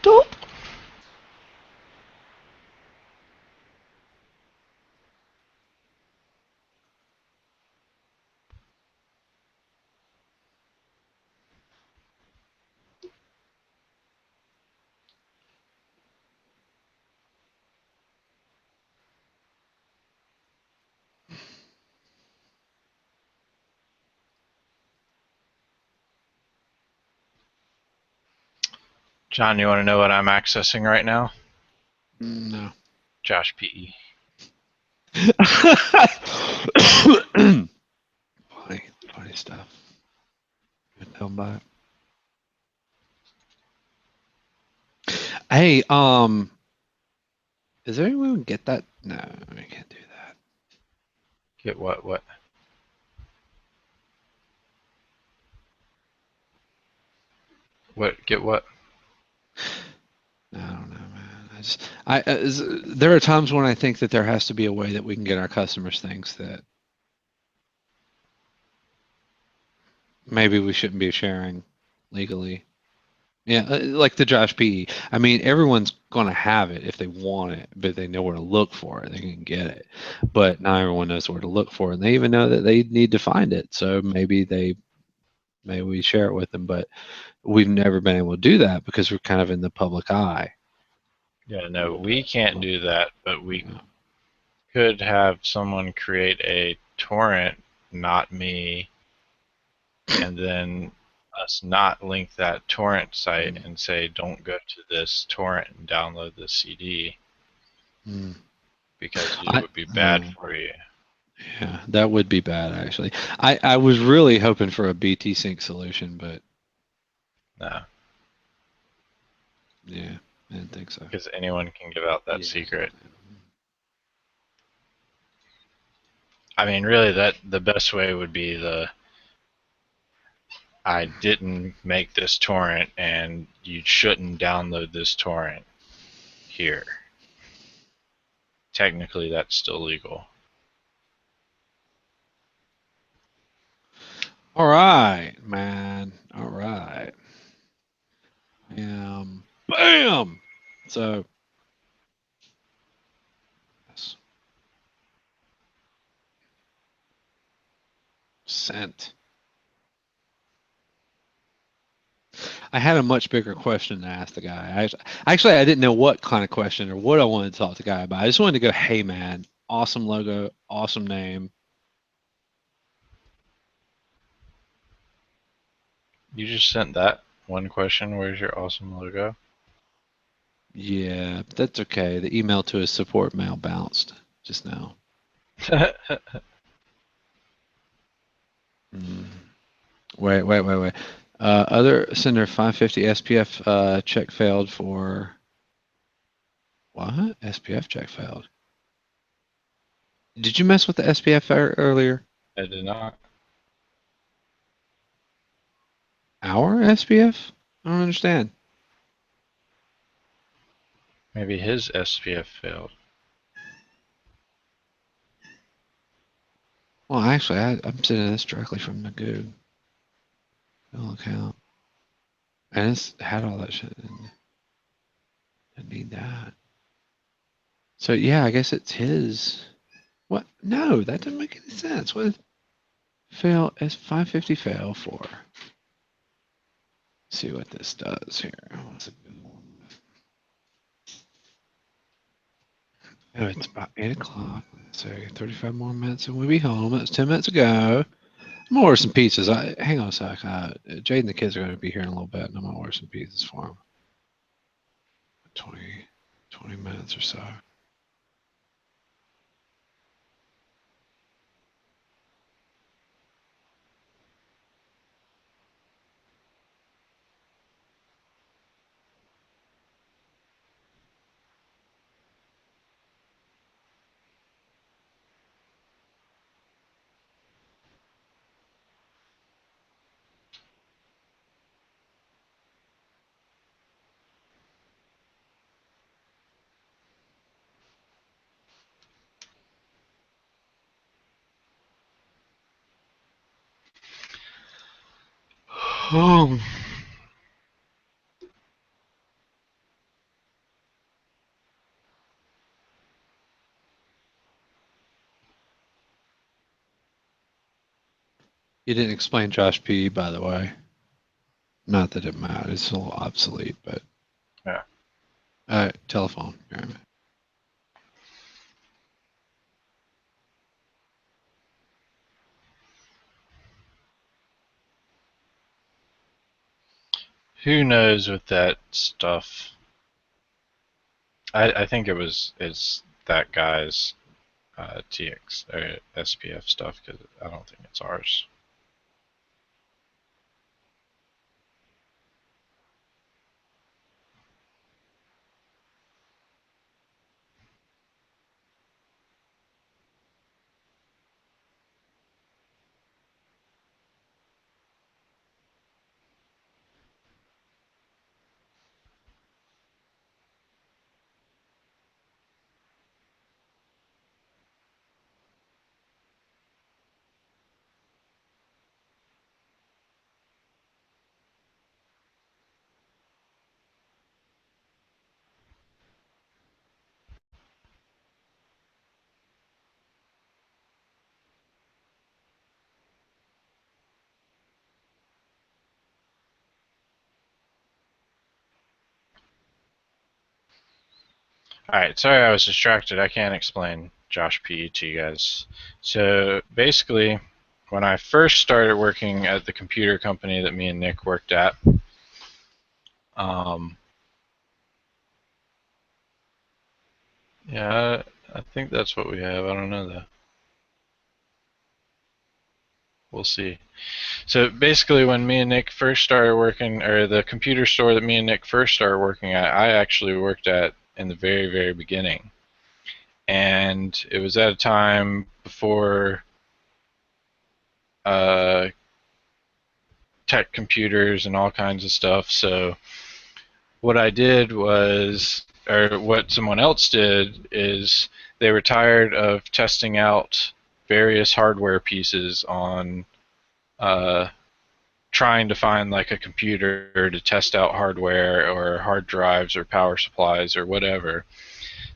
Dope. John, you want to know what I'm accessing right now? No. Josh PE. funny, funny stuff. Good hell by. Hey, is there any way we can get that? No, we can't do that. Get what? What? What? Get what? I don't know, man. There are times when I think that there has to be a way that we can get our customers things that maybe we shouldn't be sharing legally. Yeah, like the Josh PE. I mean, everyone's gonna have it if they want it, but they know where to look for it. They can get it, but not everyone knows where to look for it. And they even know that they need to find it. So maybe we share it with them, but we've never been able to do that because we're kind of in the public eye. Yeah, no, we can't do that, but we could have someone create a torrent, not me, and then us not link that torrent site and say, don't go to this torrent and download this CD Mm. because it would be bad for you. Yeah, that would be bad actually. I was really hoping for a BT Sync solution, but No, yeah, I didn't think so. because anyone can give out that Yeah. secret. I mean, really, the best way would be I didn't make this torrent, and you shouldn't download this torrent here. Technically, that's still legal. All right, man. All right. Bam. So, yes. Sent. I had a much bigger question to ask the guy. Actually, I didn't know what kind of question or what I wanted to talk to the guy about. I just wanted to go, hey, man, awesome logo, awesome name. You just sent that one question. Where's your awesome logo? Yeah, that's okay. The email to his support mail bounced just now. Mm. Wait. Other sender 550 SPF check failed for what? SPF check failed. Did you mess with the SPF earlier? I did not. Our SPF? I don't understand. Maybe his SPF failed. Well, actually, I'm sending this directly from the Google account, and it's had all that shit in it. I need that. So yeah, I guess it's his. What? No, that doesn't make any sense. What? Fail S550 fail for. See what this does here. Oh, it's about 8 o'clock. So 35 more minutes and we'll be home. That's 10 minutes ago. I'm gonna order some pizzas. Hang on a sec. Jade and the kids are going to be here in a little bit, and I'm gonna order some pizzas for them. 20 minutes or so. Oh. You didn't explain Josh P, by the way. Not that it matters. It's a little obsolete, but. Yeah. Telephone. Here, Who knows with that stuff? I think it's that guy's TX or SPF stuff because I don't think it's ours. Alright, sorry I was distracted. I can't explain Josh P to you guys. So basically, when I first started working at the computer company that me and Nick worked at, yeah, I think that's what we have. I don't know though. We'll see. So basically, when me and Nick first started working, or the computer store that me and Nick first started working at, I actually worked at in the very, very beginning. And it was at a time before tech computers and all kinds of stuff. So what I did was, or what someone else did, is they were tired of testing out various hardware pieces on trying to find like a computer to test out hardware or hard drives or power supplies or whatever.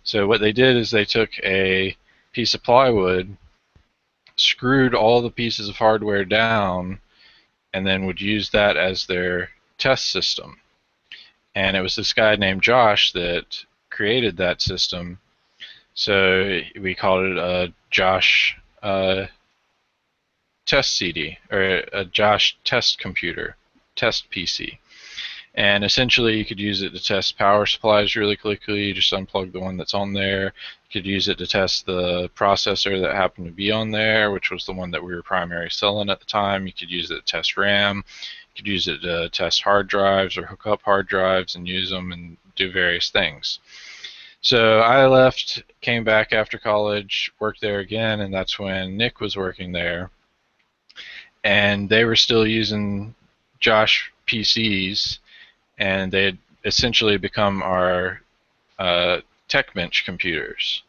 So what they did is they took a piece of plywood, screwed all the pieces of hardware down, and then would use that as their test system. And it was this guy named Josh that created that system. So we called it a Josh test CD, or a Josh test computer, test PC. And essentially you could use it to test power supplies really quickly. You just unplug the one that's on there. You could use it to test the processor that happened to be on there, which was the one that we were primarily selling at the time. You could use it to test RAM. You could use it to test hard drives or hook up hard drives and use them and do various things. So I left, came back after college, worked there again, and that's when Nick was working there. And they were still using Josh PCs, and they had essentially become our TechBench computers.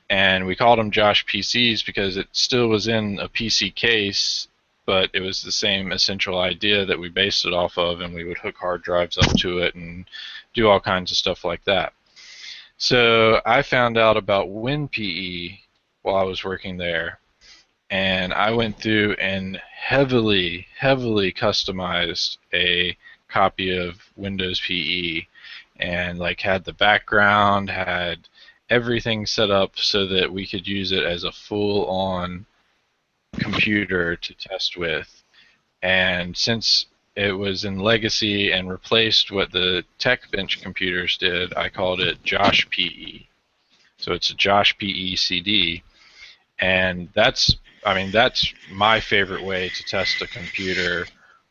And we called them Josh PCs because it still was in a PC case, but it was the same essential idea that we based it off of, and we would hook hard drives up to it and do all kinds of stuff like that. So I found out about WinPE while I was working there, and I went through and heavily customized a copy of Windows PE, and like had the background, had everything set up so that we could use it as a full-on computer to test with. And since it was in legacy and replaced what the TechBench computers did, I called it Josh PE. So it's a Josh PE CD, and that's my favorite way to test a computer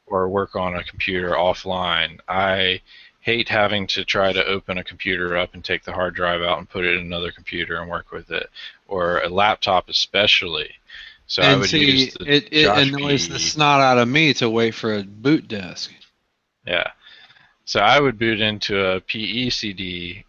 or work on a computer offline. I hate having to try to open a computer up and take the hard drive out and put it in another computer and work with it, or a laptop especially. So I And would see, use the it Josh annoys the PE. snot out of me to wait for a boot disk. Yeah. So I would boot into a PE CD,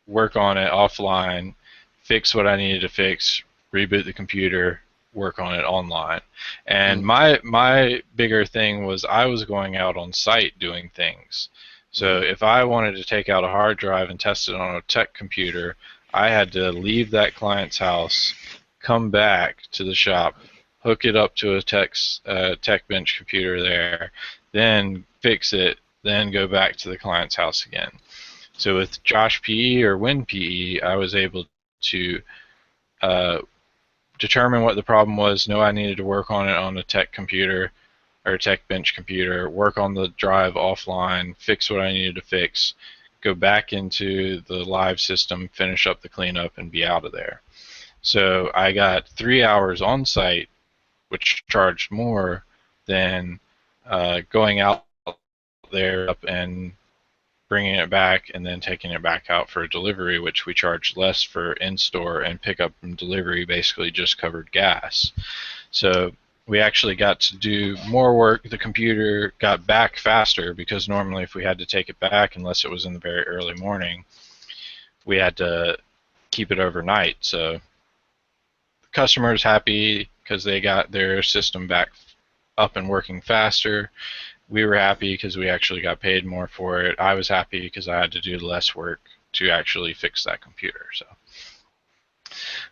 work on it offline, fix what I needed to fix, reboot the computer, work on it online. And my bigger thing was I was going out on site doing things. So if I wanted to take out a hard drive and test it on a tech computer, I had to leave that client's house, come back to the shop, hook it up to a TechBench computer there, then fix it, then go back to the client's house again. So with Josh PE or WinPE, I was able to determine what the problem was, know I needed to work on it on a tech computer or a TechBench computer, work on the drive offline, fix what I needed to fix, go back into the live system, finish up the cleanup, and be out of there. So I got 3 hours on site, which charged more than going out there up and bringing it back and then taking it back out for a delivery, which we charged less for in-store, and pickup and delivery basically just covered gas. So we actually got to do more work. The computer got back faster because normally if we had to take it back, unless it was in the very early morning, we had to keep it overnight. So the customer's happy because they got their system back up and working faster. We were happy because we actually got paid more for it. I was happy because I had to do less work to actually fix that computer. So,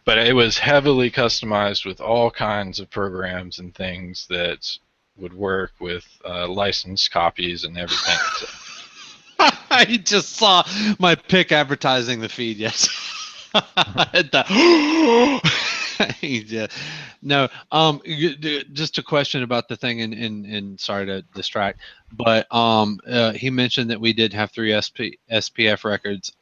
but it was heavily customized with all kinds of programs and things that would work with licensed copies and everything. So. I just saw my pick advertising the feed. Yes. Yeah. No. Just a question about the thing, and sorry to distract, but he mentioned that we did have 3 SPF records.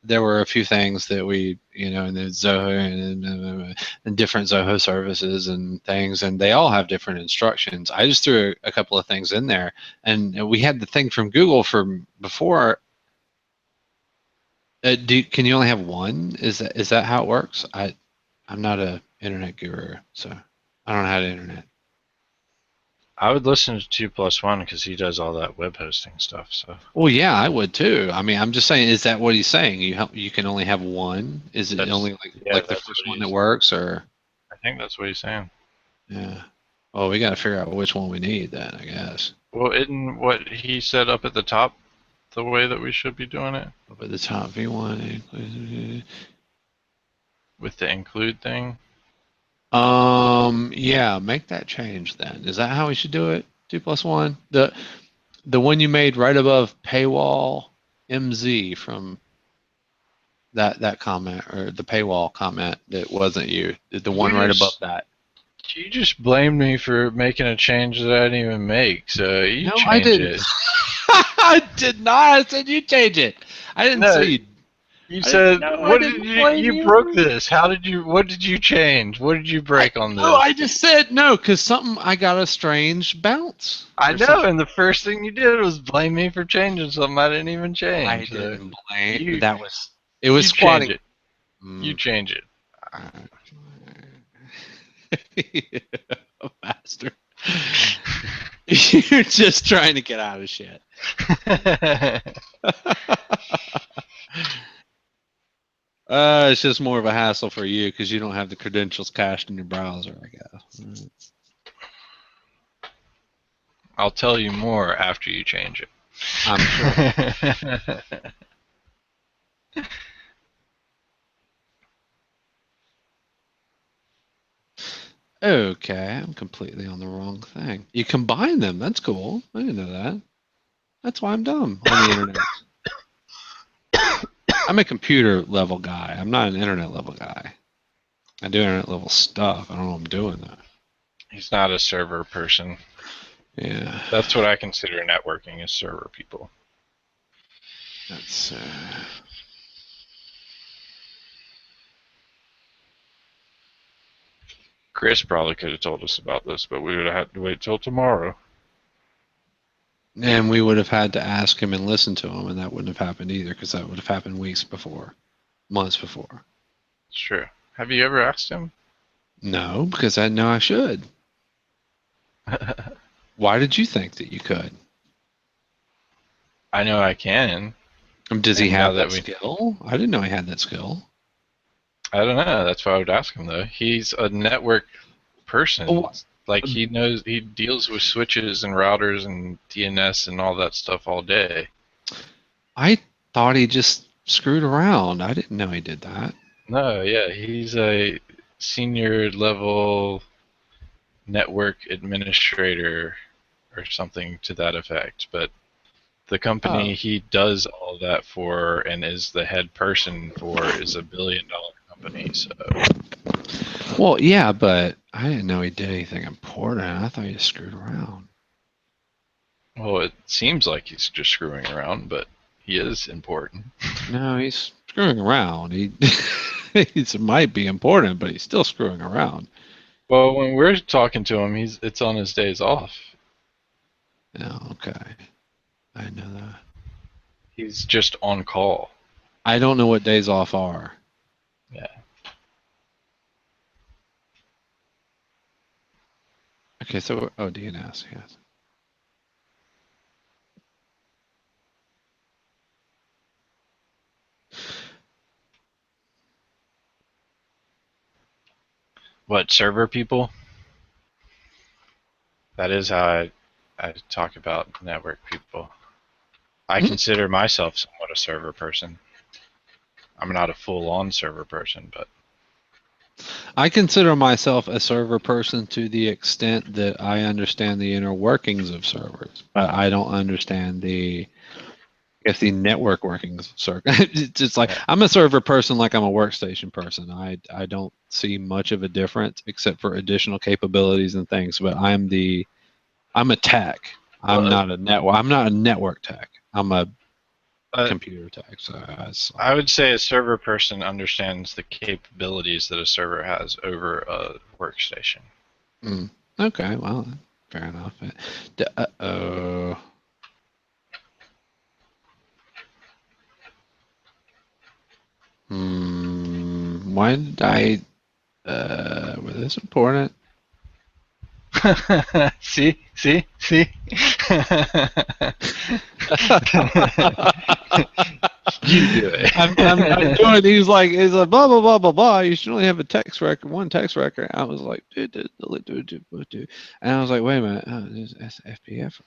There were a few things that we, and the Zoho and different Zoho services and things, and they all have different instructions. I just threw a couple of things in there, and we had the thing from Google from before. Can you only have one? Is that how it works? I'm not a internet guru, so I don't know how to internet. I would listen to 2+1 because he does all that web hosting stuff. So. Well, yeah, I would too. I mean, I'm just saying, is that what he's saying? You can only have one? Is it only like the first one that works, or? I think that's what he's saying. Yeah. Well, we got to figure out which one we need then, I guess. Well, isn't what he said up at the top the way that we should be doing it? Up at the top, V1. With the include thing? Yeah, make that change then. Is that how we should do it? 2+1? The one you made right above paywall MZ from that comment, or the paywall comment that wasn't you. The one right above that. You just blamed me for making a change that I didn't even make, so you change I didn't. it. I did not. I said you change it. I didn't say you. You said, what did you broke this? What did you change? What did you break on this? Oh, I just said no, because I got a strange bounce. I know, and the first thing you did was blame me for changing something I didn't even change. I didn't blame. It was squatting. Change it. You change it. Master. You're just trying to get out of shit. It's just more of a hassle for you because you don't have the credentials cached in your browser, I guess. I'll tell you more after you change it. I'm sure. Okay, I'm completely on the wrong thing. You combine them. That's cool. I didn't know that. That's why I'm dumb on the internet. I'm a computer level guy. I'm not an internet level guy. I do internet level stuff. I don't know what I'm doing though. He's not a server person. Yeah. That's what I consider networking, is server people. That's Chris probably could have told us about this, but we would have had to wait till tomorrow. And we would have had to ask him and listen to him, and that wouldn't have happened either, because that would have happened weeks before, months before. It's true. Have you ever asked him? No, because I know I should. Why did you think that you could? I know I can. Does he have that skill? I didn't know he had that skill. I don't know. That's why I would ask him, though. He's a network person. Oh, like, he deals with switches and routers and DNS and all that stuff all day. I thought he just screwed around. I didn't know he did that. No, yeah, he's a senior level network administrator or something to that effect. But the company he does all that for and is the head person for is $1 billion company. So. Well, yeah, but I didn't know he did anything important. I thought he just screwed around. Well, it seems like he's just screwing around, but he is important. No, he's screwing around. It might be important, but he's still screwing around. Well, when we're talking to him, it's on his days off. Yeah, okay. I know that. He's just on call. I don't know what days off are. Yeah. Okay, so DNS, yes. What, server people? That is how I talk about network people. I consider myself somewhat a server person. I'm not a full-on server person, but I consider myself a server person to the extent that I understand the inner workings of servers, but I don't understand the network workings of servers. It's just like I'm a server person, like I'm a workstation person. I don't see much of a difference except for additional capabilities and things. But I'm a tech. I'm not a network tech. I'm a computer tech. So I would say a server person understands the capabilities that a server has over a workstation. Okay, well, fair enough. Why did I? Was this important? See. You do it. I'm doing. He's like blah blah blah blah blah. You should only have one text record. I was like, dude, and I was like, wait a minute, this is SFPF.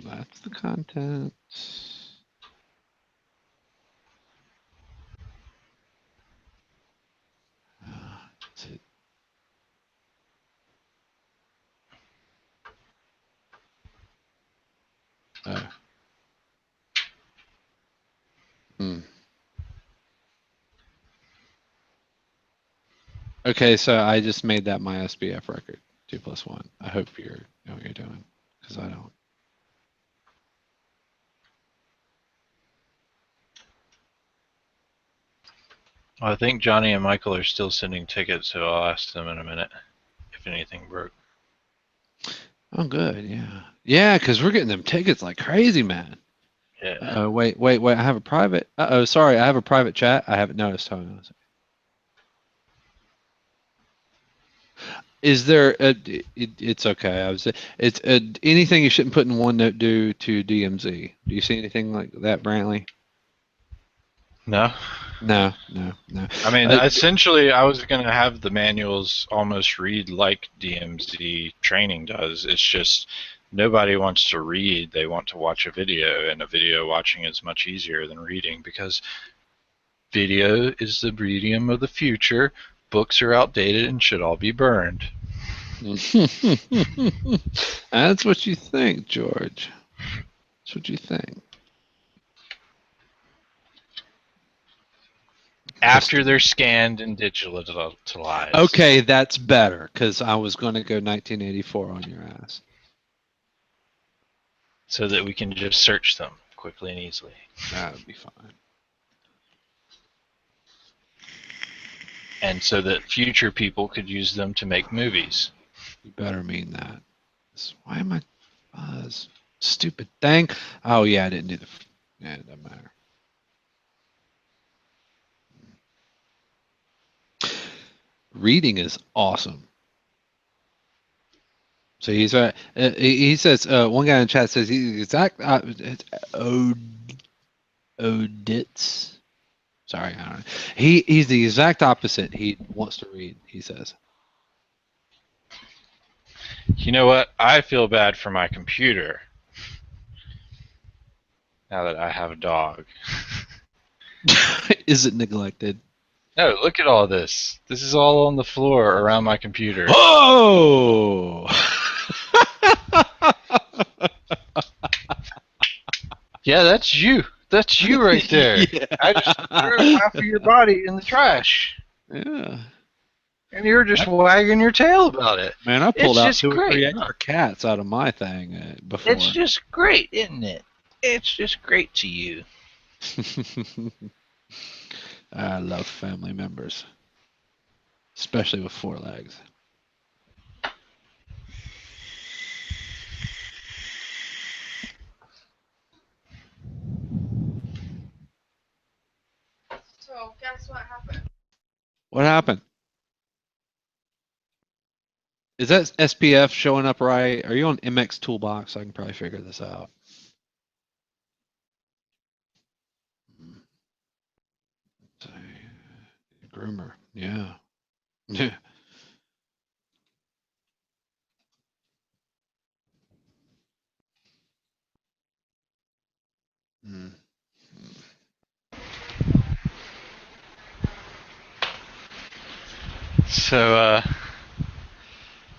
That's the content. That's it. Okay, so I just made that my SBF record, 2+1. I hope you know what you're doing, because I don't. Well, I think Johnny and Michael are still sending tickets, so I'll ask them in a minute if anything broke. Oh, good, yeah. Yeah, because we're getting them tickets like crazy, man. Yeah. Wait. I have a private. Sorry, I have a private chat. I haven't noticed. Hold on a second. Is there? It's okay. It's anything you shouldn't put in OneNote due to DMZ. Do you see anything like that, Brantley? No. No. I mean, essentially, I was going to have the manuals almost read like DMZ training does. It's just nobody wants to read. They want to watch a video, and a video watching is much easier than reading because video is the medium of the future. Books are outdated and should all be burned. That's what you think, George. That's what you think. After they're scanned and digitalized. Okay, that's better, because I was going to go 1984 on your ass. So that we can just search them quickly and easily. That would be fine. And so that future people could use them to make movies. You better mean that. Why am I... stupid thing. Oh, yeah, I didn't do the... Yeah, it doesn't matter. Reading is awesome. So he says one guy in the chat says he's exact Odits. Sorry, I don't know. He's the exact opposite. He wants to read, he says. You know what? I feel bad for my computer now that I have a dog. Is it neglected? No, look at all this. This is all on the floor around my computer. Oh! Yeah, that's you. That's you right there. Yeah. I just threw half of your body in the trash. Yeah. and you were just wagging your tail about it. Man, I pulled It's out just 2 or 3 great. extra cats out of my thing before. It's just great, isn't it? It's just great to you. I love family members, especially with 4 legs. So guess what happened? What happened? Is that SPF showing up right? Are you on MX Toolbox? I can probably figure this out. Groomer, yeah. Yeah. Hmm. So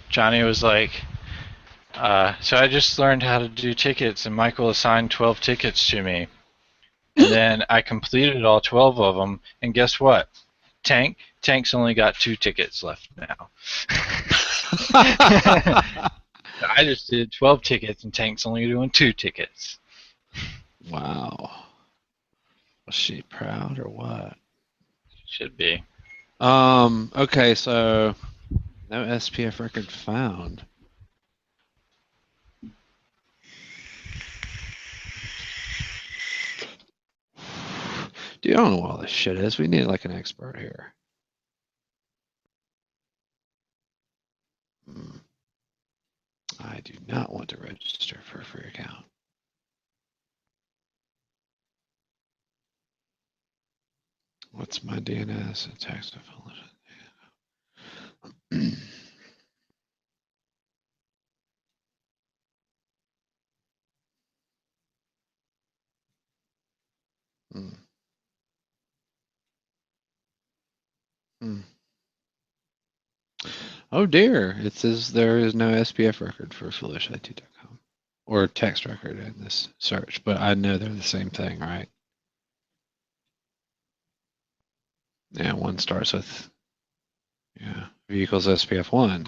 Johnny was like, so I just learned how to do tickets, and Michael assigned 12 tickets to me. And then I completed all 12 of them, and guess what? Tank's only got 2 tickets left now. I just did 12 tickets, and Tank's only doing 2 tickets. Wow. Was she proud or what? Should be. Okay, so no SPF record found. Dude, I don't know what all this shit is. We need like an expert here. I do not want to register for a free account. What's my DNS? Text affiliate. Hmm. Hmm. Oh dear, it says there is no SPF record for foolishit.com or text record in this search, but I know they're the same thing, right? Yeah, one starts with V equals SPF 1.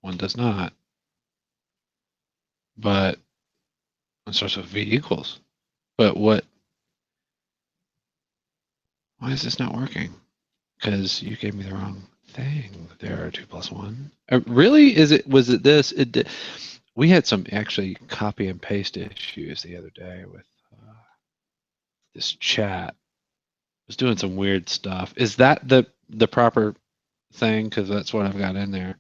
One does not. But one starts with V equals. But what? Why is this not working? Because you gave me the wrong thing. There are 2 plus 1. Really? Was it this? It did. We had some actually copy and paste issues the other day with this chat. It was doing some weird stuff. Is that the proper thing? Because that's what I've got in there.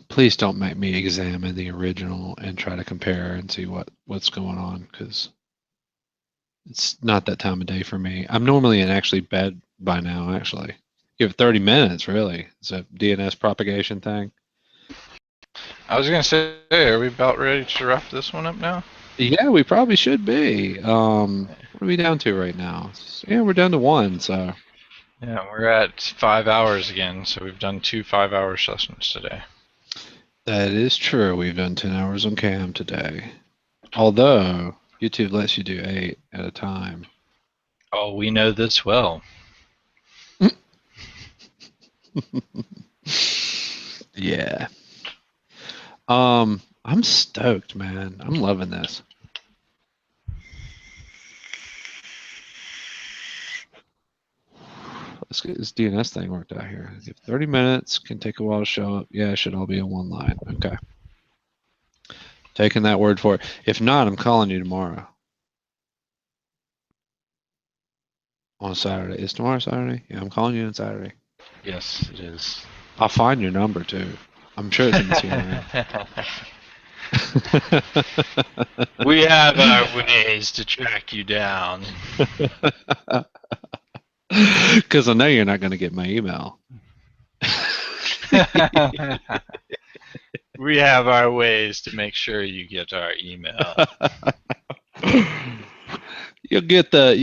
Please don't make me examine the original and try to compare and see what's going on, because it's not that time of day for me. I'm normally in actually bed by now, actually. You have 30 minutes, really. It's a DNS propagation thing. I was going to say, are we about ready to wrap this one up now? Yeah, we probably should be. What are we down to right now? Yeah, we're down to 1, so. Yeah, we're at 5 hours again, so we've done 2 5-hour sessions today. That is true. We've done 10 hours on cam today. Although, YouTube lets you do 8 at a time. Oh, we know this well. Yeah. I'm stoked, man. I'm loving this. Let's get this DNS thing worked out here. Give 30 minutes, can take a while to show up. Yeah, it should all be in one line. Okay. Taking that word for it. If not, I'm calling you tomorrow. On Saturday. Is tomorrow Saturday? Yeah, I'm calling you on Saturday. Yes, it is. I'll find your number too. I'm sure it's in the CRM. We have our ways to track you down. Because I know you're not going to get my email. We have our ways to make sure you get our email. You'll get the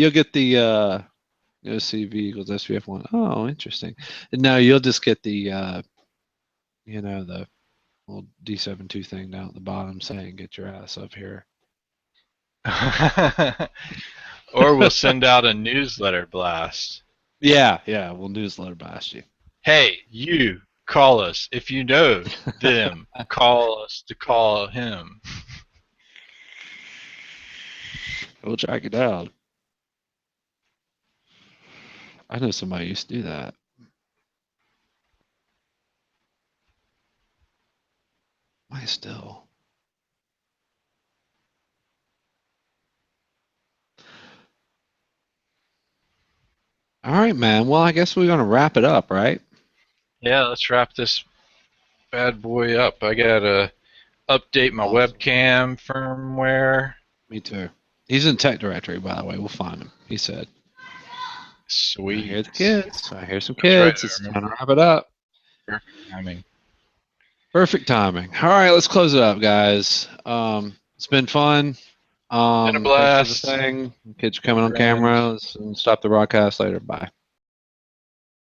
CV equals SPF1. Oh, interesting. No, you'll just get the the little D72 thing down at the bottom saying get your ass up here. Or we'll send out a newsletter blast. Yeah, we'll newsletter blast you. Hey, you, call us. If you know them, call us to call him. We'll track it down. I know somebody used to do that. Why still? All right, man. Well, I guess we're gonna wrap it up, right? Yeah, let's wrap this bad boy up. I gotta update my Awesome. webcam firmware. Me too. He's in tech directory, by the way. We'll find him. He said. I Sweet. hear the kids. I hear some That's right, kids. I It's remember. time to wrap it up. Timing. Perfect timing. All right, let's close it up, guys. It's been fun. Been a Thanks blast. for the thing. Kids are coming on Grand. camera. Let's stop the broadcast later. Bye.